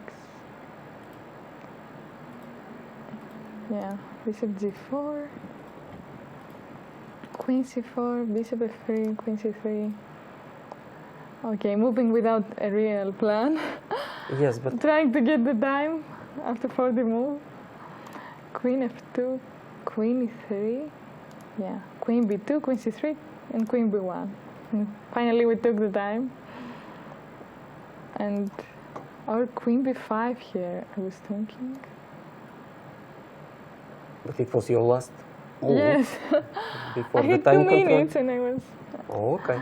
Yeah, bishop g4, queen c4, bishop f3, queen c3. Okay, moving without a real plan. Yes, but Trying to get the time after 40 move. Queen f2, queen e3. Yeah, queen b2, queen c3, and queen b1. And finally, we took the time. And or queen b5 here, I was thinking. but it was your last move Yes, before I the had time 2 control. minutes and I was. Oh, okay.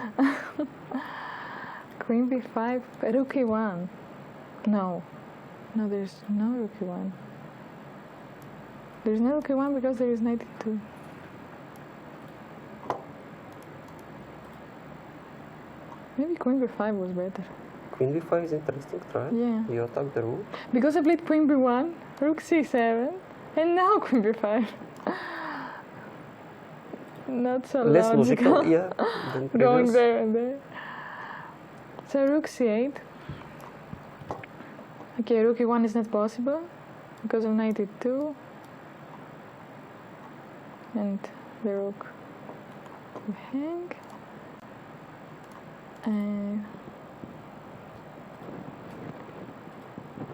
Queen b5, rook e1. No, there's no rook e1. There's no rook e1 because there is knight e2. Maybe queen b5 was better. Queen b5 is interesting, right? Yeah. You attack the rook. Because I played queen b1, rook c7, and now queen b5. Not so Less logical. logical, yeah, than Going previous. there and there. So rook c8. Okay, rook e1 is not possible because of knight e2. And the rook will hang. And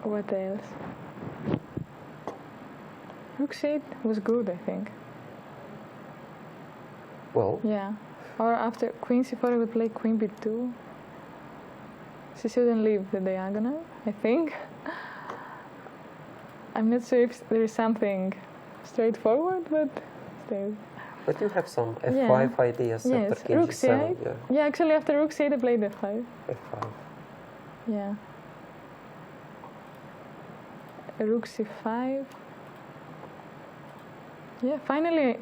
what else? Rook c8 was good, I think. Well, Yeah. Or after queen c4, I would play queen b2. She shouldn't leave the diagonal, I think. I'm not sure if there is something straightforward, but still. but you have some Yeah. f5 ideas Yes, after king rook g7. c8. Yeah, Yeah, actually after rook c8, I played f5. f5. Yeah. Rook c5. Yeah, finally,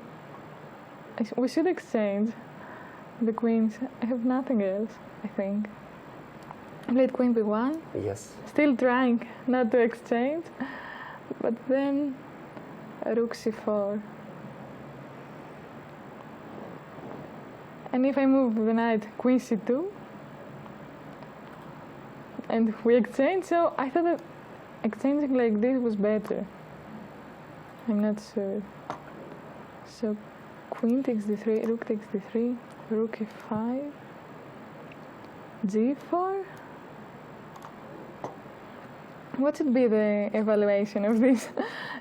we should exchange the queens. I have nothing else, I think. I played queen b1. Yes. Still trying not to exchange, but then rook c4. And if I move the knight, queen c2, and we exchange, so I thought that exchanging like this was better. I'm not sure. So queen takes d3, rook takes d3, rook e5, g4. What should be the evaluation of this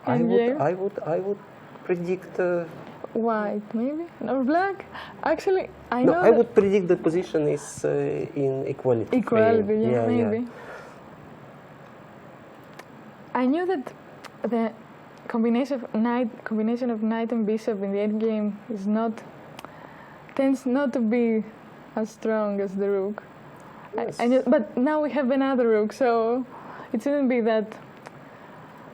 endgame? I would predict. White, maybe? Or black? Actually, I No, know I would predict the position is in equality. equality, frame. yeah, maybe. I knew that the combination of knight and bishop in the endgame tends not to be as strong as the rook. Yes. But now we have another rook, so it shouldn't be that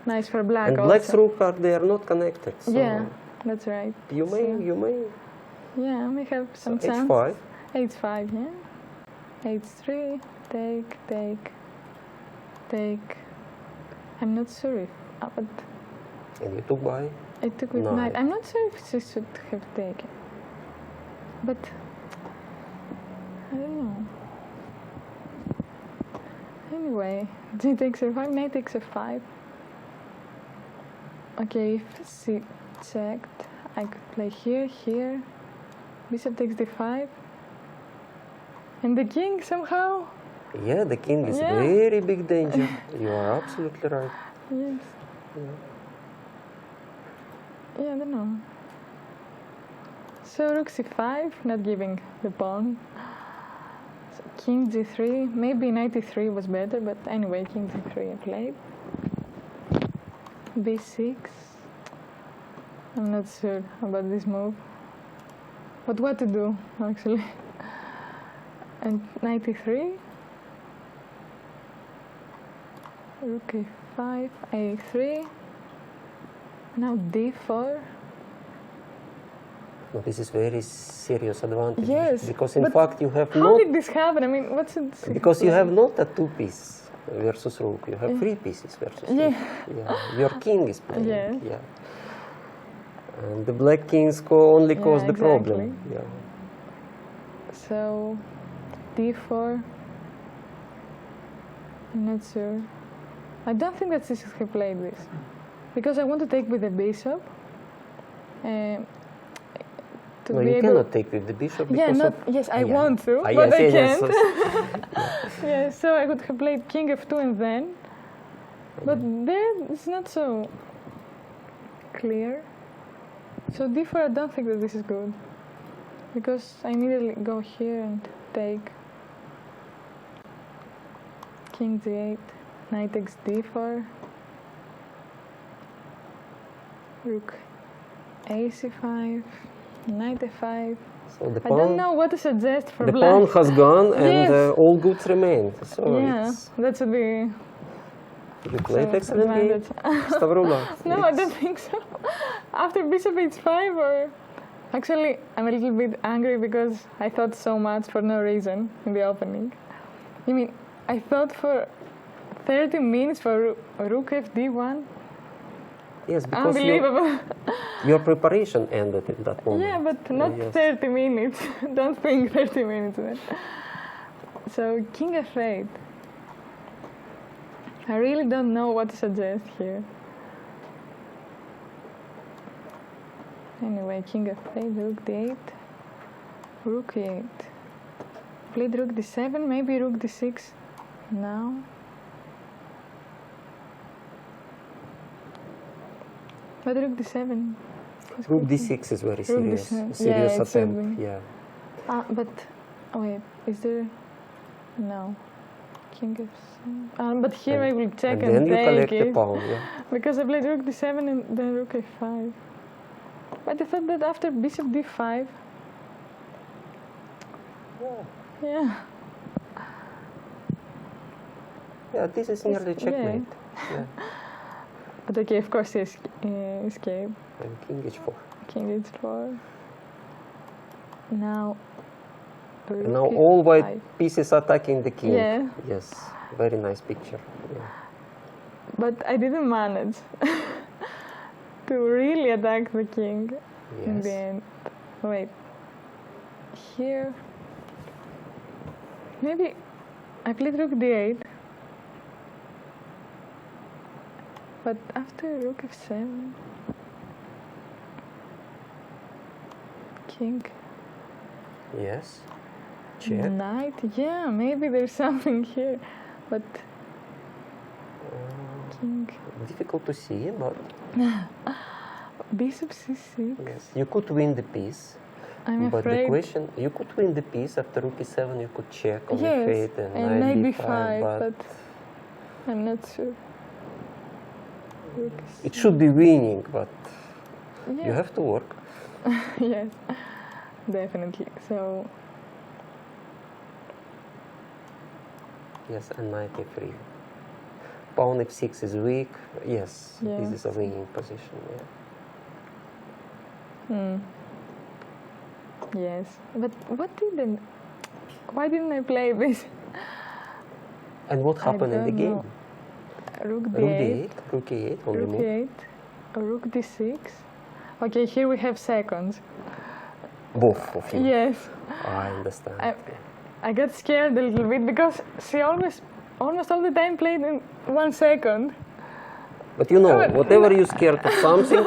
nice for black. And also. black's rook they are not connected. So Yeah, that's right. You may. Yeah, we have some So chance. h5. h5, yeah. h3, take. I'm not sure if, but And you took by. I took with Knight. knight. I'm not sure if she should have taken, but I don't know. Anyway, g takes f5, knight takes f5. Okay, if she checked, I could play here. Bishop takes d5. And the king somehow. Yeah, the king is Yeah. very big danger. You are absolutely right. Yes. Yeah, I don't know. So rook c5, not giving the pawn. So king g3, maybe knight e3 was better, but anyway, king g3 I played. b6. I'm not sure about this move. But what to do, actually. And knight e3. Rook a5, a3. Now d4. No, this is very serious advantage. Yes, Because in but fact you have How not. did this happen? I mean, what's it? Because you have not a two-piece versus rook. You have three pieces versus Yeah. rook. Yeah. Your king is playing. Yes. Yeah. And the black kings only cause the problem. exactly. Yeah. So, d4. I'm not sure. I don't think that she should have played this. Because I want to take with the bishop. To No, be you able... cannot take with the bishop Yeah, because not, of... yes, I yeah. want to, Ah, but yes, I yes, can't. yes. Yeah, so I could have played king f2 and then. But there it's not so clear. So d4, I don't think that this is good. Because I immediately go here and take king g8, knight takes d4, rook a5, knight f5. So the I pawn, don't know what to suggest for the black. pawn has gone and Yes. all goods remain. So Yeah, it's, that should be you played so excellent game. advantage. Stavrula. No, I don't think so. After bishop h5 or... Actually, I'm a little bit angry because I thought so much for no reason in the opening. I mean, I thought for 30 minutes for rook fd1. Yes, because Unbelievable. your preparation ended at that moment. Yeah, but not Yes. 30 minutes. Don't think 30 minutes then. So, king f8. I really don't know what to suggest here. Anyway, king f8, rook d8, rook e8. Played rook d7, maybe rook d6 now. But rook d7. is Rook good. d6 is very Rook serious. d7. Serious Yeah, it should attempt. be. Yeah. But wait, is there? No. King f7. But here I will check and then you take collect it. the pawn. Yeah. Because I played rook d7 and then rook a5. But I thought that after bishop d5. Yeah. Yeah, this is nearly checkmate. Yeah. But okay, of course he escape. And king h4. King h4. Now. And rook now all white e5. pieces attacking the king. Yeah. Yes, very nice picture. Yeah. But I didn't manage to really attack the king in Yes. the end. Wait. Here. Maybe I played rook d8. But after rook f7, king, Yes. Check. knight. Yeah, maybe there's something here, but king, Difficult to see, but bishop c6. yes, you could win the piece. I'm But the afraid. question, you could win the piece after rook e7. You could check on Yes, the fate and and knight knight b5, b5, but but I'm not sure. Rook it should be winning. But Yes. you have to work. Yes, definitely. So Yes, and knight e3. Pawn f6 is weak. Yes, this Yeah. is a winning position. Yeah. yes, but why didn't I play this? And what happened in the don't game? know. Rook Rook d8, d8, rook e8 on the rook move. e8, rook d6. Okay, here we have seconds. Both of you. Yes, I understand. I got scared a little bit because she almost all the time played in 1 second. But you know, whatever you're scared of something,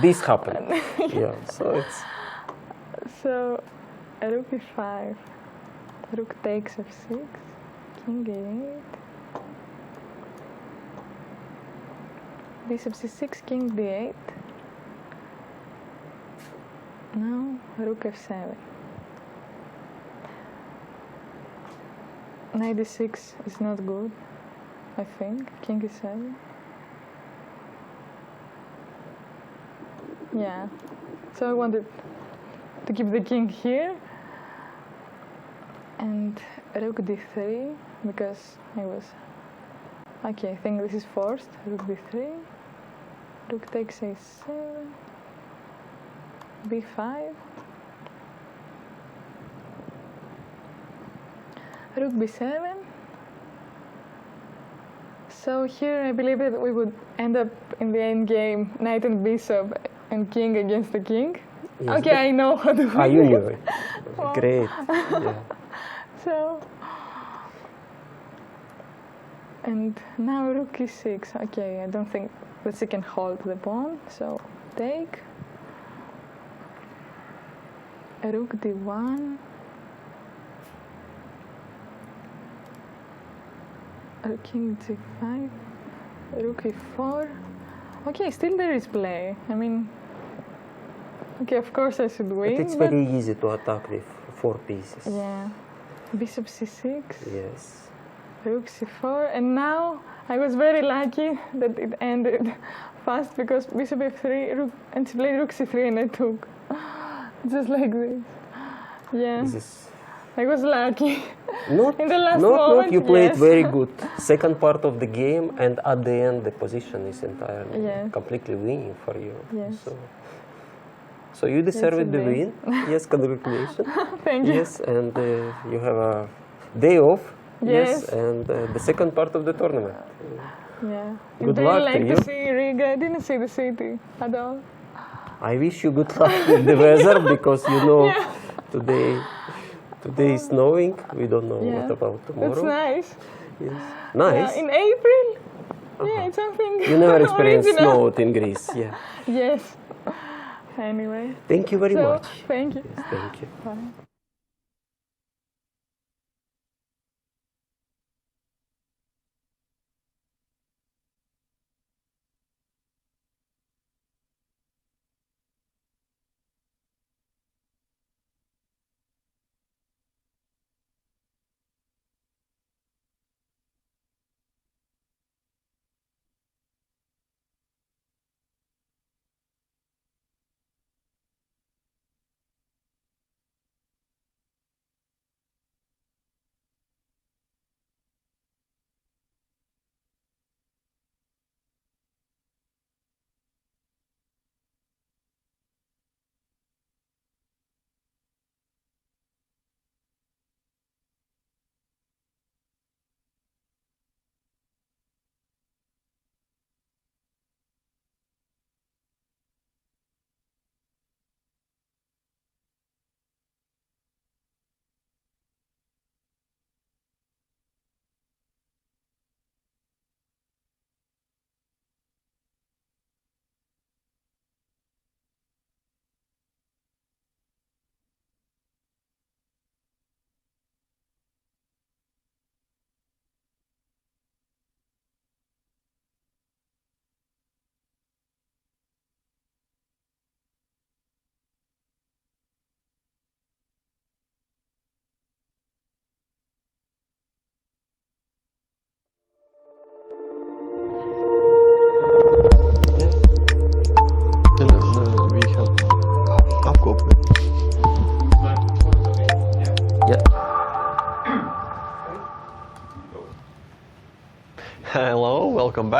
this happened. Yeah, so it's So, rook e5, rook takes f6, king e8, bishop c6, king d8. Now, rook f7. Knight d6 is not good, I think. King e7. Yeah. So I wanted to keep the king here. And rook d3, because I was... Okay, I think this is forced. Rook d3. Rook takes a7. b5. Rook b7. So here I believe that we would end up in the end game, knight and bishop and king against the king. Yes, Okay, I know how to win. you knew it. Wow. Great. Yeah. So, and now rook e6. Okay, I don't think that she can hold the pawn, so take. Rook d1. King g5. Rook e4. Okay, still there is play. I mean, okay, of course I should But win. it's very easy to attack with 4 pieces. Yeah. Bishop c6. Yes. Rook c4, and now I was very lucky that it ended fast because bishop f3, rook, and she played rook c3 and I took. Just like this. Yeah. This is I was lucky. not, In the last not, moment, you played yes. very good. Second part of the game, and at the end, the position is entirely Yes. completely winning for you. Yes. So you deserve It's the a win. Yes, congratulations. Thank you. Yes, and you have a day off. Yes. And the second part of the tournament. Yeah. Good I'd very luck to like you. to see Riga. I didn't see the city at all. I wish you good luck with the weather because you know Yeah. today is snowing. We don't know Yeah. what about tomorrow. That's nice. Yes. Nice. In April? Yeah, it's something. You never experienced original. snow in Greece. Yeah. Yes. Anyway. Thank you very So, much. Thank you. Yes, thank you. Bye.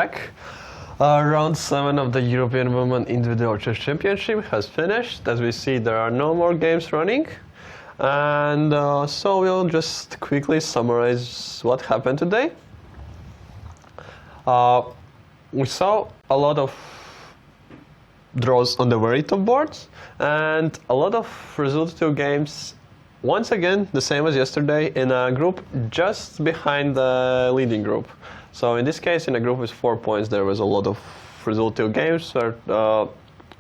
back. Round 7 of the European Women Individual Chess Championship has finished. As we see, there are no more games running. And so we'll just quickly summarize what happened today. We saw a lot of draws on the very top boards and a lot of resultative games. Once again, the same as yesterday, in a group just behind the leading group. So in this case, in a group with 4 points, there was a lot of resultative games where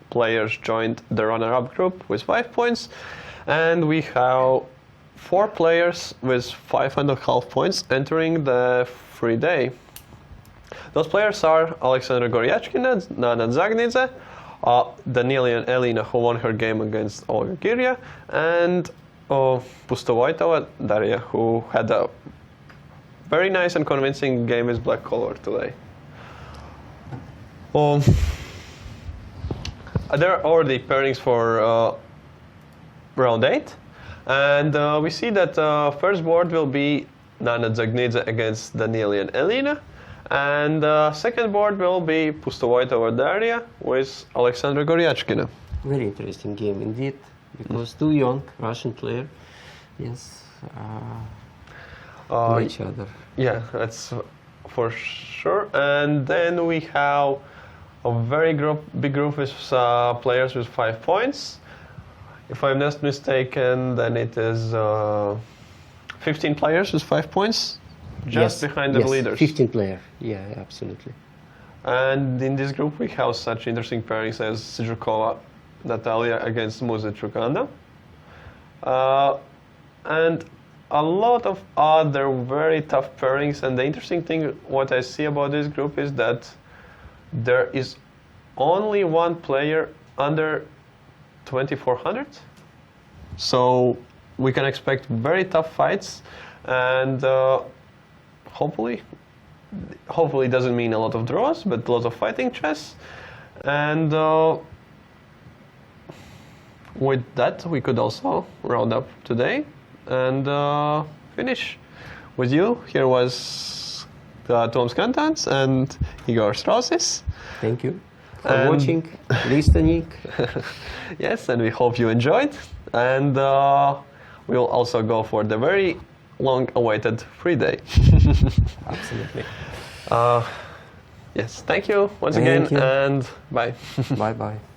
players joined the runner-up group with 5 points. And we have 4 players with 5.5 points entering the free day. Those players are Alexandra Goryachkina, Nana Zagnidze, Daniela Elina, who won her game against Olga Giria, and Pustovoitova Daria, who had a very nice and convincing game with black color today. There are already pairings for round 8, and we see that first board will be Nana Zagnidze against Daniela Elina, and second board will be Pustovoitova Daria with Alexandra Goryachkina. Very interesting game indeed, because two young Russian players, yes, each other. Yeah, that's for sure. And then we have a very big group with players with 5 points. If I'm not mistaken, then it is 15 players with 5 points, just behind the leaders. 15 players, yeah, absolutely. And in this group, we have such interesting pairings as Zhukova Natalia against Muze Chukanda. And a lot of other very tough pairings. And the interesting thing, what I see about this group is that there is only one player under 2400. So we can expect very tough fights, and hopefully it doesn't mean a lot of draws, but a lot of fighting chess. And with that, we could also round up today and finish. With you, here was Tom Skantans and Igor Strausis. Thank you for watching, listening. Yes, and we hope you enjoyed. And we'll also go for the very long-awaited free day. Absolutely. Yes, thank you once again, and bye. Bye-bye.